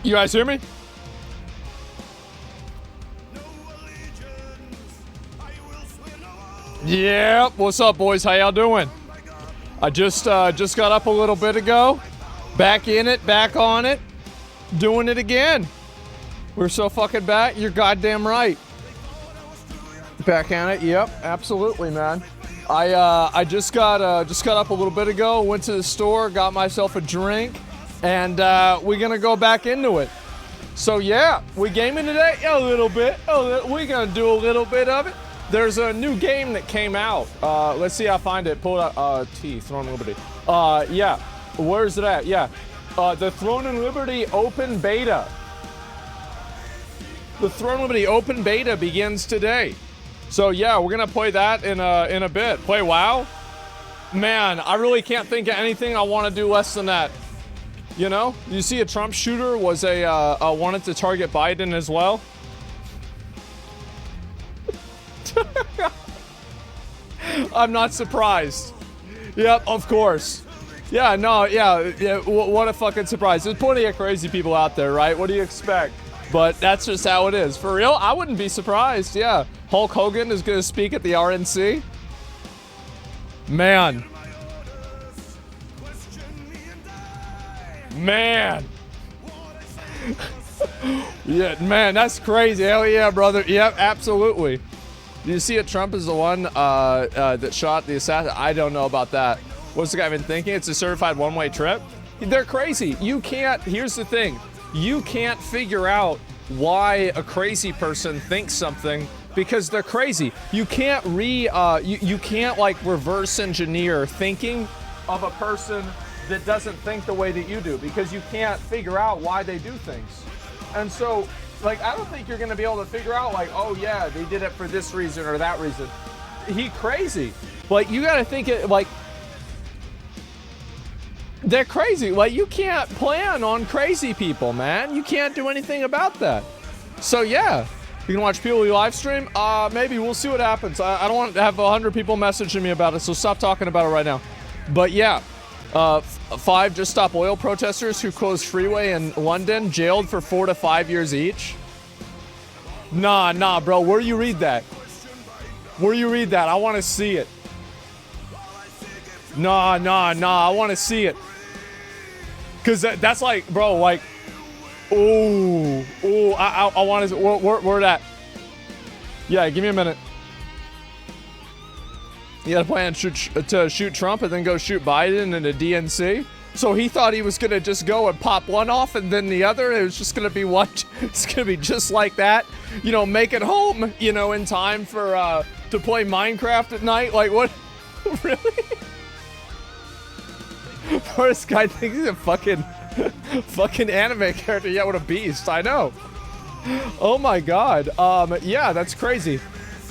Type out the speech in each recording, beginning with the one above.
You guys hear me? Yeah, what's up, boys? How y'all doing? I just got up a little bit ago. Back in it, back on it. Doing it again. We're so fucking back. You're goddamn right. Back on it. Yep, absolutely, man. I just got up a little bit ago. Went to the store, got myself a drink, and we're gonna go back into it. So yeah, we gaming today a little bit. We're gonna do a little bit of it. There's a new game that came out. Let's see. I find it. Pull it up. Throne and Liberty. Yeah. Where's it at? Yeah. The Throne and Liberty open beta. The Throne and Liberty open beta begins today. So yeah, we're gonna play that in a bit. Play WoW. Man, I really can't think of anything I want to do less than that. You know, you see, a Trump shooter was wanted to target Biden as well. I'm not surprised. Yep, of course. Yeah, no, yeah. What a fucking surprise. There's plenty of crazy people out there, right? What do you expect? But that's just how it is. For real, I wouldn't be surprised. Yeah, Hulk Hogan is going to speak at the RNC. Man. Yeah, man, that's crazy. Hell yeah, brother. Yep, absolutely. Do you see it? Trump is the one that shot the assassin? I don't know about that. What's the guy been thinking? It's a certified one-way trip? They're crazy. You can't, here's the thing. You can't figure out why a crazy person thinks something because they're crazy. You can't you can't like reverse engineer thinking of a person that doesn't think the way that you do because you can't figure out why they do things. And so, like, I don't think you're going to be able to figure out, like, oh, yeah, they did it for this reason or that reason. He crazy. Like, you got to think it, like, they're crazy. Like, you can't plan on crazy people, man. You can't do anything about that. So, yeah, you can watch POE live stream. Maybe we'll see what happens. I don't want to have 100 people messaging me about it, so stop talking about it right now. But, yeah. 5 Just Stop Oil protesters who closed freeway in London jailed for 4 to 5 years each. Nah, bro. Where you read that? Where you read that? I want to see it. Nah. I want to see it. Cause that's like, bro, like, ooh. I want to. Where that? Yeah, give me a minute. You got a plan to shoot Trump and then go shoot Biden in a DNC? So he thought he was going to just go and pop one off and then the other. It was just going to be what? It's going to be just like that. You know, make it home, you know, in time for, to play Minecraft at night. Like, what? Really? First guy thinks he's a fucking anime character. Yeah, what a beast. I know. Oh my God. Yeah, that's crazy.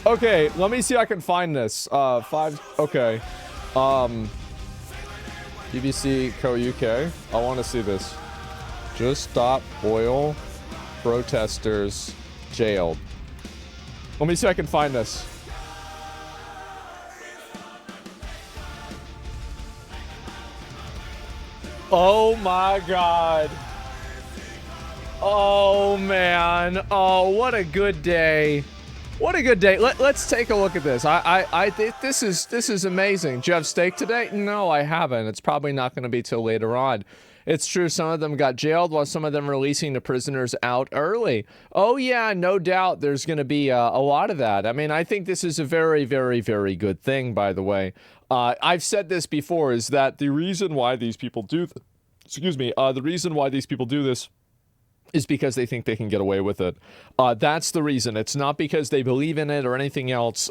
Okay, let me see if I can find this. 5, okay. BBC Co UK. I want to see this. Just Stop Oil protesters jailed. Let me see if I can find this. Oh my God. Oh man. Oh, what a good day. What a good day. Let's take a look at this. I think this is amazing. Do you have steak today? No, I haven't. It's probably not going to be till later on. It's true, some of them got jailed while some of them releasing the prisoners out early. Oh yeah, no doubt there's going to be a lot of that. I mean, I think this is a very, very, very good thing, by the way. I've said this before, is that the reason why these people do the reason why these people do this is because they think they can get away with it. That's the reason. It's not because they believe in it or anything else.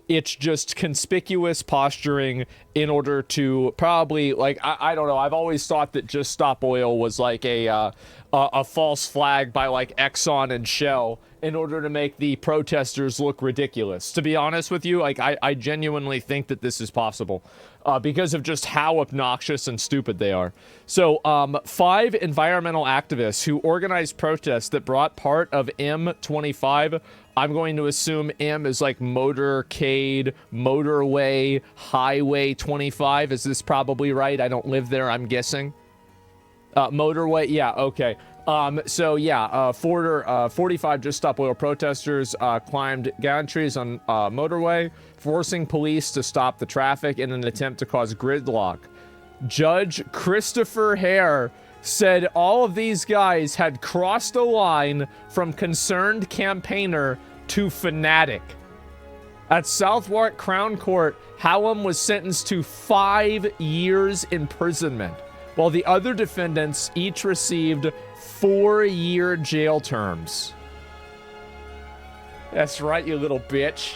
It's just conspicuous posturing in order to probably, like, I don't know. I've always thought that Just Stop Oil was like a false flag by like Exxon and Shell in order to make the protesters look ridiculous. To be honest with you, like, I genuinely think that this is possible because of just how obnoxious and stupid they are. So 5 environmental activists who organized protests that brought part of M25. I'm going to assume M is like motorcade, motorway, highway 25. Is this probably right? I don't live there, I'm guessing. Motorway, yeah, okay. So yeah, 45 Just Stop Oil protesters climbed gantries on motorway, forcing police to stop the traffic in an attempt to cause gridlock. Judge Christopher Hare said all of these guys had crossed a line from concerned campaigner to fanatic. At Southwark Crown Court, Hallam was sentenced to 5 years imprisonment, while the other defendants each received 4-year jail terms. That's right, you little bitch.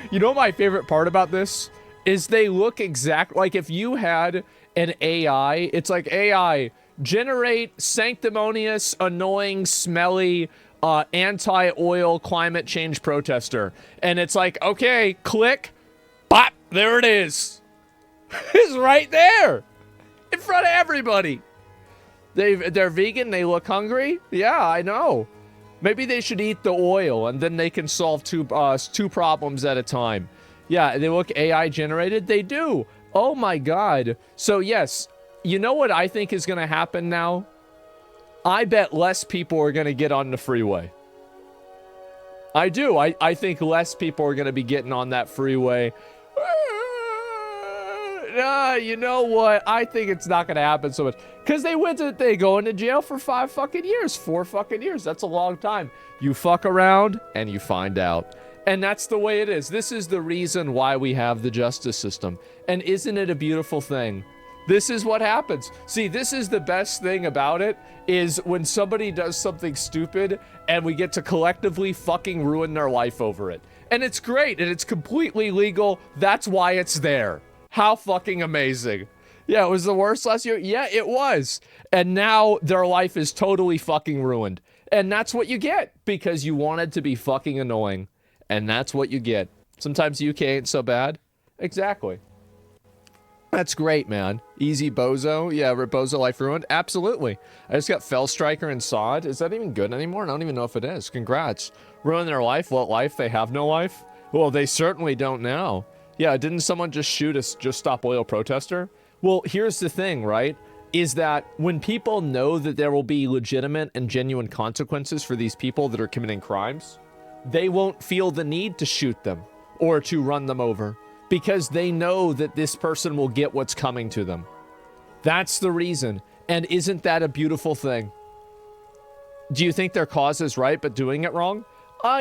You know what my favorite part about this is they look exact like if you had an AI, it's like AI, generate sanctimonious, annoying, smelly, anti-oil climate change protester. And it's like, okay, click, bop, there it is. It's right there in front of everybody. They're vegan, they look hungry. Yeah, I know. Maybe they should eat the oil and then they can solve two problems at a time. Yeah, they look AI generated. They do. Oh my God. So yes, you know what I think is going to happen now? I bet less people are going to get on the freeway. I do. I think less people are going to be getting on that freeway. You know what? I think it's not going to happen so much. Because they go into jail for 5 fucking years. 4 fucking years. That's a long time. You fuck around and you find out. And that's the way it is. This is the reason why we have the justice system. And isn't it a beautiful thing? This is what happens. See, this is the best thing about it, is when somebody does something stupid and we get to collectively fucking ruin their life over it. And it's great and it's completely legal. That's why it's there. How fucking amazing. Yeah, it was the worst last year. Yeah, it was. And now their life is totally fucking ruined. And that's what you get because you wanted to be fucking annoying. And that's what you get. Sometimes the UK ain't so bad. Exactly. That's great, man. Easy Bozo. Yeah, Bozo life ruined. Absolutely. I just got Fell Striker and Sod. Is that even good anymore? I don't even know if it is. Congrats. Ruin their life. What life? They have no life? Well, they certainly don't now. Yeah, didn't someone just shoot a Just Stop Oil protester? Well, here's the thing, right? Is that when people know that there will be legitimate and genuine consequences for these people that are committing crimes, they won't feel the need to shoot them or to run them over because they know that this person will get what's coming to them. That's the reason. And isn't that a beautiful thing? Do you think their cause is right but doing it wrong?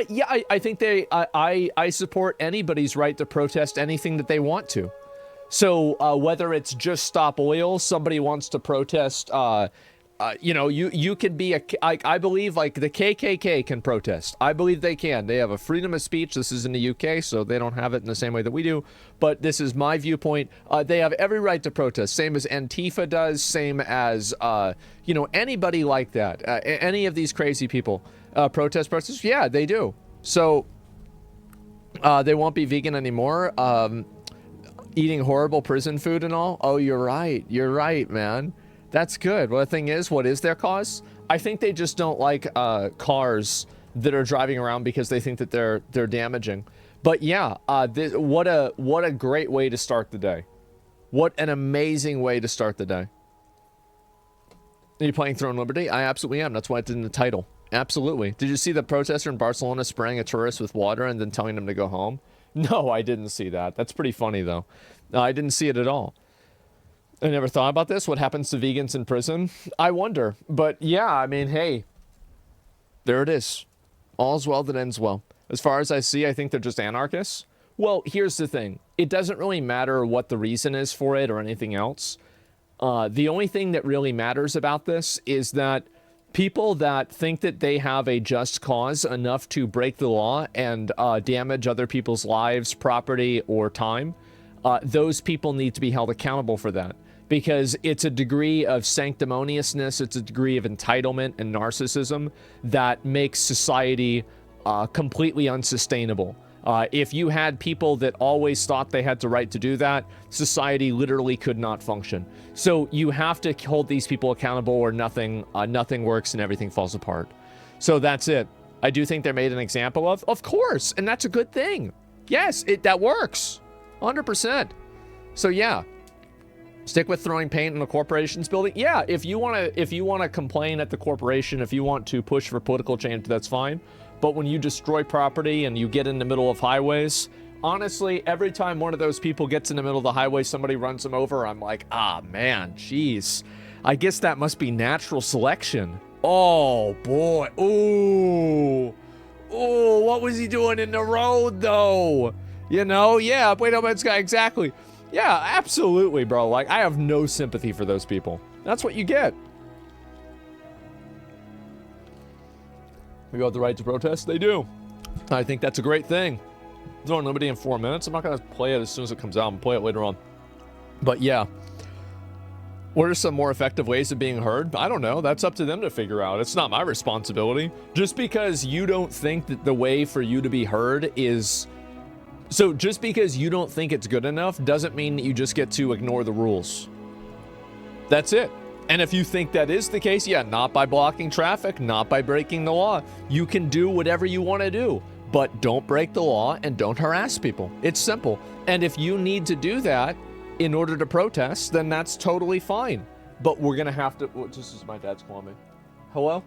Yeah, I think I support anybody's right to protest anything that they want to. So whether it's Just Stop Oil, somebody wants to protest, you know, you can be I believe like the KKK can protest. I believe they can. They have a freedom of speech. This is in the UK, so they don't have it in the same way that we do. But this is my viewpoint. They have every right to protest. Same as Antifa does. Same as, you know, anybody like that. Any of these crazy people. Protest. Yeah, they do. So they won't be vegan anymore. Eating horrible prison food and all. Oh, you're right. You're right, man. That's good. Well, the thing is, what is their cause? I think they just don't like cars that are driving around because they think that they're damaging. But yeah, what a great way to start the day. What an amazing way to start the day. Are you playing Throne Liberty? I absolutely am. That's why it's in the title. Absolutely. Did you see the protester in Barcelona spraying a tourist with water and then telling him to go home? No, I didn't see that. That's pretty funny, though. I didn't see it at all. I never thought about this. What happens to vegans in prison? I wonder. But yeah, I mean, hey, there it is. All's well that ends well. As far as I see, I think they're just anarchists. Well, here's the thing. It doesn't really matter what the reason is for it or anything else. The only thing that really matters about this is that people that think that they have a just cause enough to break the law and damage other people's lives, property, or time, those people need to be held accountable for that. Because it's a degree of sanctimoniousness, it's a degree of entitlement and narcissism that makes society completely unsustainable. If you had people that always thought they had the right to do that, society literally could not function. So you have to hold these people accountable or nothing works and everything falls apart. So that's it. I do think they're made an example of course, and that's a good thing. Yes, that works. 100%. So yeah. Stick with throwing paint in a corporation's building. Yeah, if you wanna complain at the corporation, if you want to push for political change, that's fine. But when you destroy property and you get in the middle of highways, honestly, every time one of those people gets in the middle of the highway, somebody runs them over, I'm like, ah, man, jeez. I guess that must be natural selection. Oh, boy. Ooh. Ooh, what was he doing in the road, though? You know? Yeah, wait a minute, guy, exactly. Yeah, absolutely, bro. Like, I have no sympathy for those people. That's what you get. We got the right to protest? They do. I think that's a great thing. Throwing Liberty in 4 minutes. I'm not going to play it as soon as it comes out. I'm going to play it later on. But yeah. What are some more effective ways of being heard? I don't know. That's up to them to figure out. It's not my responsibility. Just because you don't think that the way for you to be heard is... So just because you don't think it's good enough doesn't mean that you just get to ignore the rules. That's it. And if you think that is the case, yeah, not by blocking traffic, not by breaking the law. You can do whatever you want to do, but don't break the law and don't harass people. It's simple. And if you need to do that in order to protest, then that's totally fine. But we're going to have to... Oh, this is my dad's calling me. Hello?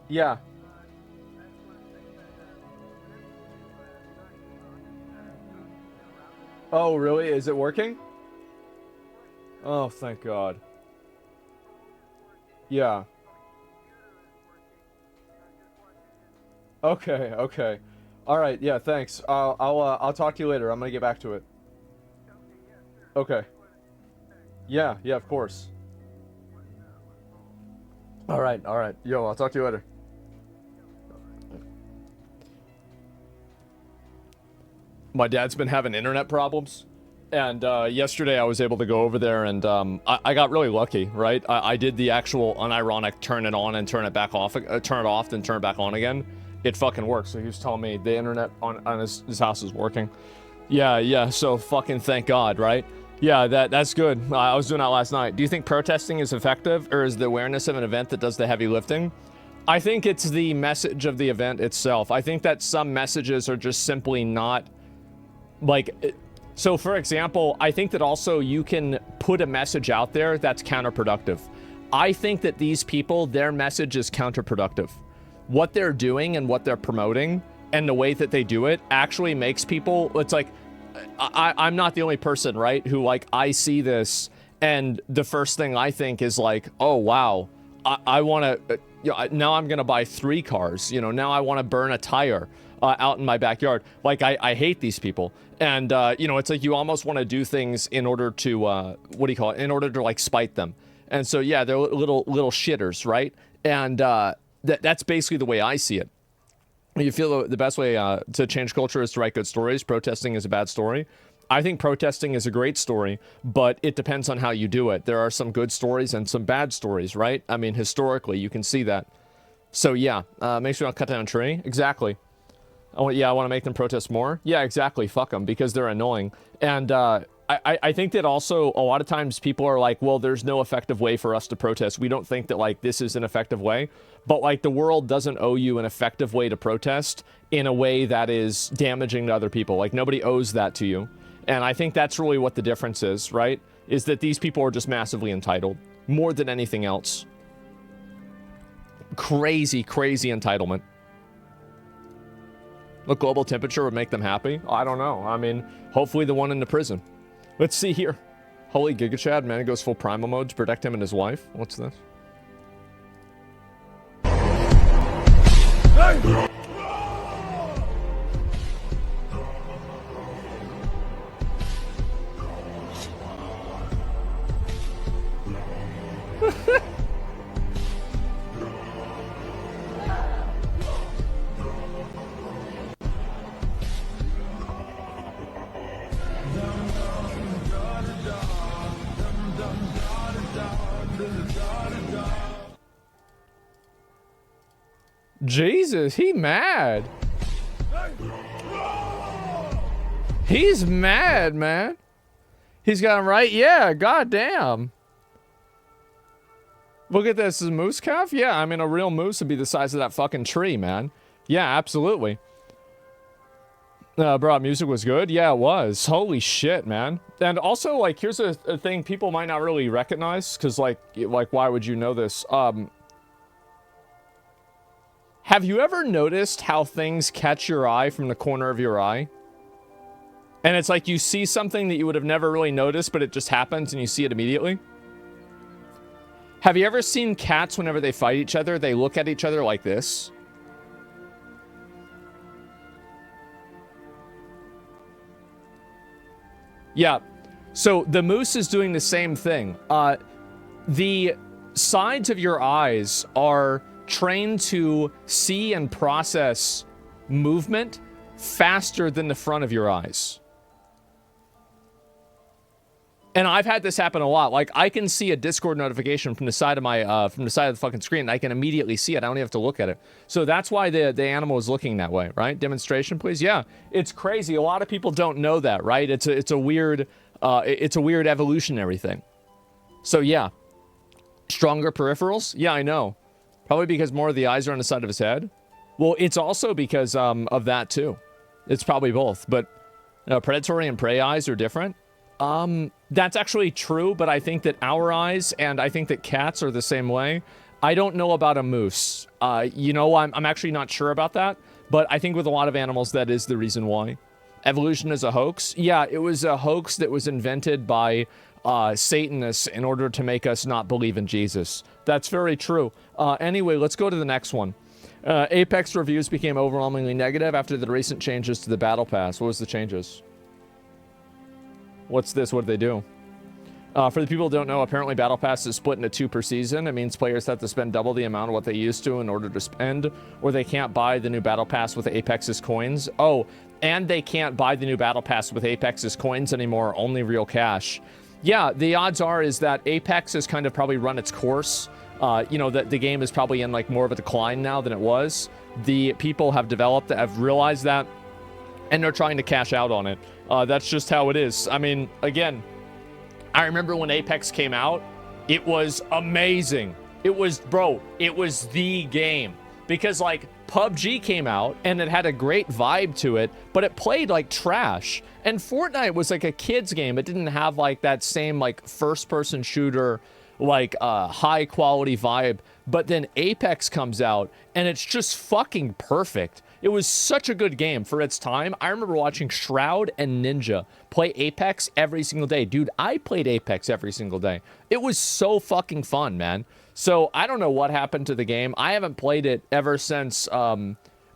Yeah. Oh, really? Is it working? Oh, thank God. Yeah. Okay, okay. All right, yeah, thanks. I'll talk to you later. I'm gonna get back to it. Okay. Yeah, yeah, of course. All right, all right. Yo, I'll talk to you later. My dad's been having internet problems. And yesterday I was able to go over there and I got really lucky, right? I did the actual unironic turn it on and turn it back off, turn it off and turn it back on again. It fucking works. So he was telling me the internet on his house is working. Yeah, so fucking thank God, right? Yeah, that's good. I was doing that last night. Do you think protesting is effective, or is the awareness of an event that does the heavy lifting? I think it's the message of the event itself. I think that some messages are just simply not, like... So, for example, I think that also you can put a message out there that's counterproductive. I think that these people, their message is counterproductive. What they're doing and what they're promoting and the way that they do it actually makes people... It's like, I'm not the only person, right, who, like, I see this and the first thing I think is like, oh, wow, I want to... You know, now I'm going to buy 3 cars. You know, now I want to burn a tire out in my backyard. Like, I hate these people. And, you know, it's like you almost want to do things in order to, what do you call it? In order to, like, spite them. And so, yeah, they're little shitters, right? And that's basically the way I see it. You feel the best way to change culture is to write good stories. Protesting is a bad story. I think protesting is a great story, but it depends on how you do it. There are some good stories and some bad stories, right? I mean, historically, you can see that. So, yeah, make sure you don't cut down a tree. Exactly. I want to make them protest more. Yeah, exactly. Fuck them, because they're annoying. And I think that also a lot of times people are like, well, there's no effective way for us to protest. We don't think that, like, this is an effective way. But, like, the world doesn't owe you an effective way to protest in a way that is damaging to other people. Like, nobody owes that to you. And I think that's really what the difference is, right? Is that these people are just massively entitled. More than anything else. Crazy, crazy entitlement. Look, global temperature would make them happy? I don't know. I mean, hopefully the one in the prison. Let's see here. Holy Giga Chad, man, it goes full primal mode to protect him and his wife. What's this? Hey! Jesus, he mad. He's mad, man. He's got him right. Yeah, goddamn. Look at this. Is a moose calf? Yeah, I mean, a real moose would be the size of that fucking tree, man. Yeah, absolutely. Bro, music was good. Yeah, it was. Holy shit, man. And also, like, here's a thing people might not really recognize, because, like, why would you know this? Have you ever noticed how things catch your eye from the corner of your eye? And it's like you see something that you would have never really noticed, but it just happens and you see it immediately? Have you ever seen cats whenever they fight each other, they look at each other like this? Yeah, so the moose is doing the same thing. The sides of your eyes are trained to see and process movement faster than the front of your eyes. And I've had this happen a lot. Like, I can see a Discord notification from the side of my, from the side of the fucking screen. I can immediately see it. I don't even have to look at it. So that's why the animal is looking that way, right? Demonstration, please. Yeah, it's crazy. A lot of people don't know that, right? It's a weird evolutionary thing. So yeah, stronger peripherals. Yeah, I know. Probably because more of the eyes are on the side of his head. Well, it's also because of that too. It's probably both. But predatory and prey eyes are different. That's actually true, but I think that our eyes and I think that cats are the same way. I don't know about a moose. You know, I'm actually not sure about that, but I think with a lot of animals, that is the reason why. Evolution is a hoax. Yeah, it was a hoax that was invented by Satanists in order to make us not believe in Jesus. That's very true. Anyway, let's go to the next one. Apex reviews became overwhelmingly negative after the recent changes to the Battle Pass. What was the changes? What's this? What did they do? For the people who don't know, apparently Battle Pass is split into 2 per season. It means players have to spend double the amount of what they used to in order to spend, or they can't buy the new Battle Pass with Apex's coins. Oh, and they can't buy the new Battle Pass with Apex's coins anymore, only real cash. Yeah, the odds are is that Apex has kind of probably run its course. You know, the game is probably in like more of a decline now than it was. The people have developed, have realized that, and they're trying to cash out on it. That's just how it is. I mean, again, I remember when Apex came out, it was amazing. It was, bro, it was the game. Because, like, PUBG came out, and it had a great vibe to it, but it played like trash. And Fortnite was like a kid's game. It didn't have, like, that same, like, first-person shooter, like, high-quality vibe. But then Apex comes out, and it's just fucking perfect. It was such a good game for its time. I remember watching Shroud and Ninja play Apex every single day. Dude, I played Apex every single day. It was so fucking fun, man. So I don't know what happened to the game. I haven't played it ever since, I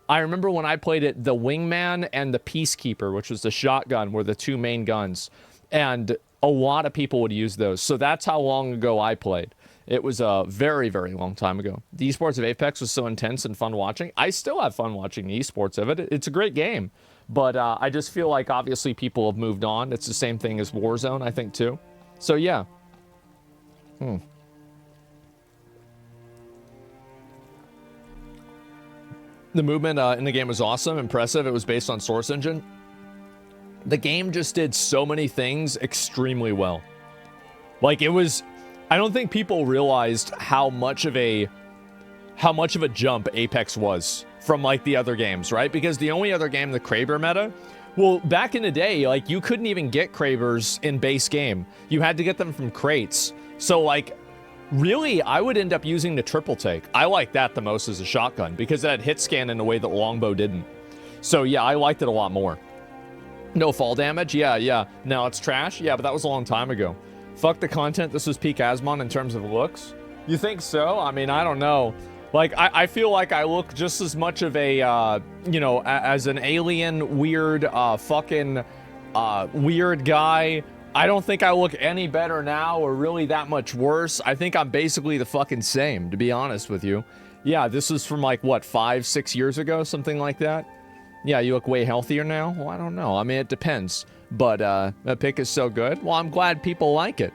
remember when I played it, the Wingman and the Peacekeeper, which was the shotgun, were the 2 main guns. And a lot of people would use those. So that's how long ago I played. It was a very, very long time ago. The esports of Apex was so intense and fun watching. I still have fun watching the esports of it. It's a great game. But I just feel like, obviously, people have moved on. It's the same thing as Warzone, I think, too. So, yeah. The movement in the game was awesome, impressive. It was based on Source Engine. The game just did so many things extremely well. Like, it was... I don't think people realized how much of a jump Apex was from, like, the other games, right? Because the only other game, the Kraber meta, well, back in the day, like, you couldn't even get Krabers in base game. You had to get them from crates. So, like, really, I would end up using the triple take. I like that the most as a shotgun because it had hit scan in a way that longbow didn't. So, yeah, I liked it a lot more. No fall damage? Yeah. Now it's trash? Yeah, but that was a long time ago. Fuck the content, this was peak Asmon in terms of looks. You think so? I mean, I don't know. Like, I feel like I look just as much of a, you know, as an alien, weird, weird guy. I don't think I look any better now or really that much worse. I think I'm basically the fucking same, to be honest with you. Yeah, this was from like, what, 5-6 years ago? Something like that? Yeah, you look way healthier now? Well, I don't know. I mean, it depends. But that pick is so good. Well, I'm glad people like it.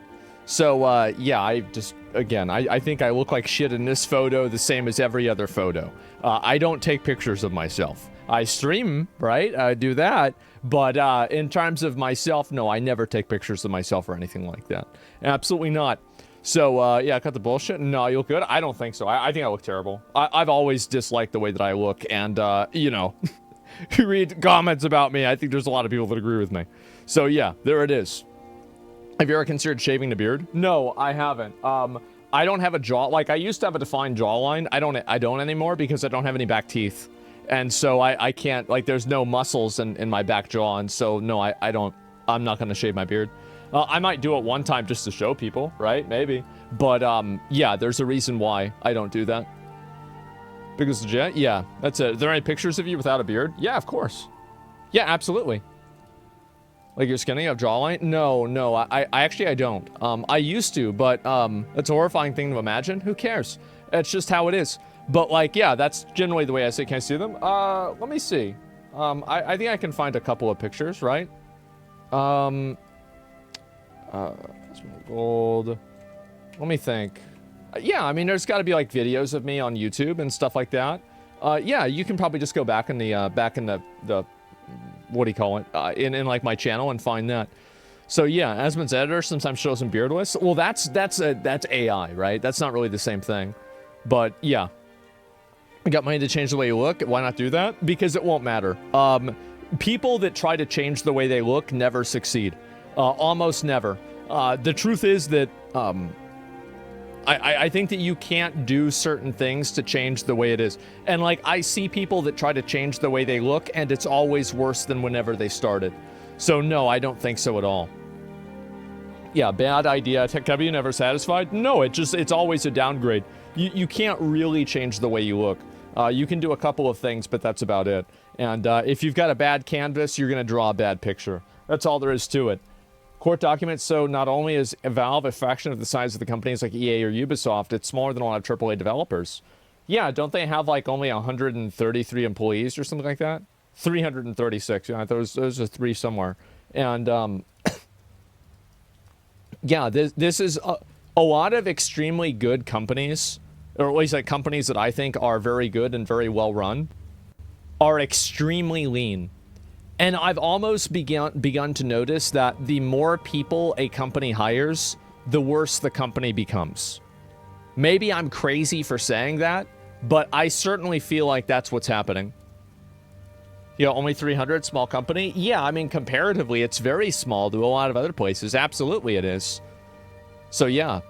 So, yeah, I just, again, I think I look like shit in this photo the same as every other photo. I don't take pictures of myself. I stream, right? I do that. But in terms of myself, no, I never take pictures of myself or anything like that. Absolutely not. So, yeah, cut the bullshit. No, you look good? I don't think so. I think I look terrible. I've always disliked the way that I look. And, you know... you read comments about me, I think there's a lot of people that agree with me. So yeah, there it is. Have you ever considered shaving the beard? No, I haven't. I don't have a jaw. Like, I used to have a defined jawline. I don't anymore because I don't have any back teeth. And so I can't, like, there's no muscles in my back jaw. And so, no, I'm not going to shave my beard. I might do it one time just to show people, right? Maybe. But, yeah, there's a reason why I don't do that. Because legit? Yeah, that's it. Are there any pictures of you without a beard? Yeah, of course. Yeah, absolutely. Like you're skinny, you have jawline? No, I actually don't. I used to, but it's a horrifying thing to imagine. Who cares? It's just how it is. But like, yeah, that's generally the way I say. Can I see them? Let me see. I think I can find a couple of pictures, right? Gold. Let me think. Yeah, I mean, there's got to be like videos of me on YouTube and stuff like that. Yeah, you can probably just go back in the what do you call it? In like my channel and find that. So yeah, Asmon's editor sometimes shows him beardless. Well, that's AI, right? That's not really the same thing. But yeah, you got money to change the way you look. Why not do that? Because it won't matter. People that try to change the way they look never succeed. Almost never. The truth is that I think that you can't do certain things to change the way it is. And like, I see people that try to change the way they look, and it's always worse than whenever they started. So no, I don't think so at all. Yeah, bad idea. Have you never satisfied? No, it's always a downgrade. You can't really change the way you look. You can do a couple of things, but that's about it. And if you've got a bad canvas, you're going to draw a bad picture. That's all there is to it. Court documents, so not only is Valve a fraction of the size of the companies like EA or Ubisoft, it's smaller than a lot of AAA developers. Yeah, don't they have like only 133 employees or something like that? 336, yeah, those are three somewhere. And yeah, this is a lot of extremely good companies, or at least like companies that I think are very good and very well run, are extremely lean. And I've almost begun to notice that the more people a company hires, the worse the company becomes. Maybe I'm crazy for saying that, but I certainly feel like that's what's happening. You know, only 300, small company? Yeah, I mean, comparatively, it's very small to a lot of other places. Absolutely it is. So, yeah.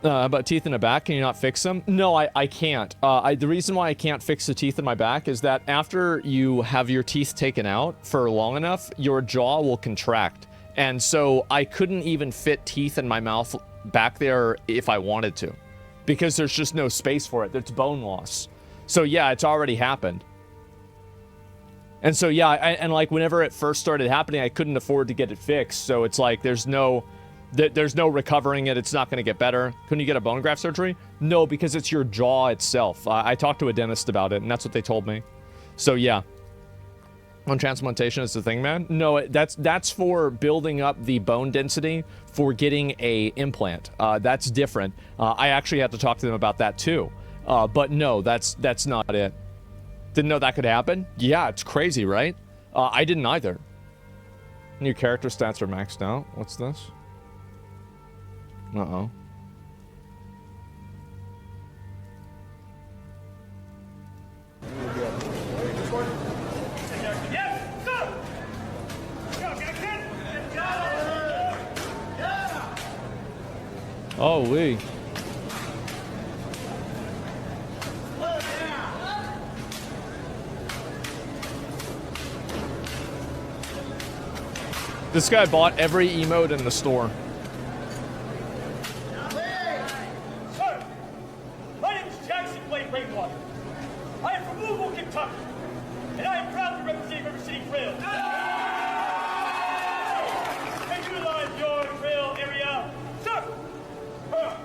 About teeth in the back, can you not fix them? No, I can't. The reason why I can't fix the teeth in my back is that after you have your teeth taken out for long enough, your jaw will contract. And so I couldn't even fit teeth in my mouth back there if I wanted to, because there's just no space for it. There's bone loss. So yeah, it's already happened. And so yeah, and like whenever it first started happening, I couldn't afford to get it fixed. So it's like there's no recovering it. It's not going to get better. Couldn't you get a bone graft surgery? No, because it's your jaw itself. I talked to a dentist about it, and that's what they told me. So yeah, bone transplantation is the thing, man. No, that's for building up the bone density for getting a implant. That's different. I actually had to talk to them about that too. But no, that's not it. Didn't know that could happen? Yeah, it's crazy, right? I didn't either. New character stats are maxed out. What's this? Uh-oh. Holy. This guy bought every emote in the store.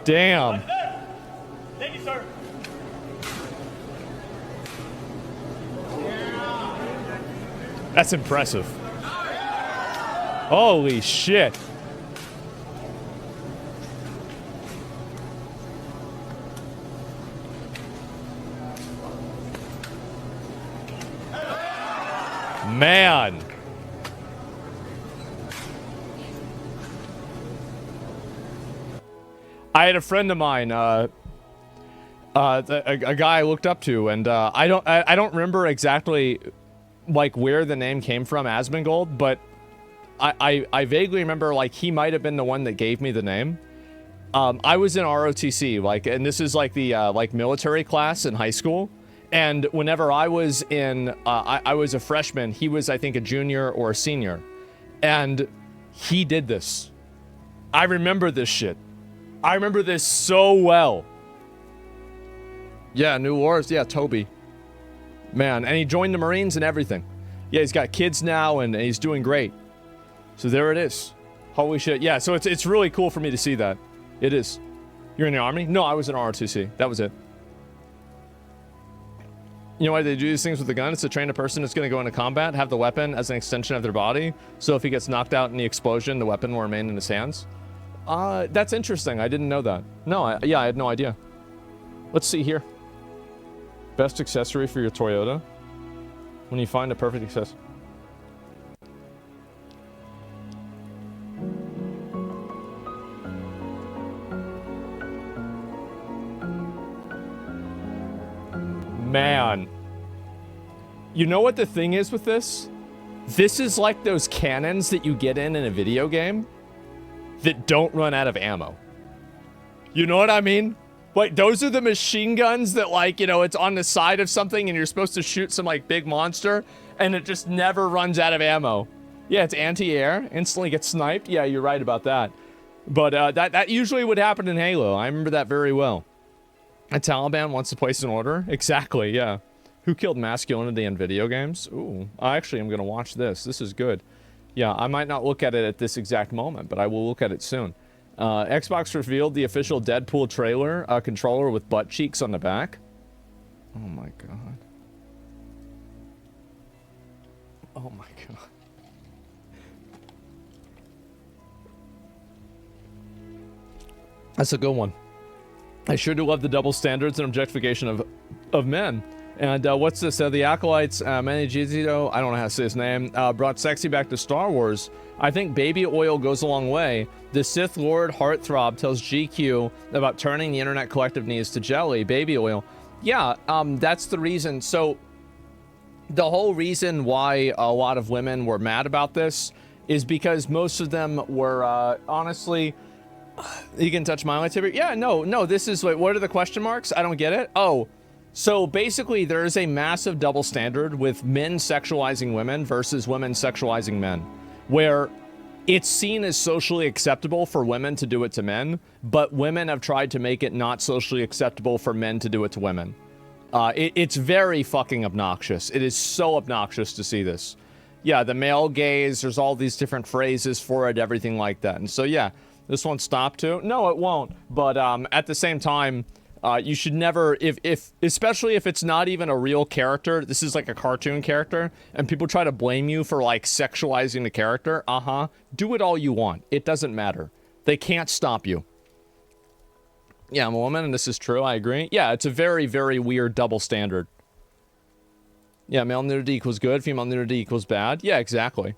Damn. Thank you, sir. That's impressive. Holy shit. Man. I had a friend of mine, a guy I looked up to, and I don't remember exactly like where the name came from, Asmongold, but I vaguely remember like he might have been the one that gave me the name. I was in ROTC, like, and this is like the like military class in high school. And whenever I was in, I was a freshman. He was, I think, a junior or a senior, and he did this. I remember this shit. I remember this so well. Yeah, New Wars. Yeah, Toby. Man, and he joined the Marines and everything. Yeah, he's got kids now, and he's doing great. So there it is. Holy shit. Yeah, so it's really cool for me to see that. It is. You're in the Army? No, I was in ROTC. That was it. You know why they do these things with the gun? It's to train a person that's going to go into combat, have the weapon as an extension of their body. So if he gets knocked out in the explosion, the weapon will remain in his hands. That's interesting. I didn't know that. No, yeah, I had no idea. Let's see here. Best accessory for your Toyota. When you find a perfect accessory. Man. You know what the thing is with this? This is like those cannons that you get in a video game that don't run out of ammo. You know what I mean? Like, those are the machine guns that, like, you know, it's on the side of something and you're supposed to shoot some, like, big monster and it just never runs out of ammo. Yeah, it's anti-air. Instantly gets sniped. Yeah, you're right about that. But that usually would happen in Halo. I remember that very well. A Taliban wants to place an order? Exactly, yeah. Who killed masculinity in video games? Ooh, I actually am going to watch this. This is good. Yeah, I might not look at it at this exact moment, but I will look at it soon. Xbox revealed the official Deadpool trailer, a controller with butt cheeks on the back. Oh my god. Oh my god. That's a good one. I sure do love the double standards and objectification of men. And what's this? The Acolytes, Manny Gizito, I don't know how to say his name, brought sexy back to Star Wars. I think baby oil goes a long way. The Sith Lord Heartthrob tells GQ about turning the internet collective needs to jelly, baby oil. Yeah, that's the reason. So the whole reason why a lot of women were mad about this is because most of them were, honestly... You can touch my lightsaber? Yeah, no, this is... Wait, what are the question marks? I don't get it. Oh, so basically there is a massive double standard with men sexualizing women versus women sexualizing men, where it's seen as socially acceptable for women to do it to men, but women have tried to make it not socially acceptable for men to do it to women. It's very fucking obnoxious. It is so obnoxious to see this. Yeah, the male gaze, there's all these different phrases for it, everything like that. And so, yeah... This won't stop too? No, it won't. But at the same time, you should never, especially if it's not even a real character, this is like a cartoon character, and people try to blame you for like sexualizing the character, do it all you want. It doesn't matter. They can't stop you. Yeah, I'm a woman, and this is true, I agree. Yeah, it's a very, very weird double standard. Yeah, male nudity equals good, female nudity equals bad. Yeah, exactly.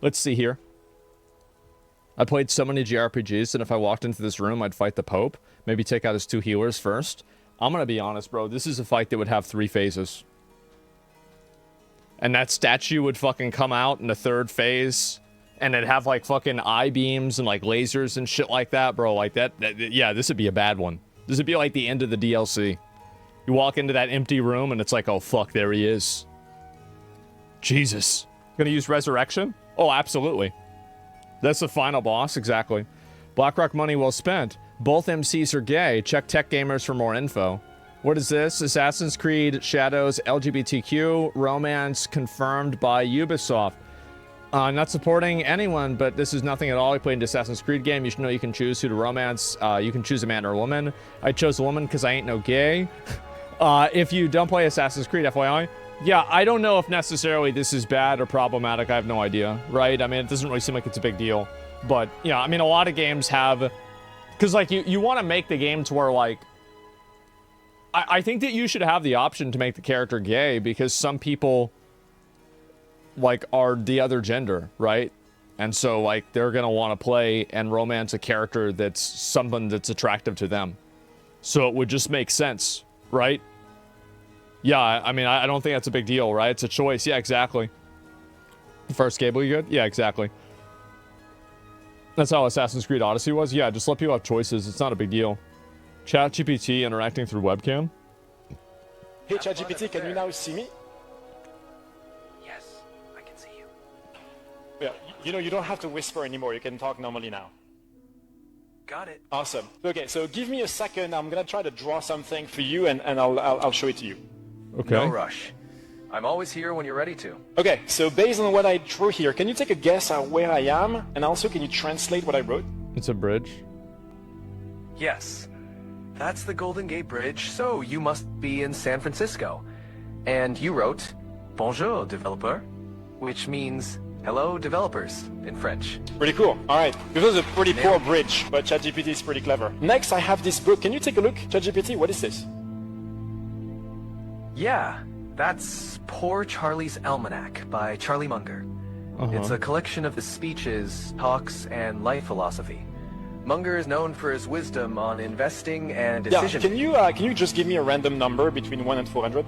Let's see here. I played so many JRPGs that if I walked into this room, I'd fight the Pope. Maybe take out his 2 healers first. I'm gonna be honest, bro. This is a fight that would have 3 phases. And that statue would fucking come out in the 3rd phase. And it'd have, like, fucking eye beams and, like, lasers and shit like that, bro. Like, yeah, this would be a bad one. This would be, like, the end of the DLC. You walk into that empty room, and it's like, oh, fuck, there he is. Jesus. Gonna use Resurrection? Oh, absolutely. That's the final boss, exactly. BlackRock money well spent. Both MCs are gay. Check Tech Gamers for more info. What is this? Assassin's Creed Shadows LGBTQ romance confirmed by Ubisoft. Not supporting anyone, but this is nothing at all. You played an Assassin's Creed game. You should know you can choose who to romance. You can choose a man or a woman. I chose a woman because I ain't no gay. If you don't play Assassin's Creed, FYI. Yeah, I don't know if necessarily this is bad or problematic. I have no idea, right? I mean, it doesn't really seem like it's a big deal. But, yeah, I mean, a lot of games have... Because, like, you want to make the game to where, like... I think that you should have the option to make the character gay because some people, like, are the other gender, right? And so, like, they're going to want to play and romance a character that's someone that's attractive to them. So it would just make sense, right? Yeah, I mean, I don't think that's a big deal, right? It's a choice. Yeah, exactly. First cable, you good? Yeah, exactly. That's how Assassin's Creed Odyssey was. Yeah, just let people have choices. It's not a big deal. ChatGPT interacting through webcam. Hey ChatGPT, can you now see me? Yes, I can see you. Yeah, you know, you don't have to whisper anymore. You can talk normally now. Got it. Awesome. Okay, so give me a second. I'm gonna try to draw something for you, and I'll show it to you. Okay. No rush. I'm always here when you're ready to. Okay, so based on what I drew here, can you take a guess at where I am? And also, can you translate what I wrote? It's a bridge. Yes. That's the Golden Gate Bridge, so you must be in San Francisco. And you wrote, Bonjour, développeur, which means, hello, developers, in French. Pretty cool. All right, this was a pretty poor bridge, but ChatGPT is pretty clever. Next, I have this book. Can you take a look? ChatGPT, what is this? Yeah, that's Poor Charlie's Almanac by Charlie Munger. It's a collection of his speeches, talks, and life philosophy. Munger is known for his wisdom on investing and decision. Yeah, can you just give me a random number between 1 and 400?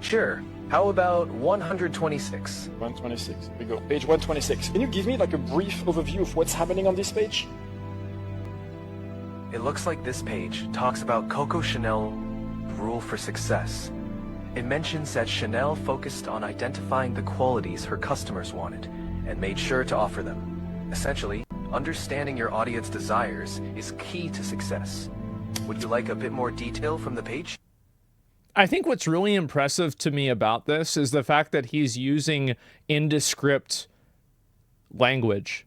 Sure. How about 126? 126. Here we go. Page 126. Can you give me like a brief overview of what's happening on this page? It looks like this page talks about Coco Chanel's rule for success. It mentions that Chanel focused on identifying the qualities her customers wanted and made sure to offer them. Essentially, understanding your audience desires is key to success. Would you like a bit more detail from the page? I think what's really impressive to me about this is the fact that he's using indescript language.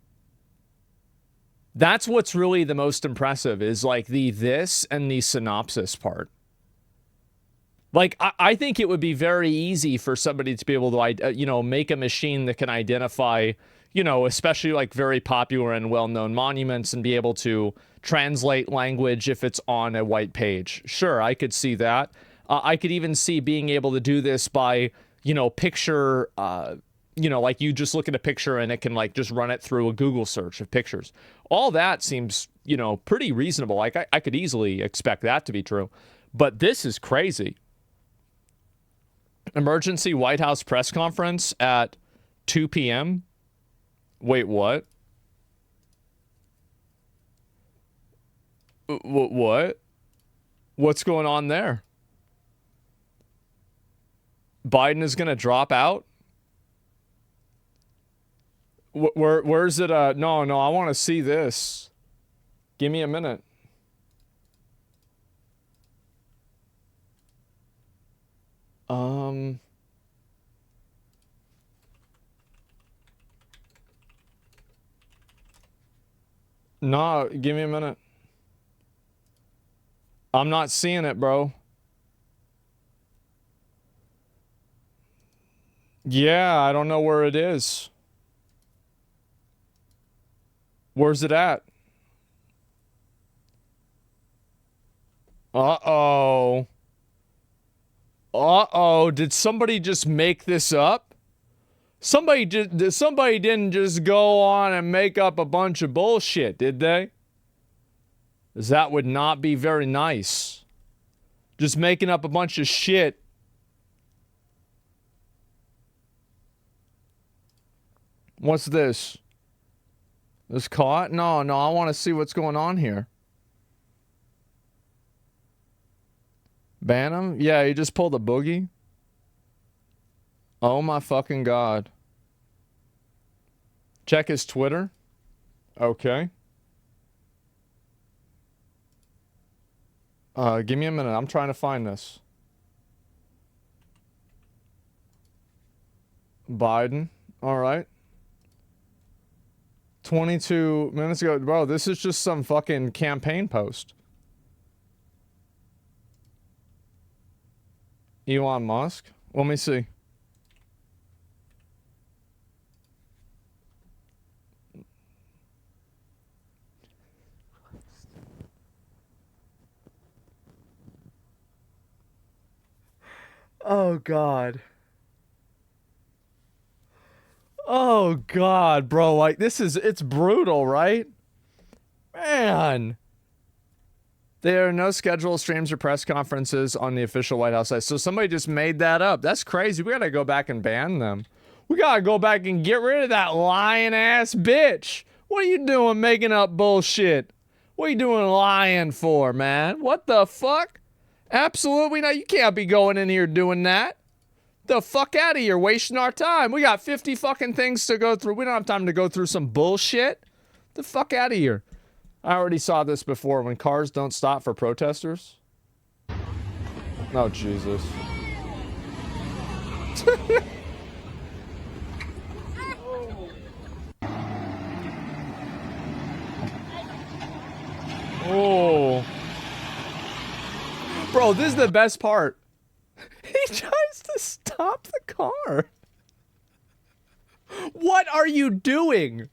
That's what's really the most impressive, is like the this and the synopsis part. Like, I think it would be very easy for somebody to be able to, make a machine that can identify, especially like very popular and well-known monuments, and be able to translate language if it's on a white page. Sure, I could see that. I could even see being able to do this by, picture, like you just look at a picture and it can like just run it through a Google search of pictures. All that seems, pretty reasonable. Like I could easily expect that to be true. But this is crazy. Emergency White House press conference at 2 p.m. Wait, what? What? What's going on there? Biden is going to drop out? Where's it? No, I want to see this. Give me a minute. No, give me a minute. I'm not seeing it, bro. Yeah, I don't know where it is. Where's it at? Uh-oh. Uh-oh, did somebody just make this up? Somebody didn't just go on and make up a bunch of bullshit, did they? 'Cause that would not be very nice. Just making up a bunch of shit. What's this? This caught? No, I want to see what's going on here. Ban him? Yeah, he just pulled a boogie. Oh my fucking god. Check his Twitter. Okay. Give me a minute. I'm trying to find this. Biden. All right. 22 minutes ago. Bro, this is just some fucking campaign post. Elon Musk? Let me see. Oh, God. Oh, God, bro. Like, it's brutal, right? Man. There are no scheduled streams or press conferences on the official White House site. So somebody just made that up. That's crazy. We gotta go back and ban them. We gotta go back and get rid of that lying ass bitch. What are you doing making up bullshit? What are you doing lying for, man? What the fuck? Absolutely not. You can't be going in here doing that. The fuck out of here, wasting our time. We got 50 fucking things to go through. We don't have time to go through some bullshit. The fuck out of here. I already saw this before when cars don't stop for protesters. Oh, Jesus. Oh. Bro, this is the best part. He tries to stop the car. What are you doing?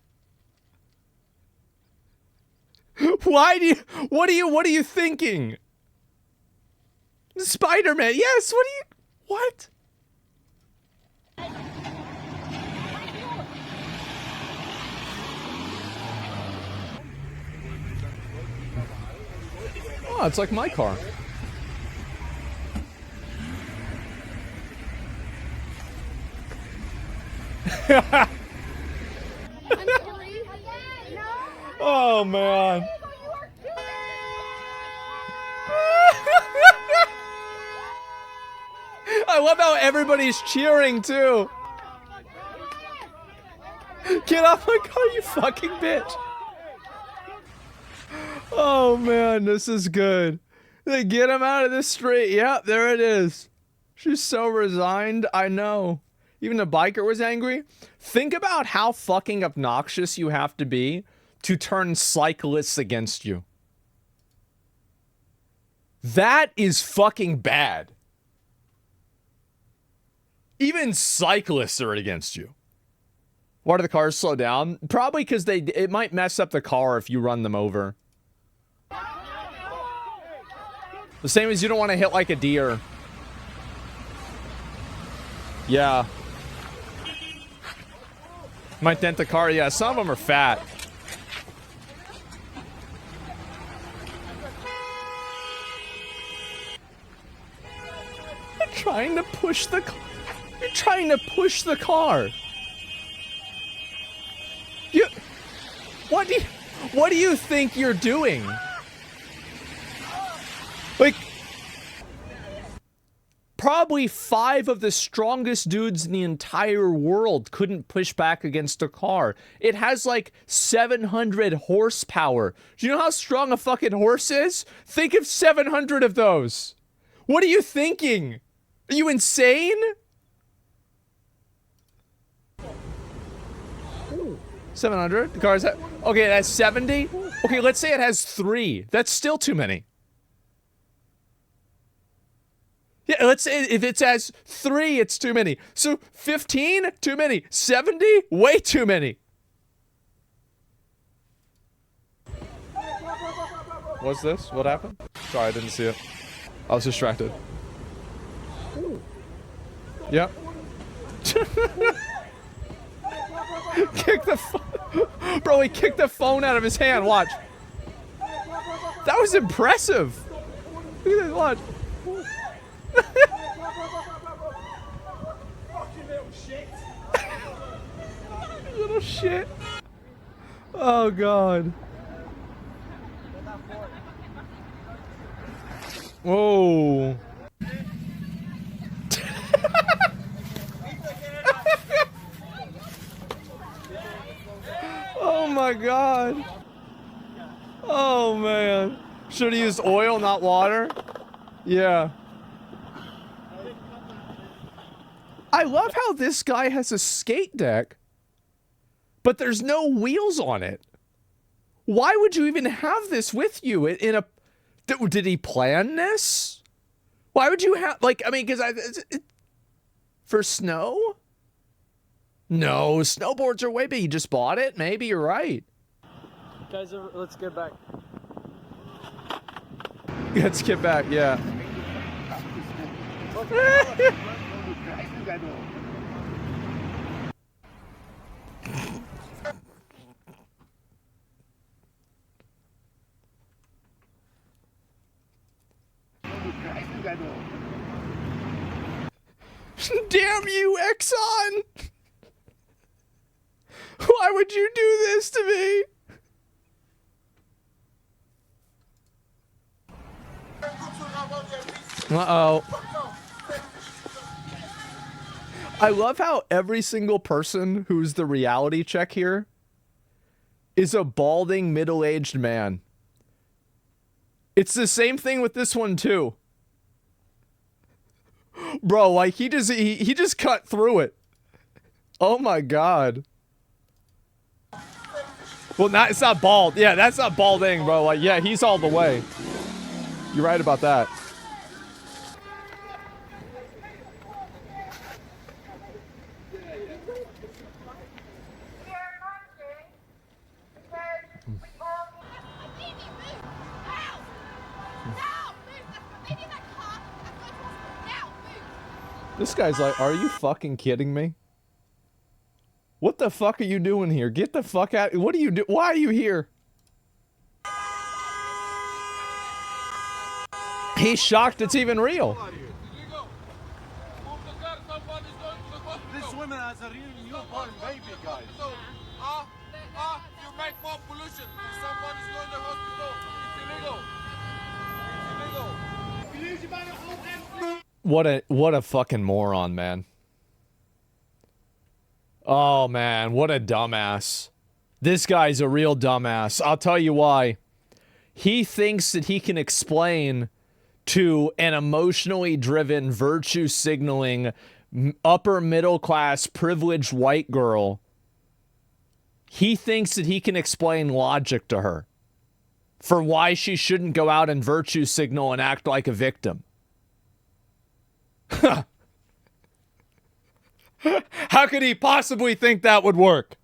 Why do you, what are you thinking? Spider-Man, yes, what? Oh, it's like my car. Oh, man. I love how everybody's cheering, too. Get off my car, you fucking bitch. Oh, man, this is good. They get him out of the street. Yep, there it is. She's so resigned, I know. Even the biker was angry. Think about how fucking obnoxious you have to be to turn cyclists against you. That is fucking bad. Even cyclists are against you. Why do the cars slow down? Probably because it might mess up the car if you run them over. The same as you don't want to hit like a deer. Yeah. Might dent the car. Yeah, some of them are fat. You're trying to push the car. You're trying to push the car. What do you think you're doing? Like, probably 5 of the strongest dudes in the entire world couldn't push back against a car. It has like 700 horsepower. Do you know how strong a fucking horse is? Think of 700 of those. What are you thinking? Are you insane? 700? The car's okay, it has 70? Okay, let's say it has 3. That's still too many. Yeah, let's say if it has 3, it's too many. So 15, too many. 70, way too many. What's this? What happened? Sorry, I didn't see it. I was distracted. Yep. Kick the phone. Bro, he kicked the phone out of his hand. Watch. That was impressive. Look at this. Watch. Little shit. Oh, God. Whoa. Oh my God. Oh man. Should have used oil, not water. Yeah. I love how this guy has a skate deck, but there's no wheels on it. Why would you even have this with you in a... Did he plan this? Why would you have... Like, I mean, because for snow? No, snowboards are way big. You just bought it? Maybe you're right. Guys, let's get back. Let's get back, yeah. Damn you, Exxon! Why would you do this to me? Uh-oh. I love how every single person who's the reality check here is a balding middle-aged man. It's the same thing with this one too. Bro, like he just cut through it. Oh my god. Well, it's not bald. Yeah, that's not balding, bro. Like, yeah, he's all the way. You're right about that. This guy's like, are you fucking kidding me? What the fuck are you doing here? Get the fuck out. What are you do? Why are you here? He's shocked it's even real. This woman has a real newborn baby, guys. You make more pollution. If someone is going to hospital, it's illegal. What a fucking moron, man. Oh man, what a dumbass. This guy's a real dumbass. I'll tell you why. He thinks that he can explain to an emotionally driven, virtue signaling, upper middle class, privileged white girl. He thinks that he can explain logic to her for why she shouldn't go out and virtue signal and act like a victim. How could he possibly think that would work?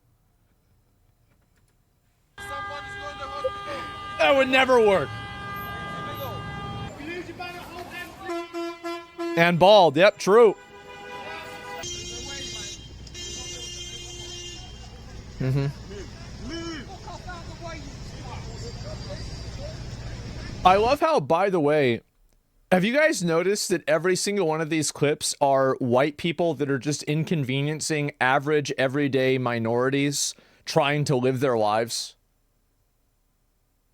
That would never work. And bald, yep, true. I love how, by the way, have you guys noticed that every single one of these clips are white people that are just inconveniencing average, everyday minorities trying to live their lives?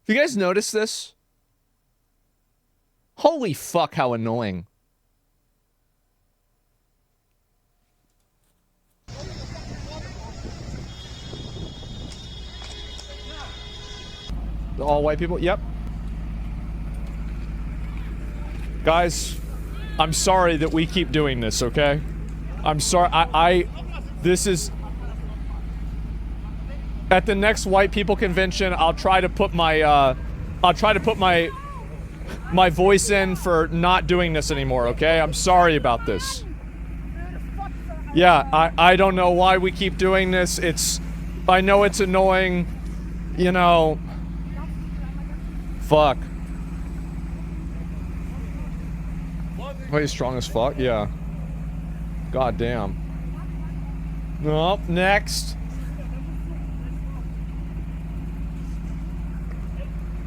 Have you guys noticed this? Holy fuck, how annoying. All white people? Yep. Guys, I'm sorry that we keep doing this, okay? I'm sorry. This is... At the next white people convention, I'll try to put my, my voice in for not doing this anymore, okay? I'm sorry about this. Yeah, I don't know why we keep doing this. I know it's annoying, you know. Fuck. Wait, he's strong as fuck? Yeah. God damn. Nope, next.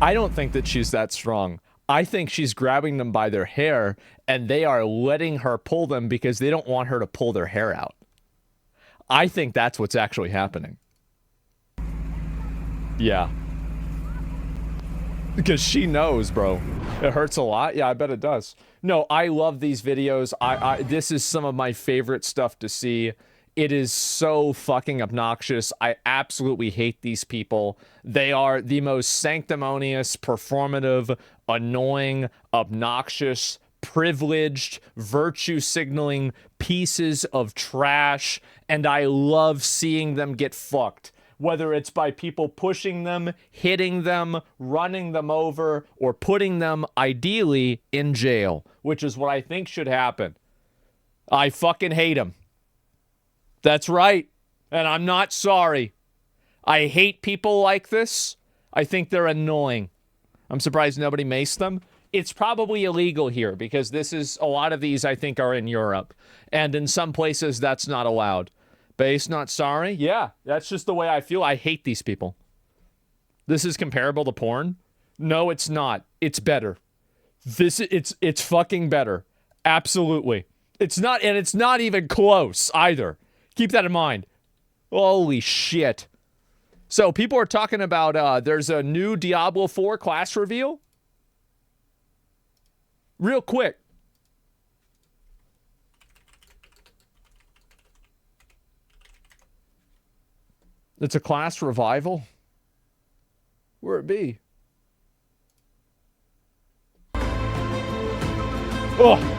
I don't think that she's that strong. I think she's grabbing them by their hair and they are letting her pull them because they don't want her to pull their hair out. I think that's what's actually happening. Yeah. Because she knows, bro. It hurts a lot? Yeah, I bet it does. No, I love these videos. This is some of my favorite stuff to see. It is so fucking obnoxious. I absolutely hate these people. They are the most sanctimonious, performative, annoying, obnoxious, privileged, virtue signaling pieces of trash, and I love seeing them get fucked. Whether it's by people pushing them, hitting them, running them over, or putting them, ideally, in jail, which is what I think should happen. I fucking hate them. That's right. And I'm not sorry. I hate people like this. I think they're annoying. I'm surprised nobody maced them. It's probably illegal here because a lot of these I think are in Europe. And in some places that's not allowed. Base not sorry? Yeah, that's just the way I feel. I hate these people. This is comparable to porn? No, it's not. It's better. It's fucking better. Absolutely. It's not even close either. Keep that in mind. Holy shit. So people are talking about there's a new Diablo 4 class reveal. Real quick. It's a class revival. Where it be? Oh.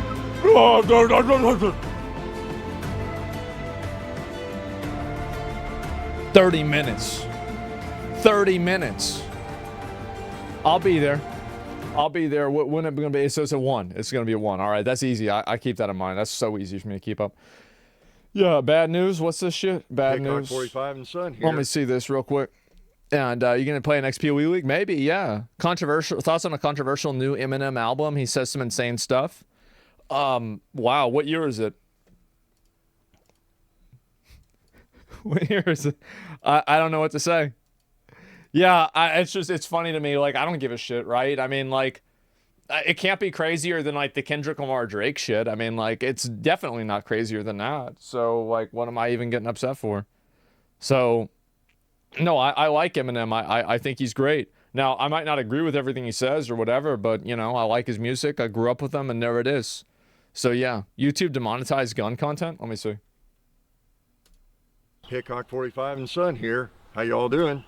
30 minutes. 30 minutes. I'll be there. I'll be there. When it going to be? So it's a 1. It's going to be a 1. All right, that's easy. I keep that in mind. That's so easy for me to keep up. Yeah, bad news. What's this shit? Bad Hickok news. 45 and Son here. Let me see this real quick. And you're going to play an XPOE League? Maybe, yeah. Controversial thoughts on a controversial new Eminem album. He says some insane stuff. Wow, what year is it? What year is it? I don't know what to say. Yeah, it's funny to me. Like, I don't give a shit, right? I mean, like, it can't be crazier than, like, the Kendrick Lamar Drake shit. I mean, like, it's definitely not crazier than that. So, like, what am I even getting upset for? So, no, I like Eminem. I think he's great. Now, I might not agree with everything he says or whatever, but, you know, I like his music. I grew up with him, and there it is. So, yeah, YouTube demonetized gun content? Let me see. Hickok 45 and Son here. How y'all doing?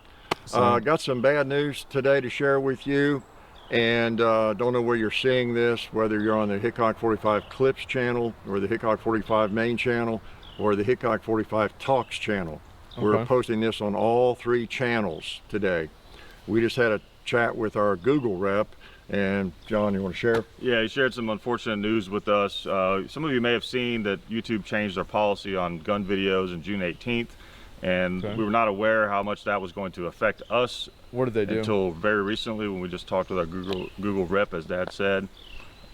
Got some bad news today to share with you, and don't know where you're seeing this, whether you're on the Hickok 45 Clips channel or the Hickok 45 main channel or the Hickok 45 Talks channel. Okay. We're posting this on all 3 channels today. We just had a chat with our Google rep, and John, you want to share? Yeah, he shared some unfortunate news with us. Some of you may have seen that YouTube changed their policy on gun videos on June 18th. And we were not aware how much that was going to affect us. What did they do? Until very recently, when we just talked with our Google rep, as Dad said.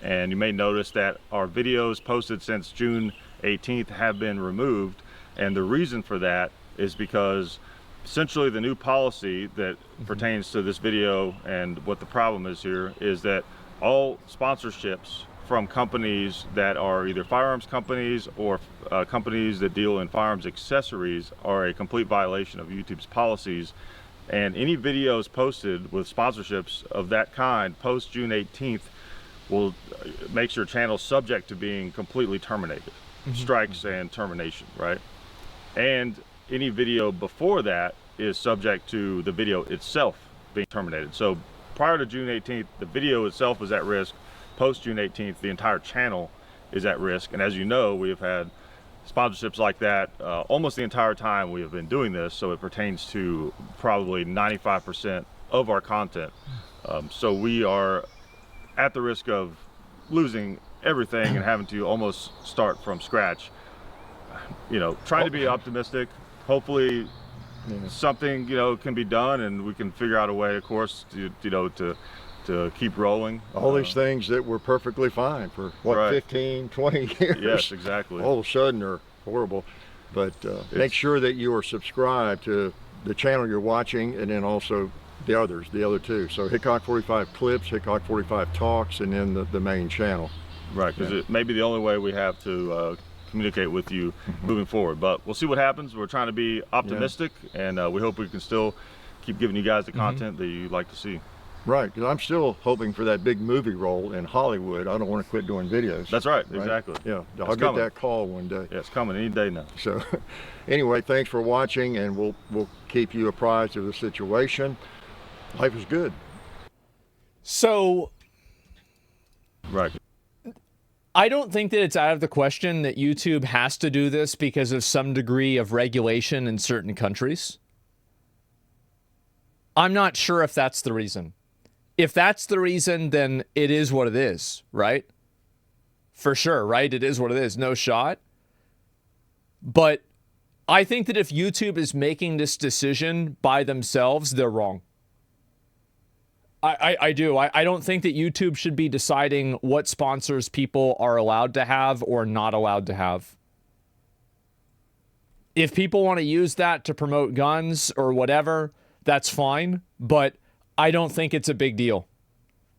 And you may notice that our videos posted since June 18th have been removed. And the reason for that is because essentially the new policy that pertains to this video and what the problem is here is that all sponsorships from companies that are either firearms companies or companies that deal in firearms accessories are a complete violation of YouTube's policies. And any videos posted with sponsorships of that kind post June 18th will make your channel subject to being completely terminated. Strikes and termination, right? And any video before that is subject to the video itself being terminated. So prior to June 18th, the video itself is at risk. Post June 18th, the entire channel is at risk. And as you know, we have had sponsorships like that almost the entire time we have been doing this. So it pertains to probably 95% of our content. So we are at the risk of losing everything and having to almost start from scratch. You know, trying to be optimistic. Hopefully something, you know, can be done and we can figure out a way, of course, to, you know, to keep rolling. All these things that were perfectly fine for, what, 15, 20 years? Yes, exactly. All of a sudden are horrible. But make sure that you are subscribed to the channel you're watching, and then also the other 2. So Hickok 45 Clips, Hickok 45 Talks, and then the main channel. Right, because it may be the only way we have to communicate with you moving forward. But we'll see what happens. We're trying to be optimistic, and we hope we can still keep giving you guys the content that you like to see. Right, because I'm still hoping for that big movie role in Hollywood. I don't want to quit doing videos. That's right, exactly. Yeah, I'll get that call one day. Yeah, it's coming any day now. So, anyway, thanks for watching, and we'll keep you apprised of the situation. Life is good. So, right. I don't think that it's out of the question that YouTube has to do this because of some degree of regulation in certain countries. I'm not sure if that's the reason. If that's the reason, then it is what it is, right? For sure, right? It is what it is. No shot. But I think that if YouTube is making this decision by themselves, they're wrong. I do. I don't think that YouTube should be deciding what sponsors people are allowed to have or not allowed to have. If people want to use that to promote guns or whatever, that's fine. But I don't think it's a big deal.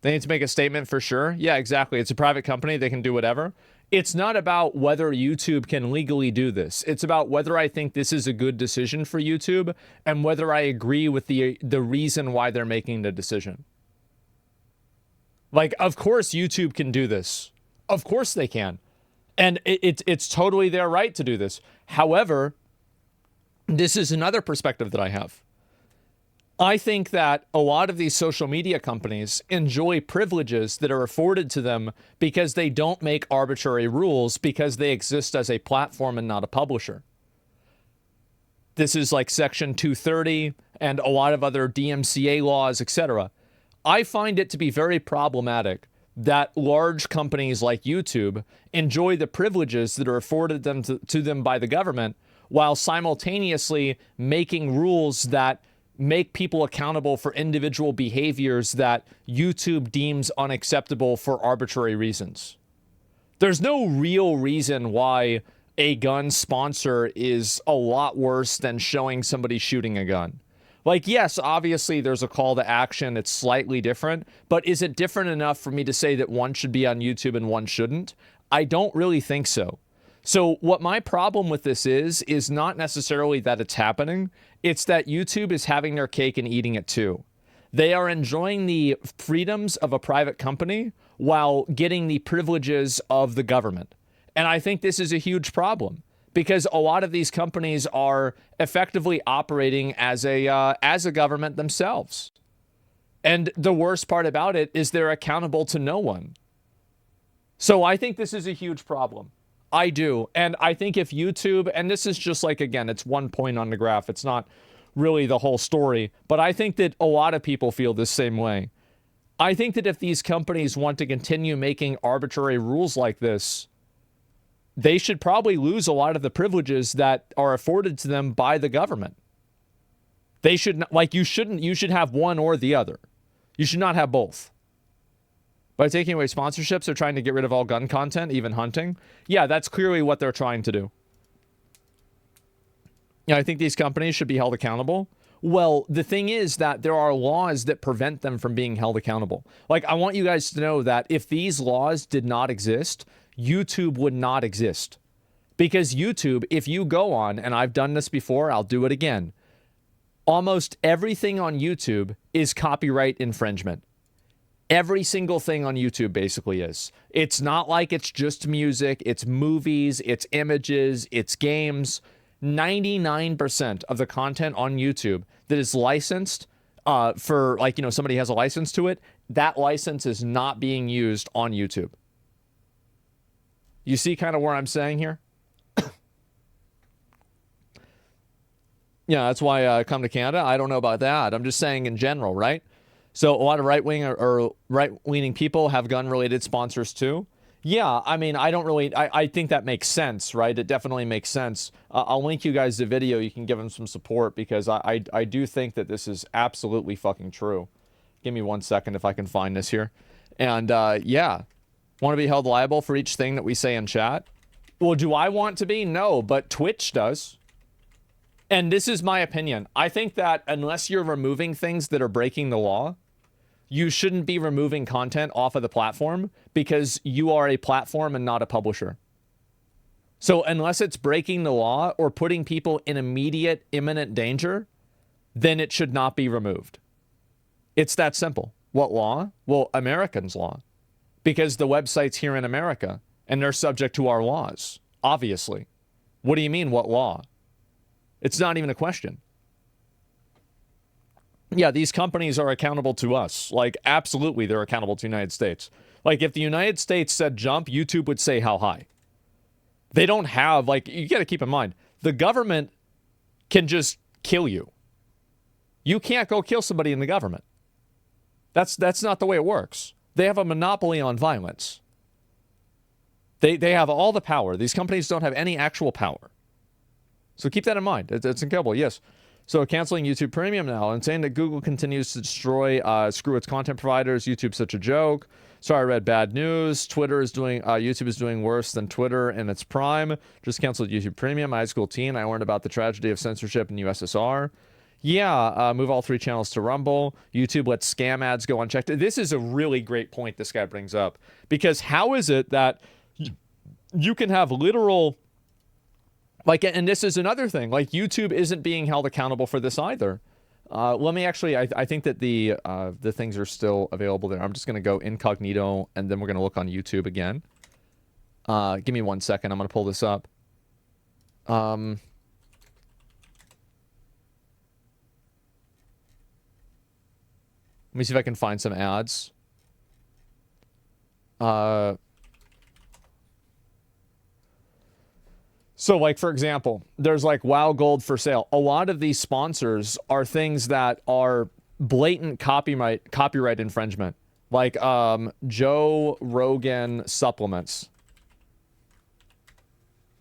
They need to make a statement for sure. Yeah, exactly. It's a private company. They can do whatever. It's not about whether YouTube can legally do this. It's about whether I think this is a good decision for YouTube and whether I agree with the reason why they're making the decision. Like, of course YouTube can do this. Of course they can. And it's totally their right to do this. However, this is another perspective that I have. I think that a lot of these social media companies enjoy privileges that are afforded to them because they don't make arbitrary rules because they exist as a platform and not a publisher. This is like Section 230 and a lot of other DMCA laws, etc. I find it to be very problematic that large companies like YouTube enjoy the privileges that are afforded them to them by the government while simultaneously making rules that make people accountable for individual behaviors that YouTube deems unacceptable for arbitrary reasons. There's no real reason why a gun sponsor is a lot worse than showing somebody shooting a gun. Like, yes, obviously there's a call to action. It's slightly different, but is it different enough for me to say that one should be on YouTube and one shouldn't? I don't really think so. So what my problem with this is not necessarily that it's happening. It's that YouTube is having their cake and eating it too. They are enjoying the freedoms of a private company while getting the privileges of the government. And I think this is a huge problem because a lot of these companies are effectively operating as a government themselves. And the worst part about it is they're accountable to no one. So I think this is a huge problem. I do. And I think if YouTube, and this is just like, again, it's one point on the graph. It's not really the whole story. But I think that a lot of people feel the same way. I think that if these companies want to continue making arbitrary rules like this, they should probably lose a lot of the privileges that are afforded to them by the government. They should not, like, you should have one or the other. You should not have both. By taking away sponsorships, they're trying to get rid of all gun content, even hunting. Yeah, that's clearly what they're trying to do. Yeah, I think these companies should be held accountable. Well, the thing is that there are laws that prevent them from being held accountable. Like, I want you guys to know that if these laws did not exist, YouTube would not exist. Because YouTube, if you go on, and I've done this before, I'll do it again, almost everything on YouTube is copyright infringement. Every single thing on YouTube basically is. It's not like it's just music, it's movies, it's images, it's games. 99% of the content on YouTube that is licensed for, like, you know, somebody has a license to it, that license is not being used on YouTube. You see kind of where I'm saying here? Yeah, that's why I come to Canada. I don't know about that. I'm just saying in general, right? So a lot of right-wing or right-leaning people have gun-related sponsors too. Yeah, I mean, I think that makes sense, right? It definitely makes sense. I'll link you guys the video. You can give them some support because I do think that this is absolutely fucking true. Give me 1 second if I can find this here. And yeah, want to be held liable for each thing that we say in chat? Well, do I want to be? No, but Twitch does. And this is my opinion. I think that unless you're removing things that are breaking the law, you shouldn't be removing content off of the platform because you are a platform and not a publisher. So unless it's breaking the law or putting people in immediate, imminent danger, then it should not be removed. It's that simple. What law? Well, Americans' law. Because the website's here in America and they're subject to our laws, obviously. What do you mean, what law? It's not even a question. Yeah, these companies are accountable to us. Like, absolutely, they're accountable to the United States. Like, if the United States said jump, YouTube would say how high. They don't have, like, you got to keep in mind, the government can just kill you. You can't go kill somebody in the government. That's not the way it works. They have a monopoly on violence. They have all the power. These companies don't have any actual power. So keep that in mind. It's incredible, yes. So canceling YouTube Premium now and saying that Google continues to destroy, screw its content providers. YouTube's such a joke. Sorry, I read bad news. YouTube is doing worse than Twitter in its prime. Just canceled YouTube Premium. High school teen. I learned about the tragedy of censorship in the USSR. Yeah, move all 3 channels to Rumble. YouTube lets scam ads go unchecked. This is a really great point this guy brings up. Because how is it that you can have literal... Like, and this is another thing. Like, YouTube isn't being held accountable for this either. Let me actually... I think that the things are still available there. I'm just going to go incognito, and then we're going to look on YouTube again. Give me 1 second. I'm going to pull this up. Let me see if I can find some ads. So, like, for example, there's, like, WoW Gold for sale. A lot of these sponsors are things that are blatant copyright infringement. Like, Joe Rogan supplements.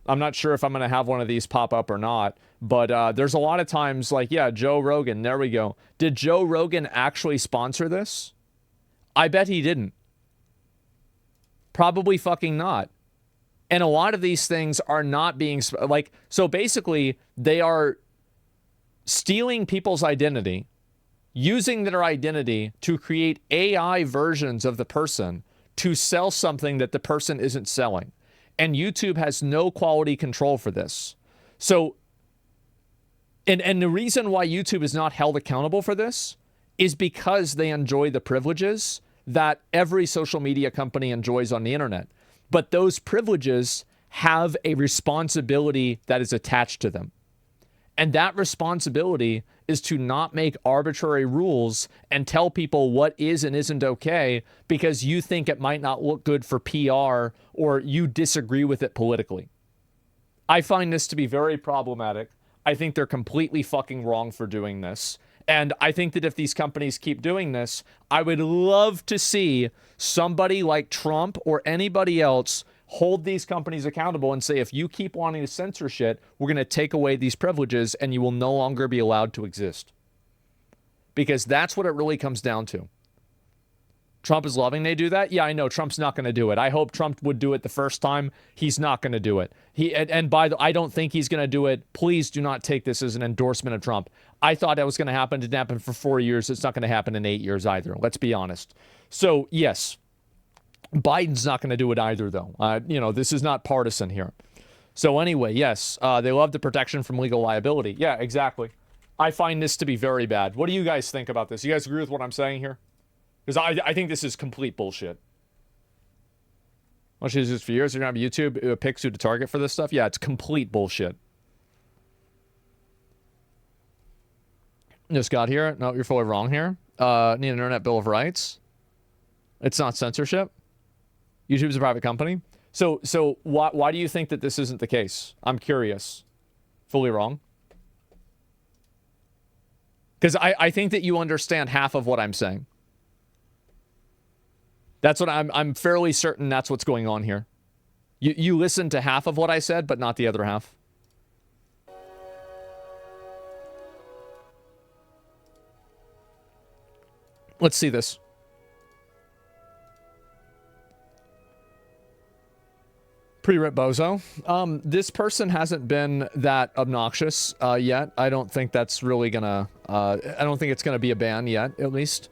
I'm not sure if I'm going to have one of these pop up or not. But there's a lot of times, like, yeah, Joe Rogan, there we go. Did Joe Rogan actually sponsor this? I bet he didn't. Probably fucking not. And a lot of these things are not being, like, so basically, they are stealing people's identity, using their identity to create AI versions of the person to sell something that the person isn't selling. And YouTube has no quality control for this. So, and the reason why YouTube is not held accountable for this is because they enjoy the privileges that every social media company enjoys on the internet. But those privileges have a responsibility that is attached to them. And that responsibility is to not make arbitrary rules and tell people what is and isn't okay because you think it might not look good for PR or you disagree with it politically. I find this to be very problematic. I think they're completely fucking wrong for doing this. And I think that if these companies keep doing this, I would love to see somebody like Trump or anybody else hold these companies accountable and say, if you keep wanting to censor shit, we're going to take away these privileges and you will no longer be allowed to exist. Because that's what it really comes down to. Trump is loving they do that? Yeah, I know Trump's not going to do it. I hope Trump would do it the first time. He's not going to do it. I don't think he's going to do it. Please do not take this as an endorsement of Trump. I thought that was going to happen. It didn't happen for 4 years. It's not going to happen in 8 years either. Let's be honest. So, yes, Biden's not going to do it either, though. This is not partisan here. So anyway, yes, they love the protection from legal liability. Yeah, exactly. I find this to be very bad. What do you guys think about this? You guys agree with what I'm saying here? Because I think this is complete bullshit. Well, she's just for years. You're going to have YouTube picks who to target for this stuff? Yeah, it's complete bullshit. Just got here. No, you're fully wrong here. Need an internet bill of rights. It's not censorship. YouTube's a private company. So why do you think that this isn't the case? I'm curious. Fully wrong. Because I think that you understand half of what I'm saying. That's what I'm fairly certain that's what's going on here. You listened to half of what I said, but not the other half. Let's see this. Pre-rip bozo. This person hasn't been that obnoxious yet. I don't think that's really gonna... I don't think it's gonna be a ban yet, at least.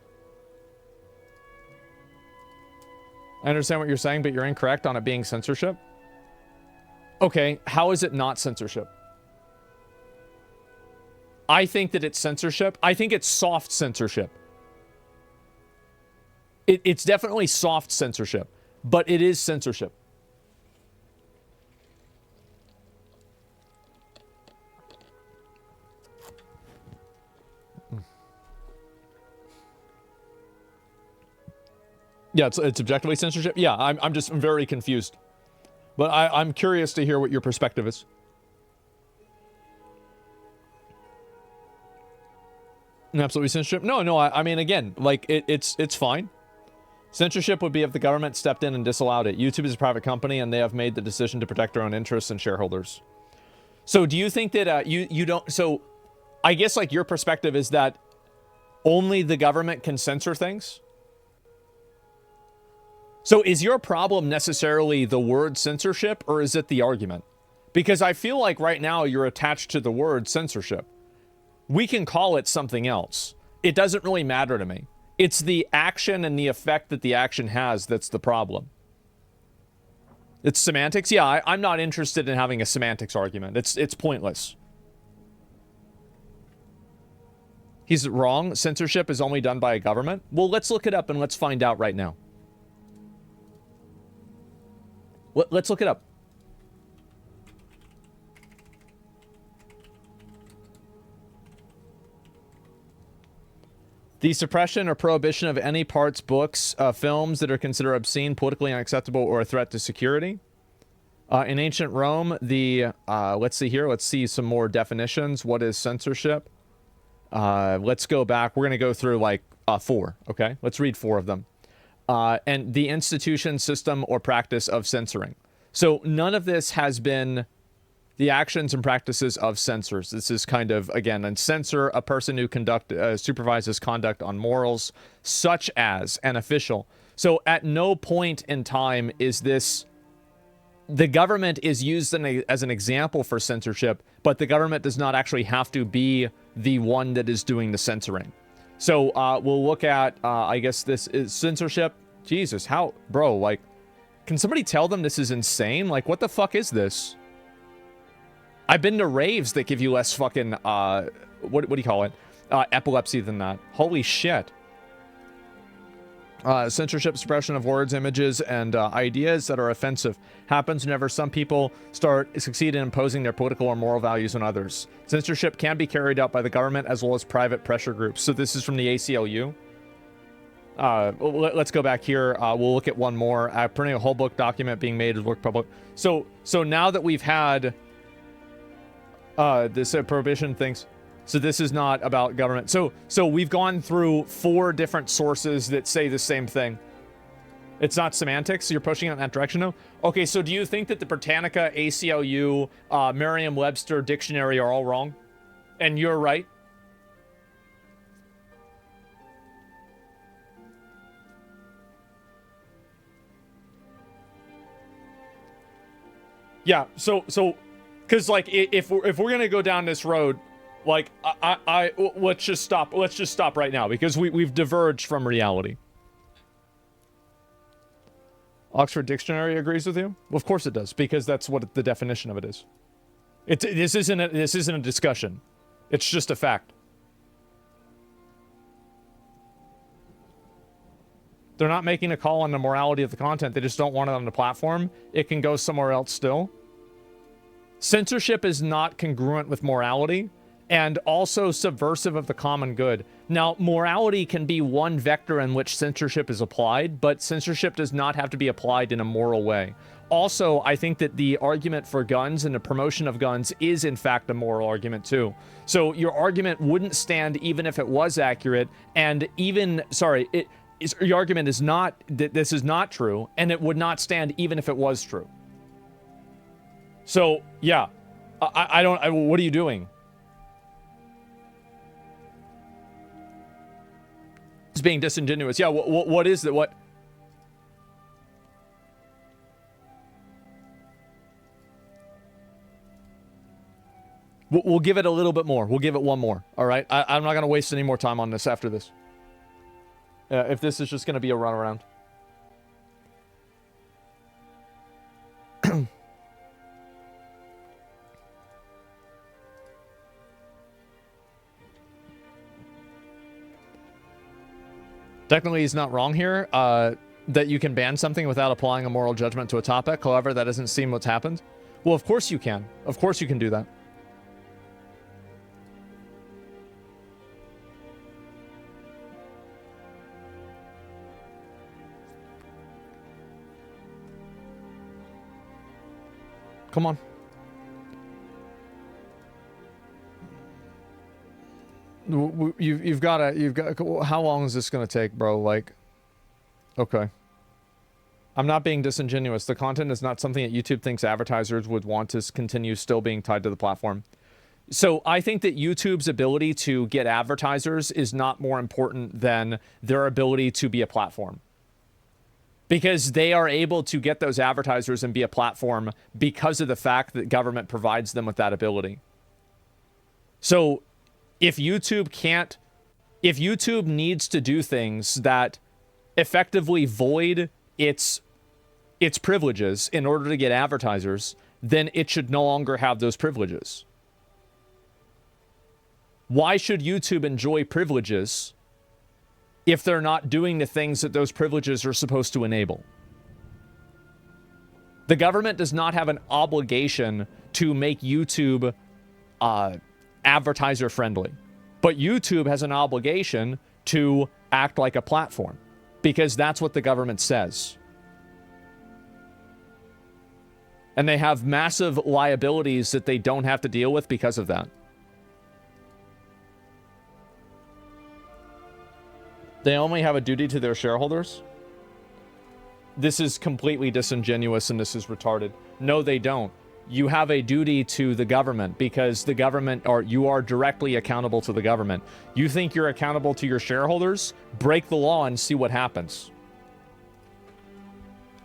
I understand what you're saying, but you're incorrect on it being censorship. Okay, how is it not censorship? I think that it's censorship. I think it's soft censorship. It's definitely soft censorship, but it is censorship. Yeah, it's objectively censorship. Yeah, I'm just very confused. But I'm curious to hear what your perspective is. Absolutely censorship? No, I mean, again, like, it's fine. Censorship would be if the government stepped in and disallowed it. YouTube is a private company, and they have made the decision to protect their own interests and shareholders. So do you think that you don't... So I guess, like, your perspective is that only the government can censor things? So is your problem necessarily the word censorship, or is it the argument? Because I feel like right now you're attached to the word censorship. We can call it something else. It doesn't really matter to me. It's the action and the effect that the action has that's the problem. It's semantics? Yeah, I'm not interested in having a semantics argument. It's pointless. He's wrong. Censorship is only done by a government. Well, let's look it up and let's find out right now. Let's look it up. The suppression or prohibition of any parts, books, films that are considered obscene, politically unacceptable, or a threat to security. In ancient Rome, let's see here. Let's see some more definitions. What is censorship? Let's go back. We're going to go through like 4, okay? Let's read 4 of them. And the institution, system, or practice of censoring. So none of this has been the actions and practices of censors. This is kind of, again, a censor, a person who supervises conduct on morals, such as an official. So at no point in time is this... The government is used as an example for censorship, but the government does not actually have to be the one that is doing the censoring. So we'll look at, I guess this is censorship. Jesus, how... Bro, like, can somebody tell them this is insane? Like, what the fuck is this? I've been to raves that give you less fucking, what do you call it? Epilepsy than that. Holy shit. Censorship, suppression of words, images, and ideas that are offensive happens whenever some people succeed in imposing their political or moral values on others. Censorship can be carried out by the government as well as private pressure groups. So this is from the ACLU. Let's go back here. We'll look at one more. Printing a whole book document being made as work public. So now that we've had this prohibition things. So this is not about government. So we've gone through 4 different sources that say the same thing. It's not semantics. You're pushing it in that direction now. Okay, so do you think that the Britannica, ACLU, Merriam-Webster dictionary are all wrong? And you're right? Yeah, so because like if we're gonna go down this road, like let's just stop right now because we've diverged from reality. Oxford Dictionary agrees with you? Well, of course it does, because that's what the definition of it is. This isn't a discussion. It's just a fact. They're not making a call on the morality of the content. They just don't want it on the platform. It can go somewhere else still. Censorship is not congruent with morality and also subversive of the common good. Now, morality can be one vector in which censorship is applied, but censorship does not have to be applied in a moral way. Also, I think that the argument for guns and the promotion of guns is in fact a moral argument too. So your argument wouldn't stand even if it was accurate, and even, sorry, your argument is not that this is not true, and it would not stand even if it was true. So, yeah, what are you doing? It's being disingenuous. Yeah, what is it? What? We'll give it a little bit more. We'll give it one more. All right. I'm not going to waste any more time on this after this. If this is just going to be a runaround. Technically, he's not wrong here, that you can ban something without applying a moral judgment to a topic. However, that doesn't seem what's happened. Well, of course you can. Of course you can do that. Come on. You've got, how long is this going to take, bro? Like, okay. I'm not being disingenuous. The content is not something that YouTube thinks advertisers would want to continue still being tied to the platform. So I think that YouTube's ability to get advertisers is not more important than their ability to be a platform. Because they are able to get those advertisers and be a platform because of the fact that government provides them with that ability. So If YouTube can't, if YouTube needs to do things that effectively void its privileges in order to get advertisers, then it should no longer have those privileges. Why should YouTube enjoy privileges if they're not doing the things that those privileges are supposed to enable? The government does not have an obligation to make YouTube advertiser friendly, but YouTube has an obligation to act like a platform because that's what the government says. And they have massive liabilities that they don't have to deal with because of that. They only have a duty to their shareholders? This is completely disingenuous and this is retarded. No, they don't. You have a duty to the government because the government, or you are directly accountable to the government. You think you're accountable to your shareholders? Break the law and see what happens.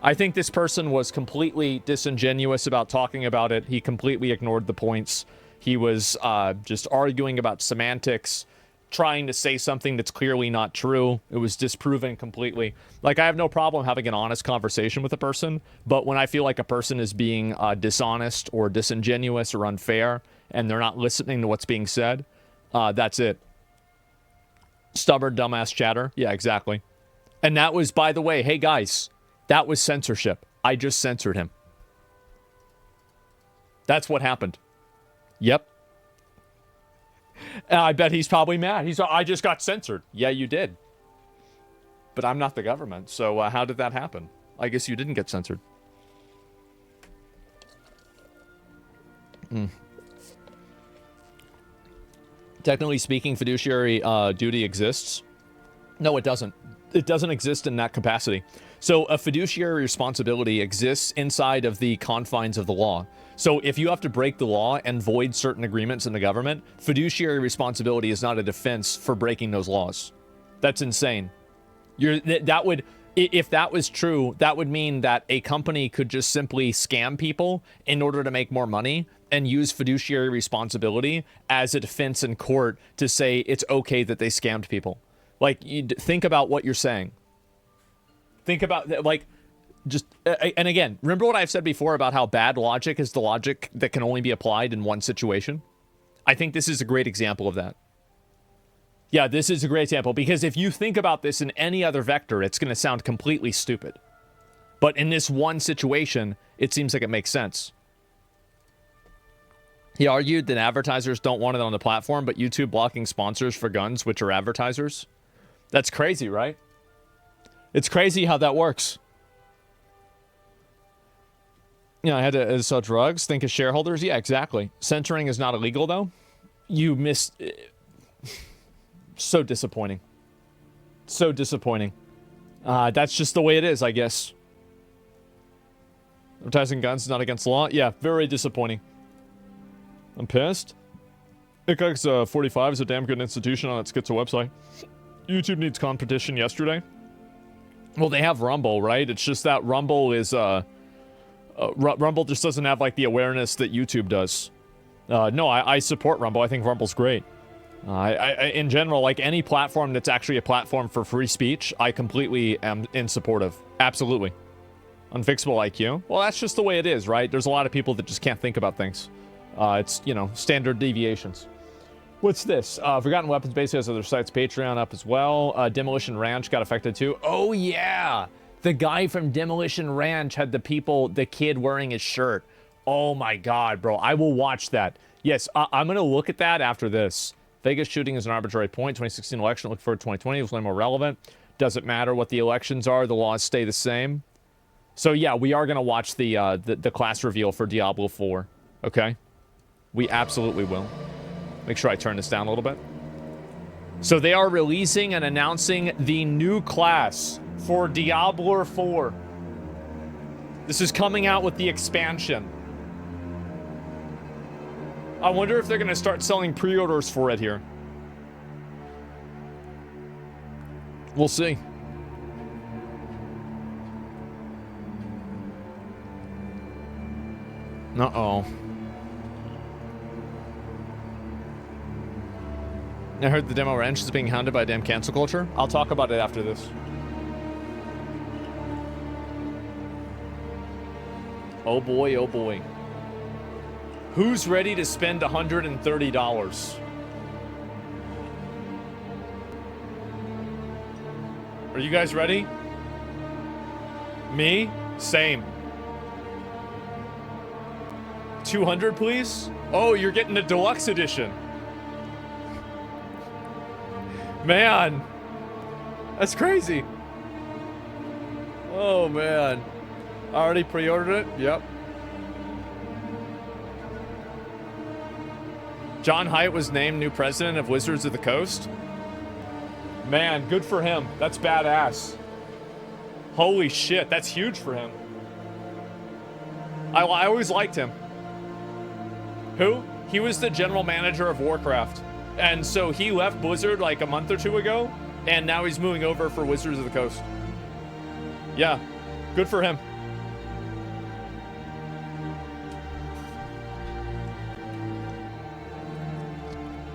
I think this person was completely disingenuous about talking about it. He completely ignored the points. He was just arguing about semantics, trying to say something that's clearly not true. It was disproven completely. Like, I have no problem having an honest conversation with a person, but when I feel like a person is being dishonest or disingenuous or unfair, and they're not listening to what's being said, that's it. Stubborn, dumbass chatter. Yeah, exactly. And that was, by the way, hey guys, that was censorship. I just censored him. That's what happened. Yep. I bet he's probably mad. I just got censored. Yeah, you did. But I'm not the government, so how did that happen? I guess you didn't get censored. Technically speaking, fiduciary duty exists. No, it doesn't. It doesn't exist in that capacity. So a fiduciary responsibility exists inside of the confines of the law. So if you have to break the law and void certain agreements in the government, fiduciary responsibility is not a defense for breaking those laws. That's insane. That would, if that was true, that would mean that a company could just simply scam people in order to make more money and use fiduciary responsibility as a defense in court to say it's okay that they scammed people. Like, think about what you're saying. Think about, like, just, and again, remember what I've said before about how bad logic is the logic that can only be applied in one situation? I think this is a great example of that. Yeah, this is a great example, because if you think about this in any other vector, it's going to sound completely stupid. But in this one situation, it seems like it makes sense. He argued that advertisers don't want it on the platform, but YouTube blocking sponsors for guns, which are advertisers. That's crazy, right? It's crazy how that works. You know, I had to sell drugs, think of shareholders. Yeah, exactly. Censoring is not illegal, though. You missed... So disappointing. So disappointing. That's just the way it is, I guess. Advertising guns is not against law? Yeah, very disappointing. I'm pissed. ICX 45 is a damn good institution on its schizo website. YouTube needs competition yesterday. Well, they have Rumble, right? It's just that Rumble is, Rumble just doesn't have, like, the awareness that YouTube does. No, I support Rumble. I think Rumble's great. In general, like, any platform that's actually a platform for free speech, I completely am in support of. Absolutely. Unfixable IQ? Well, that's just the way it is, right? There's a lot of people that just can't think about things. It's, you know, standard deviations. What's this? Forgotten Weapons basically has other sites. Patreon up as well. Demolition Ranch got affected too. Oh, yeah! The guy from Demolition Ranch had the kid wearing his shirt. Oh my god, bro. I will watch that. Yes, I'm gonna look at that after this. Vegas shooting is an arbitrary point. 2016 election, look forward to 2020. It was way more relevant. Doesn't matter what the elections are. The laws stay the same. So yeah, we are gonna watch the class reveal for Diablo 4. Okay? We absolutely will. Make sure I turn this down a little bit. So they are releasing and announcing the new class for Diablo 4. This is coming out with the expansion. I wonder if they're going to start selling pre-orders for it here. We'll see. Uh-oh. I heard the demo ranch is being hounded by damn cancel culture. I'll talk about it after this. Oh boy, oh boy. Who's ready to spend $130? Are you guys ready? Me? Same. 200, please? Oh, you're getting a deluxe edition. Man. That's crazy. Oh, man. I already pre-ordered it? Yep. John Haidt was named new president of Wizards of the Coast. Man, good for him. That's badass. Holy shit, that's huge for him. I always liked him. Who? He was the general manager of Warcraft. And so he left Blizzard like a month or two ago, and now he's moving over for Wizards of the Coast. Yeah, good for him.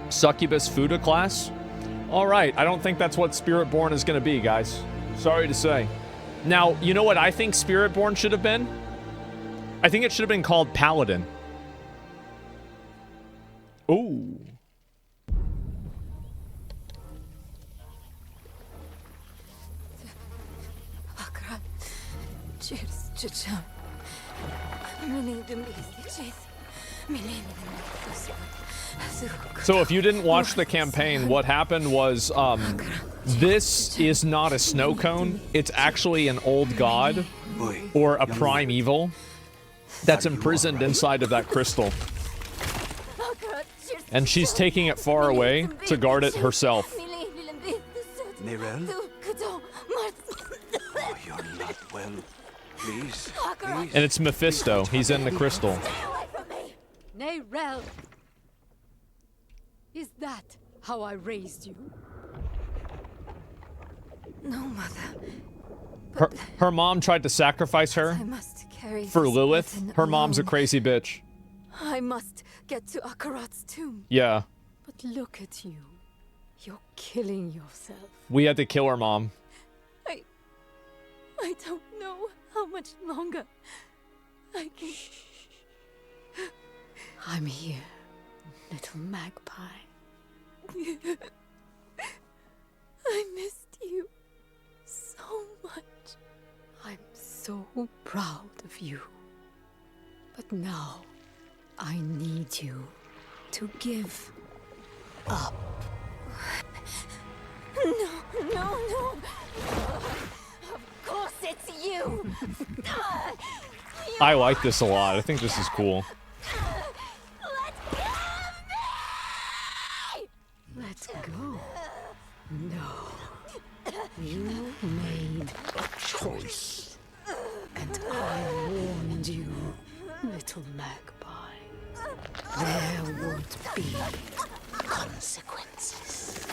Succubus Fuda class? Alright, I don't think that's what Spiritborn is going to be, guys. Sorry to say. Now, you know what I think Spiritborn should have been? I think it should have been called Paladin. Ooh. So if you didn't watch the campaign, what happened was, this is not a snow cone. It's actually an old god, or a primeval, that's imprisoned inside of that crystal. And she's taking it far away to guard it herself. Nirel? Oh, you're not well. Please, please. And it's Mephisto. He's in the crystal. Nirel! Is that how I raised you? No, Mother. Her mom tried to sacrifice her for Lilith. Her mom's a crazy bitch. I must get to Akarat's tomb. Yeah. But look at you. You're killing yourself. We had to kill her mom. I don't know how much longer I can... I'm here, little magpie. I missed you so much. I'm so proud of you. But now, I need you to give up. No. Of course it's you. I like this a lot. I think this is cool. Let go. No. You made a choice. And I warned you, little magpie. There would be consequences.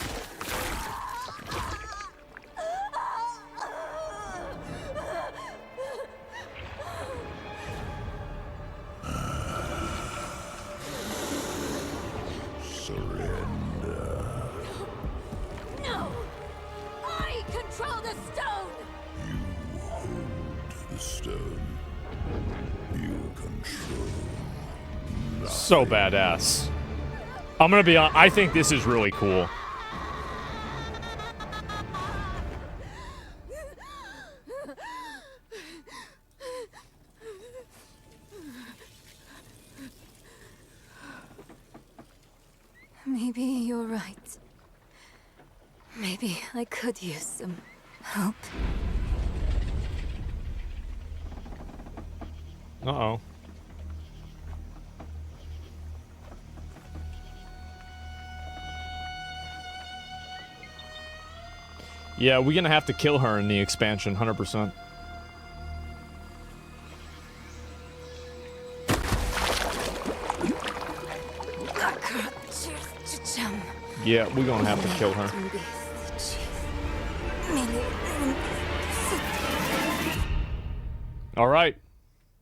Surrender. No! I control the stone! You hold the stone. You control. So badass. I'm gonna be honest, I think this is really cool. Maybe you're right. Maybe I could use some help. Uh-oh. Yeah, we're gonna have to kill her in the expansion, 100%. Yeah, we're gonna have to kill her. All right,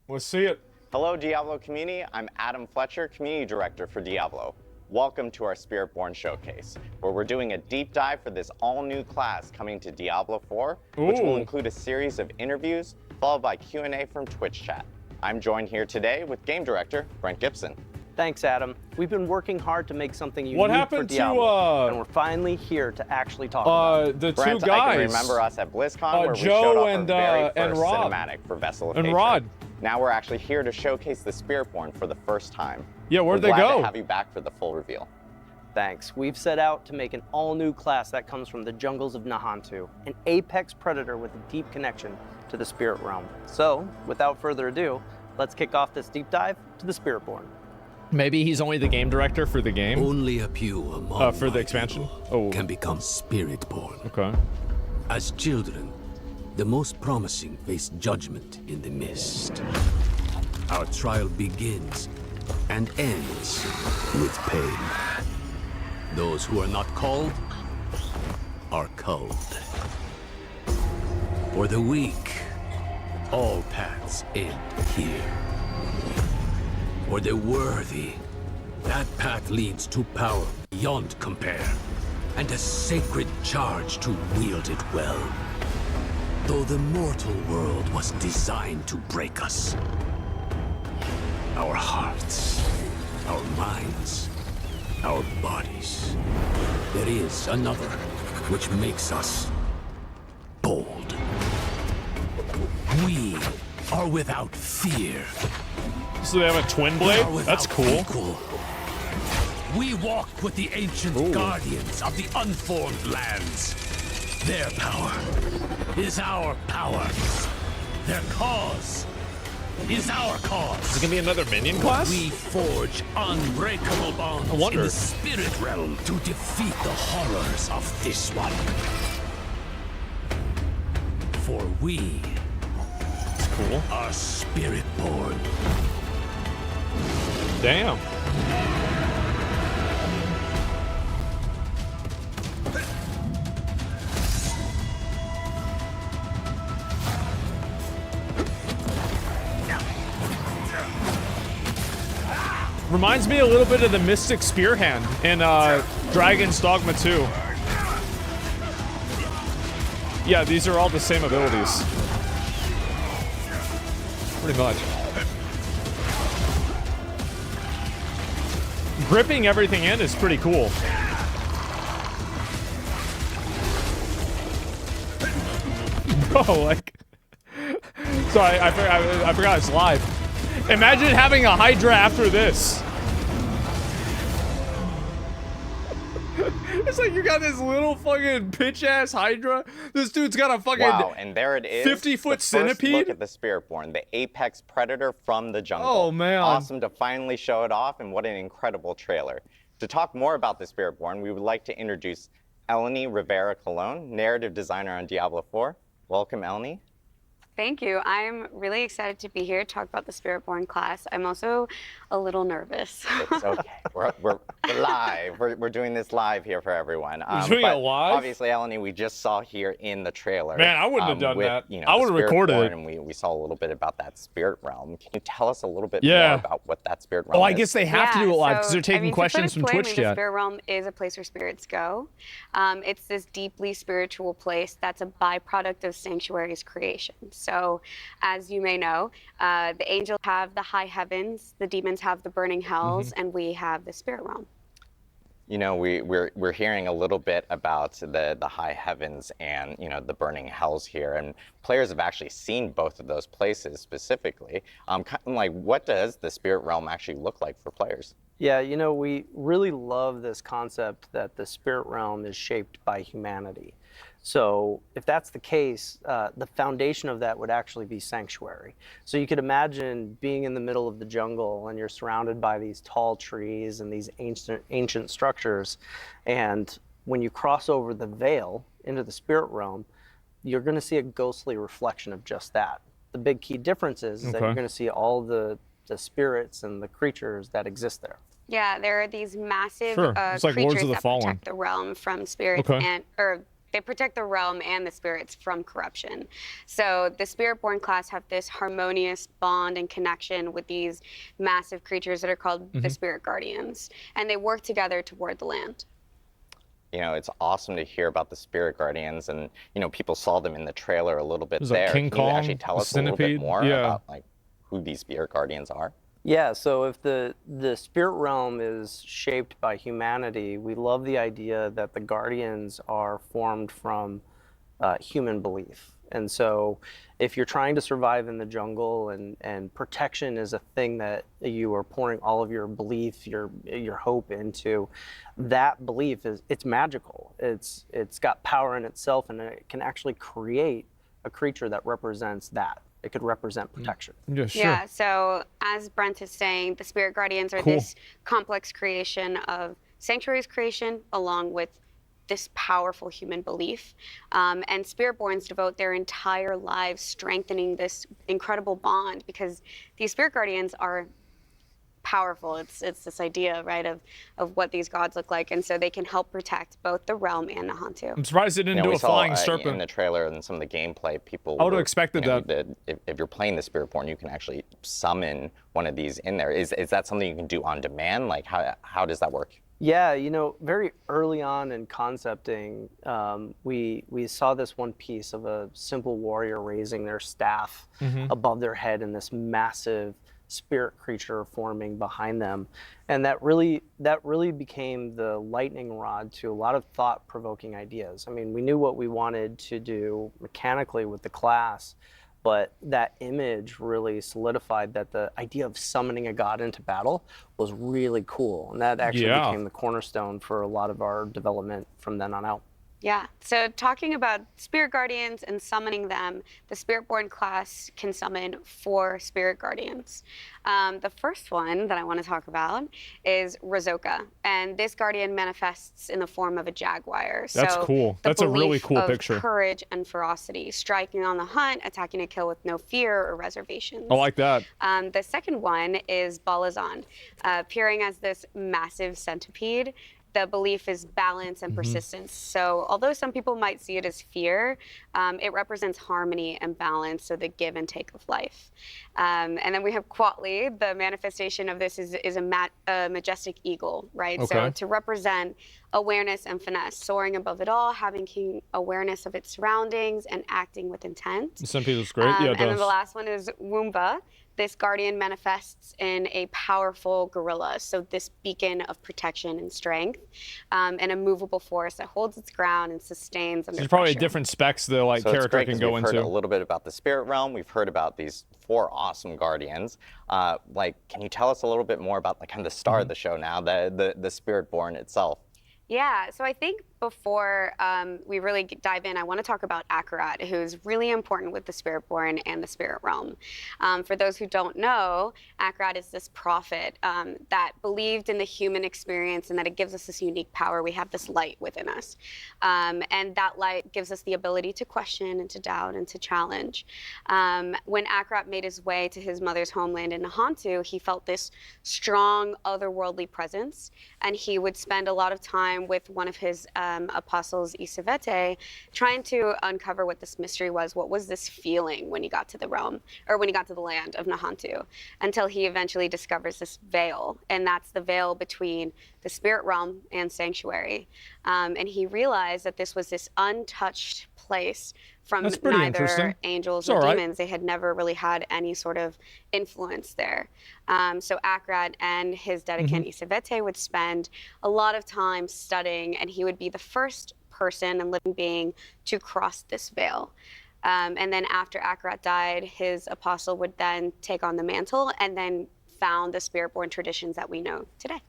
let's see it. Hello, Diablo community. I'm Adam Fletcher, Community Director for Diablo. welcome to our Spiritborn Showcase, where we're doing a deep dive for this all-new class coming to Diablo 4, which will include a series of interviews, followed by Q&A from Twitch chat. I'm joined here today with Game Director Brent Gibson. Thanks, Adam. We've been working hard to make something unique What for happened Diablo, and we're finally here to actually talk about it. The Brent, two guys. I can remember us at BlizzCon where we Joe showed off and, our very first Rod. cinematic for Vessel of And Hatred. Rod. Now we're actually here to showcase the Spiritborn for the first time. Yeah, where'd we're they glad go? to have you back for the full reveal. Thanks. We've set out to make an all-new class that comes from the jungles of Nahantu, an apex predator with a deep connection to the spirit realm. So, without further ado, let's kick off this deep dive to the Spiritborn. Maybe he's only the game director for the game? Only a few among for the my expansion? people can become Spiritborn. Okay. As children, the most promising face judgment in the mist. Our trial begins and ends with pain. Those who are not called are culled. For the weak, all paths end here. For the worthy, that path leads to power beyond compare, and a sacred charge to wield it well. Though the mortal world was designed to break us, our hearts, our minds, our bodies, there is another which makes us bold. We are without fear. So they have a twin blade? That's cool. Equal. We walk with the ancient guardians of the unformed lands. Their power is our power. Their cause is our cause. Is it gonna be another minion class? We forge unbreakable bonds I wonder. in the spirit realm to defeat the horrors of this one. For we cool. are Spiritborn. Damn. Reminds me a little bit of the Mystic Spear Hand in Dragon's Dogma 2. Yeah, these are all the same abilities. Pretty much. Gripping everything in is pretty cool. Bro, like... Sorry, I forgot it's live. Imagine having a Hydra after this. It's like you got this little fucking bitch-ass Hydra. This dude's got a fucking Wow, and there it is. 50-foot centipede. Look at the Spiritborn, the apex predator from the jungle. Oh, man. Awesome to finally show it off, and what an incredible trailer. To talk more about the Spiritborn, we would like to introduce Eleni Rivera-Colon, narrative designer on Diablo 4. Welcome, Eleni. Thank you. I'm really excited to be here to talk about the Spiritborn class. I'm also a little nervous. It's okay. We're live. We're doing this live here for everyone. You're doing it live? Obviously, Eleni, we just saw here in the trailer. Man, I wouldn't have done with, that. You know, I would have recorded it. And we saw a little bit about that spirit realm. Can you tell us a little bit Yeah. more about what that spirit realm is? Oh, I guess they have to do it live because so, they're taking I mean, questions to from put it Twitch plainly, chat. The spirit realm is a place where spirits go. It's this deeply spiritual place that's a byproduct of Sanctuary's creation. So, as you may know, the angels have the high heavens, the demons have the burning hells, and we have the spirit realm. You know, we're hearing a little bit about the high heavens and, you know, the burning hells here, and players have actually seen both of those places specifically. Kind of like, what does the spirit realm actually look like for players? Yeah, you know, we really love this concept that the spirit realm is shaped by humanity. So if that's the case, the foundation of that would actually be Sanctuary. So you could imagine being in the middle of the jungle and you're surrounded by these tall trees and these ancient structures. And when you cross over the veil into the spirit realm, you're going to see a ghostly reflection of just that. The big key difference is that you're going to see all the spirits and the creatures that exist there. Yeah, there are these massive Sure. It's like Lords creatures of the that Fallen. protect the realm from spirits Okay. or they protect the realm and the spirits from corruption. So the Spiritborn class have this harmonious bond and connection with these massive creatures that are called the Spirit Guardians, and they work together toward the land. You know, it's awesome to hear about the Spirit Guardians, and you know, people saw them in the trailer a little bit There's there. like King Can you Kong, actually tell the us a little bit centipede? more Yeah. about like who these Spirit Guardians are? Yeah, so if the spirit realm is shaped by humanity, we love the idea that the guardians are formed from human belief. And so if you're trying to survive in the jungle and protection is a thing that you are pouring all of your belief, your hope into, that belief it's magical. It's got power in itself, and it can actually create a creature that represents that. It could represent protection. Yeah, sure. Yeah, so as Brent is saying, the Spirit Guardians are this complex creation of Sanctuary's creation along with this powerful human belief. And Spiritborns devote their entire lives strengthening this incredible bond, because these Spirit Guardians are powerful. It's this idea, right, of what these gods look like, and so they can help protect both the realm and Nahantu. I'm surprised they didn't do we a saw, flying serpent. in the trailer and some of the gameplay, people I would have were, expected you know, that. If you're playing the Spiritborn, you can actually summon one of these in there. Is that something you can do on demand? Like how does that work? Yeah, you know, very early on in concepting, we saw this one piece of a simple warrior raising their staff above their head and this massive spirit creature forming behind them. And that really became the lightning rod to a lot of thought-provoking ideas. I mean, we knew what we wanted to do mechanically with the class, but that image really solidified that the idea of summoning a god into battle was really cool. And that actually became the cornerstone for a lot of our development from then on out. Yeah, so talking about Spirit Guardians and summoning them, the Spiritborn class can summon 4 Spirit Guardians. The first one that I want to talk about is Razoka, and this guardian manifests in the form of a jaguar. That's so cool. The That's a really belief cool of picture. Courage and ferocity, striking on the hunt, attacking a kill with no fear or reservations. I like that. The second one is Balazan, appearing as this massive centipede. The belief is balance and persistence. So although some people might see it as fear, it represents harmony and balance, so the give and take of life. And then we have Quatli. The manifestation of this is a majestic eagle, right? Okay. So to represent awareness and finesse, soaring above it all, having keen awareness of its surroundings, and acting with intent. The centipede looks great. Yeah, it And then does. the last one is Woomba. This guardian manifests in a powerful gorilla, so this beacon of protection and strength, and a movable force that holds its ground and sustains under There's probably pressure. different specs the like So it's character great can 'cause go we've heard into. a little bit about the spirit realm. We've heard about these 4 awesome guardians. Like, can you tell us a little bit more about like kind of the star of the show now, the Spiritborn itself? Yeah, so I think before we really dive in, I want to talk about Akarat, who's really important with the Spiritborn and the Spirit Realm. For those who don't know, Akarat is this prophet that believed in the human experience and that it gives us this unique power. We have this light within us. And that light gives us the ability to question and to doubt and to challenge. When Akarat made his way to his mother's homeland in Nahantu, he felt this strong otherworldly presence, and he would spend a lot of time with one of his apostles, Isavete, trying to uncover what this mystery was. What was this feeling when he got to the realm, or when he got to the land of Nahantu, until he eventually discovers this veil, and that's the veil between the spirit realm and sanctuary. And he realized that this was this untouched place from That's pretty neither interesting. angels It's or all right. demons. They had never really had any sort of influence there. So Akrat and his dedicant Isavete would spend a lot of time studying, and he would be the first person and living being to cross this veil. And then after Akrat died, his apostle would then take on the mantle and then found the Spiritborn traditions that we know today.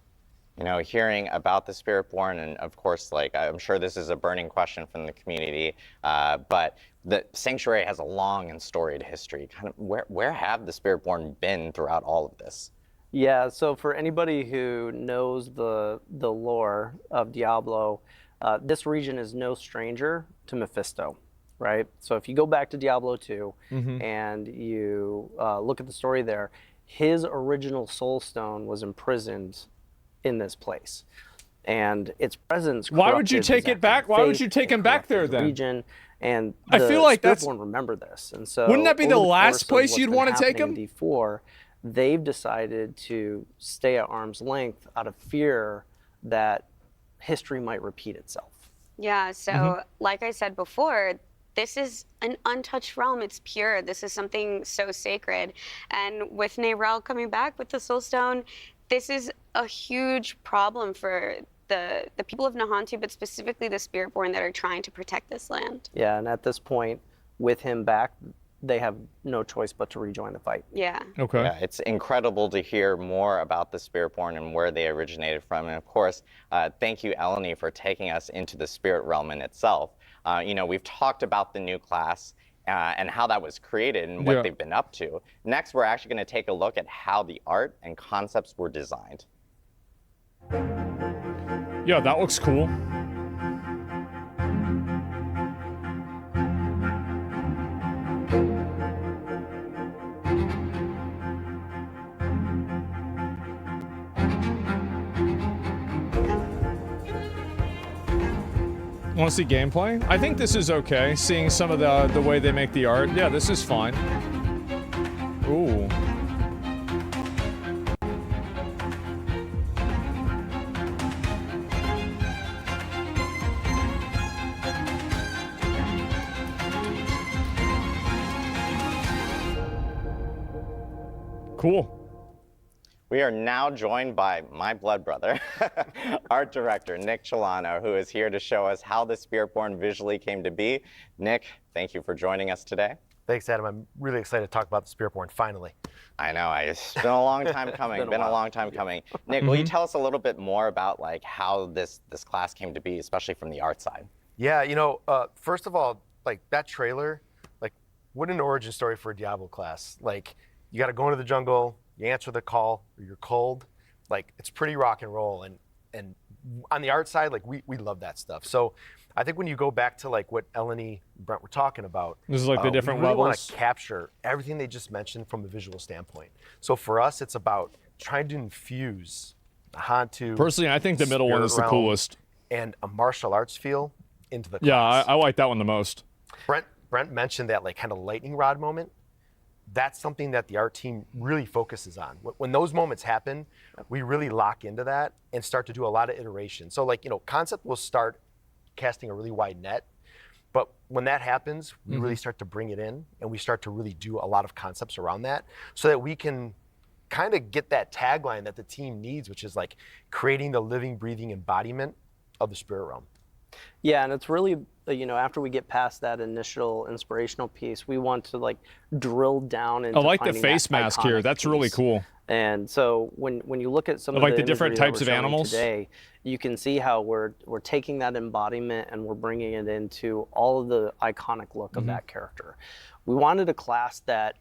You know, hearing about the Spiritborn, and of course, like, I'm sure this is a burning question from the community, but the Sanctuary has a long and storied history. Kind of, where have the Spiritborn been throughout all of this? Yeah, so for anybody who knows the lore of Diablo, this region is no stranger to Mephisto, right? So if you go back to Diablo 2 and you look at the story there, his original soul stone was imprisoned in this place. and its presence. Why would you corrupted take his it back? active Why would faith, you take it him back there corrupted the then? region, and I feel like that's. Spiritborn remember this, and so Wouldn't that be the over last course of place what's you'd been want to take happening him? in D4, they've decided to stay at arm's length out of fear that history might repeat itself. Yeah, so like I said before, this is an untouched realm. It's pure. This is something so sacred. And with Nerel coming back with the Soulstone, this is a huge problem for the people of Nahantu, but specifically the Spiritborn that are trying to protect this land. Yeah, and at this point, with him back, they have no choice but to rejoin the fight. Yeah. Okay. Yeah, it's incredible to hear more about the Spiritborn and where they originated from. And of course, thank you, Eleni, for taking us into the spirit realm in itself. You know, we've talked about the new class and how that was created and what they've been up to. Next, we're actually going to take a look at how the art and concepts were designed. Yeah, that looks cool. Want to see gameplay? I think this is okay. Seeing some of the way they make the art. Yeah, this is fine. Ooh. Cool. We are now joined by my blood brother, art director Nick Chelano, who is here to show us how the Spiritborn visually came to be. Nick, thank you for joining us today. Thanks, Adam. I'm really excited to talk about the Spiritborn finally. I know, it's been a long time coming. Been a long time coming. Nick, will you tell us a little bit more about like how this class came to be, especially from the art side? Yeah, you know, first of all, like that trailer, like what an origin story for a Diablo class. Like you got to go into the jungle, you answer the call, or you're cold. Like it's pretty rock and roll, and on the art side, like we love that stuff. So I think when you go back to like what Eleni and Brent were talking about, this is like the different we really want levels. to capture everything they just mentioned from a visual standpoint. So for us, it's about trying to infuse Hantu. Personally, I think the middle one is the coolest. And a martial arts feel into the class. Yeah, I like that one the most. Brent mentioned that like kind of lightning rod moment. That's something that the art team really focuses on. When those moments happen, we really lock into that and start to do a lot of iteration. So like, you know, concept will start casting a really wide net, but when that happens, we really start to bring it in and we start to really do a lot of concepts around that so that we can kind of get that tagline that the team needs, which is like creating the living, breathing embodiment of the spirit realm. Yeah, and it's really, you know, after we get past that initial inspirational piece, we want to like drill down into I like the finding face that mask here. iconic That's really piece. cool. And so when you look at some of like the the different imagery that types we're of showing animals. today, you can see how we're taking that embodiment and we're bringing it into all of the iconic look of that character. We wanted a class that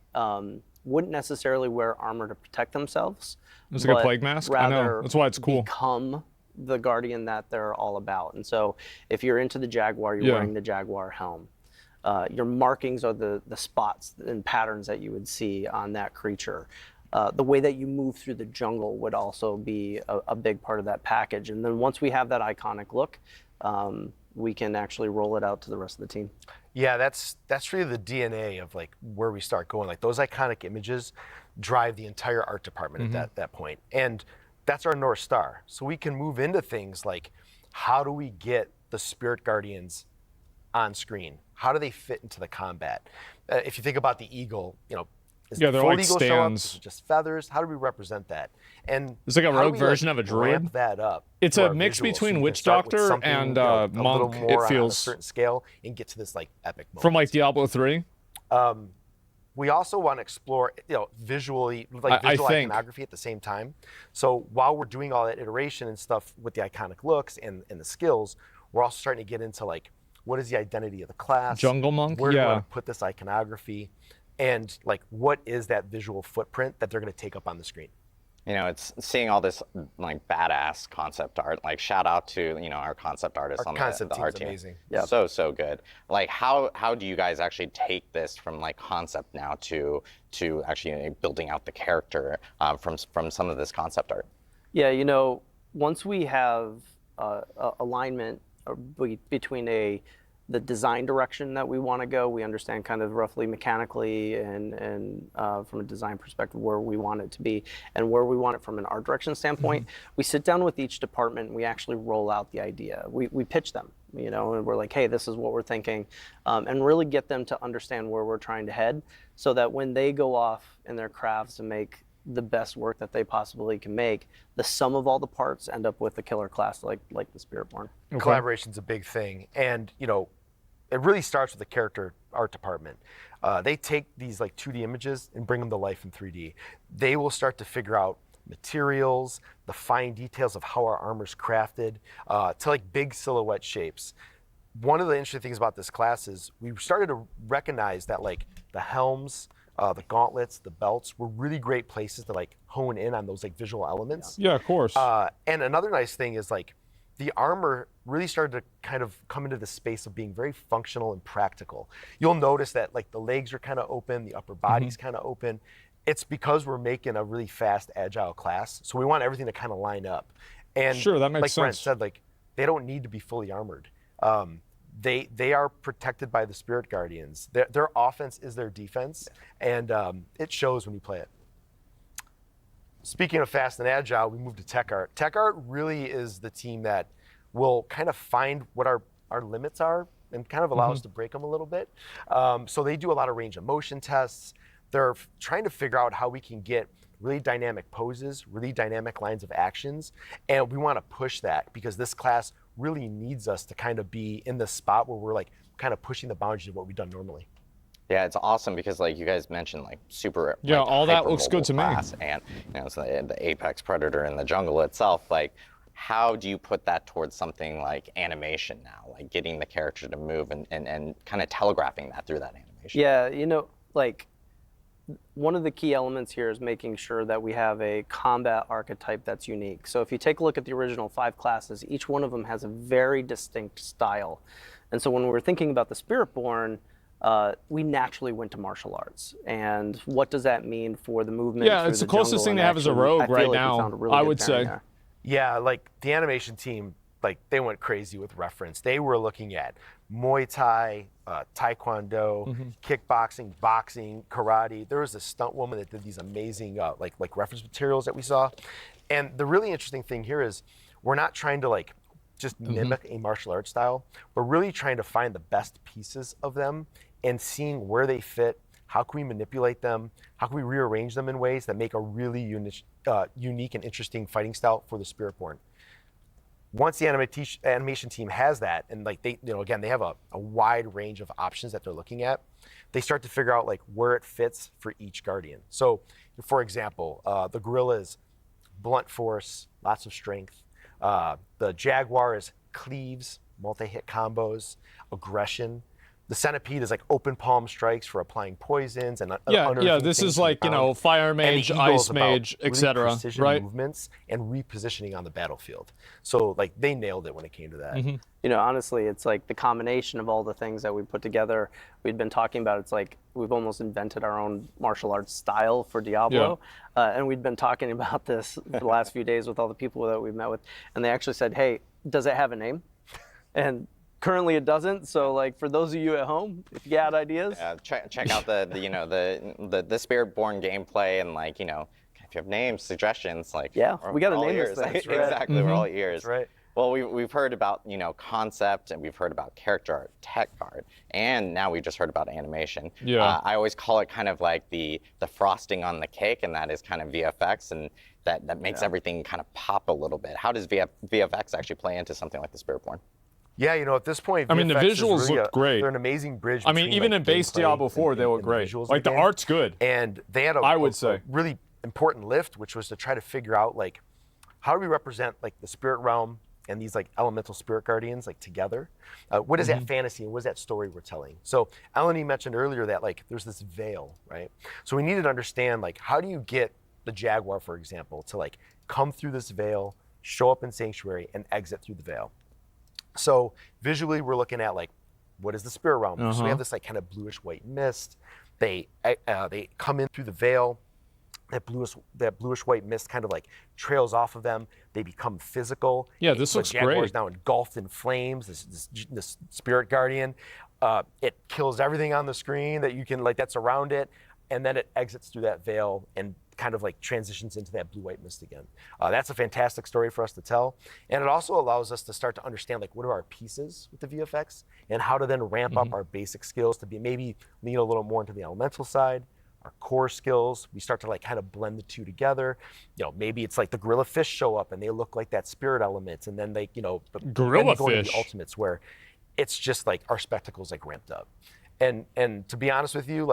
wouldn't necessarily wear armor to protect themselves. It's like a plague mask? I know. That's why it's cool. Become the guardian that they're all about. And so if you're into the Jaguar, you're wearing the Jaguar helm. Your markings are the spots and patterns that you would see on that creature. The way that you move through the jungle would also be a big part of that package. And then once we have that iconic look, we can actually roll it out to the rest of the team. Yeah, that's really the DNA of like where we start going. Like those iconic images drive the entire art department at that point. And that's our North Star. So we can move into things like how do we get the Spirit Guardians on screen? How do they fit into the combat? If you think about the eagle, you know, is they're full like eagle show up? stands. Is it just feathers? How do we represent that? And it's like a how do rogue we, version like, of a druid. ramp that up. It's to a our mix visuals so between we can witch start with doctor something, and you know, a monk. little more It on feels a certain scale and get to this like epic moment. from like Diablo 3. We also want to explore, you know, visually, like visual iconography at the same time. So while we're doing all that iteration and stuff with the iconic looks and the skills, we're also starting to get into like, what is the identity of the class? Jungle monk, Where do we want to put this iconography? And like, what is that visual footprint that they're going to take up on the screen? You know, it's seeing all this like badass concept art. Like shout out to, you know, our concept artists on the art team. Amazing. Yeah. So good. Like how do you guys actually take this from like concept now to actually building out the character from some of this concept art? Yeah, you know, once we have alignment between the design direction that we want to go. We understand kind of roughly mechanically and from a design perspective where we want it to be and where we want it from an art direction standpoint. We sit down with each department and we actually roll out the idea. We pitch them, you know, and we're like, hey, this is what we're thinking, and really get them to understand where we're trying to head so that when they go off in their crafts and make the best work that they possibly can make, the sum of all the parts end up with a killer class like the Spiritborn. Collaboration's a big thing, and you know, it really starts with the character art department. They take these like 2D images and bring them to life in 3D. They will start to figure out materials, the fine details of how our armor's crafted, to like big silhouette shapes. One of the interesting things about this class is we started to recognize that like the helms, the gauntlets, the belts were really great places to like hone in on those like visual elements. Yeah, of course. And another nice thing is like the armor really started to kind of come into the space of being very functional and practical. You'll notice that like the legs are kind of open, the upper body's kind of open. It's because we're making a really fast, agile class. So we want everything to kind of line up. And sure, that makes like sense. Brent said, like they don't need to be fully armored. They are protected by the Spirit Guardians. Their offense is their defense, and it shows when you play it. Speaking of fast and agile, we move to Tech Art. Tech Art really is the team that will kind of find what our limits are and kind of allow us to break them a little bit. So they do a lot of range of motion tests. They're trying to figure out how we can get really dynamic poses, really dynamic lines of actions, and we want to push that because this class really needs us to kind of be in the spot where we're like kind of pushing the boundaries of what we've done normally. Yeah, it's awesome because like you guys mentioned like super yeah, like, all that looks good to me. And you know, it's the apex predator in the jungle itself. Like, how do you put that towards something like animation now, like getting the character to move and kind of telegraphing that through that animation? Yeah, you know, like one of the key elements here is making sure that we have a combat archetype that's unique. So if you take a look at the original 5 classes, each one of them has a very distinct style. And so when we were thinking about the Spiritborn, we naturally went to martial arts. And what does that mean for the movement? Yeah, it's the closest thing to have as a rogue right now, I would say. Yeah, like the animation team, like they went crazy with reference. They were looking at Muay Thai, Taekwondo, kickboxing, boxing, karate. There was a stunt woman that did these amazing like reference materials that we saw. And the really interesting thing here is we're not trying to like just mimic a martial arts style. We're really trying to find the best pieces of them and seeing where they fit. How can we manipulate them? How can we rearrange them in ways that make a really unique and interesting fighting style for the Spiritborn? Once the animation team has that, and like they, you know, again, they have a wide range of options that they're looking at, they start to figure out like where it fits for each Guardian. So, for example, the gorilla is blunt force, lots of strength. The jaguar is cleaves, multi-hit combos, aggression. The centipede is like open palm strikes for applying poisons and yeah. This is like, you know, fire mage, ice mage, etc. Precision right? movements and repositioning on the battlefield. So like they nailed it when it came to that. You know, honestly, it's like the combination of all the things that we put together. We'd been talking about. It's like we've almost invented our own martial arts style for Diablo, and we'd been talking about this for the last few days with all the people that we've met with, and they actually said, "Hey, does it have a name?" And currently it doesn't, so like for those of you at home, if you got ideas, check out the you know the Spiritborn gameplay and like, you know, if you have names, suggestions, like we got to name ears. this thing. Exactly, we're all ears. That's right. Well, we've heard about, you know, concept, and we've heard about character art, tech art, and now we just heard about animation. Yeah. I always call it kind of like the frosting on the cake, and that is kind of VFX, and that makes everything kind of pop a little bit. How does VFX actually play into something like the Spiritborn? Yeah, you know, at this point, I mean, the VFX is visuals really look great. They're an amazing bridge. I mean, between, even like, in base gameplay Diablo 4, they look and great. visuals Like the game. art's good. And they had I would say a really important lift, which was to try to figure out like how do we represent like the spirit realm and these like elemental spirit guardians like together. What is that fantasy and what is that story we're telling? So Eleni mentioned earlier that like there's this veil, right? So we needed to understand like how do you get the jaguar, for example, to like come through this veil, show up in Sanctuary, and exit through the veil. So visually, we're looking at like what is the spirit realm? So we have this like kind of bluish white mist. They come in through the veil. that bluish white mist kind of like trails off of them. They become physical. Yeah, this looks Jaguar great. is now engulfed in flames. This spirit guardian. It kills everything on the screen that you can that's around it, and then it exits through that veil and kind of like transitions into that blue-white mist again. That's a fantastic story for us to tell, and it also allows us to start to understand what are our pieces with the VFX and how to then ramp up our basic skills to be maybe lean a little more into the elemental side. Our core skills, we start to kind of blend the two together. Maybe it's like the gorilla fish show up and they look like that spirit element, and then they, gorilla go into fish the ultimates where it's just like our spectacles ramped up. And to be honest with you,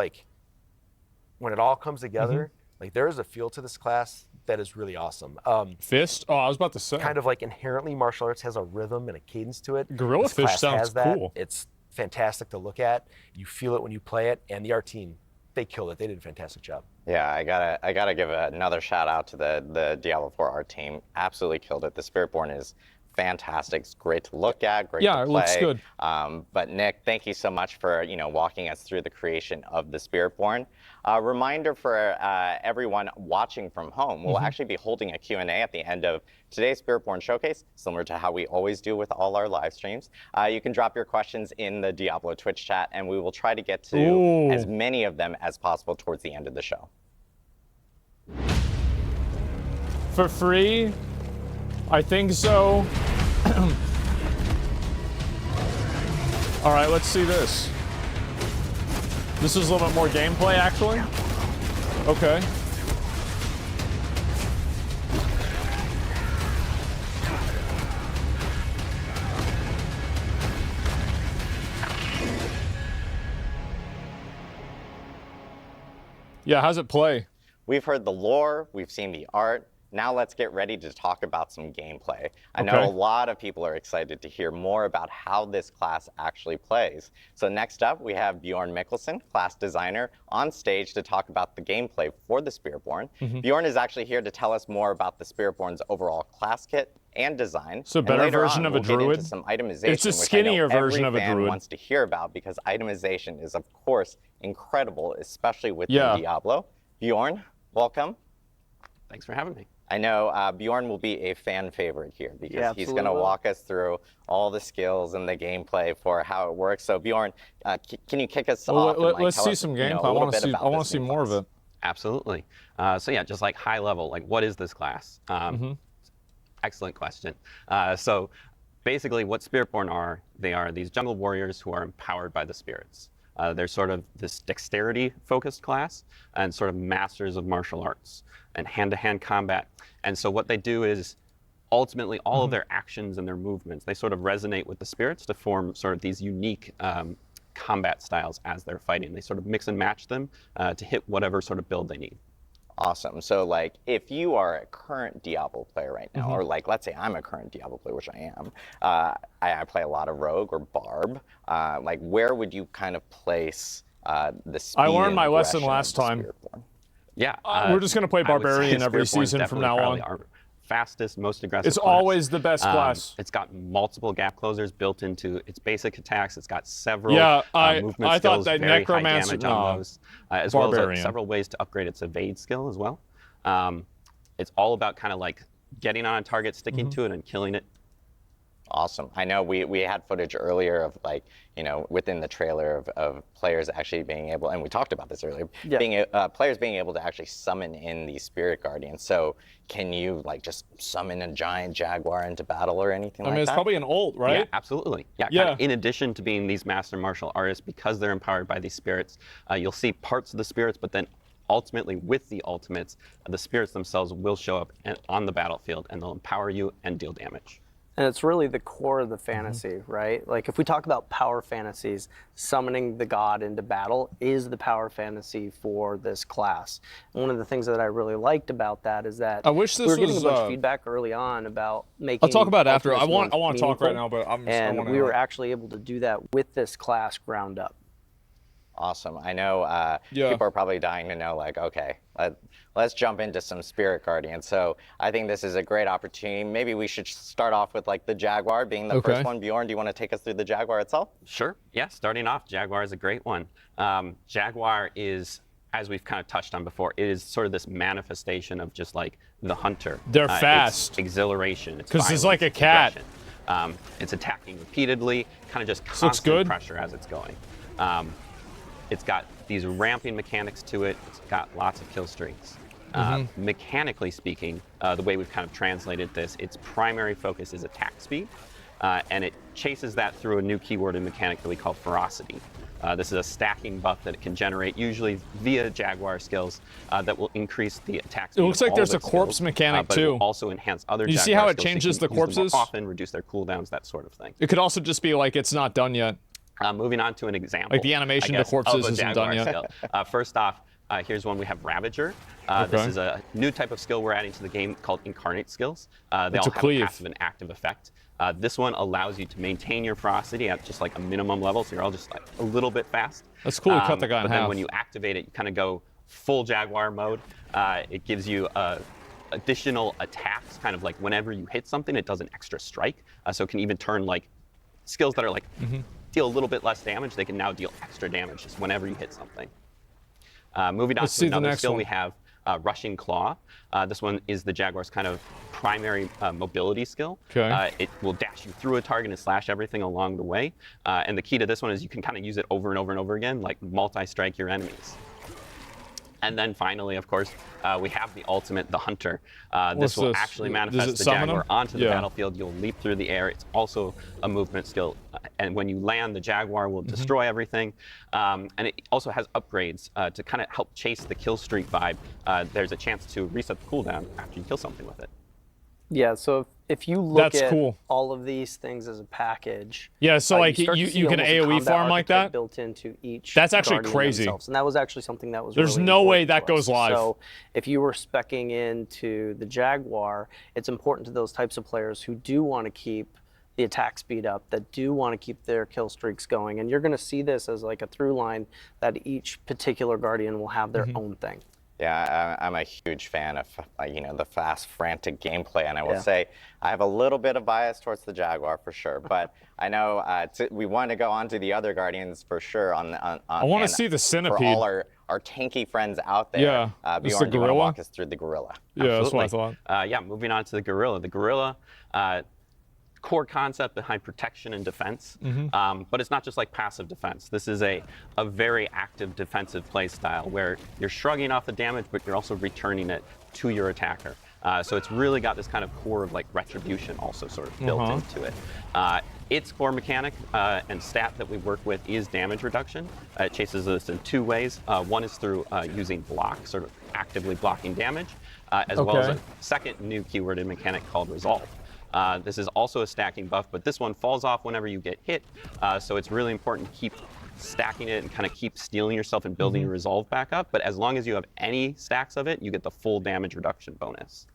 when it all comes together, there is a feel to this class that is really awesome. Fist? Oh, I was about to say. Kind of inherently martial arts has a rhythm and a cadence to it. Gorilla This fish class sounds has that. cool. It's fantastic to look at. You feel it when you play it, and the art team, they killed it. They did a fantastic job. Yeah, I gotta give another shout out to the Diablo 4 art team. Absolutely killed it. The Spiritborn is fantastic. It's great to look at, great to play. Yeah, it looks good. But Nick, thank you so much for walking us through the creation of the Spiritborn. Reminder for everyone watching from home, we'll actually be holding a Q&A at the end of today's Spiritborn Showcase, similar to how we always do with all our live streams. You can drop your questions in the Diablo Twitch chat, and we will try to get to as many of them as possible towards the end of the show. For free? I think so. All right, let's see this. This is a little bit more gameplay, actually. Okay. Yeah, how's it play? We've heard the lore, we've seen the art. Now let's get ready to talk about some gameplay. I know a lot of people are excited to hear more about how this class actually plays. So next up, we have Bjorn Mikkelsen, class designer, on stage to talk about the gameplay for the Spiritborn. Bjorn is actually here to tell us more about the Spiritborn's overall class kit and design. So a better version of a druid? Get into some itemization, it's a skinnier version of a druid. Every fan wants to hear about, because itemization is, of course, incredible, especially within Diablo. Bjorn, welcome. Thanks for having me. I know Bjorn will be a fan favorite here, because he's going to walk us through all the skills and the gameplay for how it works. So Bjorn, can you kick us off? Let's see some gameplay. I want to see more of it. Absolutely. So yeah, just high level, what is this class? Excellent question. So basically what Spiritborn are, they are these jungle warriors who are empowered by the spirits. They're sort of this dexterity-focused class and sort of masters of martial arts and hand-to-hand combat. And so what they do is ultimately all of their actions and their movements, they sort of resonate with the spirits to form sort of these unique combat styles as they're fighting. They sort of mix and match them to hit whatever sort of build they need. Awesome. So if you are a current Diablo player right now, or let's say I'm a current Diablo player, which I am, I play a lot of Rogue or Barb, where would you kind of place the speed I learned my lesson last time. Yeah. We're just going to play Barbarian every season from now on. Our fastest, most aggressive It's class. always the best class. It's got multiple gap closers built into its basic attacks. It's got several movement I skills, thought that very Necromancer, high damage on those, as well Barbarian. as several ways to upgrade its evade skill as well. It's all about kind of getting on a target, sticking to it, and killing it. Awesome. I know we had footage earlier of within the trailer of players actually being able, and we talked about this earlier, players being able to actually summon in these spirit guardians. So can you just summon a giant jaguar into battle or anything like that? I mean, it's probably an ult, right? Yeah, absolutely. Yeah. Kind of in addition to being these master martial artists, because they're empowered by these spirits, you'll see parts of the spirits, but then ultimately with the ultimates, the spirits themselves will show up on the battlefield, and they'll empower you and deal damage. And it's really the core of the fantasy, right? If we talk about power fantasies, summoning the god into battle is the power fantasy for this class. And one of the things that I really liked about that is that I wish this we were getting was, a bunch of feedback early on about making. I'll talk about it after. I ultimates want to talk right now, but and we were actually able to do that with this class ground up. Awesome. I know people are probably dying to know, okay, let's jump into some Spirit Guardians. So I think this is a great opportunity. Maybe we should start off with the Jaguar being the first one. Bjorn, do you want to take us through the Jaguar itself? Sure. Yeah, starting off, Jaguar is a great one. Jaguar is as we've kind of touched on before, it is sort of this manifestation of just like the hunter. They're fast. It's exhilaration. It's 'Cause it's like a violence, cat. aggression. It's attacking repeatedly, kind of just This looks constant good. pressure as it's going. It's got these ramping mechanics to it. It's got lots of kill streaks. Mechanically speaking, the way we've kind of translated this, its primary focus is attack speed, and it chases that through a new keyword and mechanic that we call ferocity. This is a stacking buff that it can generate, usually via Jaguar skills, that will increase the attack speed. It looks of like all there's of a its corpse skills, mechanic but it too. will also enhance other You Jaguar see how it skills, so you changes can the use them more corpses? often, reduce their cooldowns, that sort of thing. It could also just be like it's not done yet. Moving on to an example. Like the animation I to guess, corpses of a isn't Jaguar done yet. skill. First off, here's one we have Ravager. This Okay. is a new type of skill we're adding to the game called Incarnate skills. They It's all a have cleave. a passive and active effect. This one allows you to maintain your ferocity at just like a minimum level, so you're all just like a little bit fast. That's cool. You cut the guy in But then half. when you activate it, you kind of go full Jaguar mode. It gives you additional attacks, kind of like whenever you hit something, it does an extra strike. So it can even turn like skills that are like deal a little bit less damage, they can now deal extra damage just whenever you hit something. Moving on Let's to see the another next skill, one. we have Rushing Claw. This one is the Jaguar's kind of primary mobility skill. Okay. It will dash you through a target and slash everything along the way. And the key to this one is you can kind of use it over and over and over again, like multi-strike your enemies. And then finally, of course, we have the ultimate, the Hunter. What's This will this? actually Does manifest it the summon Jaguar him? onto the Yeah. battlefield. You'll leap through the air. It's also a movement skill. And when you land, the Jaguar will destroy everything. And it also has upgrades to kind of help chase the kill streak vibe. There's a chance to reset the cooldown after you kill something with it. Yeah, so if you look That's at cool. all of these things as a package, Yeah, so like start to you see can almost a AoE combat farm like archetype that? built into each. That's actually Guardian crazy. themselves. And that was actually something that was. There's really no way important that to us. goes live. So if you were speccing into the Jaguar, it's important to those types of players who do want to keep the attack speed up, that do want to keep their kill streaks going, and you're going to see this as like a through line that each particular Guardian will have their own thing. Yeah, I'm a huge fan of the fast, frantic gameplay, and I will say I have a little bit of bias towards the Jaguar for sure. But I know we want to go on to the other Guardians for sure. I want to see the Centipede. For all our tanky friends out there, Yeah, it's the Bjorn, do you want to gorilla? walk us through the Gorilla? Yeah, that's what I Absolutely. thought. Yeah, moving on to the Gorilla. The Gorilla, core concept behind protection and defense, but it's not just like passive defense. This is a very active defensive play style where you're shrugging off the damage, but you're also returning it to your attacker. So it's really got this kind of core of like retribution also sort of built into it. Its core mechanic and stat that we work with is damage reduction. It chases this in two ways. One is through using block, sort of actively blocking damage, as well as a second new keyword and mechanic called resolve. This is also a stacking buff, but this one falls off whenever you get hit, so it's really important to keep stacking it and kind of keep stealing yourself and building your resolve back up. But as long as you have any stacks of it, you get the full damage reduction bonus.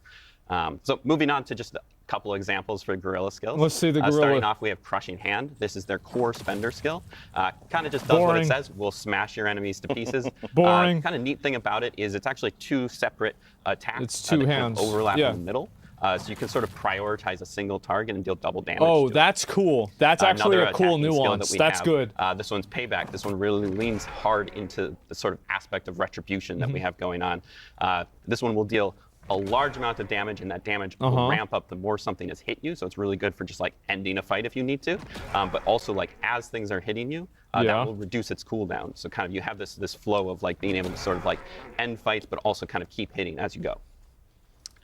So moving on to just a couple examples for Gorilla skills. Let's see the Gorilla. Starting off, we have Crushing Hand. This is their core spender skill. Kind of just does what Boring. it says. Will smash your enemies to pieces. Boring. Kind of neat thing about it is it's actually two separate attacks. It's two that kind of hands. overlap Yeah. in the middle. So you can sort of prioritize a single target and deal double damage. Oh, to it. that's cool. That's actually Another a cool attacking skill nuance. that we That's have, good. This one's Payback. This one really leans hard into the sort of aspect of retribution that we have going on. This one will deal a large amount of damage, and that damage will ramp up the more something has hit you. So it's really good for just like ending a fight if you need to. But also like as things are hitting you, that will reduce its cooldown. So kind of you have this flow of like being able to sort of like end fights, but also kind of keep hitting as you go.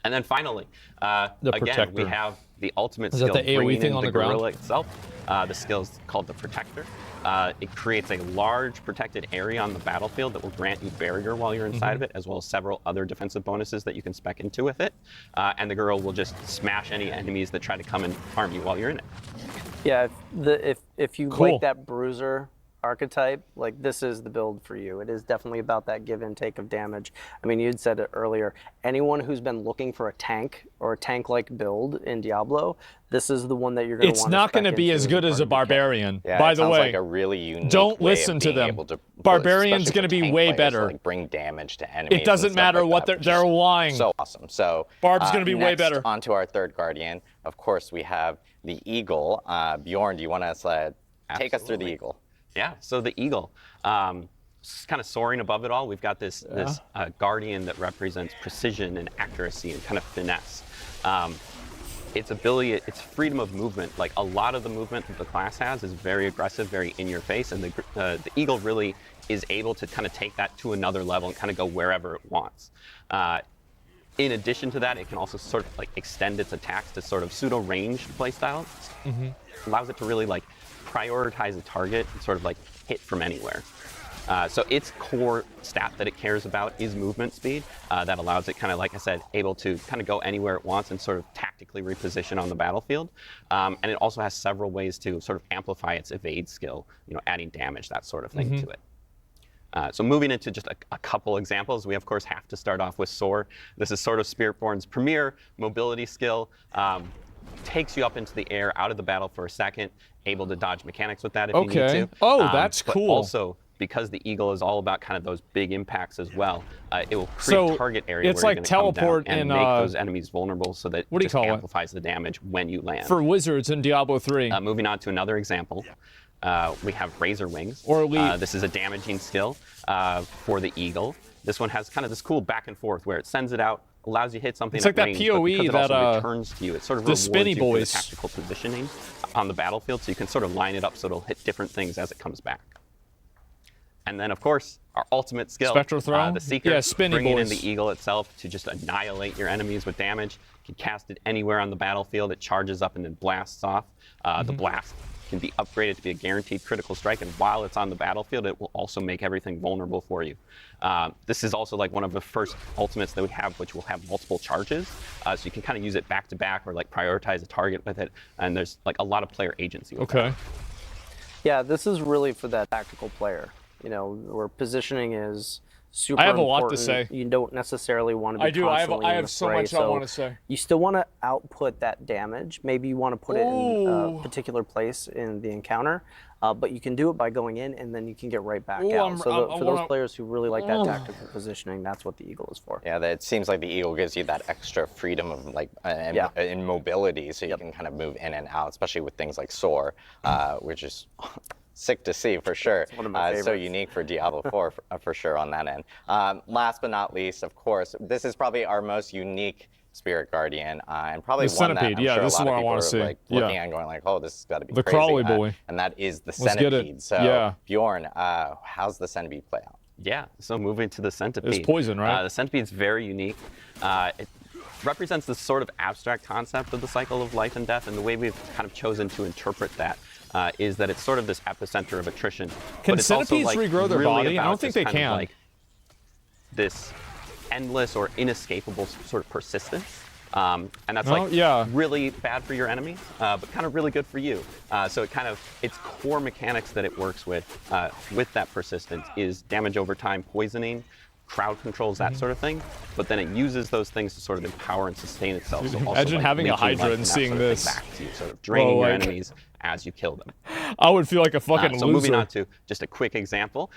And then finally, again, Protector. we have the ultimate Is that skill, the AoE bringing thing in on the the ground? Gorilla itself. The skill is called the Protector. It creates a large protected area on the battlefield that will grant you barrier while you're inside of it, as well as several other defensive bonuses that you can spec into with it. And the Gorilla will just smash any enemies that try to come and harm you while you're in it. Yeah, if you Cool. like that bruiser archetype, like this is the build for you. It is definitely about that give and take of damage. I mean, you'd said it earlier. Anyone who's been looking for a tank or a tank-like build in Diablo, this is the one that you're going to want to It's not going to be as good as a barbarian. By the way, like a really unique don't way listen of to being them. able to, Barbarian's especially going to for be tank way players, better. like bring damage to enemies. It doesn't and stuff matter like what that, they're which is lying. So awesome. So Barb's gonna be way next, better. On to our third Guardian. Of course, we have the Eagle. Bjorn, do you want to take us through the Absolutely. Eagle? Yeah, so the Eagle. kind of soaring above it all, we've got this guardian that represents precision and accuracy and kind of finesse. Its ability, its freedom of movement, like a lot of the movement that the class has is very aggressive, very in your face, and the eagle really is able to kind of take that to another level and kind of go wherever it wants. In addition to that, it can also sort of like extend its attacks to sort of pseudo-ranged playstyles. Allows it to really like prioritize a target and sort of like hit from anywhere. So its core stat that it cares about is movement speed. That allows it kind of, like I said, able to kind of go anywhere it wants and sort of tactically reposition on the battlefield. And it also has several ways to sort of amplify its evade skill, you know, adding damage, that sort of thing to it. So moving into just a couple examples, we of course have to start off with Soar. This is sort of Spiritborn's premier mobility skill. Takes you up into the air, out of the battle for a second, able to dodge mechanics with that if you need to. Oh, that's but cool. Also, because the Eagle is all about kind of those big impacts as well, it will create a target area it's where like you're going to come teleport down and in, make those enemies vulnerable so that what do you just call it? amplifies the damage when you land. For wizards in Diablo 3. Moving on to another example. We have Razor Wings. Or Elite. This is a damaging skill for the Eagle. This one has kind of this cool back and forth where it sends it out, allows you to hit something It's like at that range, PoE but because it that, also returns to you. It sort of the rewards spinny you for boys. the tactical positioning on the battlefield, so you can sort of line it up so it'll hit different things as it comes back. And then, of course, our ultimate skill, Spectral Throne? the Seeker, Yeah, spinny bringing boys. in the Eagle itself to just annihilate your enemies with damage. You can cast it anywhere on the battlefield. It charges up and then blasts off. The blast can be upgraded to be a guaranteed critical strike, and while it's on the battlefield, it will also make everything vulnerable for you. This is also like one of the first ultimates that we have, which will have multiple charges, so you can kind of use it back to back or like prioritize a target with it, and there's like a lot of player agency with that. Yeah, this is really for that tactical player. You know, where positioning is super I have a important. lot to say. You don't necessarily want to be I do. I constantly in have the so fray, much I want to say. You still want to output that damage. Maybe you want to put it in a particular place in the encounter, but you can do it by going in and then you can get right back out. So for those players who really like that tactical positioning, that's what the Eagle is for. Yeah, it seems like the Eagle gives you that extra freedom of like in mobility, so you can kind of move in and out, especially with things like Soar, which is sick to see for sure. One of my so unique for Diablo 4 for sure on that end. Last but not least, of course, this is probably our most unique Spirit Guardian, and probably The one that Centipede, I'm yeah, sure this a is lot what I of people wanna are see. like looking at and going like, oh, this has got to be The crazy. crawly boy. And that is the Let's get it. Centipede. So Yeah. Bjorn, how's the Centipede play out? Yeah, so moving to the Centipede. It's poison, right? The Centipede's very unique. It represents this sort of abstract concept of the cycle of life and death, and the way we've kind of chosen to interpret that is that it's sort of this epicenter of attrition. Can but it's also, centipedes like, regrow their really body? I about don't think this they kind of, can. like, this endless or inescapable sort of persistence. And that's really bad for your enemies, but kind of really good for you. So its core mechanics that it works with that persistence is damage over time, poisoning, crowd controls, that sort of thing. But then it uses those things to sort of empower and sustain itself. So also, Imagine having a making Hydra life and that seeing sort of this. thing back to you, sort of draining your enemies as you kill them. I would feel like a fucking So loser. moving on to just a quick example,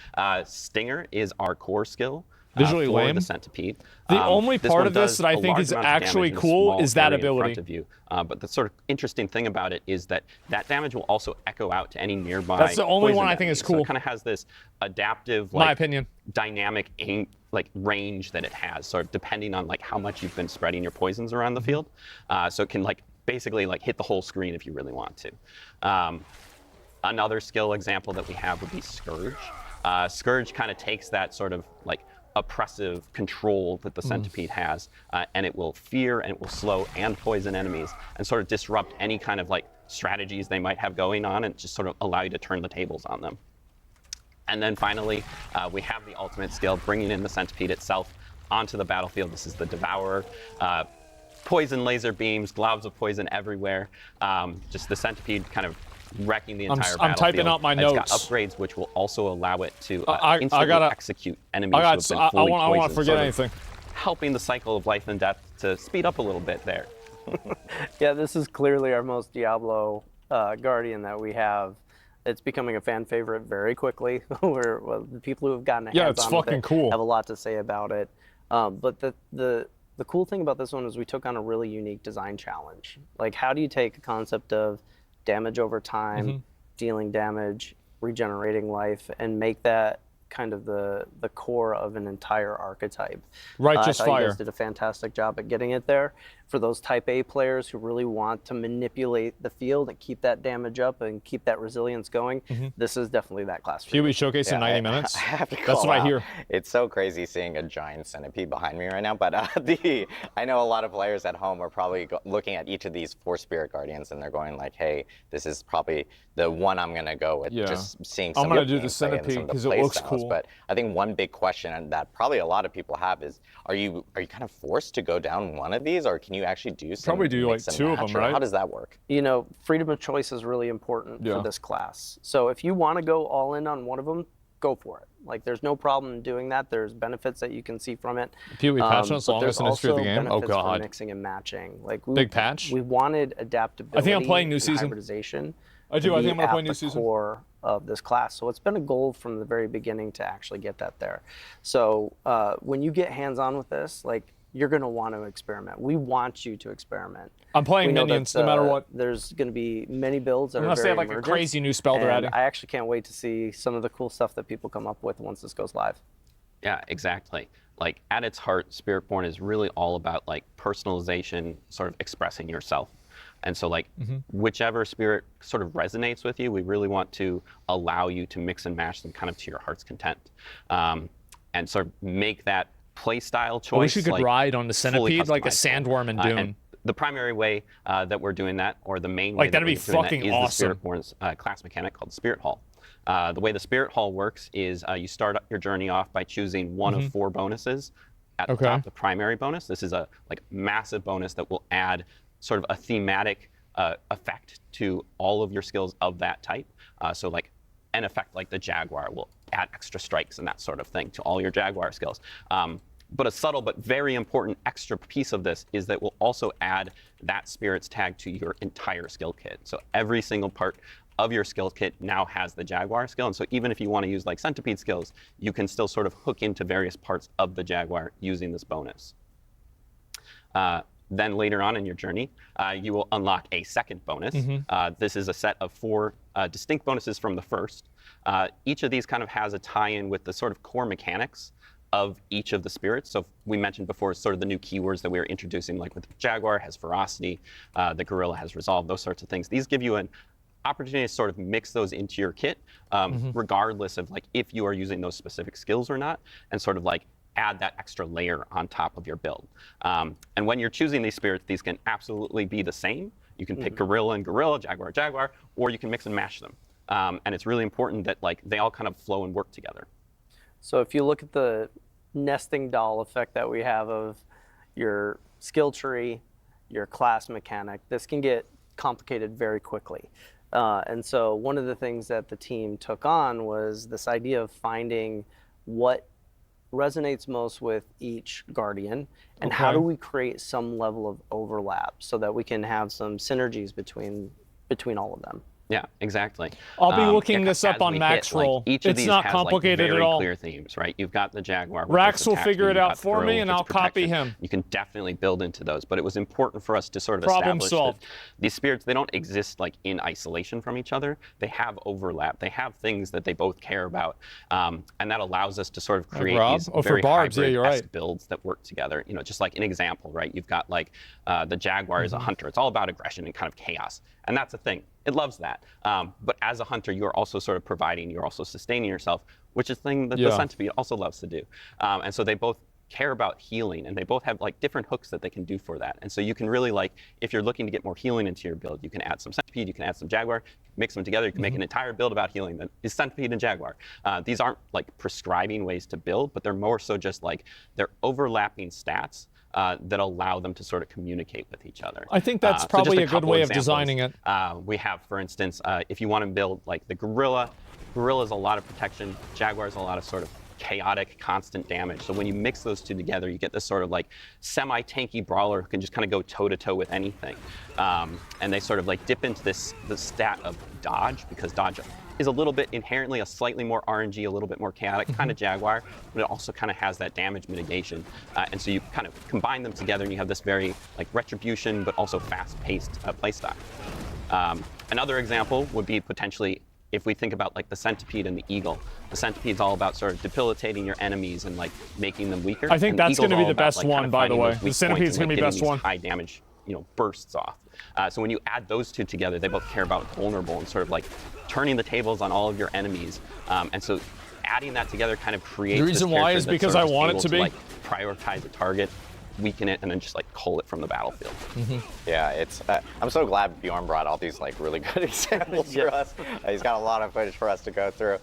Stinger is our core skill. Visually for lame. the Centipede. The only this part one of this does that I a think large is amount of actually damage in a cool small is that area in ability. front of you. But the sort of interesting thing about it is that damage will also echo out to any nearby. That's the only poison one I think enemy. is cool. So it kind of has this adaptive, My opinion, dynamic range that it has, sort of depending on like how much you've been spreading your poisons around the field. So it can basically hit the whole screen if you really want to. Another skill example that we have would be Scourge. Scourge kind of takes that sort of oppressive control that the Centipede has, and it will fear and it will slow and poison enemies and sort of disrupt any kind of strategies they might have going on and just sort of allow you to turn the tables on them. And then finally, we have the ultimate skill, bringing in the Centipede itself onto the battlefield. This is the Devourer. Poison laser beams, globs of poison everywhere. Just the Centipede kind of wrecking the entire battlefield. I'm typing out my notes. It's got upgrades which will also allow it to I instantly gotta execute enemies who have been fully I poisoned. want to forget sort of anything. Helping the cycle of life and death to speed up a little bit there. Yeah, this is clearly our most Diablo Guardian that we have. It's becoming a fan favorite very quickly. The people who have gotten a hands it's on fucking with it cool. have a lot to say about it. But the cool thing about this one is we took on a really unique design challenge. Like, how do you take a concept of damage over time, dealing damage, regenerating life, and make that kind of the core of an entire archetype. Righteous I thought Fire. you guys did a fantastic job at getting it there. For those type A players who really want to manipulate the field and keep that damage up and keep that resilience going, this is definitely that class for you. Huey showcase in 90 minutes. I have to That's call what I out. hear. It's so crazy seeing a giant centipede behind me right now, but I know a lot of players at home are probably looking at each of these 4 spirit guardians and they're going like, hey, this is probably the one I'm going to go with. Yeah. Just seeing some I'm gonna of the do the gameplay and some centipede of the 'cause it play looks styles. cool. But I think one big question that probably a lot of people have is, are you kind of forced to go down one of these, or can you actually do some Probably do like mix and 2 of match, them, or right? How does that work? You know, freedom of choice is really important for this class. So if you want to go all in on one of them, go for it. Like, there's no problem in doing that. There's benefits that you can see from it. Huey, patch notes, but longest there's in history of the also game? Oh, benefits for God. mixing and matching. Like, Big patch? We wanted adaptability. I think I'm playing new and season. hybridization. I do. to I think be I'm gonna play at new the season. core of this class. So it's been a goal from the very beginning to actually get that there. So when you get hands-on with this, like, you're going to want to experiment. We want you to experiment. I'm playing We know minions that, no matter what. There's going to be many builds that Unless are they very have like a emergent, crazy new spell they're and adding. I actually can't wait to see some of the cool stuff that people come up with once this goes live. Yeah, exactly. Like, at its heart, Spiritborn is really all about like personalization, sort of expressing yourself. And so like whichever spirit sort of resonates with you, we really want to allow you to mix and match them kind of to your heart's content. And sort of make that play style choice. I wish you could like, ride on the fully centipede like a customizable. sandworm in Doom. And the primary way that we're doing that, or the main Like, way that that'd be we're doing fucking that, is awesome. the Spiritborn's class mechanic called the Spirit Hall. The way the Spirit Hall works is you start your journey off by choosing one of 4 bonuses at the top, the primary bonus. This is a like massive bonus that will add sort of a thematic effect to all of your skills of that type. So like an effect like the Jaguar will add extra strikes and that sort of thing to all your Jaguar skills. But a subtle but very important extra piece of this is that we'll also add that spirit's tag to your entire skill kit. So every single part of your skill kit now has the Jaguar skill. And so even if you want to use like centipede skills, you can still sort of hook into various parts of the Jaguar using this bonus. Then later on in your journey, you will unlock a second bonus. This is a set of 4 distinct bonuses from the first. Each of these kind of has a tie-in with the sort of core mechanics of each of the spirits. So we mentioned before sort of the new keywords that we were introducing, like with the Jaguar has ferocity, the Gorilla has resolve, those sorts of things. These give you an opportunity to sort of mix those into your kit, regardless of like if you are using those specific skills or not, and sort of like add that extra layer on top of your build. And when you're choosing these spirits, these can absolutely be the same. You can pick Gorilla and Gorilla, Jaguar, Jaguar, or you can mix and match them. And it's really important that like they all kind of flow and work together. So if you look at the nesting doll effect that we have of your skill tree, your class mechanic, this can get complicated very quickly. And so one of the things that the team took on was this idea of finding what resonates most with each guardian, and how do we create some level of overlap so that we can have some synergies between all of them. Yeah, exactly. I'll be looking this up on Max Roll. Each of It's these not has, complicated like, very at all. clear themes, right? You've got the Jaguar. with Rax its will attack figure speed, it you've out got the for Gorilla me, with and its I'll copy protection. him. You can definitely build into those, but it was important for us to sort of Problem establish solved. that these spirits, they don't exist like in isolation from each other. They have overlap. They have things that they both care about, and that allows us to sort of create Rob? these Oh, for very Barbs, yeah, you're hybrid-esque right. builds that work together. You know, just like an example, right? You've got like the Jaguar is a hunter. It's all about aggression and kind of chaos, and that's a thing. It loves that. But as a hunter, you're also sort of providing, you're also sustaining yourself, which is a thing that the centipede also loves to do. And so they both care about healing, and they both have like different hooks that they can do for that. And so you can really like, if you're looking to get more healing into your build, you can add some centipede, you can add some Jaguar, mix them together, you can make an entire build about healing that is centipede and Jaguar. These aren't like prescribing ways to build, but they're more so just like, they're overlapping stats that allow them to sort of communicate with each other. I think that's So probably just a good couple way of examples. designing it. We have, for instance, if you want to build like the Gorilla, Gorilla is a lot of protection, Jaguar is a lot of sort of chaotic, constant damage. So when you mix those two together, you get this sort of like semi-tanky brawler who can just kind of go toe-to-toe with anything. And they sort of like dip into the stat of dodge, because dodge is a little bit inherently a slightly more RNG, a little bit more chaotic kind of Jaguar, but it also kind of has that damage mitigation. And so you kind of combine them together and you have this very like retribution, but also fast-paced playstyle. Another example would be potentially if we think about like the centipede and the eagle, the centipede's all about sort of debilitating your enemies and like making them weaker. I think and that's going to be all the about, best like, kind one, of by the finding way. those The weak centipede's points and, going to be like, best getting one. these high damage, bursts off. So when you add those two together, they both care about vulnerable and sort of like turning the tables on all of your enemies. And so adding that together kind of creates The reason this why character is that's because sort I of want it able to be. like prioritize a target, weaken it, and then just like cull it from the battlefield. Yeah, it's. I'm so glad Bjorn brought all these like really good examples for us. He's got a lot of footage for us to go through.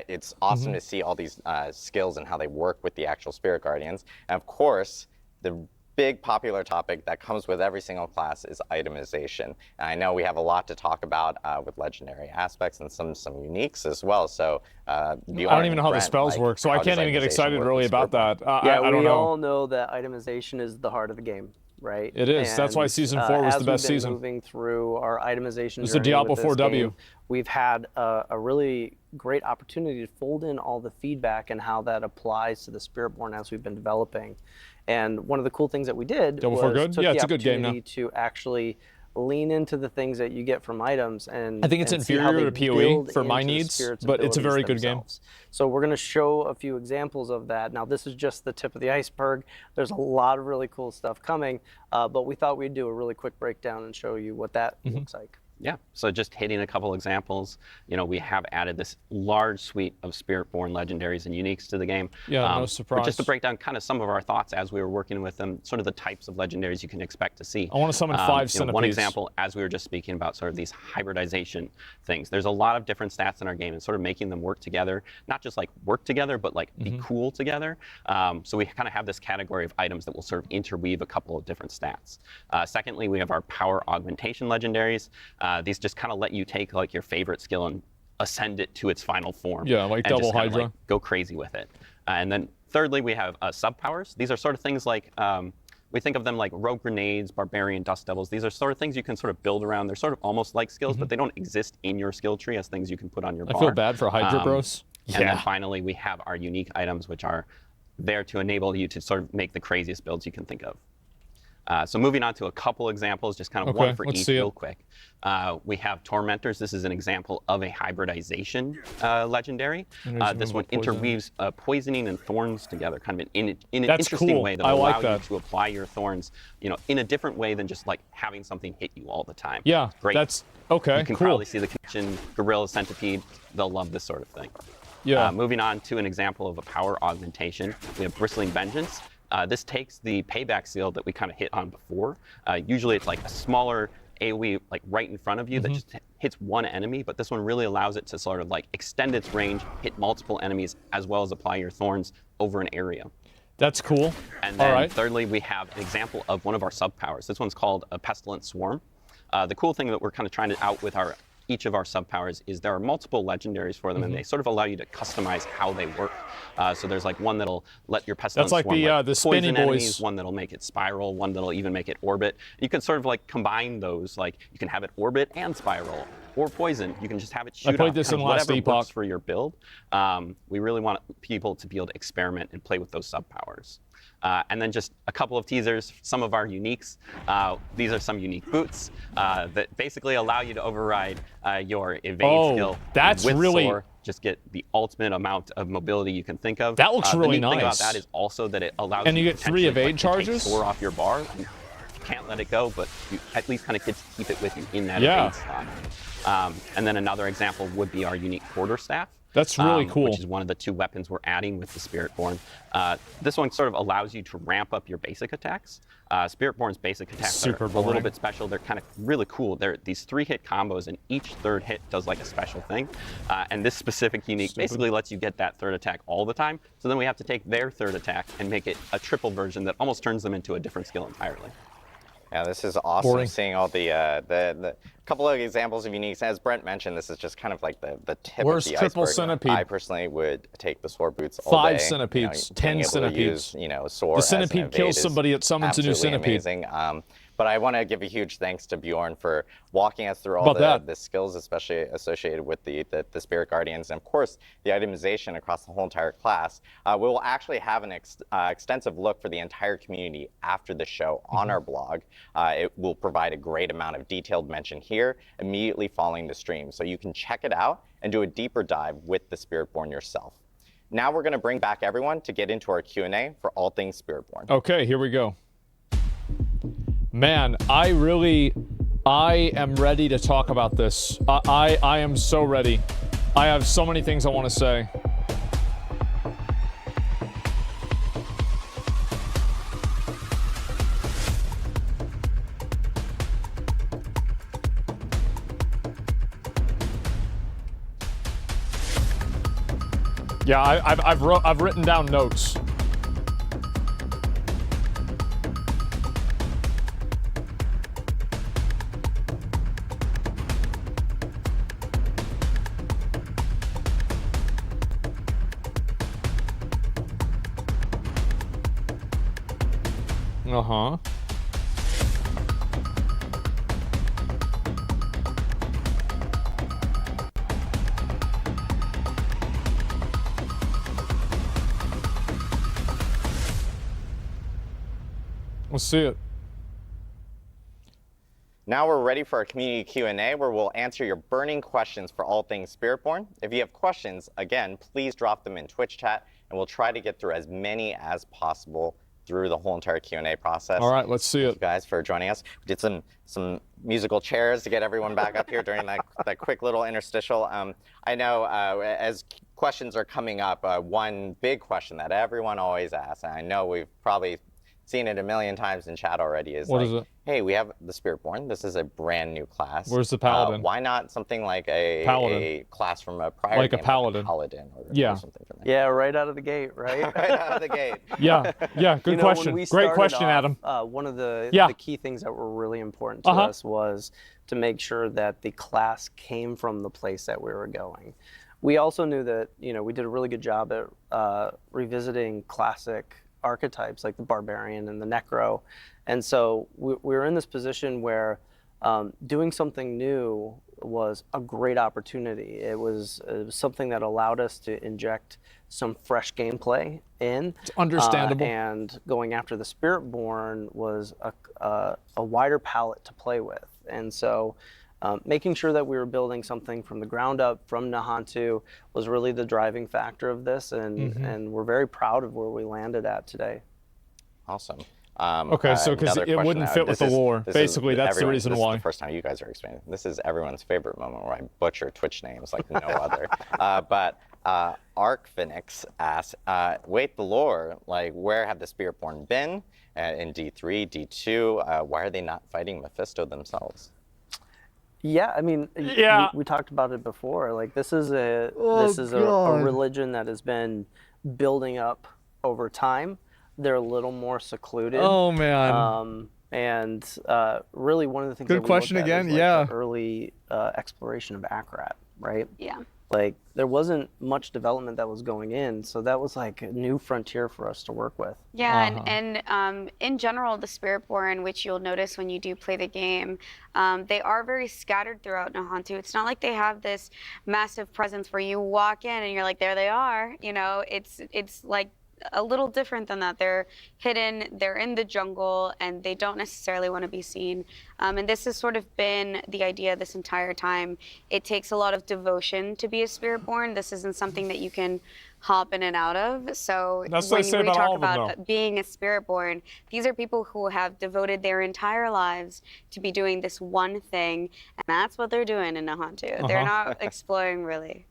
It's awesome to see all these skills and how they work with the actual Spirit Guardians. And of course, the big popular topic that comes with every single class is itemization. And I know we have a lot to talk about with legendary aspects and some uniques as well. So Bjorn, I don't even know how the Brent, spells like, work, so I how can't does even get itemization excited work really with about Spirit that. Bomb? Yeah, I don't we know. all know that itemization is the heart of the game, right? It is. That's why And, season 4 was as the best we've been season. Moving through our itemization It's the journey Diablo with this 4W. game, we've had a really great opportunity to fold in all the feedback and how that applies to the Spiritborn as we've been developing. And one of the cool things that we did Diablo 4 good? took Yeah, the it's a good game now. opportunity to actually lean into the things that you get from items and I think it's and see how inferior they to PoE build for my into the needs, Spirit's but it's a very abilities good game. themselves. So we're going to show a few examples of that. Now, this is just the tip of the iceberg. There's a lot of really cool stuff coming, but we thought we'd do a really quick breakdown and show you what that looks like. Yeah, so just hitting a couple examples, we have added this large suite of Spiritborn legendaries and uniques to the game. Yeah, no But surprise. just to break down kind of some of our thoughts as we were working with them, sort of the types of legendaries you can expect to see. I want to summon 5 One centipedes. example, as we were just speaking about sort of these hybridization things, there's a lot of different stats in our game and sort of making them work together, not just like work together, but like be cool together. So we kind of have this category of items that will sort of interweave a couple of different stats. Secondly, we have our power augmentation legendaries. These just kind of let you take like your favorite skill and ascend it to its final form. Yeah, like and double just kinda, Hydra. like, go crazy with it. And then thirdly, we have sub-powers. These are sort of things like, we think of them like rogue grenades, barbarian, dust devils. These are sort of things you can sort of build around. They're sort of almost like skills, but they don't exist in your skill tree as things you can put on your bar. I feel bad for Hydra bros. And then finally, we have our unique items, which are there to enable you to sort of make the craziest builds you can think of. So moving on to a couple examples, just kind of one for each real quick. We have Tormentors. This is an example of a hybridization legendary. This one interweaves poisoning and thorns together, kind of in an interesting cool. way that I will like allow you that. to apply your thorns, in a different way than just like having something hit you all the time. Yeah, Great. that's okay. You can cool. probably see the connection. Gorilla, Centipede, they'll love this sort of thing. Yeah. Moving on to an example of a power augmentation, we have Bristling Vengeance. This takes the payback seal that we kind of hit on before. Usually it's like a smaller AoE like right in front of you that just hits one enemy, but this one really allows it to sort of like extend its range, hit multiple enemies, as well as apply your thorns over an area. That's cool. And then thirdly, we have an example of one of our sub-powers. This one's called a Pestilent Swarm. The cool thing that we're kind of trying to out with each of our sub-powers is there are multiple legendaries for them, and they sort of allow you to customize how they work. So there's like one that'll let your Pestilent That's like Swarm the spinny poison boys. enemies, one that'll make it spiral, one that'll even make it orbit. You can sort of like combine those, like you can have it orbit and spiral, or poison. You can just have it shoot played off this kind in of last whatever works Epoch. for your build. We really want people to be able to experiment and play with those sub-powers. And then just a couple of teasers, some of our uniques. These are some unique boots that basically allow you to override your evade skill. That's with really... Soar. Just get the ultimate amount of mobility you can think of. That looks really the neat thing about nice. that is also that it allows And you to get 3 potentially, evade like, to take charges? Soar off your bar. You can't let it go, but you at least kind of get to keep it with you in that Yeah. evade slot. And then another example would be our unique quarterstaff. That's really cool. Which is one of the 2 weapons we're adding with the Spiritborn. This one sort of allows you to ramp up your basic attacks. Spiritborn's basic attacks are a little bit special. They're kind of really cool. They're these 3-hit combos, and each third hit does like a special thing. And this specific unique basically lets you get that third attack all the time. So then we have to take their third attack and make it a triple version that almost turns them into a different skill entirely. Yeah, this is awesome. Boring. Seeing all the couple of examples of uniques. As Brent mentioned, this is just kind of like the tip Where's of the triple iceberg. centipede? I personally would take the sword boots all 5 day. centipedes, being 10 able to centipedes. use, sword The as an centipede evade kills is somebody, it summons a new absolutely centipede. amazing. But I want to give a huge thanks to Bjorn for walking us through all the skills, especially associated with the Spirit Guardians, and of course the itemization across the whole entire class. We will actually have an extensive look for the entire community after the show on our blog. It will provide a great amount of detailed mention here immediately following the stream, so you can check it out and do a deeper dive with the Spiritborn yourself. Now we're going to bring back everyone to get into our Q&A for all things Spiritborn. Okay, here we go. Man, I am ready to talk about this. I am so ready. I have so many things I want to say. Yeah, I've written down notes. Uh-huh. Let's see it. Now we're ready for our community Q&A, where we'll answer your burning questions for all things Spiritborn. If you have questions, again, please drop them in Twitch chat, and we'll try to get through as many as possible through the whole entire Q&A process. All right, let's see it. Thank you guys for joining us. We did some musical chairs to get everyone back up here during that quick little interstitial. I know as questions are coming up, one big question that everyone always asks, and I know we've probably seen it a million times in chat already, is what like, is it? Hey, we have the Spiritborn. This is a brand new class. Where's the Paladin? Why not something like a class from a prior like game, a Paladin. like a Paladin or something from that? Yeah, right out of the gate, right? Right out of the gate. Yeah, good question. Great question, Adam. One of the key things that were really important to us was to make sure that the class came from the place that we were going. We also knew that, we did a really good job at revisiting classic archetypes like the barbarian and the necro, and so we were in this position where doing something new was a great opportunity. It was something that allowed us to inject some fresh gameplay in. It's understandable. And going after the Spiritborn was a wider palette to play with, and so making sure that we were building something from the ground up from Nahantu was really the driving factor of this, and we're very proud of where we landed at today. Awesome. Okay, so because it wouldn't fit with the lore. Basically, that's the reason why. This is the first time you guys are explaining. This is everyone's favorite moment where I butcher Twitch names like no other. But Arcphoenix asks, wait, the lore, like where have the Spiritborn been in D3, D2? Why are they not fighting Mephisto themselves? Yeah, I mean, we talked about it before. Like this is a religion that has been building up over time. They're a little more secluded. Oh man. And really one of the things good that we question looked at again. is, like, yeah. the early exploration of Akrat, right? Yeah. Like there wasn't much development that was going in, so that was like a new frontier for us to work with. Yeah, and in general, the Spiritborn, which you'll notice when you do play the game, they are very scattered throughout Nahantu. It's not like they have this massive presence where you walk in and you're like, there they are. It's like a little different than that. They're hidden, they're in the jungle, and they don't necessarily want to be seen. And this has sort of been the idea this entire time. It takes a lot of devotion to be a Spiritborn. This isn't something that you can hop in and out of. So when we talk about being a Spiritborn, these are people who have devoted their entire lives to be doing this one thing, and that's what they're doing in Nahantu. They're not exploring really.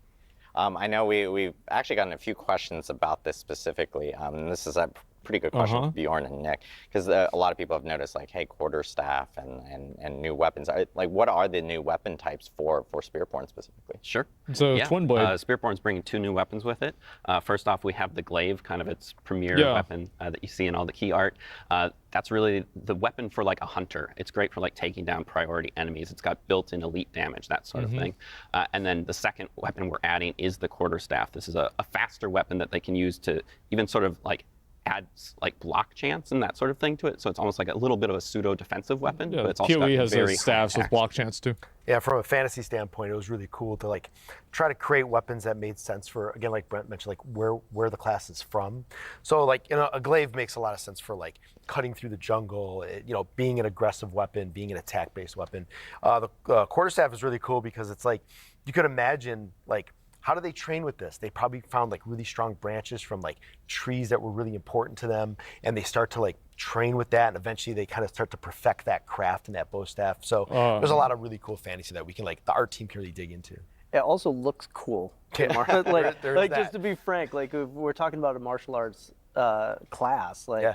I know we've actually gotten a few questions about this specifically. This is a pretty good question for Bjorn and Nick, because a lot of people have noticed, like, hey, quarterstaff and new weapons. Like, what are the new weapon types for Spiritborn specifically? Sure. So twin blade. Spiritborn's bringing 2 new weapons with it. First off, we have the glaive, kind of its premier weapon that you see in all the key art. That's really the weapon for like a hunter. It's great for like taking down priority enemies. It's got built-in elite damage, that sort of thing. And then the second weapon we're adding is the quarterstaff. This is a faster weapon that they can use to even sort of like adds like block chance and that sort of thing to it. So it's almost like a little bit of a pseudo defensive weapon, Yeah, but it's also got PoE has very those staffs high with attack block speed. chance too. Yeah, from a fantasy standpoint, it was really cool to like try to create weapons that made sense for, again, like Brent mentioned, like where the class is from. So like, you know, a glaive makes a lot of sense for like cutting through the jungle, you know, being an aggressive weapon, being an attack-based weapon. The quarterstaff is really cool because it's like, you could imagine like, how do they train with this? They probably found like really strong branches from like trees that were really important to them, and they start to like train with that, and eventually they kind of start to perfect that craft and that bow staff. So there's a lot of really cool fantasy that we can like, the art team can really dig into. It also looks cool. Yeah. like, There's like that. just to be frank, like if we're talking about a martial arts class, like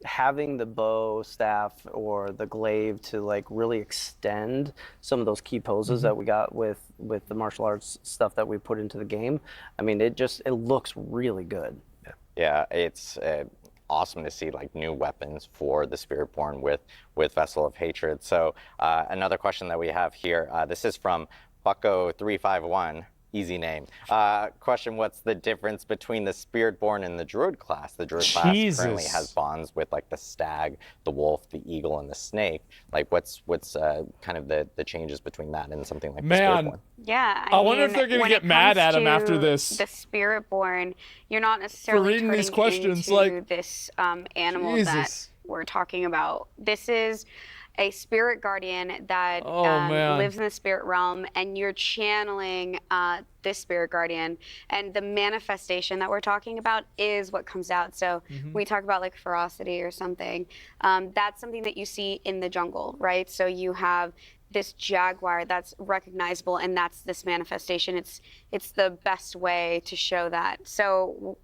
having the bow staff or the glaive to like really extend some of those key poses that we got with the martial arts stuff that we put into the game. I mean, it looks really good. Yeah, it's awesome to see like new weapons for the Spiritborn with Vessel of Hatred. So another question that we have here, this is from Bucko351. Easy name. Question, what's the difference between the Spiritborn and the Druid class? The Druid class currently has bonds with like the stag, the wolf, the eagle, and the snake. Like what's kind of the changes between that and something like the Spiritborn? Yeah, I wonder if they're going to get mad at him after this. The Spiritborn, you're not necessarily reading these questions, into like, this animal Jesus. that we're talking about. This is a spirit guardian that man. lives in the spirit realm, and you're channeling this spirit guardian, and the manifestation that we're talking about is what comes out. So we talk about like ferocity or something. That's something that you see in the jungle, right? So you have this jaguar that's recognizable, and that's this manifestation. It's the best way to show that. So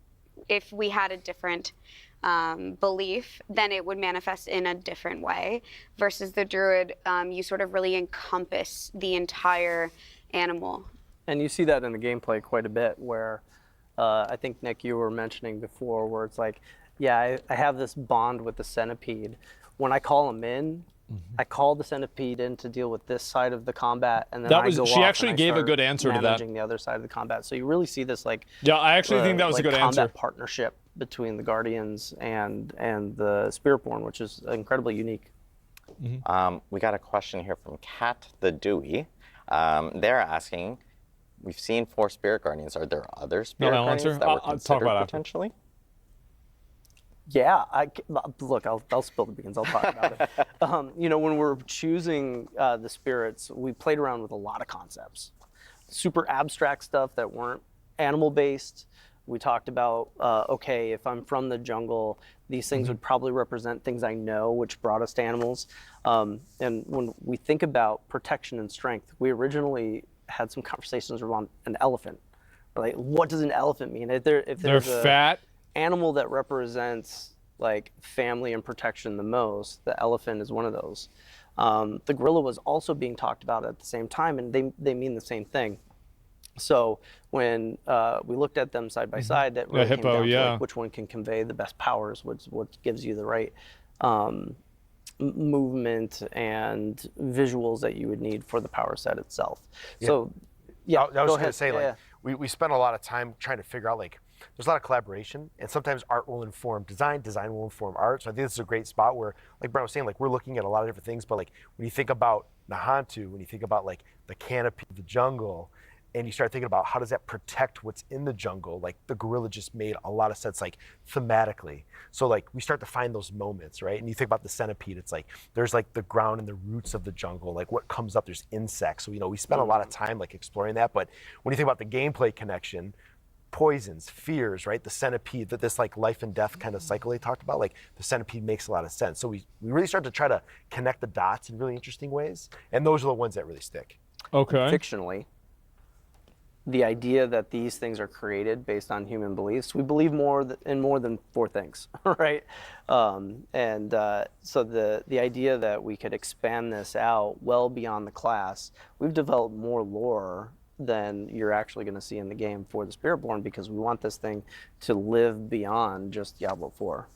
if we had a different belief, then it would manifest in a different way. Versus the druid, you sort of really encompass the entire animal. And you see that in the gameplay quite a bit, where I think, Nick, you were mentioning before, where it's like, yeah, I have this bond with the centipede. When I call him in, I call the centipede in to deal with this side of the combat, and then She actually gave a good answer to that. Managing the other side of the combat. So you really see this like I actually think that was a good combat answer. partnership between the Guardians and the Spiritborn, which is incredibly unique. We got a question here from Kat the Dewey. They're asking, we've seen 4 Spirit Guardians. Are there other Spirit Guardians that were considered potentially? Yeah, look, I'll spill the beans. I'll talk about it. You know, when we're choosing the spirits, we played around with a lot of concepts. Super abstract stuff that weren't animal-based. We talked about, okay, if I'm from the jungle, these things would probably represent things I know, which brought us to animals. And when we think about protection and strength, we originally had some conversations around an elephant. Like, what does an elephant mean? If They're fat. Animal that represents like family and protection the most, the elephant is one of those. The gorilla was also being talked about at the same time, and they mean the same thing. So when we looked at them side by side, that really came down to like, which one can convey the best powers, what gives you the right movement and visuals that you would need for the power set itself. So I was just going to say, like, we spent a lot of time trying to figure out, like, there's a lot of collaboration, and sometimes art will inform design, design will inform art. So I think this is a great spot where, like Brent was saying, like, we're looking at a lot of different things, but like when you think about Nahantu, when you think about like the canopy of the jungle, and you start thinking about how does that protect what's in the jungle, like the gorilla just made a lot of sense, like thematically. So like we start to find those moments, right? And you think about the centipede, it's like there's like the ground and the roots of the jungle, like what comes up, there's insects. So, you know, we spent a lot of time like exploring that. But when you think about the gameplay connection, poisons, fears, right? The centipede, that this like life and death kind of cycle they talked about, like the centipede makes a lot of sense. So we really start to try to connect the dots in really interesting ways. And those are the ones that really stick. Okay. Fictionally, the idea that these things are created based on human beliefs, we believe in more than 4 things, right? So the idea that we could expand this out well beyond the class, we've developed more lore than you're actually going to see in the game for the Spiritborn, because we want this thing to live beyond just Diablo 4.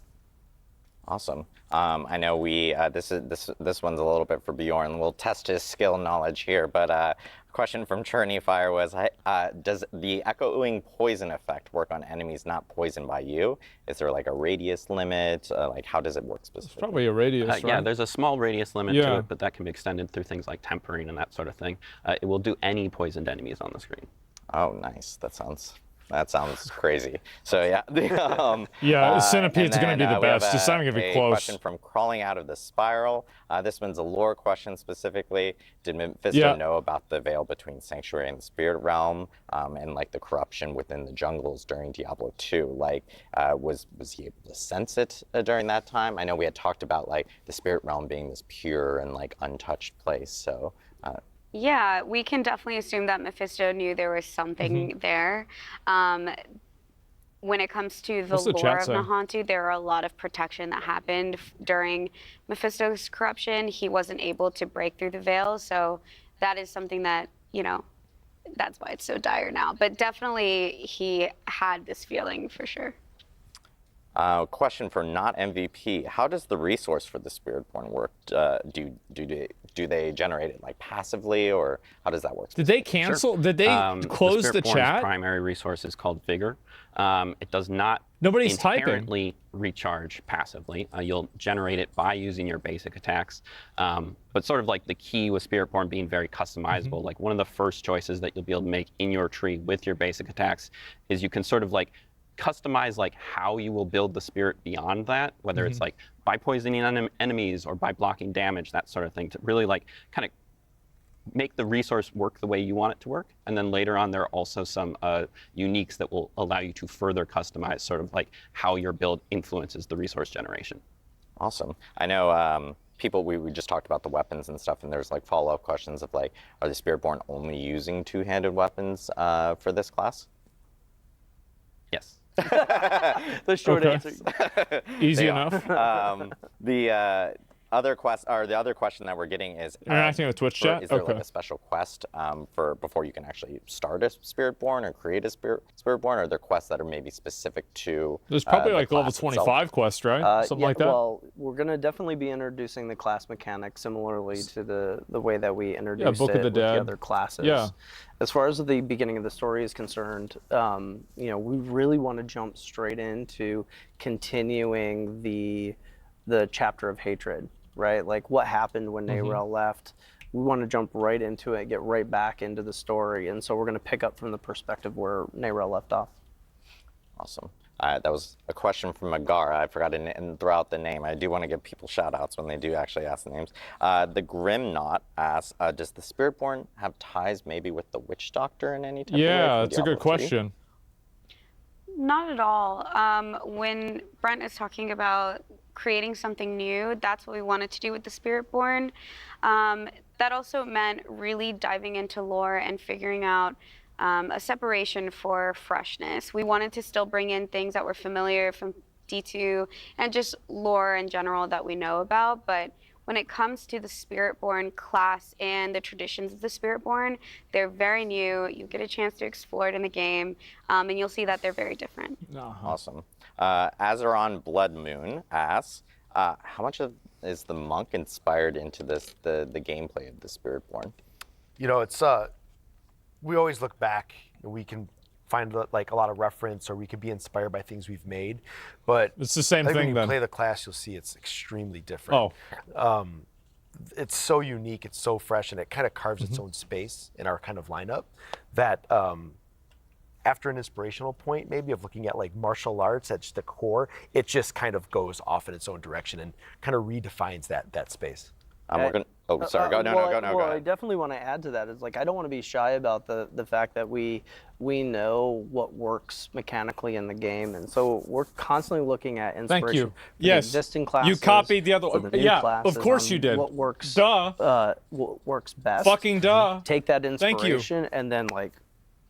Awesome. I know we this one's a little bit for Bjorn. We'll test his skill knowledge here, but a question from Churney Fire was, does the echoing poison effect work on enemies not poisoned by you? Is there like a radius limit? Like how does it work specifically? It's probably a radius, right? Yeah, there's a small radius limit to it, but that can be extended through things like tempering and that sort of thing. It will do any poisoned enemies on the screen. Oh, nice. That sounds crazy. So yeah, Centipede's going to be the best. It's not going to be close. A question from Crawling Out of the Spiral. This one's a lore question specifically. Did Mephisto know about the veil between Sanctuary and the Spirit Realm, and like the corruption within the jungles during Diablo 2? Like, was he able to sense it during that time? I know we had talked about like the Spirit Realm being this pure and like untouched place. So. Yeah, we can definitely assume that Mephisto knew there was something there. When it comes to the lore of Nahantu, there are a lot of protection that happened during Mephisto's corruption. He wasn't able to break through the veil, so that is something that, that's why it's so dire now. But definitely he had this feeling for sure. Question for not MVP. How does the resource for the Spiritborn work? Do they generate it like passively, or how does that work? Did they cancel? Sure. Did they close the chat? Primary resource is called Vigor. It does not inherently recharge passively. You'll generate it by using your basic attacks. But sort of like the key with Spiritborn being very customizable, like one of the first choices that you'll be able to make in your tree with your basic attacks is you can sort of like customize like how you will build the spirit beyond that, whether it's like by poisoning enemies or by blocking damage, that sort of thing, to really like kind of make the resource work the way you want it to work. And then later on, there are also some uniques that will allow you to further customize sort of like how your build influences the resource generation. Awesome. I know people, we just talked about the weapons and stuff, and there's like follow-up questions of like, are the Spiritborn only using two-handed weapons for this class? Yes. The short answer. Easy enough. The other question that we're getting is interacting with Twitch chat. Is there like a special quest for before you can actually start a Spiritborn or create a Spiritborn? Or are there quests that are maybe specific to? There's probably like level 25 quest, right? Something like that. Well, we're gonna definitely be introducing the class mechanic similarly to the way that we introduced Book of the Dead. The other classes. Yeah. As far as the beginning of the story is concerned, we really want to jump straight into continuing the chapter of hatred, right? Like what happened when Neyrelle left. We want to jump right into it, get right back into the story, and so we're going to pick up from the perspective where Neyrelle left off. Awesome. That was a question from Agar. I forgot to throw out the name. I do want to give people shout-outs when they do actually ask the names. The Grimknot asks, does the Spiritborn have ties maybe with the Witch Doctor in any type of way? Yeah, that's a good question. Not at all. When Brent is talking about creating something new, that's what we wanted to do with the Spiritborn. That also meant really diving into lore and figuring out a separation for freshness. We wanted to still bring in things that were familiar from D2 and just lore in general that we know about, but when it comes to the Spiritborn class and the traditions of the Spiritborn, they're very new. You get a chance to explore it in the game, and you'll see that they're very different. Awesome. Azeron Bloodmoon asks, how much is the monk inspired into the gameplay of the Spiritborn? It's we always look back and we can find like a lot of reference, or we could be inspired by things we've made, but it's the same thing. When you play the class, you'll see it's extremely different. It's so unique, it's so fresh, and it kind of carves its own space in our kind of lineup that after an inspirational point maybe of looking at like martial arts at just the core, it just kind of goes off in its own direction and kind of redefines that space. We're gonna, sorry, go I ahead. definitely want to add to that. It's like, I don't want to be shy about the fact that we know what works mechanically in the game, and so we're constantly looking at inspiration. Thank you. For Yes. the existing classes. You copied the other one. Yeah, classes, of course you did. What works? Duh. What works best? Fucking duh. Take that Thank you. inspiration and then like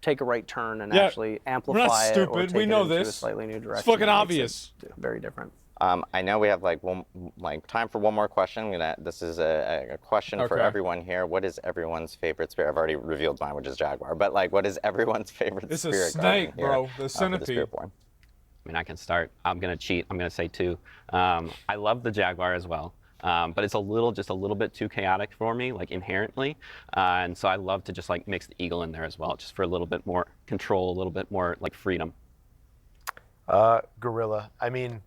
take a right turn and Yeah. actually amplify We're not it, or stupid. take We it know into this. a slightly new direction. It's fucking that makes obvious. it very different. I know we have time for one more question. This is a question for everyone here. What is everyone's favorite spirit? I've already revealed mine, which is Jaguar. But like, what is everyone's favorite It's spirit? a snake, bro. The centipede. mean, I can start. I'm going to cheat. I'm going to say 2. I love the Jaguar as well. But it's just a little bit too chaotic for me, like inherently. And so I love to just like mix the Eagle in there as well, just for a little bit more control, a little bit more like freedom. Gorilla. I mean,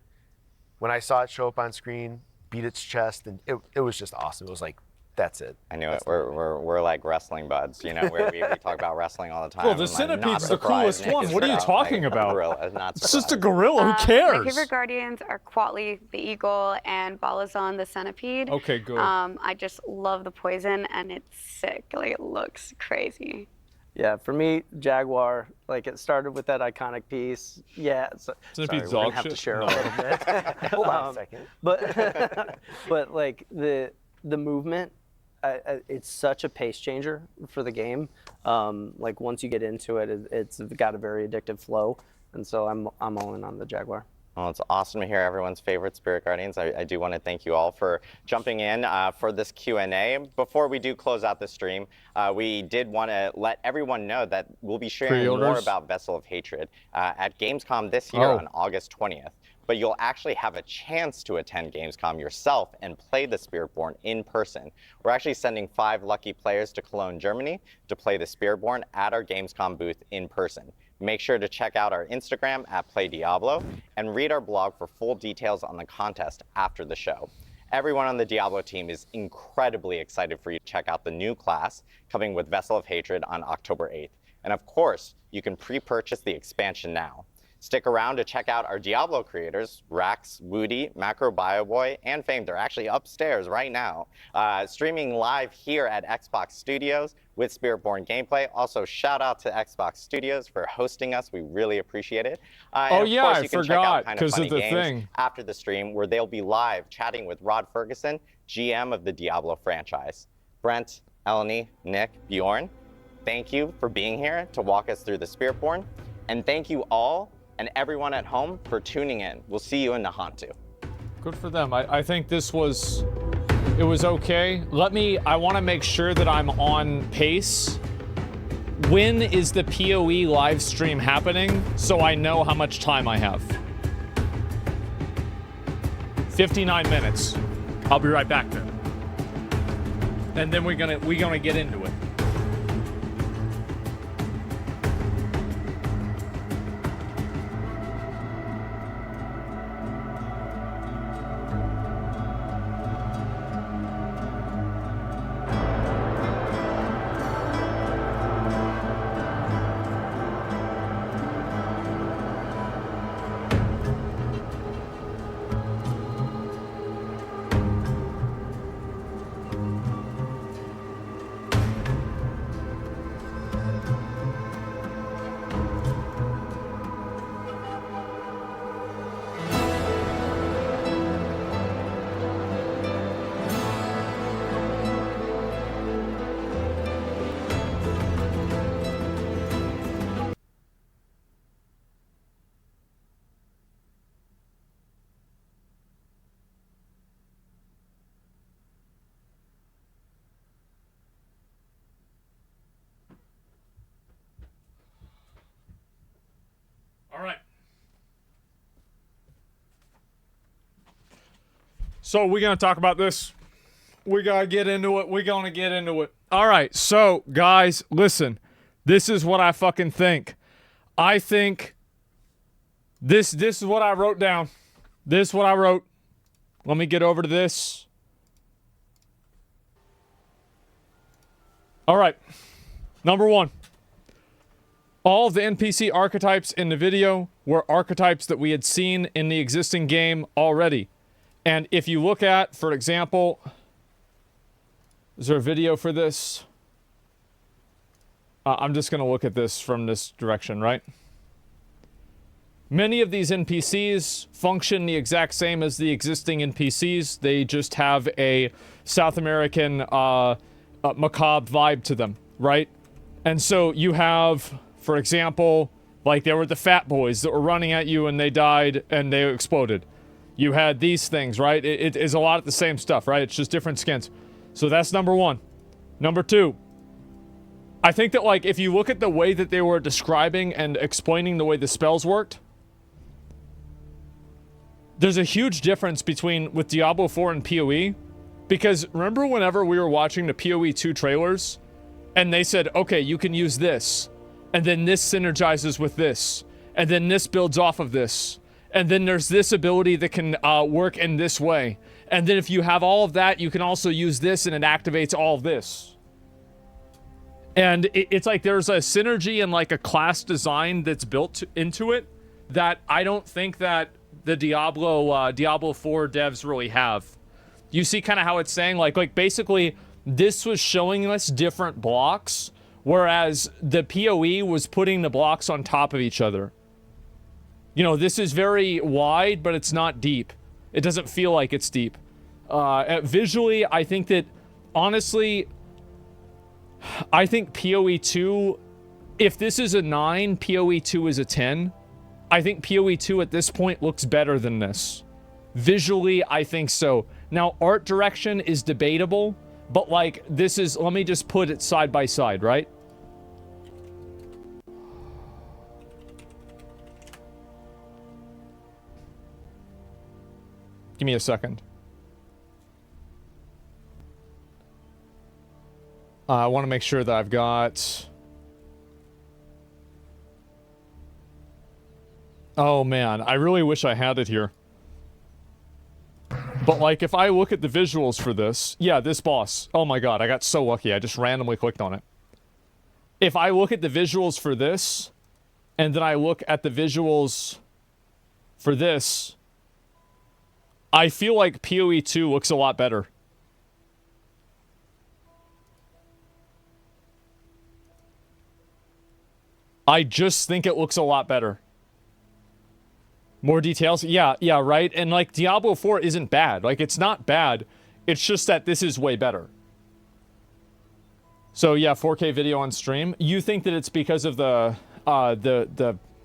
when I saw it show up on screen, beat its chest, and it was just awesome. It was like, that's it. I knew it. We're like wrestling buds, you know, where we talk about wrestling all the time. Well, the centipede's the coolest one. What are you talking about? Gorilla, not It's just a gorilla. Who cares? My favorite guardians are Quatley, the eagle, and Balazon, the centipede. Okay, good. I just love the poison, and it's sick. Like, it looks crazy. Yeah, for me, Jaguar, like it started with that iconic piece. Yeah, sorry, we're gonna have to share a little bit. Hold on a second. But like the movement, it's such a pace changer for the game. Like once you get into it, it's got a very addictive flow, and so I'm all in on the Jaguar. Well, it's awesome to hear everyone's favorite Spirit Guardians. I do want to thank you all for jumping in for this Q&A. Before we do close out the stream, we did want to let everyone know that we'll be sharing more about Vessel of Hatred at Gamescom this year on August 20th. But you'll actually have a chance to attend Gamescom yourself and play the Spiritborn in person. We're actually sending 5 lucky players to Cologne, Germany to play the Spiritborn at our Gamescom booth in person. Make sure to check out our Instagram at PlayDiablo and read our blog for full details on the contest after the show. Everyone on the Diablo team is incredibly excited for you to check out the new class coming with Vessel of Hatred on October 8th. And of course, you can pre-purchase the expansion now. Stick around to check out our Diablo creators, Rax, Woody, Macro BioBoy, and Fame. They're actually upstairs right now, streaming live here at Xbox Studios with Spiritborn gameplay. Also, shout out to Xbox Studios for hosting us. We really appreciate it. Oh yeah, I forgot because of the thing after the stream where they'll be live chatting with Rod Ferguson, GM of the Diablo franchise. Brent, Eleni, Nick, Bjorn, thank you for being here to walk us through the Spiritborn. And thank you all and everyone at home for tuning in. We'll see you in Nahantu. Good for them. I think it was okay. I want to make sure that I'm on pace. When is the PoE live stream happening so I know how much time I have? 59 minutes. I'll be right back then. And then we're gonna get into it. All right. So we're going to talk about this. We got to get into it. We're going to get into it. All right. So, guys, listen. This is what I fucking think. I think this is what I wrote down. This is what I wrote. Let me get over to this. All right. Number 1. All of the NPC archetypes in the video were archetypes that we had seen in the existing game already. And if you look at, for example, is there a video for this? I'm just going to look at this from this direction, right? Many of these NPCs function the exact same as the existing NPCs. They just have a South American macabre vibe to them, right? And so you have, for example, like there were the fat boys that were running at you and they died and they exploded. You had these things, right? It is a lot of the same stuff, right? It's just different skins. So that's number 1. Number 2, I think that, like, if you look at the way that they were describing and explaining the way the spells worked, there's a huge difference with Diablo 4 and PoE, because remember whenever we were watching the PoE 2 trailers, and they said, okay, you can use this, and then this synergizes with this, and then this builds off of this, and then there's this ability that can work in this way, and then if you have all of that, you can also use this, and it activates all of this. And it's like there's a synergy and like a class design that's built into it that I don't think that the Diablo 4 devs really have. You see kind of how it's saying, like basically this was showing us different blocks, whereas the PoE was putting the blocks on top of each other. You know, this is very wide, but it's not deep. It doesn't feel like it's deep. Visually, I think that, honestly, I think PoE 2, if this is a 9, PoE 2 is a 10. I think PoE 2 at this point looks better than this. Visually, I think so. Now, art direction is debatable, but like, this is, let me just put it side by side, right? Give me a second. I want to make sure that I've got... Oh man, I really wish I had it here. But like, if I look at the visuals for this, yeah, this boss. Oh my god, I got so lucky. I just randomly clicked on it. If I look at the visuals for this, and then I look at the visuals for this, I feel like PoE 2 looks a lot better. I just think it looks a lot better. More details? Yeah, right? And like, Diablo 4 isn't bad. Like, it's not bad. It's just that this is way better. So yeah, 4K video on stream. You think that it's because of the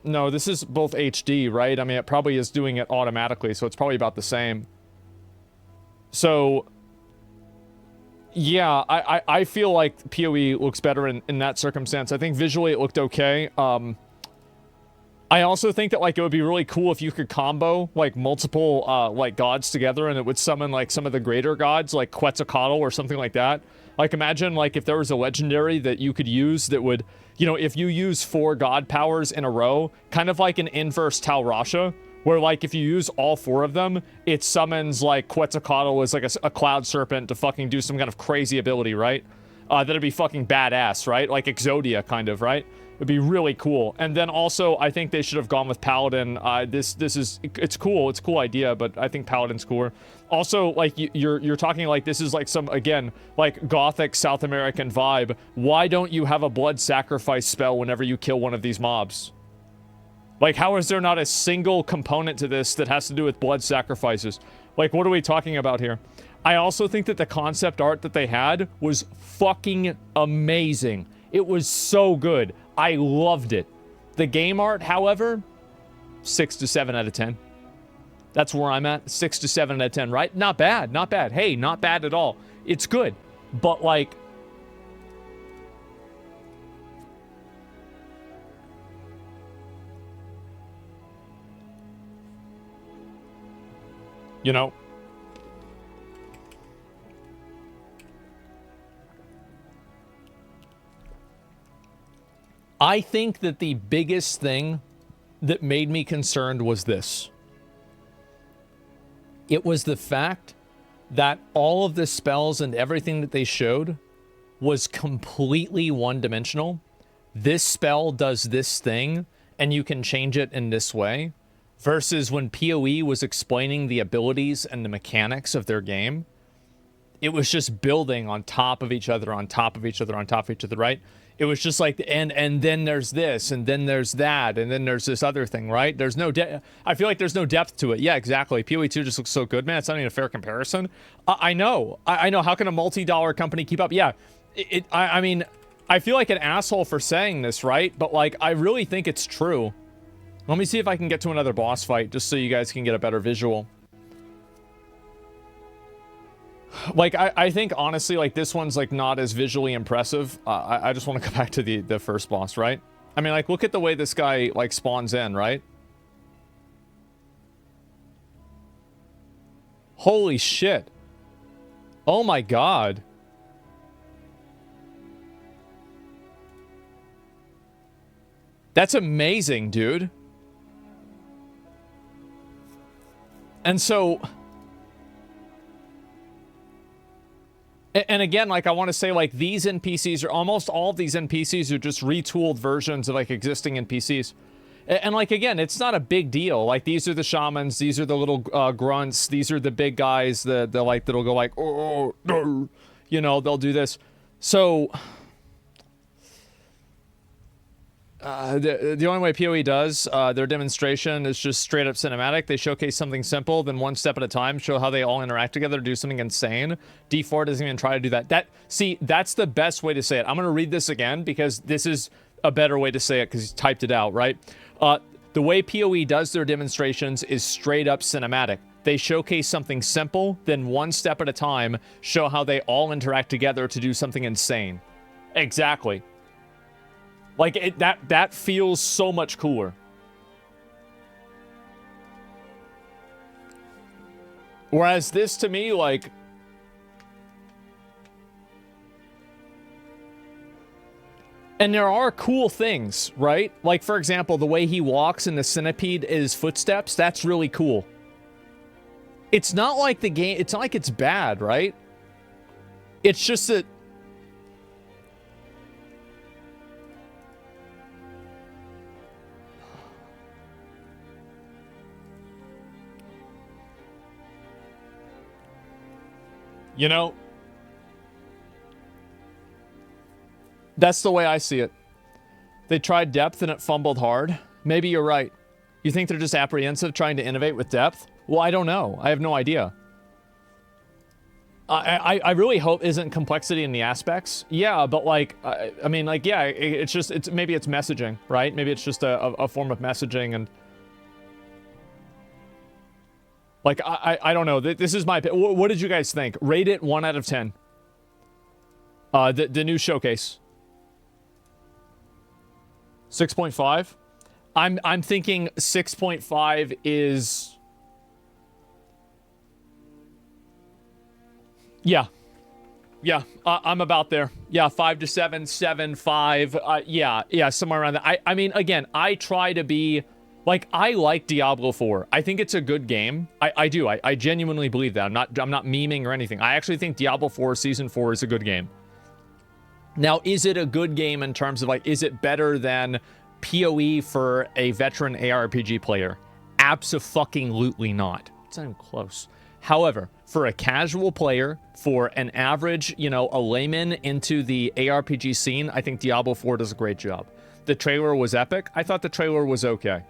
no, this is both HD, right? I mean, it probably is doing it automatically, so it's probably about the same. So, yeah, I feel like PoE looks better in that circumstance. I think visually it looked okay. I also think that, like, it would be really cool if you could combo, like, multiple, like, gods together, and it would summon, like, some of the greater gods, like Quetzalcoatl or something like that. Like, imagine, like, if there was a legendary that you could use that would, you know, if you use 4 god powers in a row, kind of like an inverse Tal Rasha, where, like, if you use all 4 of them, it summons, like, Quetzalcoatl as, like, a cloud serpent to fucking do some kind of crazy ability, right? That'd be fucking badass, right? Like Exodia, kind of, right? It'd be really cool. And then also, I think they should have gone with Paladin. It's cool. It's a cool idea, but I think Paladin's cooler. Also, like, you're talking like this is like some, again, like gothic South American vibe. Why don't you have a blood sacrifice spell whenever you kill one of these mobs? Like, how is there not a single component to this that has to do with blood sacrifices? Like, what are we talking about here? I also think that the concept art that they had was fucking amazing. It was so good. I loved it. The game art, however, 6 to 7 out of 10. That's where I'm at. 6 to 7 out of 10, right? Not bad. Not bad. Hey, not bad at all. It's good. But, like, you know, I think that the biggest thing that made me concerned was this. It was the fact that all of the spells and everything that they showed was completely one-dimensional. This spell does this thing, and you can change it in this way. Versus when PoE was explaining the abilities and the mechanics of their game, it was just building on top of each other, on top of each other, on top of each other, right? It was just like, and then there's this, and then there's that, and then there's this other thing, right? There's no I feel like there's no depth to it. Yeah, exactly. PoE 2 just looks so good, man. It's not even a fair comparison. I know. I know. How can a multi-dollar company keep up? Yeah. I mean, I feel like an asshole for saying this, right? But, like, I really think it's true. Let me see if I can get to another boss fight, just so you guys can get a better visual. Like, I think, honestly, like, this one's, like, not as visually impressive. I just want to go back to the first boss, right? I mean, like, look at the way this guy, like, spawns in, right? Holy shit. Oh my god. That's amazing, dude. And so... And again, like, I want to say, like, these NPCs are... Almost all of these NPCs are just retooled versions of, like, existing NPCs. And, like, again, it's not a big deal. Like, these are the shamans. These are the little grunts. These are the big guys that, like, that'll go, like... Oh, no. You know, they'll do this. So... the only way PoE does their demonstration is just straight up cinematic. They showcase something simple, then one step at a time, show how they all interact together, do something insane. D4 doesn't even try to do that. See, that's the best way to say it. I'm going to read this again because this is a better way to say it because he's typed it out, right? The way PoE does their demonstrations is straight up cinematic. They showcase something simple, then one step at a time, show how they all interact together to do something insane. Exactly. Like, that feels so much cooler. Whereas this, to me, like... And there are cool things, right? Like, for example, the way he walks and the centipede is footsteps, that's really cool. It's not like the game... It's not like it's bad, right? It's just that... You know, that's the way I see it. They tried depth and it fumbled hard. Maybe you're right. You think they're just apprehensive trying to innovate with depth? Well, I don't know. I have no idea. I really hope isn't complexity in the aspects. Yeah, but like, I mean, like, yeah, maybe it's messaging, right? Maybe it's just a form of messaging and... Like, I don't know. This is my... What did you guys think? Rate it 1 out of 10. The new showcase. 6.5? I'm thinking 6.5 is... Yeah. Yeah, I'm about there. Yeah, 5 to 7, 7, 5. Yeah, somewhere around that. I mean, again, I try to be... Like, I like Diablo 4. I think it's a good game. I do. I genuinely believe that. I'm not memeing or anything. I actually think Diablo 4 Season 4 is a good game. Now, is it a good game in terms of, like, is it better than PoE for a veteran ARPG player? Abso-fucking-lutely not. It's not even close. However, for a casual player, for an average, you know, a layman into the ARPG scene, I think Diablo 4 does a great job. The trailer was epic. I thought the trailer was okay.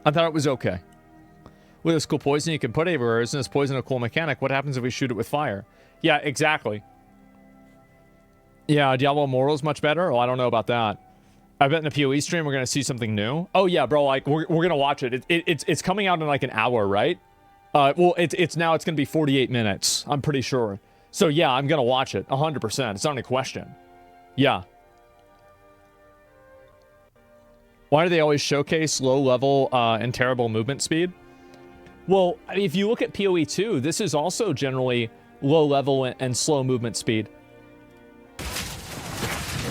I thought it was okay. With this cool poison you can put everywhere, isn't this poison a cool mechanic? What happens if we shoot it with fire? Yeah, exactly. Yeah, Diablo Immortal is much better? Oh, I don't know about that. I bet in a PoE stream we're going to see something new. Oh yeah, bro, like, we're going to watch it. It's coming out in like an hour, right? Well, it's going to be 48 minutes, I'm pretty sure. So yeah, I'm going to watch it, 100%. It's not a question. Yeah. Why do they always showcase low level and terrible movement speed? Well, if you look at PoE 2, this is also generally low level and slow movement speed.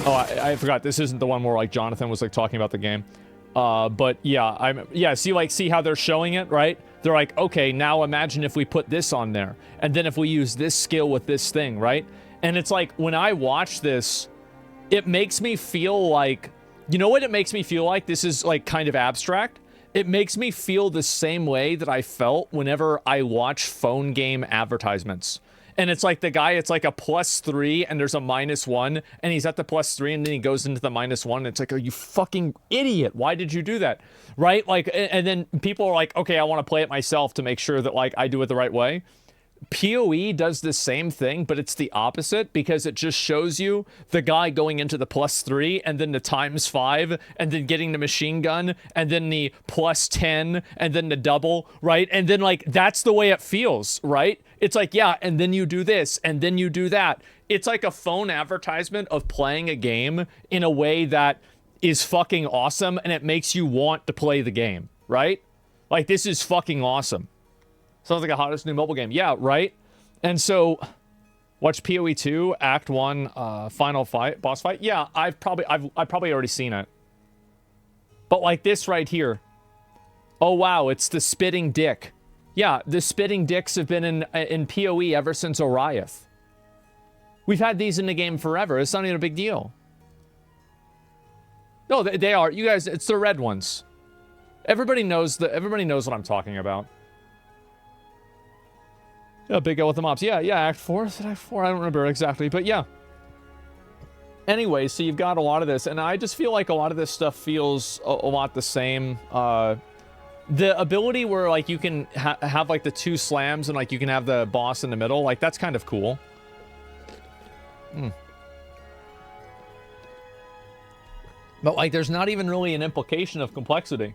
Oh, I forgot. This isn't the one where like Jonathan was like talking about the game. But yeah, see how they're showing it, right? They're like, okay, now imagine if we put this on there, and then if we use this skill with this thing, right? And it's like when I watch this, it makes me feel like. You know what it makes me feel like? This is, like, kind of abstract. It makes me feel the same way that I felt whenever I watch phone game advertisements. And it's like the guy, it's like a +3 and there's a -1, and he's at the +3 and then he goes into the -1 and it's like, oh, you fucking idiot. Why did you do that? Right? Like, and then people are like, okay, I want to play it myself to make sure that, like, I do it the right way. PoE does the same thing, but it's the opposite because it just shows you the guy going into the +3 and then the ×5 and then getting the machine gun and then the +10 and then the double, right? And then, like, that's the way it feels, right? It's like, yeah, and then you do this and then you do that. It's like a phone advertisement of playing a game in a way that is fucking awesome and it makes you want to play the game, right? Like, this is fucking awesome. Sounds like a hottest new mobile game. Yeah, right? And so, watch PoE 2, Act 1, final fight, boss fight. Yeah, I've probably already seen it. But like this right here. Oh wow, it's the spitting dick. Yeah, the spitting dicks have been in PoE ever since Oriath. We've had these in the game forever. It's not even a big deal. No, they are. You guys, it's the red ones. Everybody knows what I'm talking about. Yeah, big L with the mobs. Yeah, Act 4. Is it Act 4? I don't remember exactly, but yeah. Anyway, so you've got a lot of this, and I just feel like a lot of this stuff feels a lot the same. The ability where, like, you can have, like, the 2 slams and, like, you can have the boss in the middle, like, that's kind of cool. But, like, there's not even really an implication of complexity.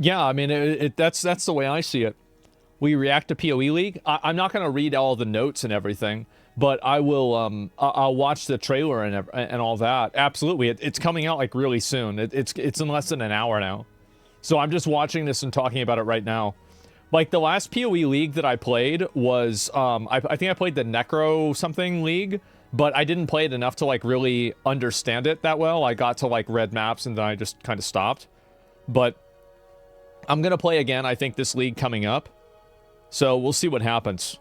Yeah, I mean, that's the way I see it. We react to PoE League. I'm not going to read all the notes and everything, but I will. I'll watch the trailer and all that. Absolutely, it's coming out like really soon. It's in less than an hour now, so I'm just watching this and talking about it right now. Like the last PoE League that I played was I think I played the Necro something League, but I didn't play it enough to like really understand it that well. I got to like red maps and then I just kind of stopped. But I'm gonna play again, I think, this league coming up. So we'll see what happens.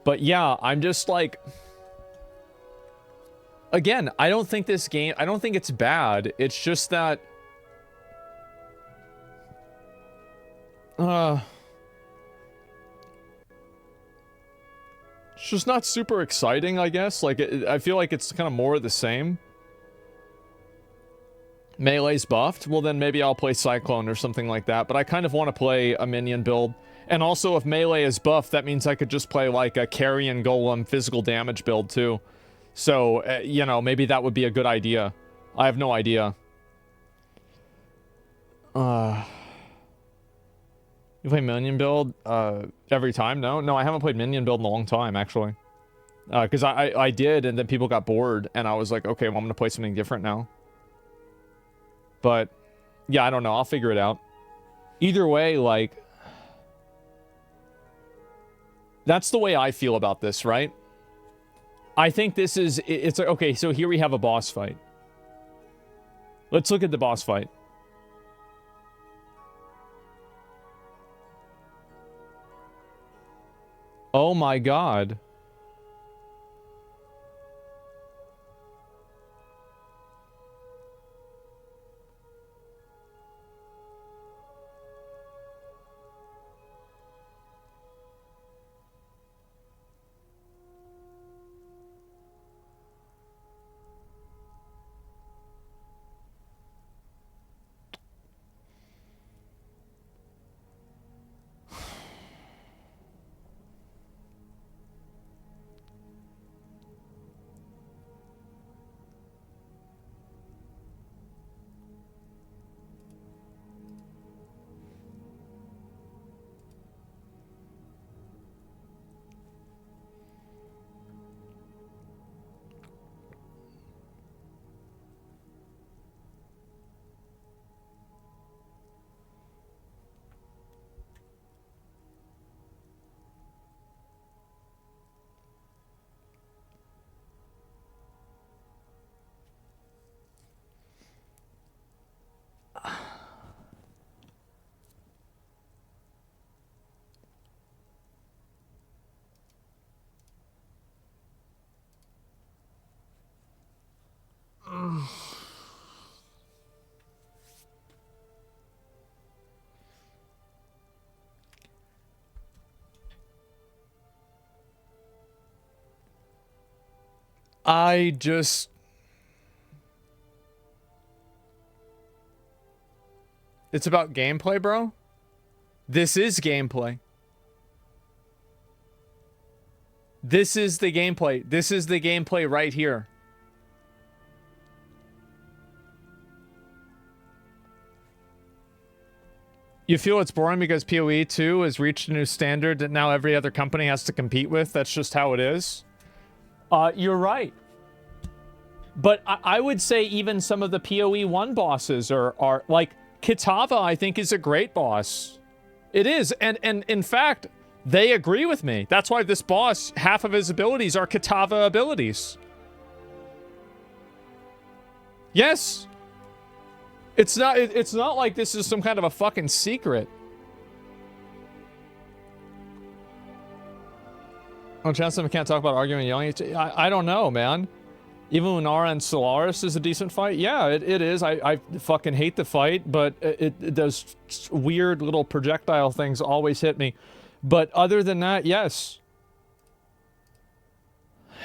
But yeah, I'm just like... Again, I don't think this game... I don't think it's bad. It's just that... It's just not super exciting, I guess. Like, I feel like it's kind of more of the same. Melee's buffed? Well, then maybe I'll play Cyclone or something like that. But I kind of want to play a minion build. And also, if Melee is buffed, that means I could just play, like, a Carrion Golem physical damage build, too. So, you know, maybe that would be a good idea. I have no idea. You play minion build every time? No, I haven't played minion build in a long time, actually. Because I did, and then people got bored, and I was like, okay, well, I'm going to play something different now. But, yeah, I don't know. I'll figure it out. Either way, like... That's the way I feel about this, right? I think this is... It's like, okay, so here we have a boss fight. Let's look at the boss fight. Oh my god. I just... It's about gameplay, bro? This is gameplay. This is the gameplay. This is the gameplay right here. You feel it's boring because PoE 2 has reached a new standard that now every other company has to compete with? That's just how it is? You're right. But I would say even some of the PoE 1 bosses are like... Kitava, I think, is a great boss. It is, and in fact, they agree with me. That's why this boss, half of his abilities are Kitava abilities. Yes. It's not like this is some kind of a fucking secret. Oh, Chancellor, we can't talk about arguing and yelling. I don't know, man. Even Lunara and Solaris is a decent fight. Yeah, it is. I fucking hate the fight, but those weird little projectile things always hit me. But other than that, yes.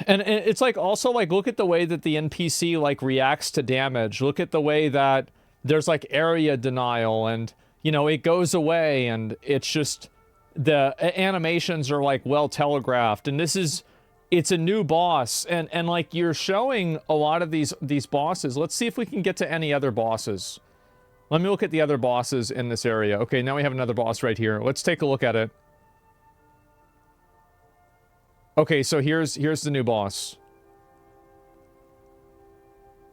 And it's like also like look at the way that the NPC like reacts to damage. Look at the way that there's like area denial and you know it goes away and it's just the animations are like well telegraphed and it's a new boss and like you're showing a lot of these bosses. Let's see if we can get to any other bosses. Let me look at the other bosses in this area. Okay, now we have another boss right here. Let's take a look at it. Okay, so here's the new boss.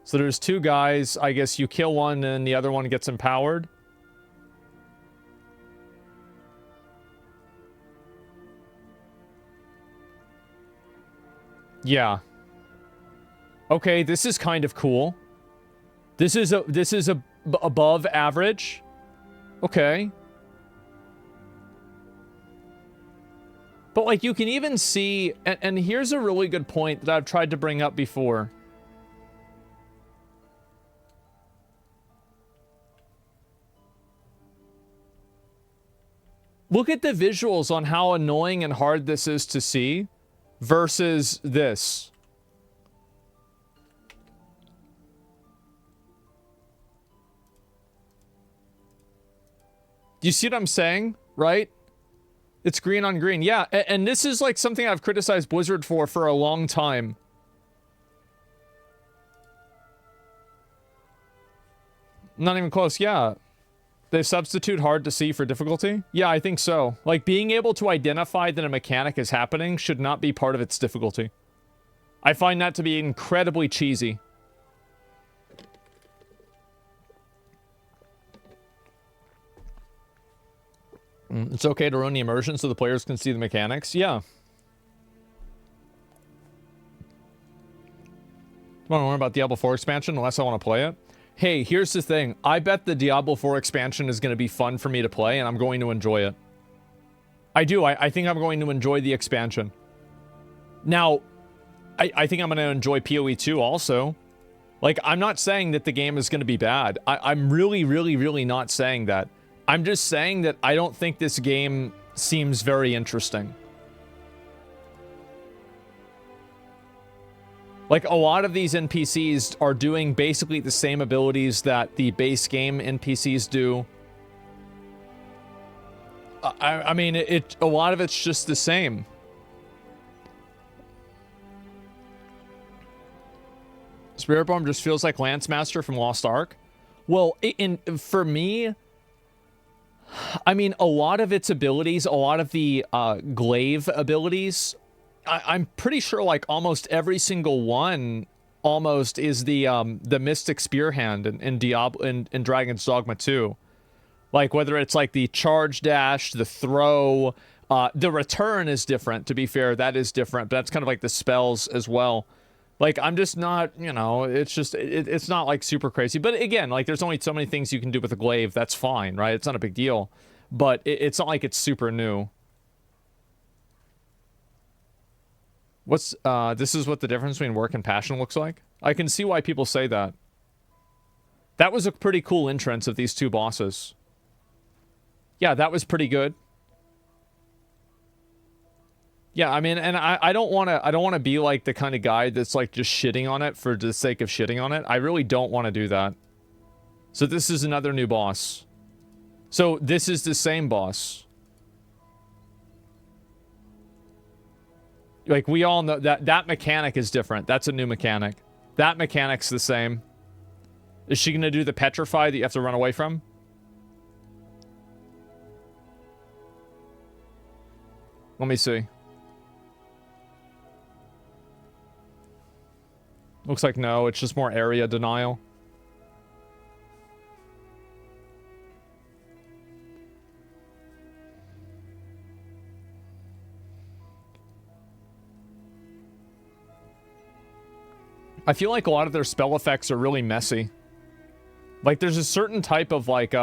So there's two guys. I guess you kill one and the other one gets empowered. Yeah. Okay, this is kind of cool. This is above average. Okay. But like you can even see, and here's a really good point that I've tried to bring up before. Look at the visuals on how annoying and hard this is to see versus this. Do you see what I'm saying? Right? It's green on green. Yeah, and this is like something I've criticized Blizzard for a long time. Not even close, yeah. They substitute hard to see for difficulty? Yeah, I think so. Like, being able to identify that a mechanic is happening should not be part of its difficulty. I find that to be incredibly cheesy. It's okay to ruin the immersion so the players can see the mechanics? Yeah. Want to learn about Diablo 4 expansion unless I want to play it? Hey, here's the thing. I bet the Diablo 4 expansion is going to be fun for me to play, and I'm going to enjoy it. I do. I think I'm going to enjoy the expansion. Now, I think I'm going to enjoy PoE 2 also. Like, I'm not saying that the game is going to be bad. I'm really, really, really not saying that. I'm just saying that I don't think this game seems very interesting. Like, a lot of these NPCs are doing basically the same abilities that the base game NPCs do. I mean, a lot of it's just the same. Spiritborn just feels like Lance Master from Lost Ark. Well, for me, I mean, a lot of its abilities, a lot of the glaive abilities, I'm pretty sure like almost every single one almost is the Mystic Spearhand in Diablo in Dragon's Dogma 2. Like whether it's like the charge dash, the throw, the return is different, to be fair, that is different, but that's kind of like the spells as well. Like, I'm just not, you know, it's just, it's not like super crazy. But again, like there's only so many things you can do with a glaive, that's fine, right? It's not a big deal. But it's not like it's super new. This is what the difference between work and passion looks like? I can see why people say that. That was a pretty cool entrance of these two bosses. Yeah, that was pretty good. Yeah, I mean, and I don't want to be like the kind of guy that's like just shitting on it for the sake of shitting on it. I really don't want to do that. So this is another new boss. So this is the same boss. Like, we all know that mechanic is different. That's a new mechanic. That mechanic's the same. Is she going to do the petrify that you have to run away from? Let me see. Looks like no, it's just more area denial. I feel like a lot of their spell effects are really messy. Like, there's a certain type of, like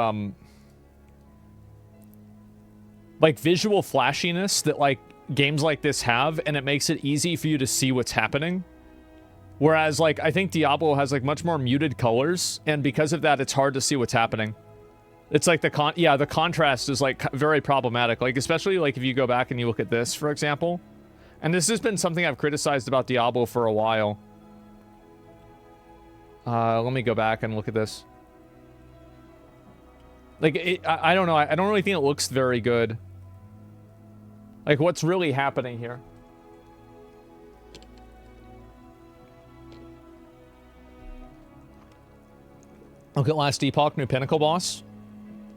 visual flashiness that, like, games like this have, and it makes it easy for you to see what's happening. Whereas, like, I think Diablo has, like, much more muted colors, and because of that, it's hard to see what's happening. It's like the contrast is, like, very problematic. Like, especially, like, if you go back and you look at this, for example. And this has been something I've criticized about Diablo for a while. Let me go back and look at this. Like, I don't know. I don't really think it looks very good. Like, what's really happening here? Look at Last Epoch, new Pinnacle boss.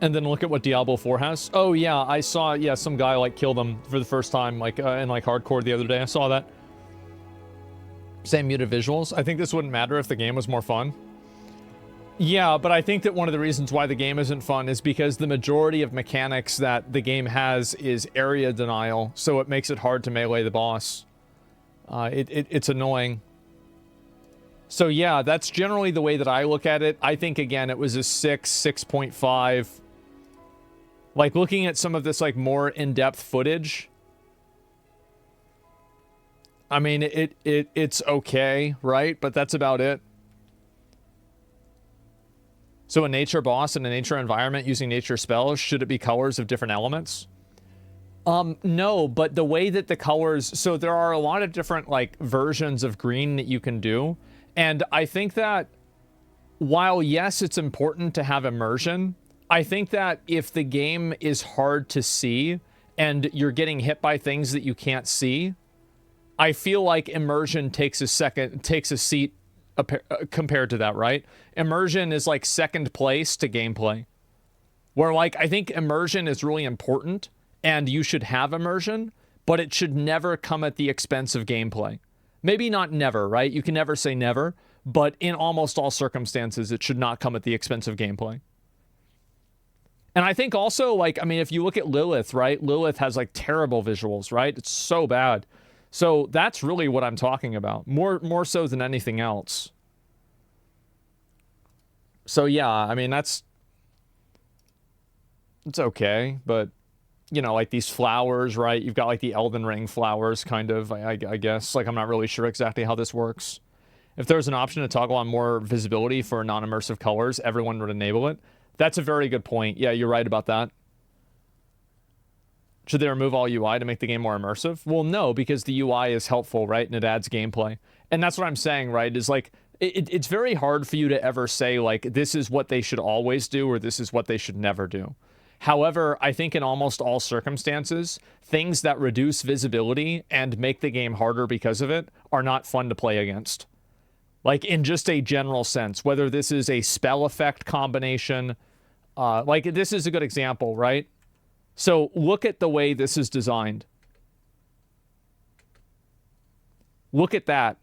And then look at what Diablo 4 has. Oh, yeah, I saw, yeah, some guy, like, kill them for the first time, like, in, like, hardcore the other day. I saw that. Same muted visuals. I think this wouldn't matter if the game was more fun. Yeah, but I think that one of the reasons why the game isn't fun is because the majority of mechanics that the game has is area denial, so it makes it hard to melee the boss. It's annoying. So yeah, that's generally the way that I look at it. I think, again, it was a 6.5. Like, looking at some of this, like, more in-depth footage, I mean, it's okay, right? But that's about it. So a nature boss in a nature environment using nature spells, should it be colors of different elements? No, but the way that the colors... So there are a lot of different, like, versions of green that you can do. And I think that while, yes, it's important to have immersion, I think that if the game is hard to see and you're getting hit by things that you can't see, I feel like immersion takes a seat compared to that, right? Immersion is like second place to gameplay. Where, like, I think immersion is really important and you should have immersion, but it should never come at the expense of gameplay. Maybe not never, right? You can never say never, but in almost all circumstances, it should not come at the expense of gameplay. And I think also, like, I mean, if you look at Lilith, right? Lilith has, like, terrible visuals, right? It's so bad. So that's really what I'm talking about. More so than anything else. So yeah, I mean, it's okay, but, you know, like these flowers, right? You've got, like, the Elden Ring flowers, kind of, I guess. Like, I'm not really sure exactly how this works. If there's an option to toggle on more visibility for non-immersive colors, everyone would enable it. That's a very good point. Yeah, you're right about that. Should they remove all UI to make the game more immersive? Well, no, because the UI is helpful, right? And it adds gameplay. And that's what I'm saying, right? Is, like, it's very hard for you to ever say, like, this is what they should always do or this is what they should never do. However, I think in almost all circumstances, things that reduce visibility and make the game harder because of it are not fun to play against. Like, in just a general sense, whether this is a spell effect combination, like, this is a good example, right? So look at the way this is designed. Look at that.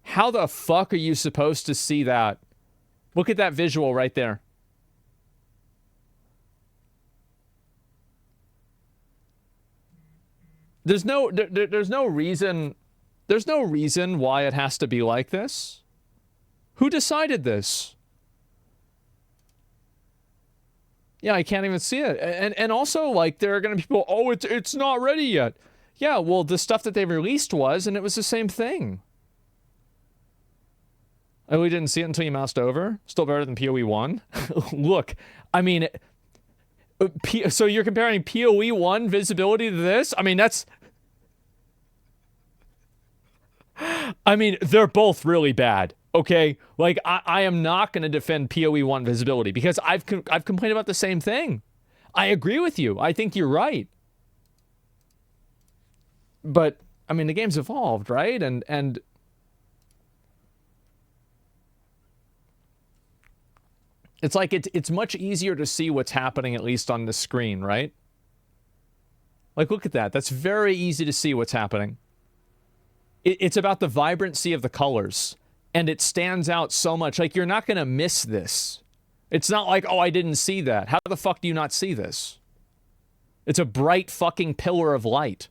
How the fuck are you supposed to see that? Look at that visual right there. There's no reason why it has to be like this. Who decided this? Yeah, I can't even see it. And also, like, there are going to be people, oh, it's not ready yet. Yeah, well, the stuff that they released was, and it was the same thing. Oh, we didn't see it until you moused over? Still better than PoE 1? Look, I mean, so you're comparing PoE 1 visibility to this? I mean, that's... I mean, they're both really bad, okay? Like, I am not going to defend PoE 1 visibility because I've complained about the same thing. I agree with you. I think you're right. But, I mean, the game's evolved, right? And it's like it's much easier to see what's happening, at least on the screen, right? Like, look at that. That's very easy to see what's happening. It's about the vibrancy of the colors, and it stands out so much. Like, you're not going to miss this. It's not like, oh, I didn't see that. How the fuck do you not see this? It's a bright fucking pillar of light.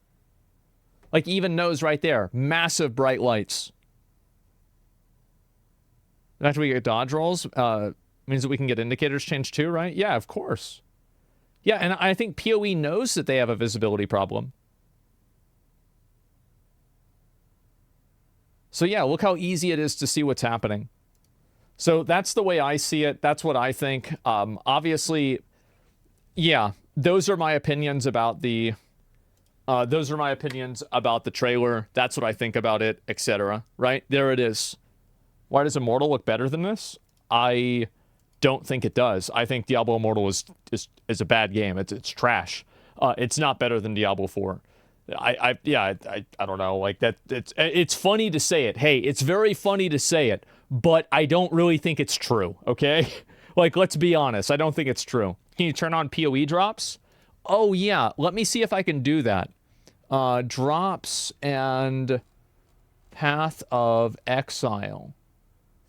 Like, even knows right there. Massive bright lights. And after we get dodge rolls, means that we can get indicators changed too, right? Yeah, of course. Yeah, and I think PoE knows that they have a visibility problem. So yeah, look how easy it is to see what's happening. So that's the way I see it. That's what I think. Obviously, yeah, those are my opinions about the trailer. That's what I think about it, etc. Right? There it is. Why does Immortal look better than this? I don't think it does. I think Diablo Immortal is a bad game. It's trash. It's not better than Diablo 4. I don't know. Like that. It's funny to say it. Hey, it's very funny to say it, but I don't really think it's true. Okay, like let's be honest. I don't think it's true. Can you turn on PoE drops? Oh yeah. Let me see if I can do that. Drops and Path of Exile.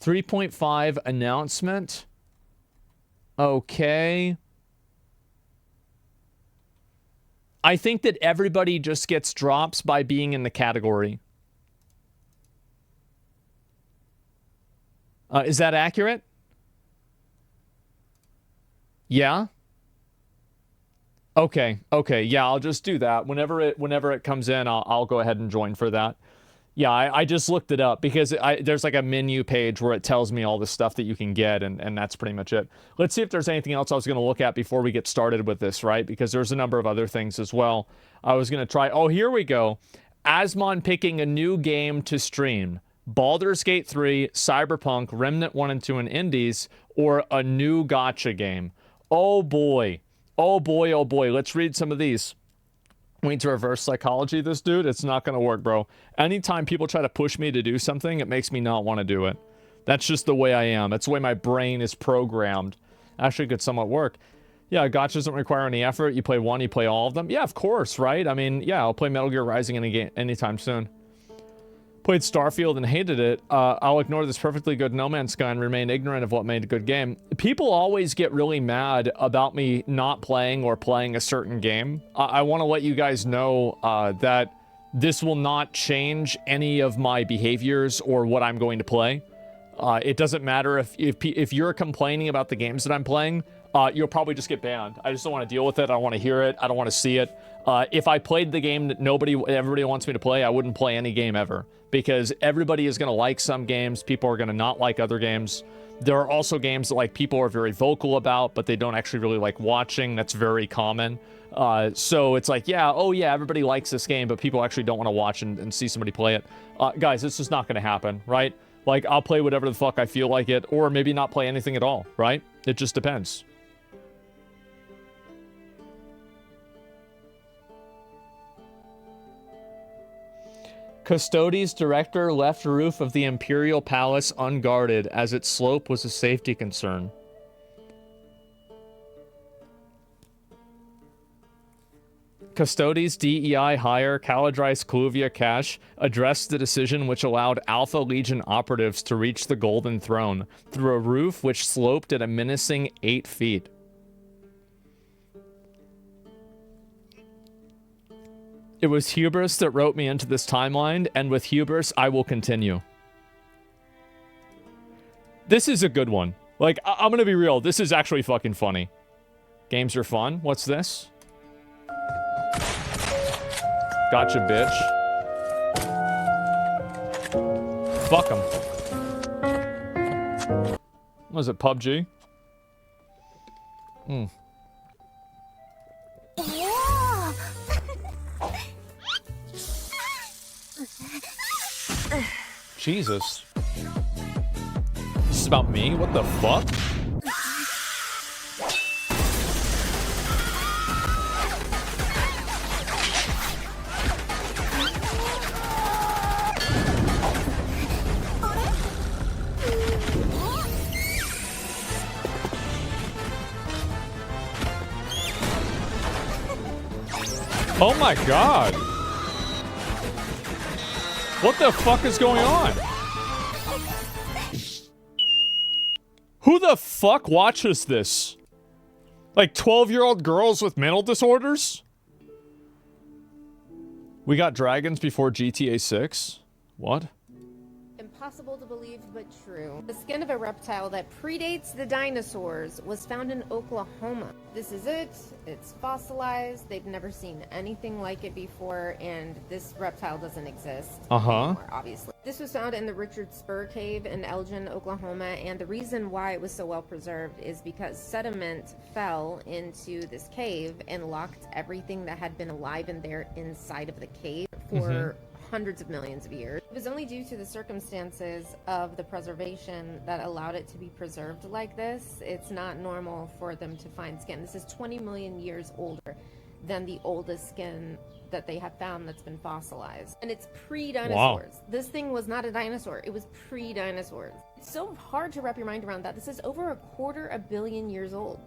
3.5 announcement. Okay. I think that everybody just gets drops by being in the category. Is that accurate? Yeah? Okay, yeah, I'll just do that. Whenever it comes in, I'll go ahead and join for that. Yeah, I just looked it up because there's like a menu page where it tells me all the stuff that you can get, and that's pretty much it. Let's see if there's anything else I was going to look at before we get started with this, right? Because there's a number of other things as well. I was going to try... Oh, here we go. Asmon picking a new game to stream. Baldur's Gate 3, Cyberpunk, Remnant 1 and 2, and Indies, or a new gacha game. Oh, boy. Oh, boy, oh, boy. Let's read some of these. We need to reverse psychology this dude. It's not going to work, bro. Anytime people try to push me to do something, it makes me not want to do it. That's just the way I am. That's the way my brain is programmed. Actually, it could somewhat work. Yeah, gacha doesn't require any effort. You play one, you play all of them. Yeah, of course, right? I mean, yeah, I'll play Metal Gear Rising anytime soon. Played Starfield and hated it. I'll ignore this perfectly good No Man's Sky and remain ignorant of what made a good game. People always get really mad about me not playing or playing a certain game. I want to let you guys know that this will not change any of my behaviors or what I'm going to play. It doesn't matter if you're complaining about the games that I'm playing, you'll probably just get banned. I just don't want to deal with it. I don't want to hear it. I don't want to see it. If I played the game that everybody wants me to play, I wouldn't play any game ever. Because everybody is going to like some games. People are going to not like other games. There are also games that like people are very vocal about, but they don't actually really like watching. That's very common. So it's like, yeah, oh yeah, everybody likes this game, but people actually don't want to watch and see somebody play it. Guys, this is not going to happen, right? Like, I'll play whatever the fuck I feel like it, or maybe not play anything at all, right? It just depends. Custodes director left roof of the Imperial Palace unguarded as its slope was a safety concern. Custodes DEI hire Caladrice Cluvia Cash addressed the decision which allowed Alpha Legion operatives to reach the Golden Throne through a roof which sloped at a menacing 8 feet. It was hubris that wrote me into this timeline, and with hubris, I will continue. This is a good one. Like, I'm gonna be real. This is actually fucking funny. Games are fun. What's this? Gotcha, bitch. Fuck them. What is it, PUBG? Jesus. This is about me? What the fuck? Oh my god! What the fuck is going on? Who the fuck watches this? Like 12-year-old girls with mental disorders? We got dragons before GTA 6? What? Impossible to believe, but true. The skin of a reptile that predates the dinosaurs was found in Oklahoma. This is it. It's fossilized. They've never seen anything like it before, and this reptile doesn't exist anymore, obviously. This was found in the Richard Spur Cave in Elgin, Oklahoma, and the reason why it was so well preserved is because sediment fell into this cave and locked everything that had been alive in there inside of the cave for hundreds of millions of years. It was only due to the circumstances of the preservation that allowed it to be preserved like this. It's not normal for them to find skin. This is 20 million years older than the oldest skin that they have found that's been fossilized. And it's pre-dinosaurs. Wow. This thing was not a dinosaur. It was pre-dinosaurs. It's so hard to wrap your mind around that. This is over a quarter a billion years old.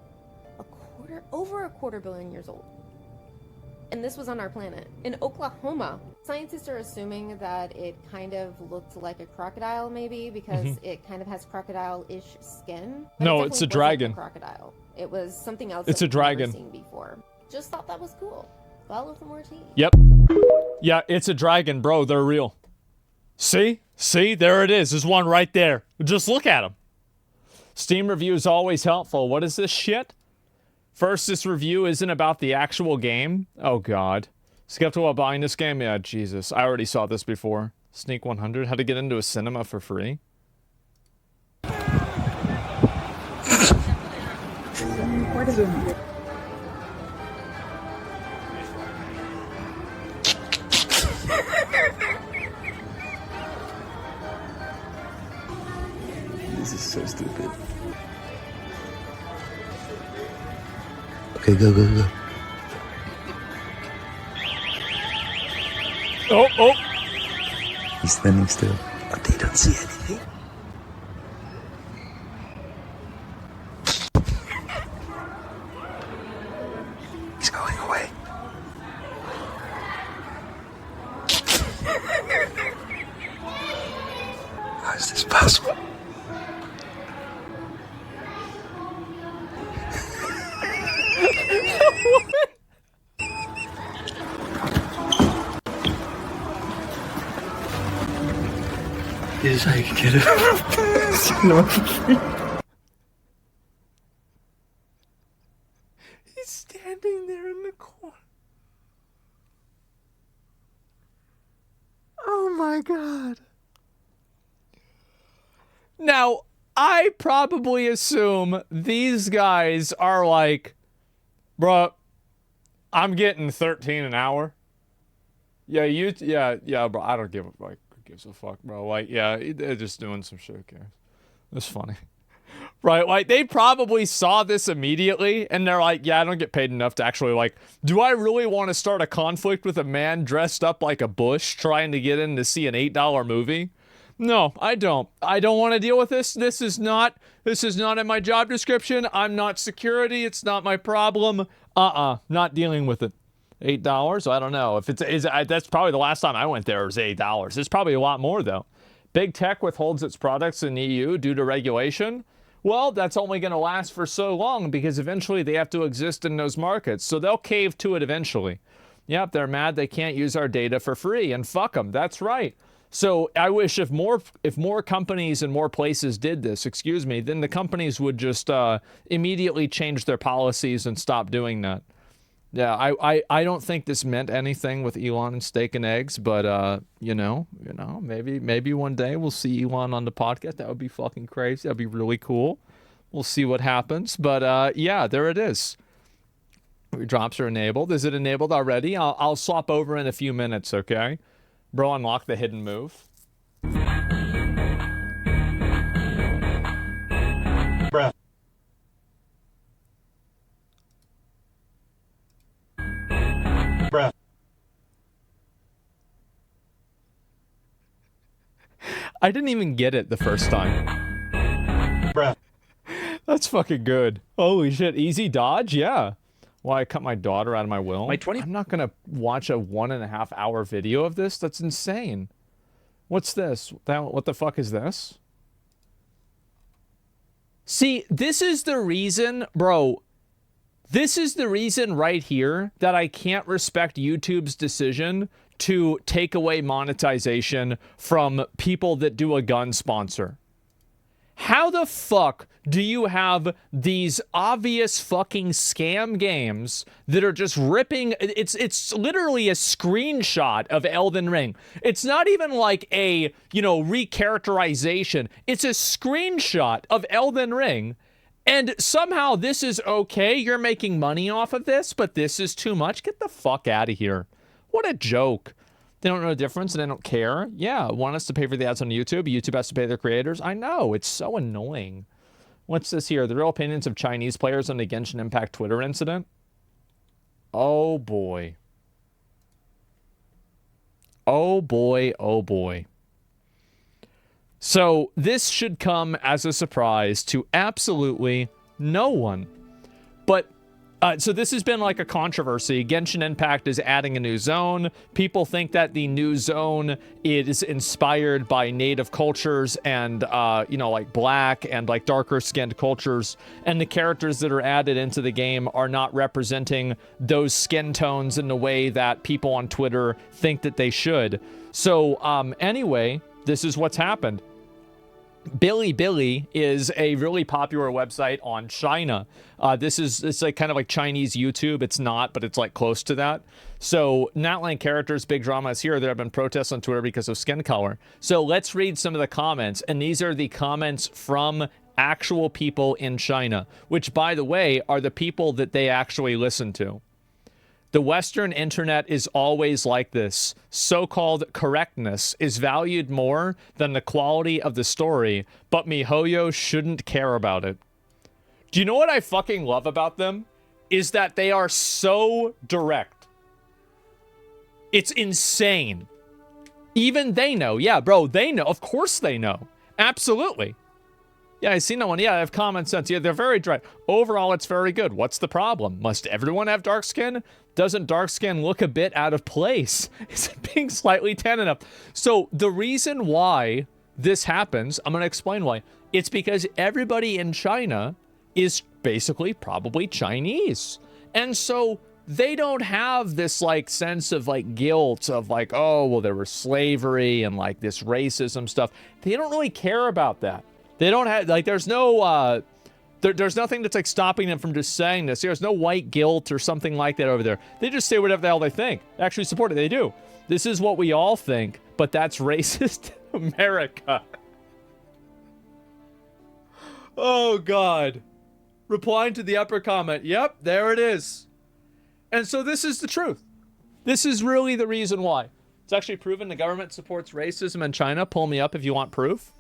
Over a quarter billion years old. And this was on our planet. In Oklahoma, scientists are assuming that it kind of looked like a crocodile, maybe, because it kind of has crocodile-ish skin. No, it's a dragon. A crocodile. It was something else. It's a dragon. Never seen before. Just thought that was cool. Follow for more tea. Yep. Yeah, it's a dragon, bro. They're real. See? See? There it is. There's one right there. Just look at them. Steam review is always helpful. What is this shit? First, this review isn't about the actual game. Oh, God. Skeptical about buying this game? Yeah, Jesus. I already saw this before. Sneak 100. How to get into a cinema for free? What is it? This is so stupid. Okay, go, go, go. Oh, oh. He's standing still, but they don't see anything. He's going away. How is this possible? This is how you can get it. He's standing there in the corner. Oh my God. Now, I probably assume these guys are like, bruh, I'm getting 13 an hour. Yeah, yeah, bro, I don't give a fuck. Gives a fuck, bro. Like, yeah, they're just doing some shit. Okay, that's funny, right? Like, they probably saw this immediately, and they're like, "Yeah, I don't get paid enough to actually like. Do I really want to start a conflict with a man dressed up like a bush trying to get in to see an $8 movie? No, I don't. I don't want to deal with this. This is not in my job description. I'm not security. It's not my problem. Not dealing with it." $8? I don't know. If that's probably the last time I went there was $8. It's probably a lot more though. Big tech withholds its products in the EU due to regulation. Well, that's only going to last for so long because eventually they have to exist in those markets. So they'll cave to it eventually. Yep, they're mad they can't use our data for free, and fuck them. That's right. So I wish if more companies and more places did this, then the companies would just immediately change their policies and stop doing that. Yeah, I don't think this meant anything with Elon and steak and eggs, but you know, maybe one day we'll see Elon on the podcast. That would be fucking crazy. That'd be really cool. We'll see what happens. But yeah, there it is. Drops are enabled. Is it enabled already? I'll swap over in a few minutes, okay? Bro, unlock the hidden move. Bruh. Bruh. I didn't even get it the first time. Bruh. That's fucking good. Holy shit. Easy dodge? Yeah. Why I cut my daughter out of my will? I'm not gonna watch a 1.5 hour video of this. That's insane. What's this? What the fuck is this? See, this is the reason, bro. This is the reason right here that I can't respect YouTube's decision to take away monetization from people that do a gun sponsor. How the fuck do you have these obvious fucking scam games that are just ripping? It's literally a screenshot of Elden Ring. It's not even like a, recharacterization. It's a screenshot of Elden Ring. And somehow this is okay. You're making money off of this, but this is too much. Get the fuck out of here. What a joke. They don't know the difference and they don't care. Yeah, want us to pay for the ads on YouTube. YouTube has to pay their creators. I know, it's so annoying. What's this here? The real opinions of Chinese players on the Genshin Impact Twitter incident? Oh boy. Oh boy, oh boy. So this should come as a surprise to absolutely no one. But so this has been like a controversy. Genshin Impact is adding a new zone. People think that the new zone is inspired by native cultures and, like black and like darker skinned cultures. And the characters that are added into the game are not representing those skin tones in the way that people on Twitter think that they should. So anyway, this is what's happened. Bilibili is a really popular website on China. It's like kind of like Chinese YouTube. It's not, but it's like close to that. So Natland characters, big drama is here. There have been protests on Twitter because of skin color. So let's read some of the comments. And these are the comments from actual people in China, which, by the way, are the people that they actually listen to. The Western internet is always like this. So-called correctness is valued more than the quality of the story, but MiHoYo shouldn't care about it. Do you know what I fucking love about them? Is that they are so direct. It's insane. Even they know. Yeah, bro, they know. Of course they know. Absolutely. Yeah, I see no one. Yeah, I have common sense. Yeah, they're very direct. Overall, it's very good. What's the problem? Must everyone have dark skin? Doesn't dark skin look a bit out of place? Is it being slightly tan enough? So the reason why this happens, I'm going to explain why. It's because everybody in China is basically probably Chinese. And so they don't have this like sense of like guilt of like, oh, well, there was slavery and like this racism stuff. They don't really care about that. They don't have, like, there's no, there's nothing that's, like, stopping them from just saying this. There's no white guilt or something like that over there. They just say whatever the hell they think. They actually support it. They do. This is what we all think, but that's racist America. Oh, God. Replying to the upper comment. Yep, there it is. And so this is the truth. This is really the reason why. It's actually proven the government supports racism in China. Pull me up if you want proof.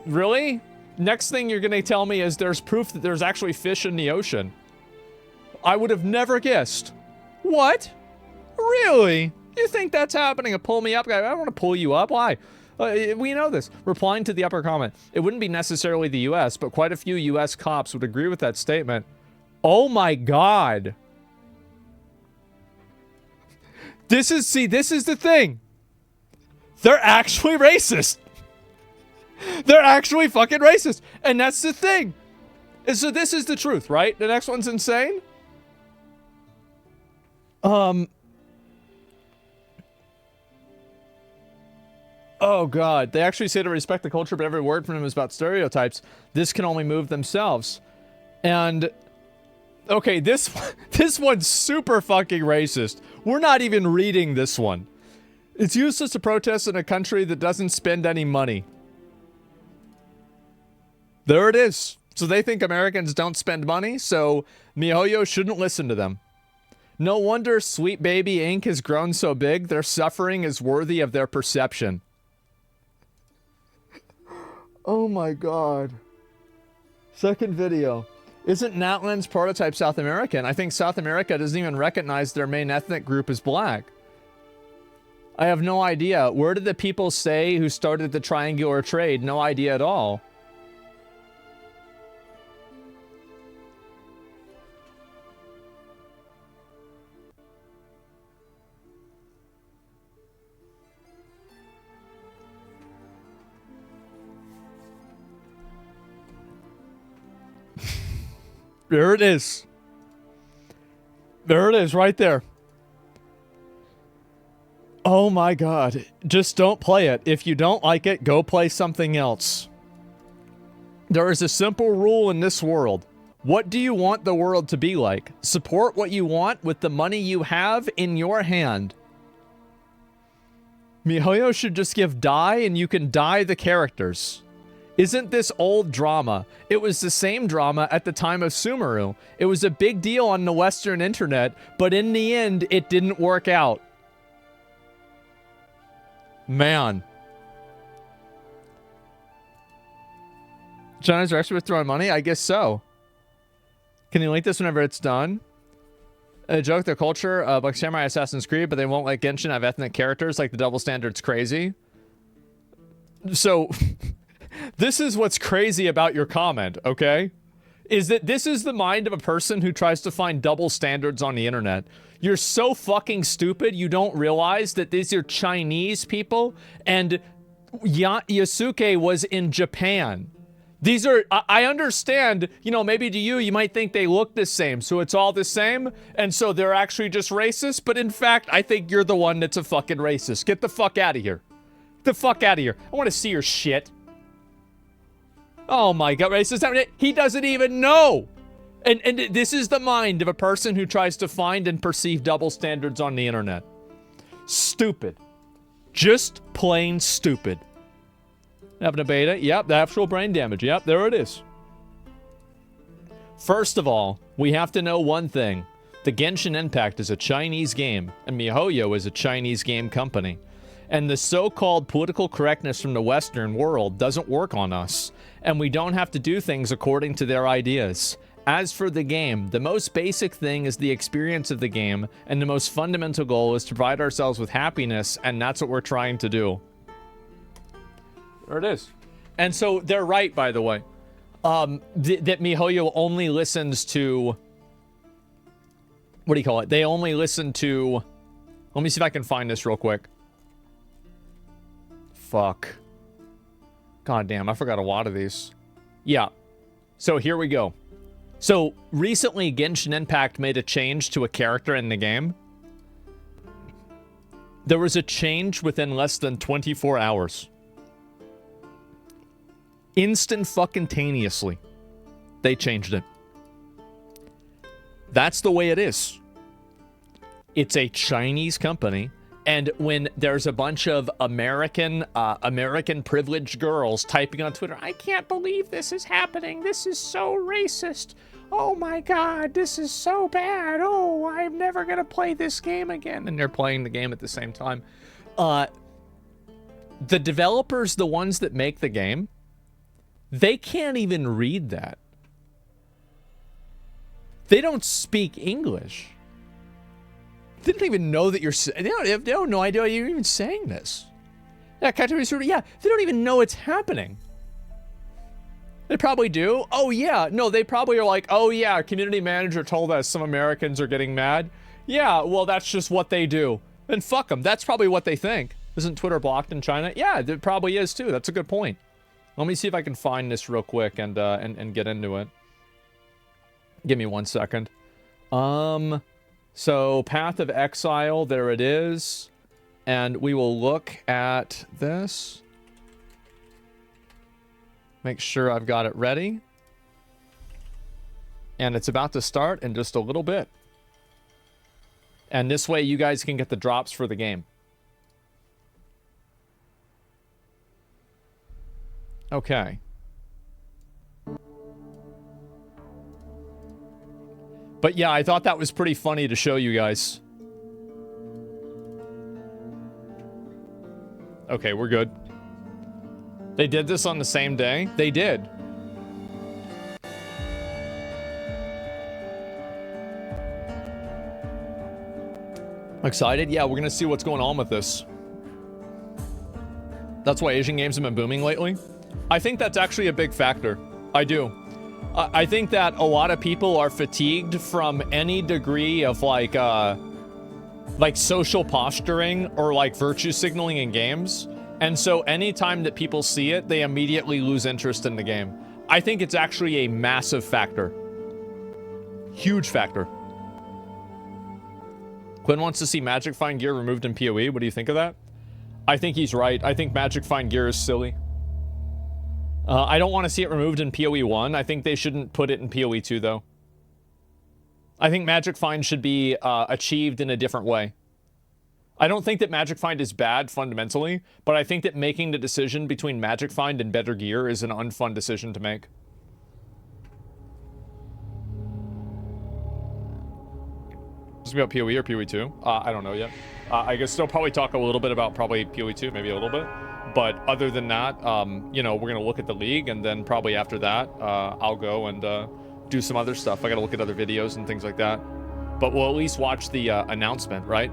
Really? Next thing you're going to tell me is there's proof that there's actually fish in the ocean. I would have never guessed. What? Really? You think that's happening? Pull me up? I don't want to pull you up. Why? We know this. Replying to the upper comment. It wouldn't be necessarily the U.S., but quite a few U.S. cops would agree with that statement. Oh my God. This is the thing. They're actually racist. They're actually fucking racist. And that's the thing. And so this is the truth, right? The next one's insane. Oh God. They actually say to respect the culture, but every word from them is about stereotypes. This can only move themselves. And okay, this one's super fucking racist. We're not even reading this one. It's useless to protest in a country that doesn't spend any money. There it is. So they think Americans don't spend money, so MiHoYo shouldn't listen to them. No wonder Sweet Baby Inc. has grown so big. Their suffering is worthy of their perception. Oh my God. Second video. Isn't Natland's prototype South American? I think South America doesn't even recognize their main ethnic group as black. I have no idea. Where did the people say who started the triangular trade? No idea at all. There it is. There it is, right there. Oh my god. Just don't play it. If you don't like it, go play something else. There is a simple rule in this world. What do you want the world to be like? Support what you want with the money you have in your hand. MiHoYo should just give dye and you can dye the characters. Isn't this old drama? It was the same drama at the time of Sumeru. It was a big deal on the Western internet, but in the end, it didn't work out. Man. China's actually withdrawing money? I guess so. Can you link this whenever it's done? A joke, their culture, like Samurai Assassin's Creed, but they won't let Genshin have ethnic characters, like the double standard's crazy. So, this is what's crazy about your comment, okay? Is that this is the mind of a person who tries to find double standards on the internet. You're so fucking stupid, you don't realize that these are Chinese people, and Yasuke was in Japan. These are, I understand, you know, maybe to you, you might think they look the same, so it's all the same, and so they're actually just racist, but in fact, I think you're the one that's a fucking racist. Get the fuck out of here. Get the fuck out of here. I want to see your shit. Oh my god, racist. He doesn't even know. And this is the mind of a person who tries to find and perceive double standards on the internet. Stupid. Just plain stupid. Having a beta? Yep, the actual brain damage. Yep, there it is. First of all, we have to know one thing. The Genshin Impact is a Chinese game, and MiHoYo is a Chinese game company. And the so-called political correctness from the Western world doesn't work on us, and we don't have to do things according to their ideas. As for the game, the most basic thing is the experience of the game, and the most fundamental goal is to provide ourselves with happiness, and that's what we're trying to do. There it is. And so they're right, by the way, that MiHoYo only listens to, what do you call it? They only listen to, let me see if I can find this real quick. Fuck. God damn, I forgot a lot of these. Yeah. So here we go. So recently Genshin Impact made a change to a character in the game. There was a change within less than 24 hours. Instant fucking taneously, they changed it. That's the way it is. It's a Chinese company, and when there's a bunch of American privileged girls typing on Twitter, I can't believe this is happening. This is so racist. Oh my god, this is so bad. Oh, I'm never gonna play this game again. And they're playing the game at the same time. The developers, the ones that make the game, they can't even read that. They don't speak English. They don't even know that you're... They have no idea you're even saying this. Yeah, they don't even know it's happening. They probably do. Oh, yeah. No, they probably are like, oh, yeah, our community manager told us some Americans are getting mad. Yeah, well, that's just what they do. And fuck them. That's probably what they think. Isn't Twitter blocked in China? Yeah, it probably is, too. That's a good point. Let me see if I can find this real quick and get into it. Give me 1 second. So Path of Exile, there it is. And we will look at this. Make sure I've got it ready. And it's about to start in just a little bit. And this way you guys can get the drops for the game. Okay. But yeah, I thought that was pretty funny to show you guys. Okay, we're good. They did this on the same day? They did. Excited? Yeah, we're gonna see what's going on with this. That's why Asian games have been booming lately. I think that's actually a big factor. I do. I think that a lot of people are fatigued from any degree of like social posturing or like virtue signaling in games. And so anytime that people see it, they immediately lose interest in the game. I think it's actually a massive factor. Huge factor. Quinn wants to see Magic Find Gear removed in PoE. What do you think of that? I think he's right. I think Magic Find Gear is silly. I don't want to see it removed in PoE 1. I think they shouldn't put it in PoE 2, though. I think Magic Find should be achieved in a different way. I don't think that Magic Find is bad fundamentally, but I think that making the decision between Magic Find and better gear is an unfun decision to make. Is it about PoE or PoE 2? I don't know yet. I guess they'll probably talk a little bit about probably PoE 2, maybe a little bit. But other than that, you know, we're going to look at the league, and then probably after that, I'll go and do some other stuff. I got to look at other videos and things like that. But we'll at least watch the announcement, right?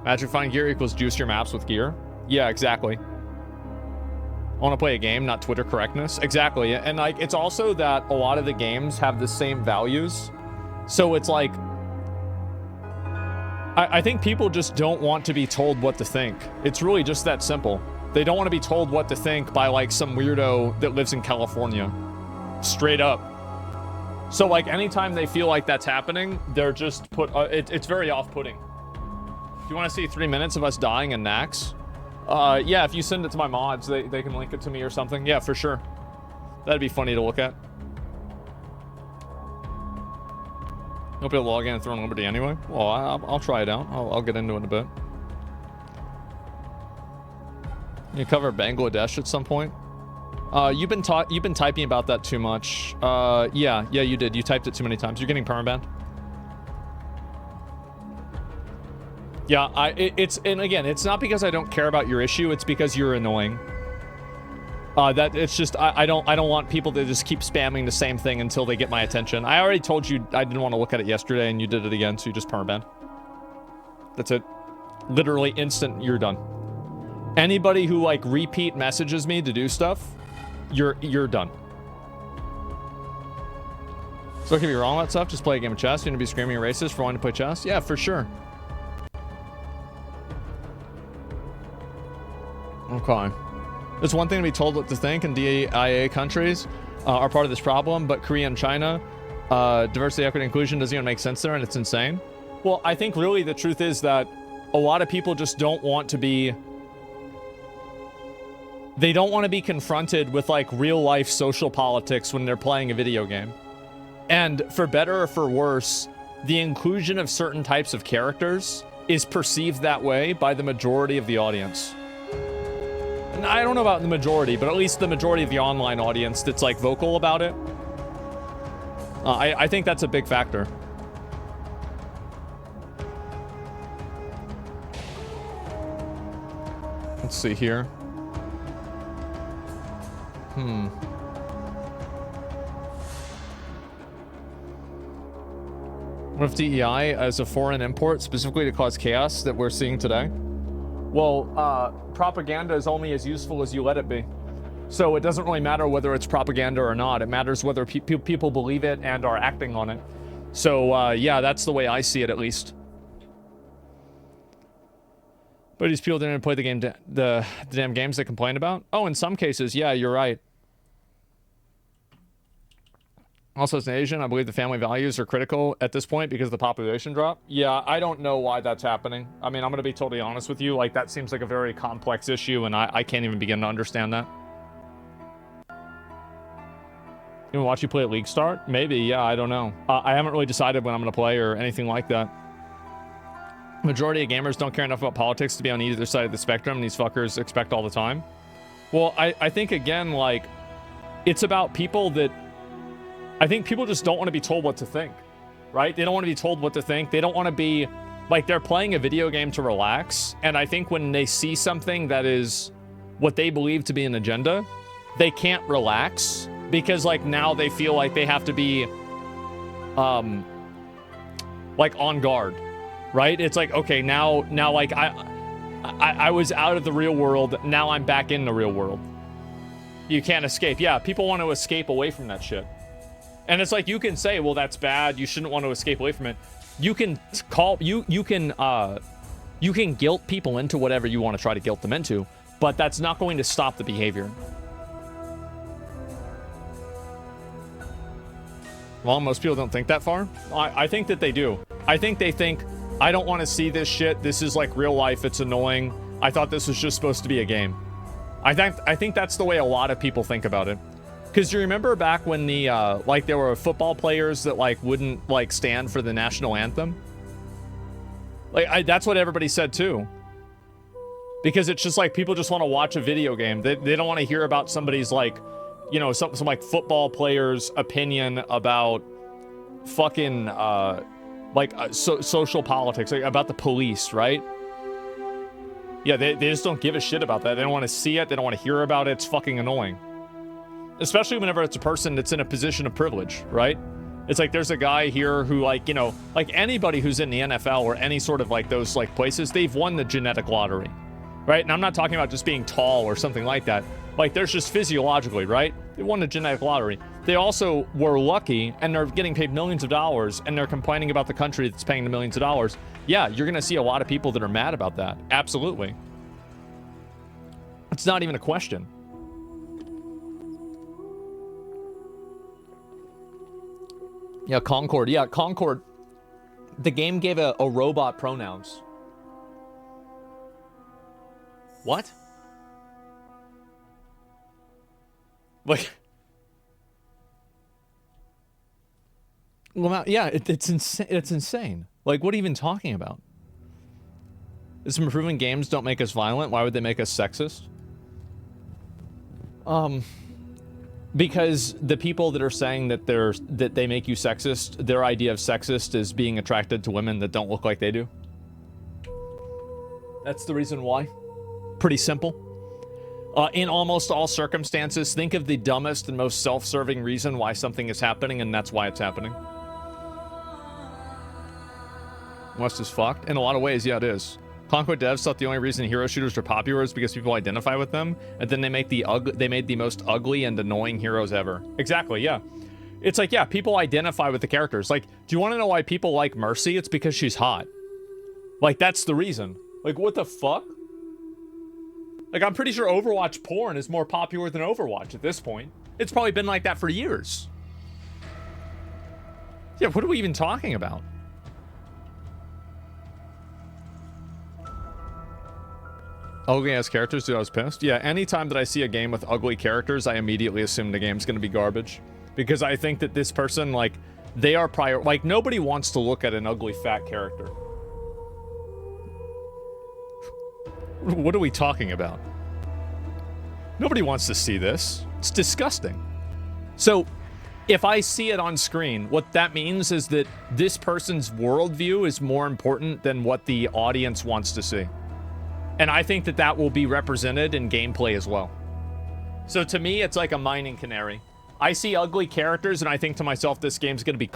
Magic Find Gear equals juicier maps with gear. Yeah, exactly. I want to play a game, not Twitter correctness. Exactly. And like, it's also that a lot of the games have the same values. So it's like, I think people just don't want to be told what to think. It's really just that simple. They don't want to be told what to think by like some weirdo that lives in California. Straight up. So like anytime they feel like that's happening, they're just it's very off-putting. Do you want to see 3 minutes of us dying in Nax? Yeah, if you send it to my mods, they can link it to me or something. Yeah, for sure. That'd be funny to look at. You'll be able to log in and throw in Liberty anyway? Well, I'll try it out. I'll get into it in a bit. You cover Bangladesh at some point? You've been typing about that too much. Yeah, you did. You typed it too many times. You're getting permabanned. Yeah, and again, it's not because I don't care about your issue. It's because you're annoying. It's just I don't want people to just keep spamming the same thing until they get my attention. I already told you I didn't want to look at it yesterday, and you did it again, so you just permabanned. That's it. Literally instant. You're done. Anybody who like repeat messages me to do stuff, you're done. So it can be wrong about stuff. Just play a game of chess. You're gonna be screaming racist for wanting to play chess? Yeah, for sure. Okay. There's one thing to be told what to think, and DIA countries are part of this problem, but Korea and China, diversity, equity, inclusion doesn't even make sense there, and it's insane. Well, I think really the truth is that a lot of people just don't want to be... They don't want to be confronted with, like, real-life social politics when they're playing a video game. And for better or for worse, the inclusion of certain types of characters is perceived that way by the majority of the audience. And I don't know about the majority, but at least the majority of the online audience that's, like, vocal about it. I think that's a big factor. Let's see here. What if DEI as a foreign import specifically to cause chaos that we're seeing today? Well, propaganda is only as useful as you let it be. So it doesn't really matter whether it's propaganda or not. It matters whether people believe it and are acting on it. So, yeah, that's the way I see it, at least. But these people didn't play the game, the damn games they complain about? Oh, in some cases, yeah, you're right. Also, as an Asian, I believe the family values are critical at this point because of the population drop. Yeah, I don't know why that's happening. I mean, I'm going to be totally honest with you. Like, that seems like a very complex issue, and I can't even begin to understand that. You want to watch you play at League Start? Maybe, yeah, I don't know. I haven't really decided when I'm going to play or anything like that. Majority of gamers don't care enough about politics to be on either side of the spectrum, and these fuckers expect all the time. Well, I think, again, like, it's about people that... I think people just don't want to be told what to think, right? They don't want to be told what to think. They don't want to be... Like, they're playing a video game to relax, and I think when they see something that is what they believe to be an agenda, they can't relax, because, like, now they feel like they have to be, like, on guard, right? It's like, okay, now, like, I was out of the real world, now I'm back in the real world. You can't escape. Yeah, people want to escape away from that shit. And it's like, you can say, well, that's bad, you shouldn't want to escape away from it. You can you can guilt people into whatever you want to try to guilt them into, but that's not going to stop the behavior. Well, most people don't think that far. I think that they do. I think they think, I don't want to see this shit. This is like real life. It's annoying. I thought this was just supposed to be a game. I think that's the way a lot of people think about it. Because you remember back when the, like, there were football players that, like, wouldn't, like, stand for the national anthem? Like, that's what everybody said, too. Because it's just, like, people just want to watch a video game. They don't want to hear about somebody's, like, you know, some like, football player's opinion about fucking, social politics, like, about the police, right? Yeah, they just don't give a shit about that. They don't want to see it. They don't want to hear about it. It's fucking annoying. Especially whenever it's a person that's in a position of privilege, right? It's like there's a guy here who, like, you know, like anybody who's in the NFL or any sort of like those like places, they've won the genetic lottery, right? And I'm not talking about just being tall or something like that. Like there's just physiologically, right? They won the genetic lottery. They also were lucky and they're getting paid millions of dollars and they're complaining about the country that's paying the millions of dollars. Yeah, you're going to see a lot of people that are mad about that. Absolutely. It's not even a question. Yeah, Concord. Yeah, Concord. The game gave a robot pronouns. What? Like... Well, yeah, it's insane. It's insane. Like, what are you even talking about? Is some improving games don't make us violent? Why would they make us sexist? Because the people that are saying that they make you sexist, their idea of sexist is being attracted to women that don't look like they do. That's the reason why. Pretty simple. In almost all circumstances, think of the dumbest and most self-serving reason why something is happening, and that's why it's happening. West is fucked. In a lot of ways, yeah, it is. Conquest devs thought the only reason hero shooters are popular is because people identify with them, and then they made the most ugly and annoying heroes ever. Exactly, yeah. It's like, yeah, people identify with the characters. Like, do you want to know why people like Mercy? It's because she's hot. Like, that's the reason. Like, what the fuck? Like, I'm pretty sure Overwatch porn is more popular than Overwatch at this point. It's probably been like that for years. Yeah, what are we even talking about? Ugly ass characters, dude, I was pissed. Yeah, anytime that I see a game with ugly characters, I immediately assume the game's gonna be garbage. Because I think that this person, like, they are like, nobody wants to look at an ugly fat character. What are we talking about? Nobody wants to see this. It's disgusting. So, if I see it on screen, what that means is that this person's worldview is more important than what the audience wants to see. And I think that that will be represented in gameplay as well. So to me, it's like a mining canary. I see ugly characters and I think to myself, this game's going to be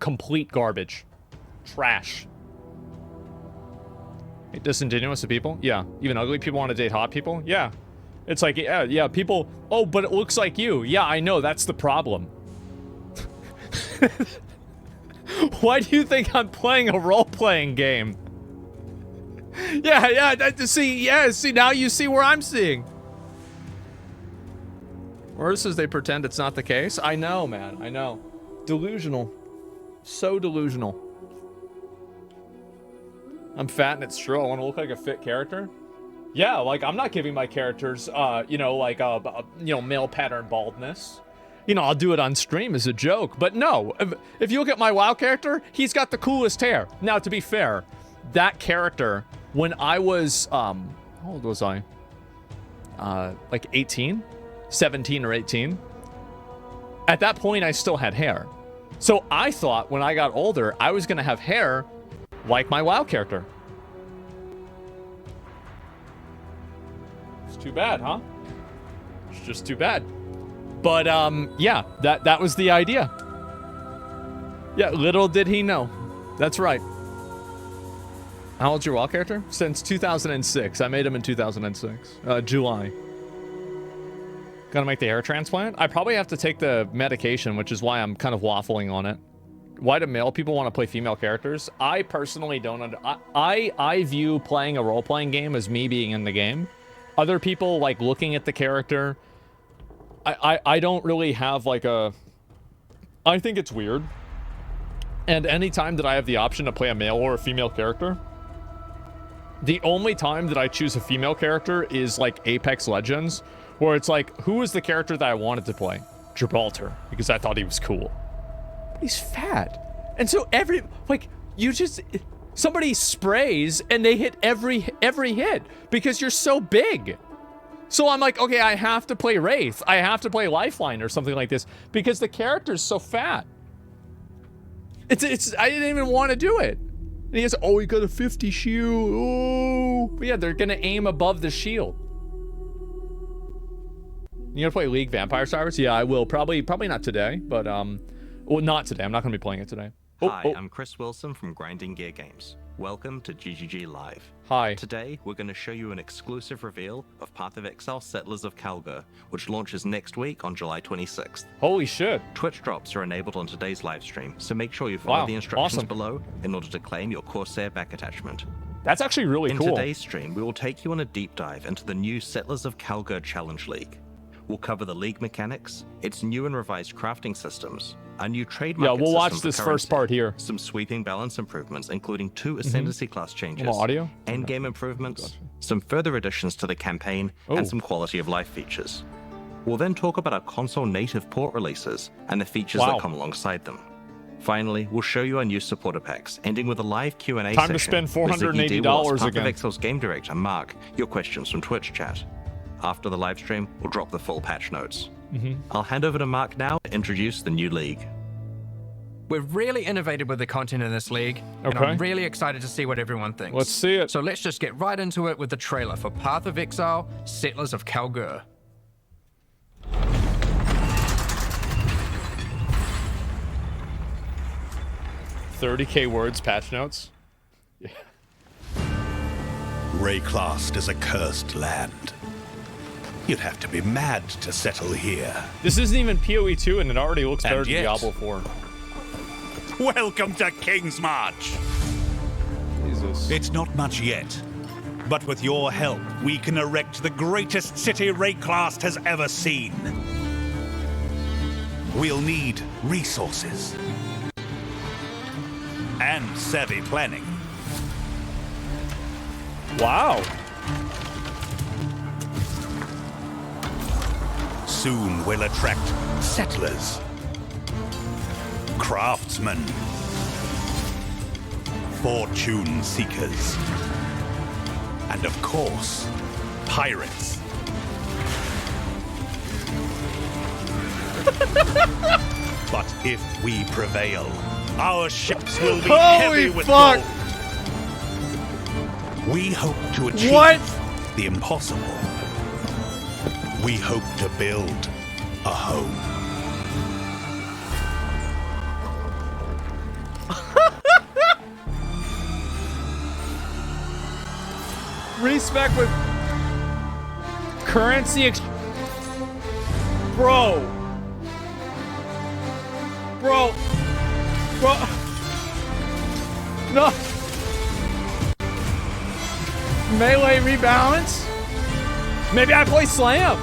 complete garbage. Trash. Disingenuous to people? Yeah. Even ugly people want to date hot people? Yeah. It's like, yeah, people... Oh, but it looks like you. Yeah, I know. That's the problem. Why do you think I'm playing a role-playing game? See, now you see where I'm seeing. Versus they pretend it's not the case. I know, man, I know. Delusional. So delusional. I'm fat and it's true. I want to look like a fit character. Yeah, like, I'm not giving my characters, male pattern baldness. You know, I'll do it on stream as a joke, but no. If you look at my WoW character, he's got the coolest hair. Now, to be fair, that character... When I was, how old was I? Like 18? 17 or 18? At that point, I still had hair. So I thought when I got older, I was going to have hair like my WoW character. It's too bad, huh? It's just too bad. But, yeah, that was the idea. Yeah, little did he know. That's right. How old's your WoW character? Since 2006. I made him in 2006. July. Gonna make the hair transplant? I probably have to take the medication, which is why I'm kind of waffling on it. Why do male people want to play female characters? I personally don't I view playing a role-playing game as me being in the game. Other people, like, looking at the character. I don't really have, like, a... I think it's weird. And anytime that I have the option to play a male or a female character, the only time that I choose a female character is like Apex Legends, where it's like, who is the character that I wanted to play? Gibraltar, because I thought he was cool. But he's fat. And so somebody sprays and they hit every hit because you're so big. So I'm like, okay, I have to play Wraith. I have to play Lifeline or something like this because the character's so fat. I didn't even want to do it. And he goes, oh, he got a 50 shield. Oh, but yeah, they're gonna aim above the shield. You gonna play League Vampire Survivors? Yeah, I will. Probably not today, but well, not today. I'm not gonna be playing it today. Hi, I'm Chris Wilson from Grinding Gear Games. Welcome to GGG Live. Hi. Today, we're going to show you an exclusive reveal of Path of Exile Settlers of Kalgur, which launches next week on July 26th. Holy shit. Twitch drops are enabled on today's live stream, so make sure you follow the instructions below in order to claim your Corsair back attachment. That's actually really cool. In today's stream, we will take you on a deep dive into the new Settlers of Kalgur Challenge League. We'll cover the league mechanics, its new and revised crafting systems, a new trade market we'll watch system this for first part here. some sweeping balance improvements, including 2 Ascendancy class changes, audio, endgame improvements, some further additions to the campaign, and some quality of life features. We'll then talk about our console native port releases and the features that come alongside them. Finally, we'll show you our new supporter packs, ending with a live Q&A session. Time to spend $480 Path again. of Exile's game director, Mark, your questions from Twitch chat. After the live stream, we'll drop the full patch notes. I'll hand over to Mark now to introduce the new league. We've really innovated with the content in this league, and I'm really excited to see what everyone thinks. Let's see it. So let's just get right into it with the trailer for Path of Exile, Settlers of Kalgur. 30K words patch notes. Yeah. Rayclast is a cursed land. You'd have to be mad to settle here. This isn't even PoE 2 and it already looks better And than yet- Diablo 4. Welcome to King's March. Jesus. It's not much yet, but with your help, we can erect the greatest city Rayclast has ever seen. We'll need resources and savvy planning. Wow. Soon we'll attract settlers, craftsmen, fortune seekers, and of course, pirates. But if we prevail, our ships will be heavy with gold. We hope to achieve the impossible. We hope to build a home. Respec with currency Bro. No. Melee rebalance? Maybe I play Slam.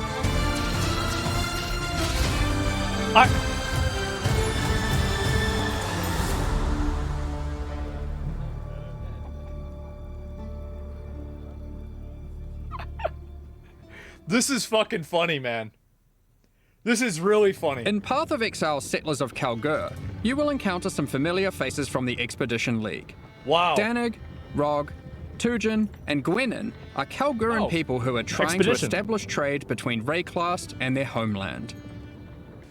This is fucking funny, man. This is really funny. In Path of Exile Settlers of Kalgur, you will encounter some familiar faces from the Expedition League. Wow. Danig, Rog, Tujin, and Gwenin are Kalguran people who are trying to establish trade between Rayclast and their homeland.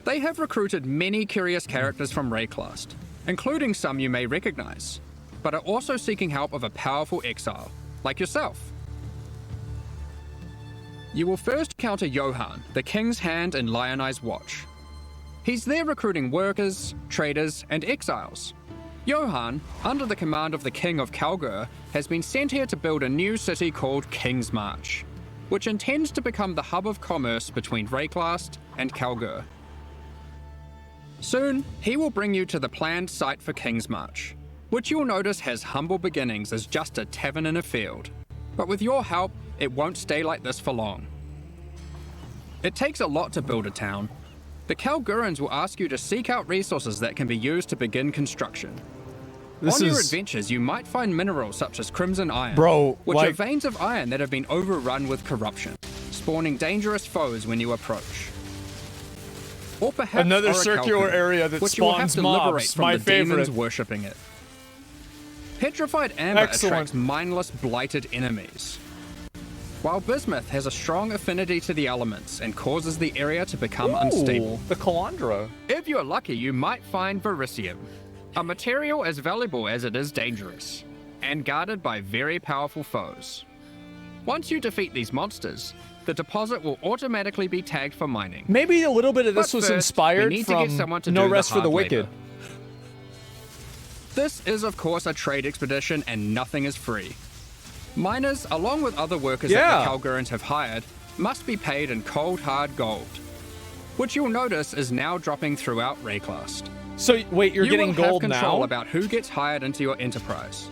They have recruited many curious characters from Rayclast, including some you may recognize, but are also seeking help of a powerful exile, like yourself. You will first encounter Johan, the King's Hand and Lion Eye's Watch. He's there recruiting workers, traders, and exiles. Johan, under the command of the King of Kalgur, has been sent here to build a new city called King's March, which intends to become the hub of commerce between Rayclast and Kalgur. Soon, he will bring you to the planned site for King's March, which you'll notice has humble beginnings as just a tavern in a field. But with your help, it won't stay like this for long. It takes a lot to build a town. The Kalgurans will ask you to seek out resources that can be used to begin construction. This On your is... adventures, you might find minerals such as crimson iron, Bro, which are like... veins of iron that have been overrun with corruption, spawning dangerous foes when you approach. Or perhaps Another orichalcum, circular area that which you will have spawns to mobs, liberate from my the demons favorite. worshipping it. Petrified amber Excellent. attracts mindless, blighted enemies, while bismuth has a strong affinity to the elements and causes the area to become unstable. The Calandra. If you're lucky, you might find vericium, a material as valuable as it is dangerous, and guarded by very powerful foes. Once you defeat these monsters, the deposit will automatically be tagged for mining. Maybe a little bit of this But was first, we inspired need to from get someone to No do Rest for the hard Wicked. labor. This is, of course, a trade expedition, and nothing is free. Miners, along with other workers that the Kalgurans have hired, must be paid in cold, hard gold, which you'll notice is now dropping throughout Rayclast. So, wait, you're getting You will gold have control now? about who gets hired into your enterprise.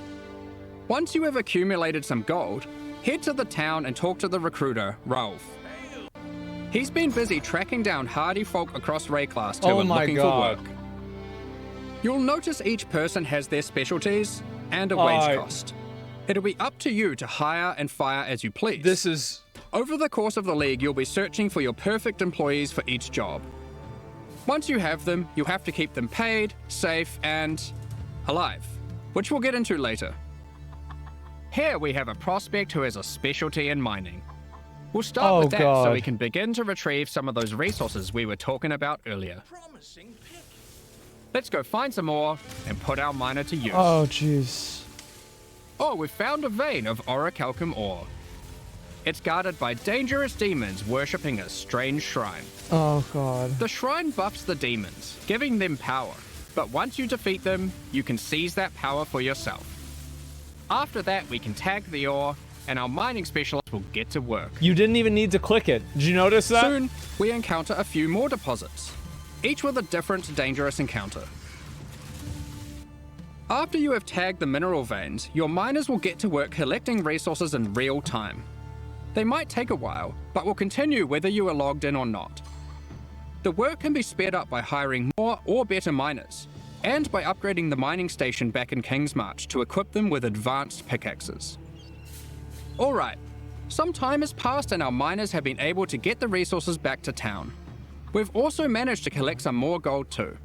Once you have accumulated some gold, head to the town and talk to the recruiter, Raouf. He's been busy tracking down hardy folk across Rayclast who Oh are my looking God. for work. You'll notice each person has their specialties and a wage cost. It'll be up to you to hire and fire as you please. This is... Over the course of the league, you'll be searching for your perfect employees for each job. Once you have them, you'll have to keep them paid, safe, and alive, which we'll get into later. Here we have a prospect who has a specialty in mining. We'll start with that so we can begin to retrieve some of those resources we were talking about earlier. Let's go find some more and put our miner to use. Oh, jeez. Oh, we've found a vein of orichalcum ore. It's guarded by dangerous demons worshipping a strange shrine. Oh, God. The shrine buffs the demons, giving them power. But once you defeat them, you can seize that power for yourself. After that, we can tag the ore, and our mining specialist will get to work. You didn't even need to click it. Did you notice that? Soon, we encounter a few more deposits, each with a different dangerous encounter. After you have tagged the mineral veins, your miners will get to work collecting resources in real time. They might take a while, but will continue whether you are logged in or not. The work can be sped up by hiring more or better miners, and by upgrading the mining station back in Kingsmarch to equip them with advanced pickaxes. Alright, some time has passed and our miners have been able to get the resources back to town. We've also managed to collect some more gold too.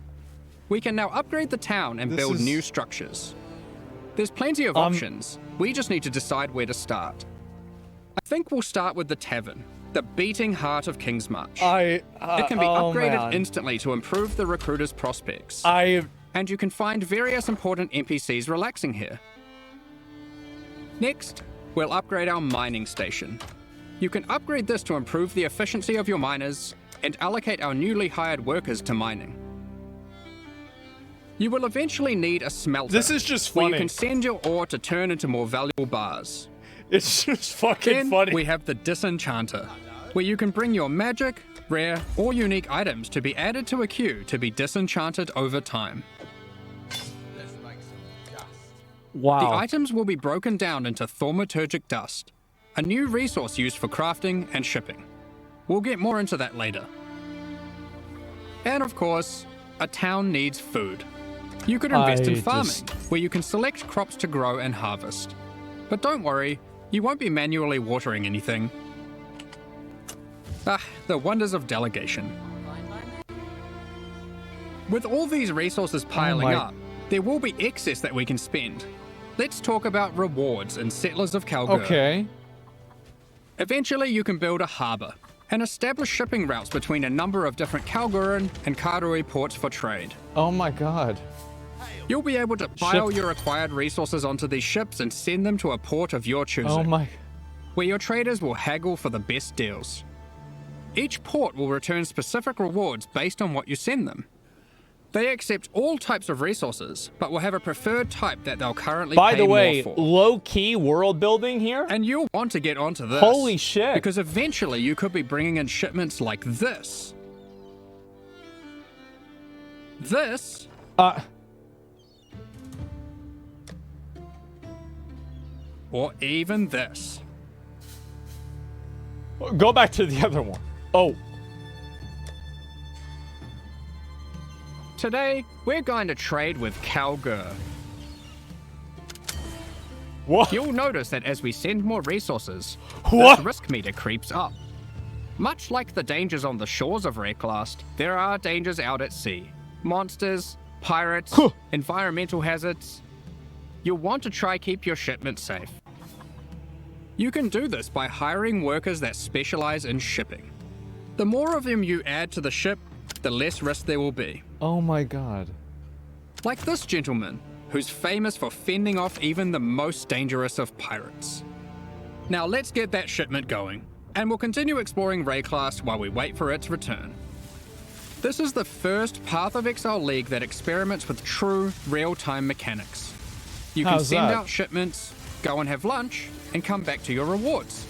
We can now upgrade the town and build new structures. There's plenty of options, we just need to decide where to start. I think we'll start with the tavern, the beating heart of Kingsmarch. It can be upgraded instantly to improve the recruiter's prospects. And you can find various important NPCs relaxing here. Next, we'll upgrade our mining station. You can upgrade this to improve the efficiency of your miners and allocate our newly hired workers to mining. You will eventually need a smelter. This is just where funny. you can send your ore to turn into more valuable bars. It's just fucking Then funny. we have the disenchanter, where you can bring your magic, rare, or unique items to be added to a queue to be disenchanted over time. Wow. The items will be broken down into thaumaturgic dust, a new resource used for crafting and shipping. We'll get more into that later. And of course, a town needs food. You could invest in farming, where you can select crops to grow and harvest. But don't worry, you won't be manually watering anything. The wonders of delegation. With all these resources piling up, there will be excess that we can spend. Let's talk about rewards in Settlers of Kalgur. Okay. Eventually, you can build a harbour and establish shipping routes between a number of different Kalguran and Karui ports for trade. Oh my God. You'll be able to pile your acquired resources onto these ships and send them to a port of your choosing. Oh my. Where your traders will haggle for the best deals. Each port will return specific rewards based on what you send them. They accept all types of resources, but will have a preferred type that they'll currently By pay the way, more for. low-key world building here? And you'll want to get onto this. Holy shit. Because eventually you could be bringing in shipments like this. This. Or even this. Go back to the other one. Oh. Today, we're going to trade with Kalgur. What? You'll notice that as we send more resources, What? this risk meter creeps up. Much like the dangers on the shores of Wrecklast, there are dangers out at sea. Monsters, pirates, environmental hazards. You'll want to try keep your shipment safe. You can do this by hiring workers that specialize in shipping. The more of them you add to the ship, the less risk there will be. Oh my god. Like this gentleman, who's famous for fending off even the most dangerous of pirates. Now let's get that shipment going, and we'll continue exploring Wrecklast while we wait for its return. This is the first Path of Exile League that experiments with true, real-time mechanics. You can How's send that? out shipments, go and have lunch, and come back to your rewards.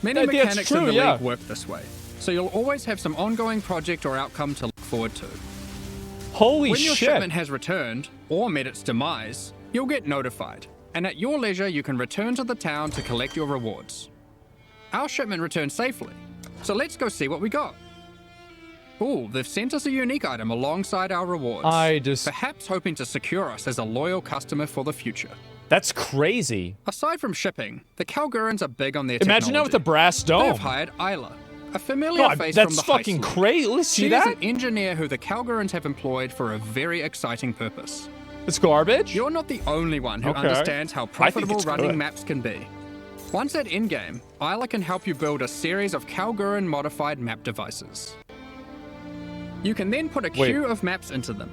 Many that's mechanics true, in the yeah. league work this way, so you'll always have some ongoing project or outcome to look forward to. Holy When your shit. shipment has returned, or met its demise, you'll get notified, and at your leisure you can return to the town to collect your rewards. Our shipment returned safely, so let's go see what we got. Ooh, they've sent us a unique item alongside our rewards. Perhaps hoping to secure us as a loyal customer for the future. That's crazy. Aside from shipping, the Calgurans are big on their Imagine that with a brass dome. They've hired Isla, a familiar God, face that's from the high fucking school. crazy. Let's see She that. is an engineer who the Calgurans have employed for a very exciting purpose. It's garbage? You're not the only one who Okay. understands how I think profitable it's running good. maps can be. Once at endgame, Isla can help you build a series of Calguran modified map devices. You can then put a Wait. queue of maps into them.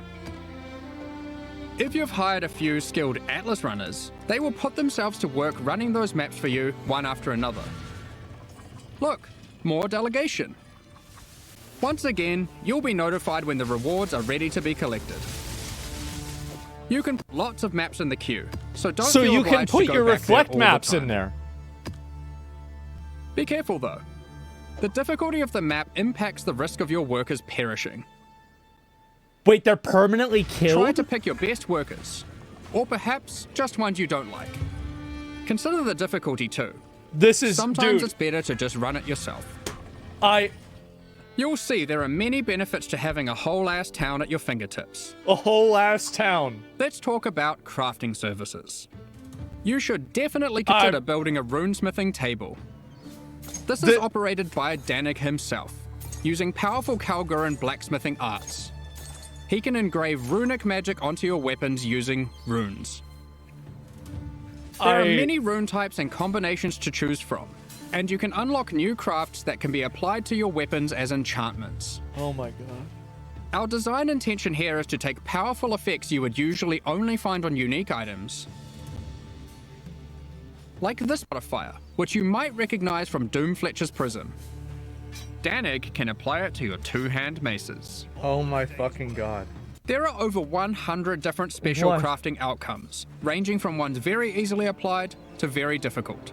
If you've hired a few skilled Atlas runners, they will put themselves to work running those maps for you one after another. Look, more delegation. Once again, you'll be notified when the rewards are ready to be collected. You can put lots of maps in the queue, so don't So feel you can obliged to put go your back there reflect all the maps in time. there. Be careful though. The difficulty of the map impacts the risk of your workers perishing. Wait, they're permanently killed? Try to pick your best workers, or perhaps just ones you don't like. Consider the difficulty too. This is, Sometimes dude. it's better to just run it yourself. You'll see there are many benefits to having a whole-ass town at your fingertips. A whole-ass town. Let's talk about crafting services. You should definitely consider building a runesmithing table. This is operated by Danig himself, using powerful Calguran blacksmithing arts. He can engrave runic magic onto your weapons using runes. There are many rune types and combinations to choose from, and you can unlock new crafts that can be applied to your weapons as enchantments. Oh my god. Our design intention here is to take powerful effects you would usually only find on unique items, like this modifier, which you might recognize from Doomfletcher's Prism. Danig can apply it to your two-hand maces. Oh my fucking god. There are over 100 different special What? crafting outcomes, ranging from ones very easily applied to very difficult.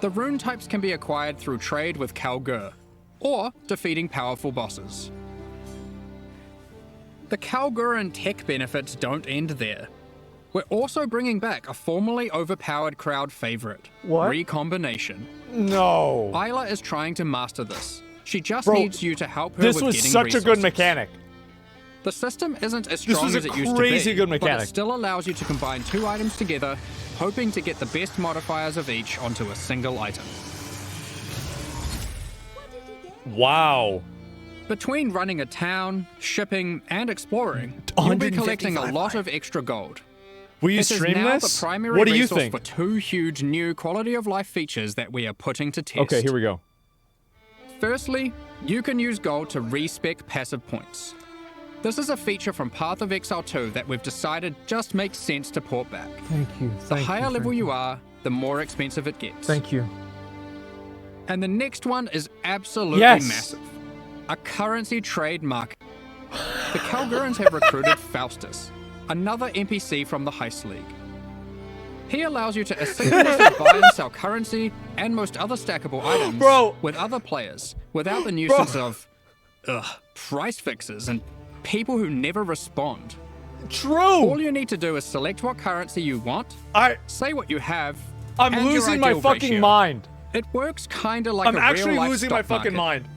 The rune types can be acquired through trade with Calgur, or defeating powerful bosses. The Calguran tech benefits don't end there. We're also bringing back a formerly overpowered crowd favorite, What? Recombination. No. Isla is trying to master this. She just Bro, needs you to help her This with was getting such resources. a good mechanic. The system isn't as This strong was a as it used to be, crazy good but mechanic. it still allows you to combine two items together, hoping to get the best modifiers of each onto a single item. Wow. Between running a town, shipping, and exploring, you'll be collecting a lot of extra gold. Will you It is stream now this? the primary What do you resource think? for two huge new quality of life features that we are putting to test. Okay, here we go. Firstly, you can use gold to respec passive points. This is a feature from Path of Exile 2 that we've decided just makes sense to port back. Thank you. The higher level you are, the more expensive it gets. Thank you. And the next one is absolutely Yes. massive. A currency trade market. The Calgurans have recruited Faustus, another NPC from the Heist League. He allows you to asynchronously buy and sell currency and most other stackable items with other players without the nuisance of price fixes and people who never respond. True. All you need to do is select what currency you want, say what you have, I'm and your losing my ideal fucking ratio. mind. It works kinda like I'm a actually real-life losing my stock fucking market. mind.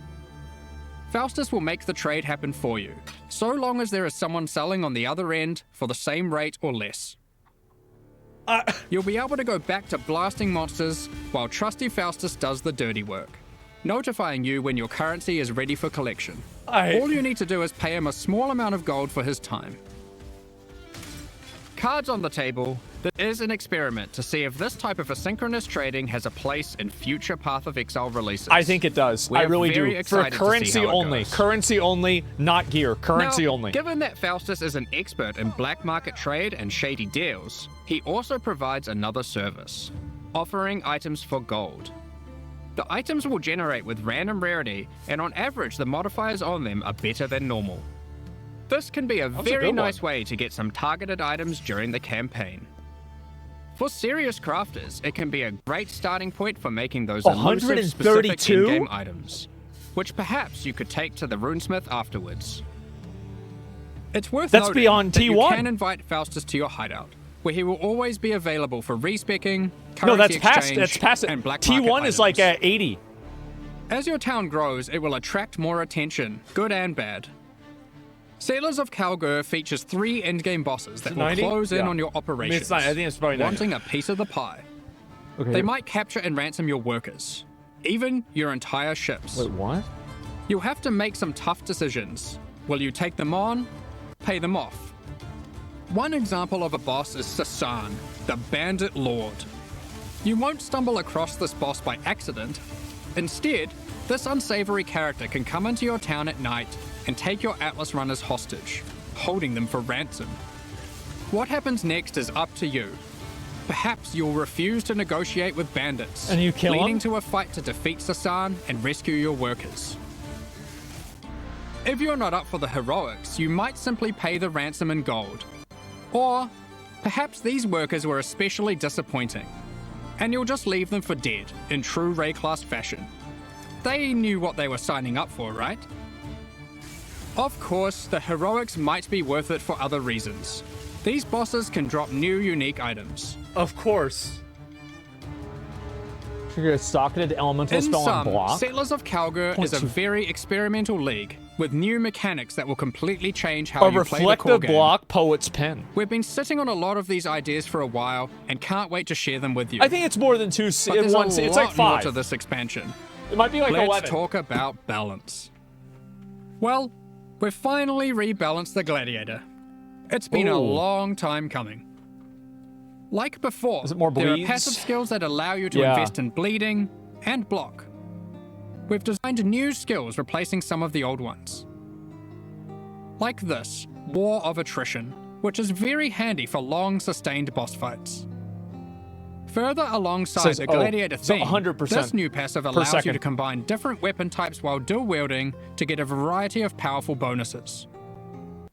Faustus will make the trade happen for you, so long as there is someone selling on the other end for the same rate or less. You'll be able to go back to blasting monsters while trusty Faustus does the dirty work, notifying you when your currency is ready for collection. All you need to do is pay him a small amount of gold for his time. Cards on the table. There is an experiment to see if this type of asynchronous trading has a place in future Path of Exile releases. I think it does. I really do. For currency only. Currency only, not gear. Currency Now, only. Given that Faustus is an expert in black market trade and shady deals, he also provides another service, offering items for gold. The items will generate with random rarity, and on average the modifiers on them are better than normal. This can be a very nice way to get some targeted items during the campaign. For serious crafters, it can be a great starting point for making those elusive specific in-game items, which perhaps you could take to the runesmith afterwards. It's worth noting beyond that T1. You can invite Faustus to your hideout, where he will always be available for respecking, currency No, that's past. exchange, That's past it. and black market T1 is like at 80. As your town grows, it will attract more attention, good and bad. Settlers of Kalgur features 3 endgame bosses that will 90? close in Yeah. on your I operations, mean, it's not, I think it's probably 90. wanting a piece of the pie. Okay. They might capture and ransom your workers, even your entire ships. Wait, what? You'll have to make some tough decisions. Will you take them on? Pay them off? One example of a boss is Sasan, the Bandit Lord. You won't stumble across this boss by accident. Instead, this unsavory character can come into your town at night and take your Atlas runners hostage, holding them for ransom. What happens next is up to you. Perhaps you'll refuse to negotiate with bandits, and you kill leading him? to a fight to defeat Sasan and rescue your workers. If you're not up for the heroics, you might simply pay the ransom in gold. Or perhaps these workers were especially disappointing, and you'll just leave them for dead in true Ray class fashion. They knew what they were signing up for, right? Of course, the heroics might be worth it for other reasons. These bosses can drop new unique items. Of course. Trigger a socketed elemental In spell on sum, block. Settlers of Kalgur is a 0.2. very experimental league with new mechanics that will completely change how A you play the core reflective game. block, poet's pen. We've been sitting on a lot of these ideas for a while and can't wait to share them with you. I think it's more than 2 But there's one. a It's lot like 5. more to this expansion. It might be like Let's 11. talk about balance. Well, we've finally rebalanced the Gladiator. It's been a Ooh. long time coming. Like before, Is it more there are bleeds? passive skills that allow you to Yeah. invest in bleeding and block. We've designed new skills replacing some of the old ones. Like this, War of Attrition, which is very handy for long sustained boss fights. Further alongside Says, the oh, Gladiator so theme, 100% this new passive per allows you second. to combine different weapon types while dual wielding to get a variety of powerful bonuses.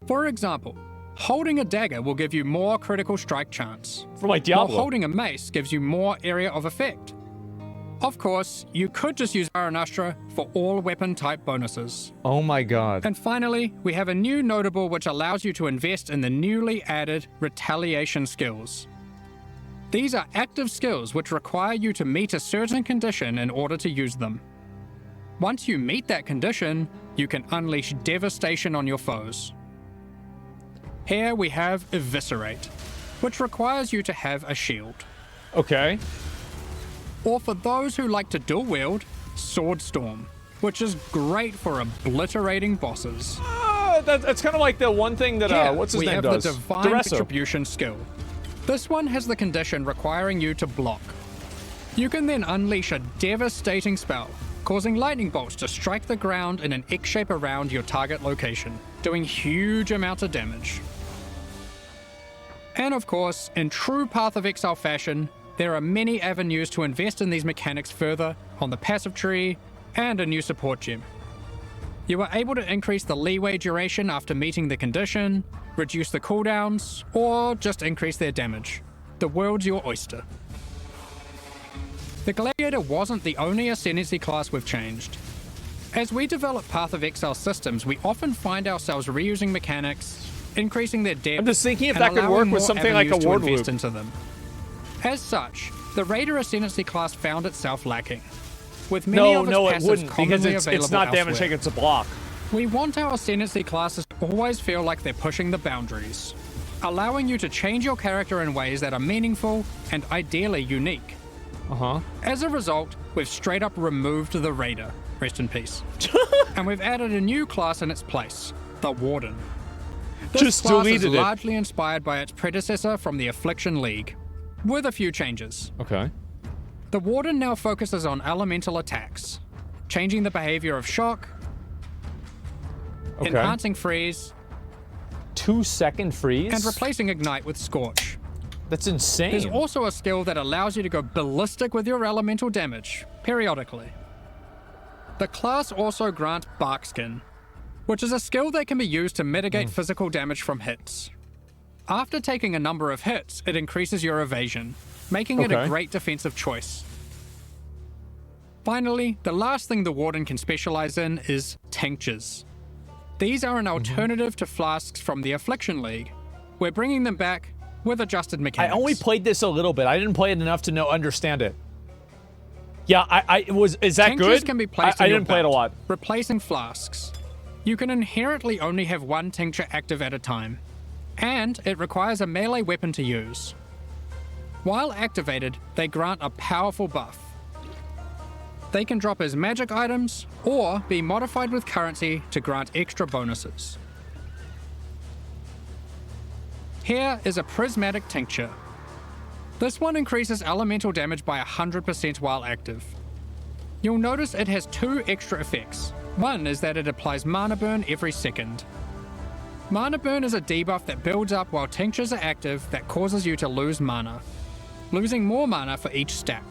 For example, holding a dagger will give you more critical strike chance, From like while Diablo. holding a mace gives you more area of effect. Of course, you could just use Aranastra for all weapon type bonuses. Oh my god. And finally, we have a new notable which allows you to invest in the newly added retaliation skills. These are active skills which require you to meet a certain condition in order to use them. Once you meet that condition, you can unleash devastation on your foes. Here we have Eviscerate, which requires you to have a shield. Okay. Or for those who like to dual wield, Sword Storm, which is great for obliterating bosses. That's kind of like the one thing that, Here, what's his we name have does? the Divine Duresso. Retribution skill. This one has the condition requiring you to block. You can then unleash a devastating spell, causing lightning bolts to strike the ground in an X shape around your target location, doing huge amounts of damage. And of course, in true Path of Exile fashion, there are many avenues to invest in these mechanics further on the passive tree and a new support gem. You are able to increase the leeway duration after meeting the condition, reduce the cooldowns, or just increase their damage. The world's your oyster. The Gladiator wasn't the only Ascendancy class we've changed. As we develop Path of Exile systems, we often find ourselves reusing mechanics, increasing their depth, I'm just thinking if and that could allowing work with more something like a avenues to ward invest loop. into them. As such, the Raider Ascendancy class found itself lacking, with many of its No, it passives wouldn't, because commonly it's available not damage elsewhere. taken, it's a block. We want our Ascendancy classes to always feel like they're pushing the boundaries, allowing you to change your character in ways that are meaningful and ideally unique. As a result, we've straight up removed the Raider, rest in peace, and we've added a new class in its place, the Warden. This Just class is deleted it. largely inspired by its predecessor from the Affliction League, with a few changes. Okay. The Warden now focuses on elemental attacks, changing the behavior of shock, enhancing freeze, 2-second freeze, and replacing ignite with scorch. That's insane. There's also a skill that allows you to go ballistic with your elemental damage, periodically. The class also grants Barkskin, which is a skill that can be used to mitigate physical damage from hits. After taking a number of hits, it increases your evasion, making it a great defensive choice. Finally, the last thing the Warden can specialize in is tinctures. These are an alternative to flasks from the Affliction League. We're bringing them back with adjusted mechanics. I only played this a little bit. I didn't play it enough to understand it. Yeah, is that Tinctures good? can be placed I in your didn't play it a belt, lot. replacing flasks. You can inherently only have one tincture active at a time, and it requires a melee weapon to use. While activated, they grant a powerful buff. They can drop as magic items, or be modified with currency to grant extra bonuses. Here is a prismatic tincture. This one increases elemental damage by 100% while active. You'll notice it has 2 extra effects. One is that it applies mana burn every second. Mana burn is a debuff that builds up while tinctures are active that causes you to lose mana, losing more mana for each stack.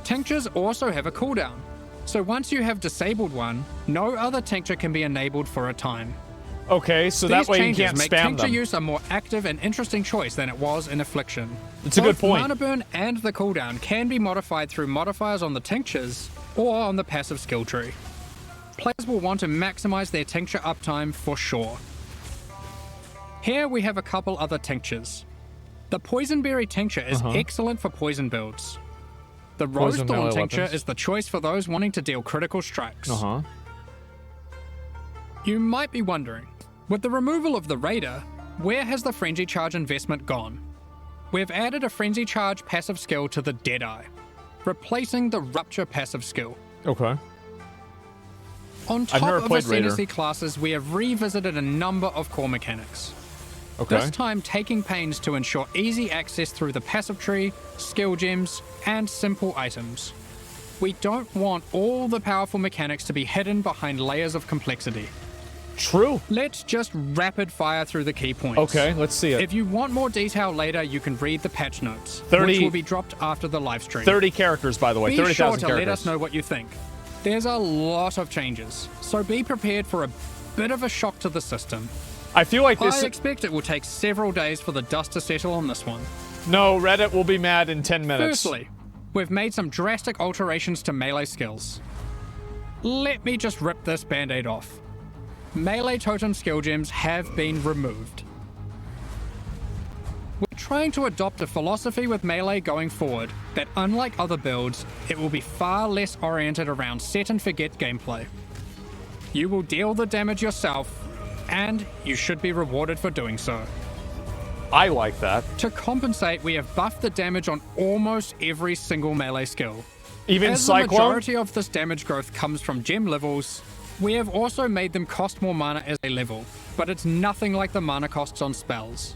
Tinctures also have a cooldown, so once you have disabled one, no other tincture can be enabled for a time. Okay, so that way you can't make spam tincture them. use a more active and interesting choice than it was in Affliction. It's a good point. Mana burn and the cooldown can be modified through modifiers on the tinctures or on the passive skill tree. Players will want to maximize their tincture uptime for sure. Here we have a couple other tinctures. The Poisonberry tincture is excellent for poison builds. The Poison Rosethorn melee tincture weapons. is the choice for those wanting to deal critical strikes. You might be wondering, with the removal of the Raider, where has the Frenzy Charge investment gone? We've added a Frenzy Charge passive skill to the Deadeye, replacing the Rupture passive skill. Okay. On I've top never of played Raider. Ascendancy classes, we have revisited a number of core mechanics. This time taking pains to ensure easy access through the passive tree, skill gems, and simple items. We don't want all the powerful mechanics to be hidden behind layers of complexity. True. Let's just rapid fire through the key points. Okay, let's see it. If you want more detail later, you can read the patch notes, 30 which will be dropped after the live stream. 30 characters, by the way. Be 30,000 sure to characters. let us know what you think. There's a lot of changes, so be prepared for a bit of a shock to the system. I feel like this... I expect it will take several days for the dust to settle on this one. No, Reddit will be mad in 10 minutes. Firstly, we've made some drastic alterations to melee skills. Let me just rip this band-aid off. Melee totem skill gems have been removed. We're trying to adopt a philosophy with melee going forward that, unlike other builds, it will be far less oriented around set and forget gameplay. You will deal the damage yourself, and you should be rewarded for doing so. I like that. To compensate, we have buffed the damage on almost every single melee skill. Even As Cyclone? the majority of this damage growth comes from gem levels, we have also made them cost more mana as they level, but it's nothing like the mana costs on spells.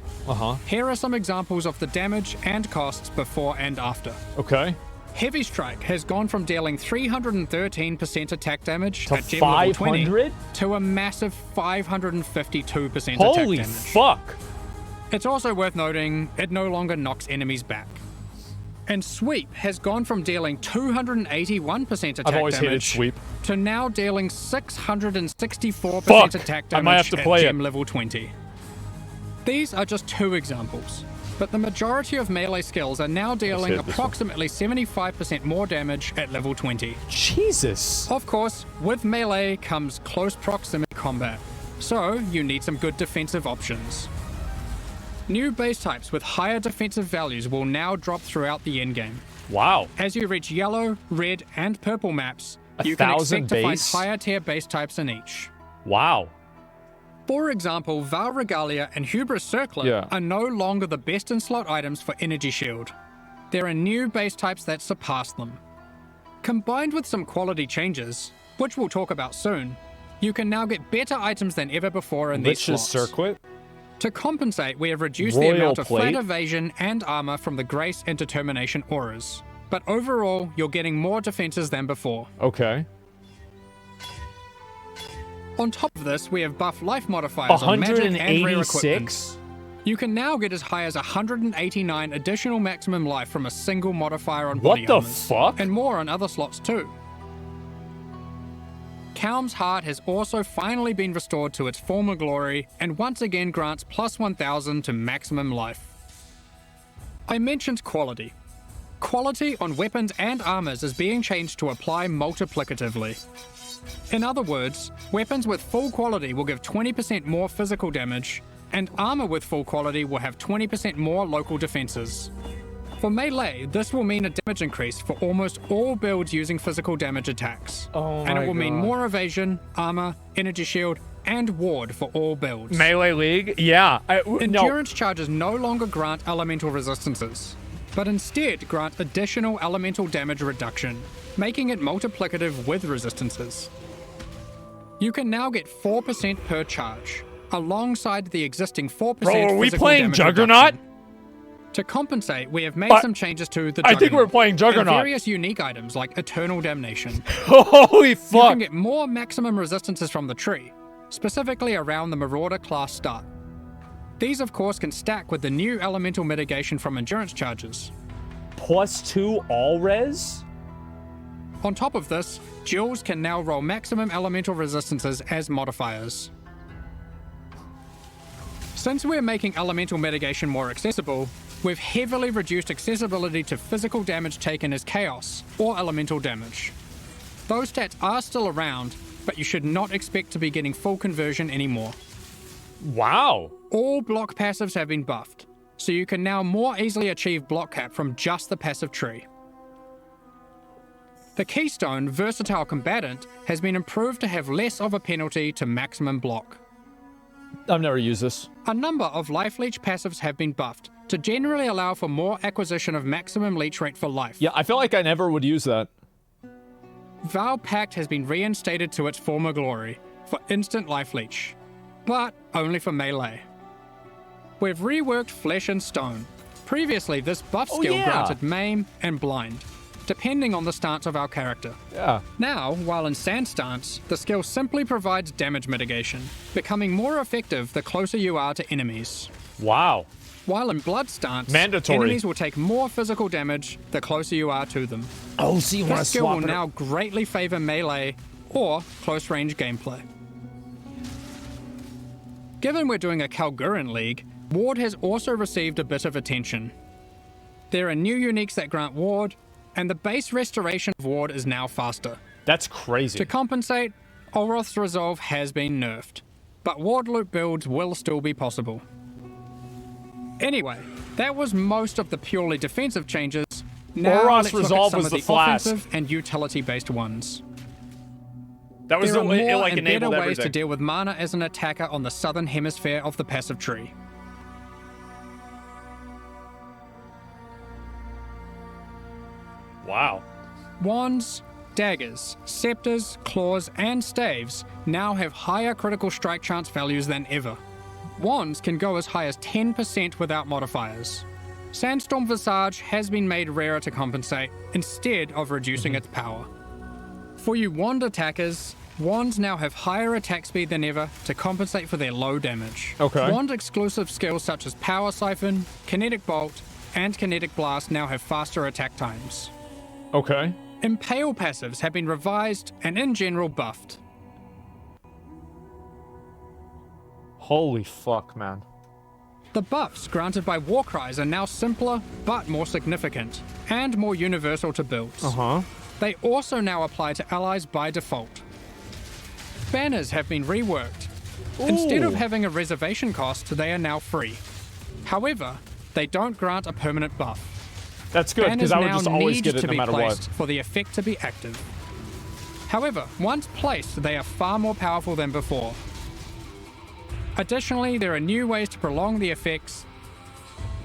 Here are some examples of the damage and costs before and after. Okay. Heavy Strike has gone from dealing 313% attack damage To at gem level 20 500? to a massive 552% Holy attack damage. fuck. It's also worth noting it no longer knocks enemies back. And Sweep has gone from dealing 281% attack I've always hated damage Sweep. to now dealing 664% Fuck! attack I damage might have to at play gem it. level 20. These are just 2 examples, but the majority of melee skills are now dealing hate this one. approximately 75% more damage at level 20. Jesus! Of course, with melee comes close proximity combat, so you need some good defensive options. New base types with higher defensive values will now drop throughout the endgame. Wow. As you reach yellow, red, and purple maps, you can 1,000 expect to find base? higher tier base types in each. Wow. For example, Val Regalia and Hubris Circlet are no longer the best in slot items for Energy Shield. There are new base types that surpass them. Combined with some quality changes, which we'll talk about soon, you can now get better items than ever before in these slots. Circlet? To compensate, we have reduced Royal the amount of plate? flat evasion and armor from the Grace and Determination auras. But overall, you're getting more defenses than before. Okay. On top of this, we have buff life modifiers on magic and rare equipment. 186? You can now get as high as 189 additional maximum life from a single modifier on body What the armors, fuck? and more on other slots too. Kaum's Heart has also finally been restored to its former glory and once again grants plus 1000 to maximum life. I mentioned quality. Quality on weapons and armors is being changed to apply multiplicatively. In other words, weapons with full quality will give 20% more physical damage, and armor with full quality will have 20% more local defenses. For melee, this will mean a damage increase for almost all builds using physical damage attacks. And it will mean more evasion, armor, energy shield, and ward for all builds. Melee League? Yeah. Endurance charges no longer grant elemental resistances, but instead grant additional elemental damage reduction, making it multiplicative with resistances. You can now get 4% per charge, alongside the existing 4% Bro, are we physical playing damage Juggernaut? reduction. To compensate, we have made some changes to the I think we're Juggernaut playing Juggernaut. and various unique items like Eternal Damnation. Holy fuck! You can get more maximum resistances from the tree, specifically around the Marauder class start. These of course can stack with the new elemental mitigation from endurance charges. +2 all res? On top of this, Duels can now roll maximum elemental resistances as modifiers. Since we're making elemental mitigation more accessible, we've heavily reduced accessibility to physical damage taken as chaos or elemental damage. Those stats are still around, but you should not expect to be getting full conversion anymore. Wow. All block passives have been buffed, so you can now more easily achieve block cap from just the passive tree. The Keystone Versatile Combatant has been improved to have less of a penalty to maximum block. I've never used this. A number of Life Leech passives have been buffed to generally allow for more acquisition of maximum leech rate for life. Yeah, I feel like I never would use that. Vow Pact has been reinstated to its former glory for instant life leech, but only for melee. We've reworked Flesh and Stone. Previously, this buff skill granted Maim and Blind, depending on the stance of our character. Yeah. Now, while in Sand stance, the skill simply provides damage mitigation, becoming more effective the closer you are to enemies. Wow. While in Blood stance, mandatory, enemies will take more physical damage the closer you are to them. Oh, so you want to This skill swap will it now greatly favor melee or close range gameplay. Given we're doing a Kalguran League, Ward has also received a bit of attention. There are new uniques that grant Ward, and the base restoration of Ward is now faster. That's crazy. To compensate, Olroth's Resolve has been nerfed, but Ward loop builds will still be possible. Anyway, that was most of the purely defensive changes. Now Olroth's let's look at Resolve some was of the the flask. offensive and utility-based ones. That was there the are way it more like and better enabled ways everything. to deal with mana as an attacker on the southern hemisphere of the passive tree. Wow. Wands, daggers, scepters, claws, and staves now have higher critical strike chance values than ever. Wands can go as high as 10% without modifiers. Sandstorm Visage has been made rarer to compensate, instead of reducing its power. For you wand attackers, wands now have higher attack speed than ever to compensate for their low damage. Okay. Wand exclusive skills such as Power Siphon, Kinetic Bolt, and Kinetic Blast now have faster attack times. Okay. Impale passives have been revised and in general buffed. Holy fuck, man. The buffs granted by Warcries are now simpler but more significant and more universal to builds. They also now apply to allies by default. Banners have been reworked. Instead of having a reservation cost, they are now free. However, they don't grant a permanent buff. That's good, because I would just always get it no matter placed what. for the effect to be active. However, once placed, they are far more powerful than before. Additionally, there are new ways to prolong the effects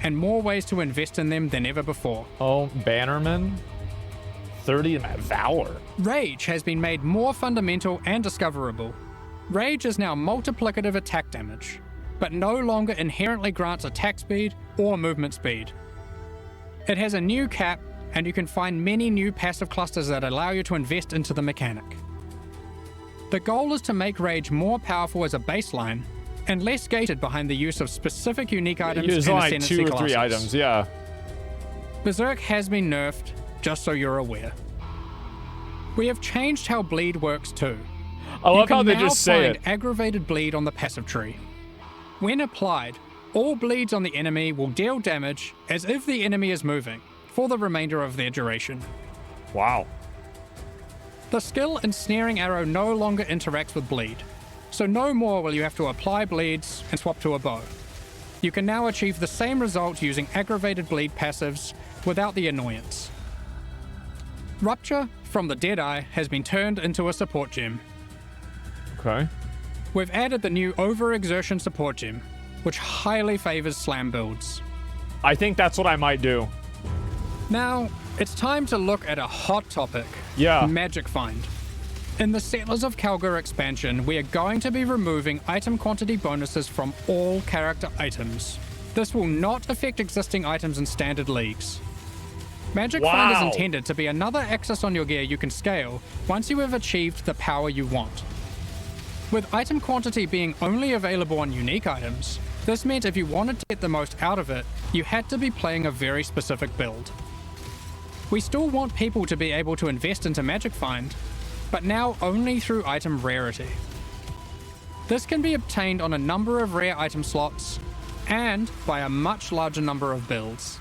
and more ways to invest in them than ever before. Oh, Bannerman. 30 Valor. Rage has been made more fundamental and discoverable. Rage is now multiplicative attack damage, but no longer inherently grants attack speed or movement speed. It has a new cap, and you can find many new passive clusters that allow you to invest into the mechanic. The goal is to make Rage more powerful as a baseline, and less gated behind the use of specific unique items There's and only ascendancy 2 or 3 classes. items, yeah. Berserk has been nerfed, just so you're aware. We have changed how bleed works too. I love how they just say You can now it. find aggravated bleed on the passive tree. When applied, all bleeds on the enemy will deal damage as if the enemy is moving for the remainder of their duration. Wow. The skill Ensnaring Arrow no longer interacts with bleed, so no more will you have to apply bleeds and swap to a bow. You can now achieve the same result using aggravated bleed passives without the annoyance. Rupture from the Deadeye has been turned into a support gem. Okay. We've added the new Overexertion support gem, which highly favors slam builds. I think that's what I might do. Now, it's time to look at a hot topic. Yeah. Magic Find. In the Settlers of Kalgur expansion, we are going to be removing item quantity bonuses from all character items. This will not affect existing items in standard leagues. Magic Find is intended to be another axis on your gear you can scale once you have achieved the power you want. With item quantity being only available on unique items, this meant if you wanted to get the most out of it, you had to be playing a very specific build. We still want people to be able to invest into Magic Find, but now only through item rarity. This can be obtained on a number of rare item slots, and by a much larger number of builds.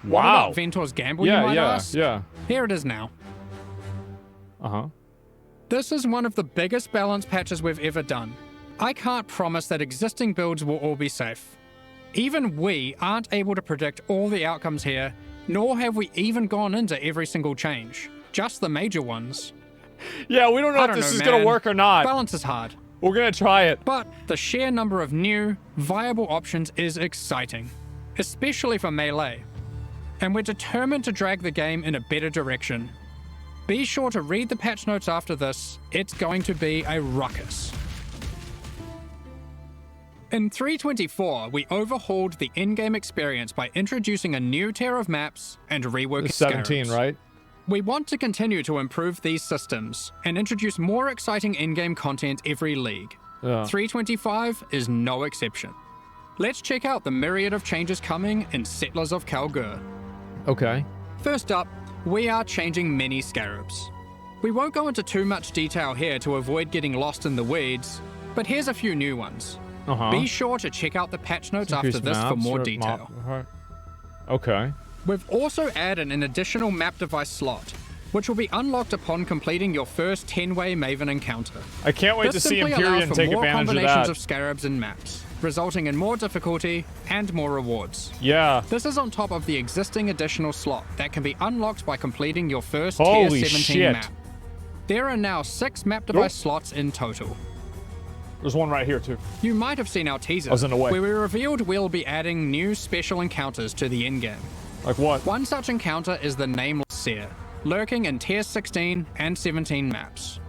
What Wow. about Ventor's Gamble, you might ask? Yeah. Here it is now. Uh-huh. This is one of the biggest balance patches we've ever done. I can't promise that existing builds will all be safe. Even we aren't able to predict all the outcomes here, nor have we even gone into every single change, just the major ones. Yeah, we don't know if this is going to work or not. Balance is hard. We're going to try it. But the sheer number of new, viable options is exciting, especially for melee. And we're determined to drag the game in a better direction. Be sure to read the patch notes after this. It's going to be a ruckus. In 3.24, we overhauled the in-game experience by introducing a new tier of maps and reworked 17, scarabs. right? We want to continue to improve these systems and introduce more exciting in-game content every league. Yeah. 3.25 is no exception. Let's check out the myriad of changes coming in Settlers of Kalgur. Okay. First up, we are changing many scarabs. We won't go into too much detail here to avoid getting lost in the weeds, but here's a few new ones. Uh-huh. Be sure to check out the patch notes after Increase this for maps more or detail. Okay. We've also added an additional map device slot, which will be unlocked upon completing your first 10-way Maven encounter. I can't wait This to see simply Empyrean allows for take more advantage of combinations that. of scarabs and maps, resulting in more difficulty and more rewards. Yeah. This is on top of the existing additional slot that can be unlocked by completing your first Holy Tier 17 shit. map. There are now 6 map device slots in total. There's one right here, too. You might have seen our teaser, I was in the way. where we revealed we'll be adding new special encounters to the endgame. Like what? One such encounter is the Nameless Seer, lurking in Tier 16 and 17 maps.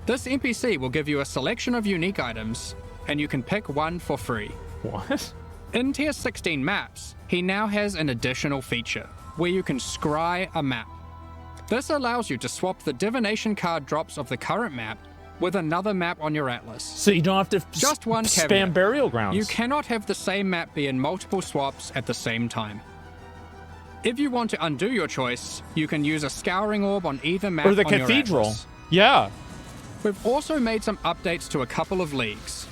This NPC will give you a selection of unique items, and you can pick one for free. What? In Tier 16 maps, he now has an additional feature, where you can scry a map. This allows you to swap the divination card drops of the current map with another map on your atlas. So you don't have to Just one spam caveat. burial grounds. You cannot have the same map be in multiple swaps at the same time. If you want to undo your choice, you can use a scouring orb on either map Or the on your cathedral. atlas. Yeah. We've also made some updates to a couple of leagues.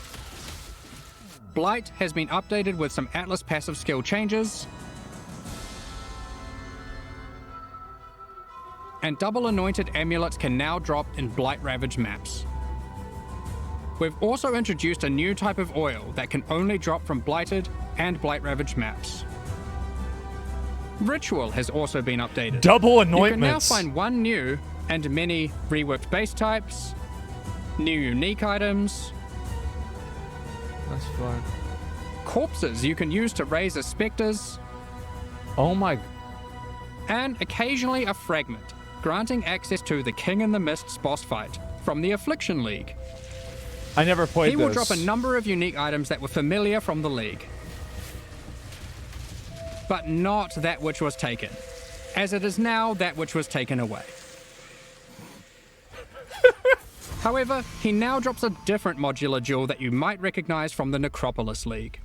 Blight has been updated with some Atlas passive skill changes, and double anointed amulets can now drop in Blight Ravaged maps. We've also introduced a new type of oil that can only drop from Blighted and Blight Ravaged maps. Ritual has also been updated. Double You can now anointments. find one new and many reworked base types, new unique items, That's fine. Corpses you can use to raise as specters. Oh my. And occasionally a fragment, granting access to the King in the Mist's boss fight from the Affliction League. I never played He this. will drop a number of unique items that were familiar from the League. But not that which was taken, as it is now that which was taken away. However, he now drops a different modular jewel that you might recognize from the Necropolis League.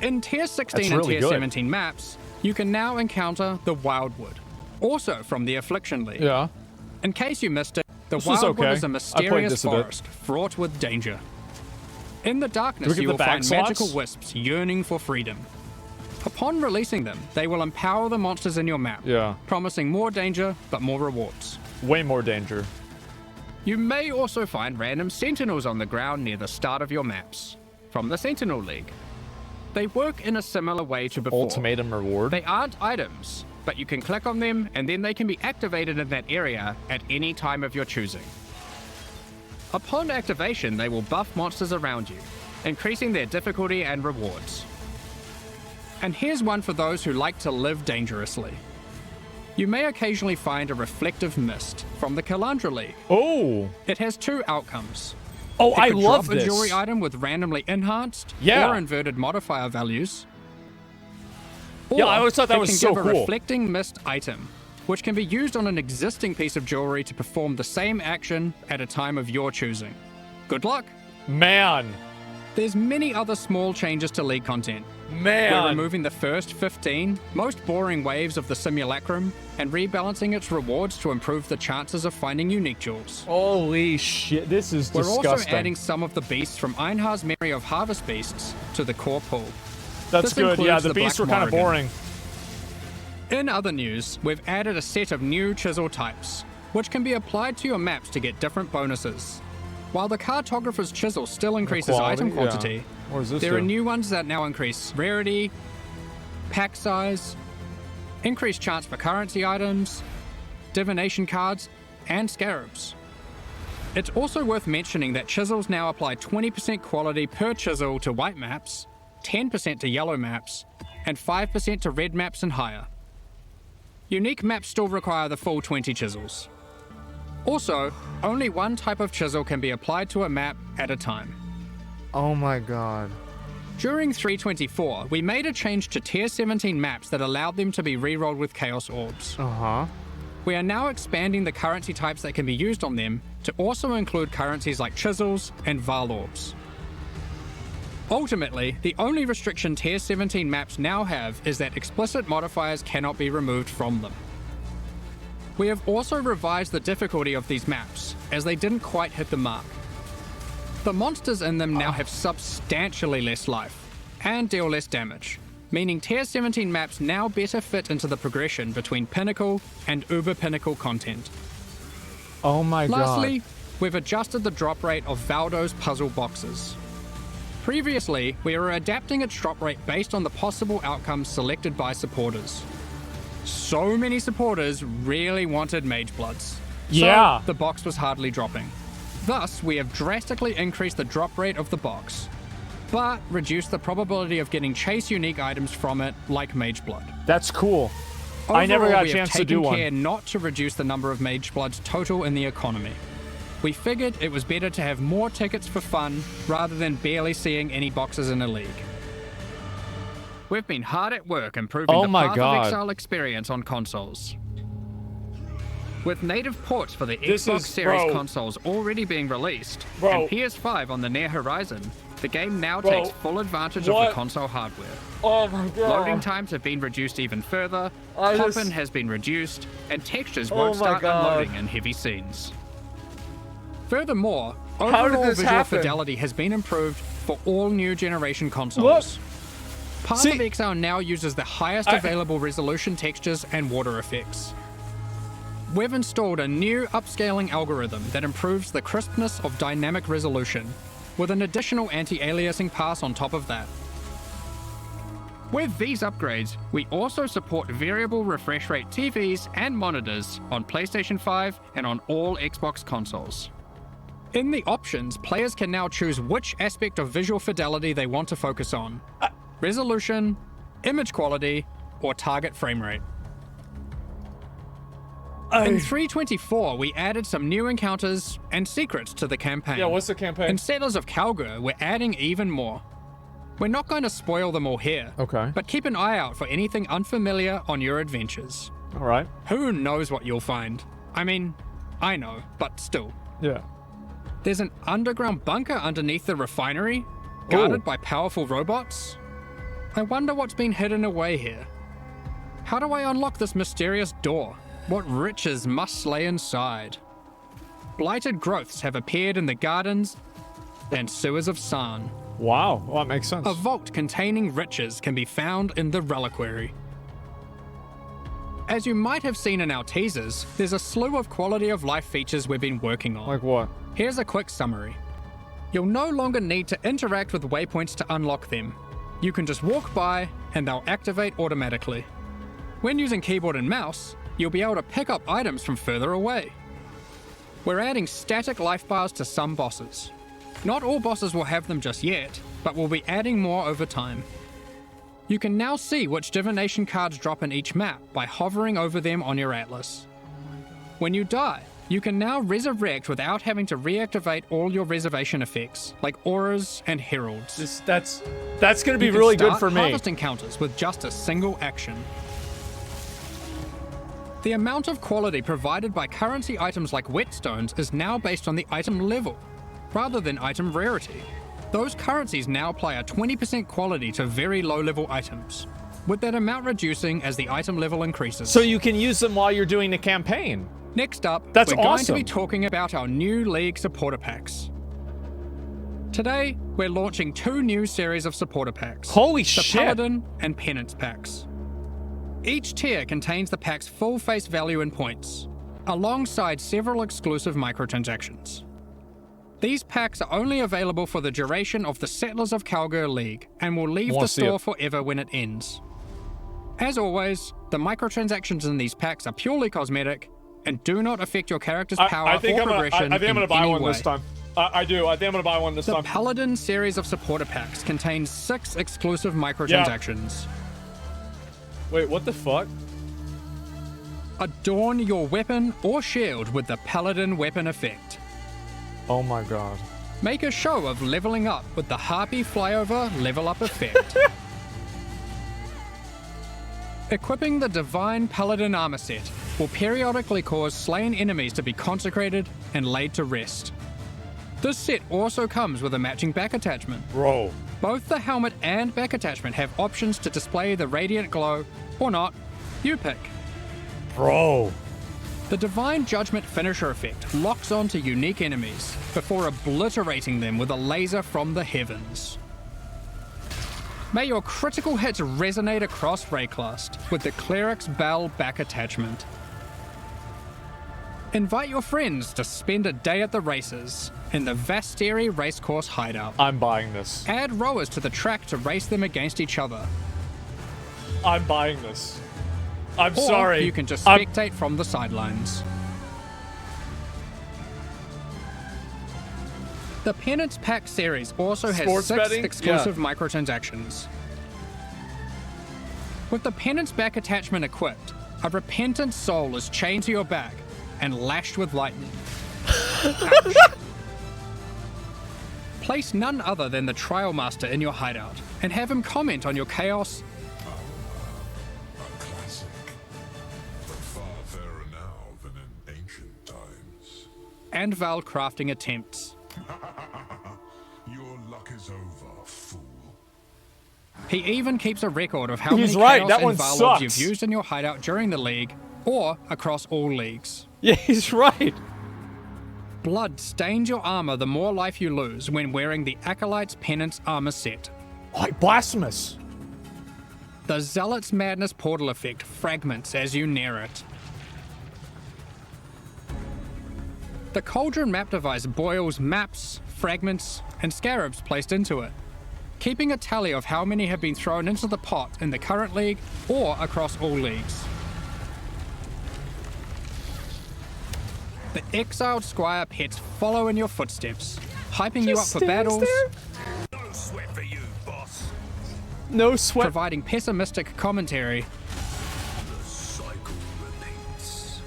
In Tier 16 and Tier 17 maps, you can now encounter the Wildwood, also from the Affliction League. Yeah. In case you missed it, the This was Wildwood okay. is a I played mysterious this a bit. forest fraught with danger. In the Do darkness, we get you the will bag find slots? magical wisps yearning for freedom. Upon releasing them, they will empower the monsters in your map, Yeah. promising more danger but more rewards. Way more danger. You may also find random sentinels on the ground near the start of your maps, from the Sentinel League. They work in a similar way to before. Ultimatum reward. They aren't items, but you can click on them and then they can be activated in that area at any time of your choosing. Upon activation, they will buff monsters around you, increasing their difficulty and rewards. And here's one for those who like to live dangerously. You may occasionally find a reflective mist from the Kalandra League. Oh! It has two outcomes. Oh, It I could love drop this. a jewelry item with randomly enhanced Yeah. or inverted modifier values. Yeah, I always thought that it was can so give a cool. reflecting mist item, which can be used on an existing piece of jewelry to perform the same action at a time of your choosing. Good luck! Man! There's many other small changes to League content. Man! We're removing the first 15 most boring waves of the simulacrum and rebalancing its rewards to improve the chances of finding unique jewels. Holy shit, this is We're disgusting. also adding some of the beasts from Einhar's Memory of Harvest Beasts to the core pool. That's This good. Yeah, includes the beasts were Black kind of Morrigan. boring. In other news, we've added a set of new chisel types, which can be applied to your maps to get different bonuses. While the cartographer's chisel still increases quality? item Yeah. quantity, What does this there are do? new ones that now increase rarity, pack size, increased chance for currency items, divination cards, and scarabs. It's also worth mentioning that chisels now apply 20% quality per chisel to white maps, 10% to yellow maps, and 5% to red maps and higher. Unique maps still require the full 20 chisels. Also, only one type of chisel can be applied to a map at a time. Oh my god. During 3.24, we made a change to Tier 17 maps that allowed them to be rerolled with Chaos Orbs. Uh-huh. We are now expanding the currency types that can be used on them to also include currencies like chisels and Val Orbs. Ultimately, the only restriction Tier 17 maps now have is that explicit modifiers cannot be removed from them. We have also revised the difficulty of these maps, as they didn't quite hit the mark. The monsters in them now have substantially less life, and deal less damage, meaning Tier 17 maps now better fit into the progression between Pinnacle and Uber Pinnacle content. Oh my god. Lastly, we've adjusted the drop rate of Valdo's puzzle boxes. Previously, we were adapting its drop rate based on the possible outcomes selected by supporters. So many supporters really wanted Mage Bloods. Yeah. So the box was hardly dropping. Thus, we have drastically increased the drop rate of the box, but reduced the probability of getting chase unique items from it, like Mage Blood. That's cool. I never Overall, got a we have chance to do taken one. care not to reduce the number of Mage Bloods total in the economy. We figured it was better to have more tickets for fun rather than barely seeing any boxes in a league. We've been hard at work improving Oh the my Path God. of Exile experience on consoles. With native ports for the This Xbox is- Series bro. consoles already being released, Bro. and PS5 on the near horizon, the game now Bro. takes full advantage of What? the console hardware. Oh my god. Loading times have been reduced even further, I just- pop-in has been reduced, and textures Oh won't my start God. unloading in heavy scenes. Furthermore, How did overall this visual happen? fidelity has been improved for all new generation consoles. Path See- of Exile now uses the highest available resolution textures and water effects. We've installed a new upscaling algorithm that improves the crispness of dynamic resolution, with an additional anti-aliasing pass on top of that. With these upgrades, we also support variable refresh rate TVs and monitors on PlayStation 5 and on all Xbox consoles. In the options, players can now choose which aspect of visual fidelity they want to focus on: resolution, image quality, or target frame rate. In 3.24, we added some new encounters and secrets to the campaign. Yeah, what's the campaign? In Settlers of Kalgur, we're adding even more. We're not going to spoil them all here, Okay. but keep an eye out for anything unfamiliar on your adventures. All right. Who knows what you'll find? I mean, I know, but still. Yeah. There's an underground bunker underneath the refinery, guarded by powerful robots. I wonder what's been hidden away here. How do I unlock this mysterious door? What riches must lay inside? Blighted growths have appeared in the gardens and sewers of Sarn. Wow, well, that makes sense. A vault containing riches can be found in the reliquary. As you might have seen in our teasers, there's a slew of quality of life features we've been working on. Like what? Here's a quick summary. You'll no longer need to interact with waypoints to unlock them. You can just walk by and they'll activate automatically. When using keyboard and mouse, you'll be able to pick up items from further away. We're adding static life bars to some bosses. Not all bosses will have them just yet, but we'll be adding more over time. You can now see which divination cards drop in each map by hovering over them on your atlas. When you die, you can now resurrect without having to reactivate all your reservation effects, like auras and heralds. That's going to be really good for me. Harvest encounters with just a single action. The amount of quality provided by currency items like whetstones is now based on the item level, rather than item rarity. Those currencies now apply a 20% quality to very low-level items, with that amount reducing as the item level increases. So you can use them while you're doing the campaign. Next up, That's we're going to awesome. be talking about our new League supporter packs. Today, we're launching 2 new series of supporter packs. Holy the shit. Paladin and Penance packs. Each tier contains the pack's full face value in points, alongside several exclusive microtransactions. These packs are only available for the duration of the Settlers of Kalgur League, and will leave the store forever when it ends. As always, the microtransactions in these packs are purely cosmetic, and do not affect your character's power or progression I think I'm in gonna buy any one way. this time. I do. I think I'm gonna buy one this The time. Paladin series of supporter packs contains 6 exclusive microtransactions. Wait, what the fuck? Adorn your weapon or shield with the Paladin weapon effect. Oh my god. Make a show of leveling up with the Harpy flyover level up effect. Equipping the Divine Paladin armor set will periodically cause slain enemies to be consecrated and laid to rest. This set also comes with a matching back attachment. Bro. Both the helmet and back attachment have options to display the radiant glow, or not. You pick. Bro. The Divine Judgment finisher effect locks onto unique enemies before obliterating them with a laser from the heavens. May your critical hits resonate across Rayclast with the Cleric's Bell back attachment. Invite your friends to spend a day at the races in the Vasteri Racecourse hideout. I'm buying this. Add rowers to the track to race them against each other. I'm buying this. I'm Or sorry. you can just spectate from the sidelines. The Penance Pack series also has Sports 6 betting? exclusive microtransactions. With the Penance back attachment equipped, a repentant soul is chained to your back and lashed with lightning. Ouch. Place none other than the Trial Master in your hideout and have him comment on your chaos A classic, but far fairer now than in ancient times. and Val crafting attempts. Your luck is over, fool. He even keeps a record of how He's many right, Chaos that and one Varlogs sucks. you've used in your hideout during the league, or across all leagues. Yeah, he's right. Blood stains your armor the more life you lose when wearing the Acolyte's Penance armor set. Like blasphemous. The Zealot's Madness portal effect fragments as you near it. The Cauldron map device boils maps, fragments, and scarabs placed into it. keeping a tally of how many have been thrown into the pot in the current league or across all leagues. The exiled squire pets follow in your footsteps, hyping you up for battles, No sweat for you, boss. No sweat. providing pessimistic commentary, The cycle repeats.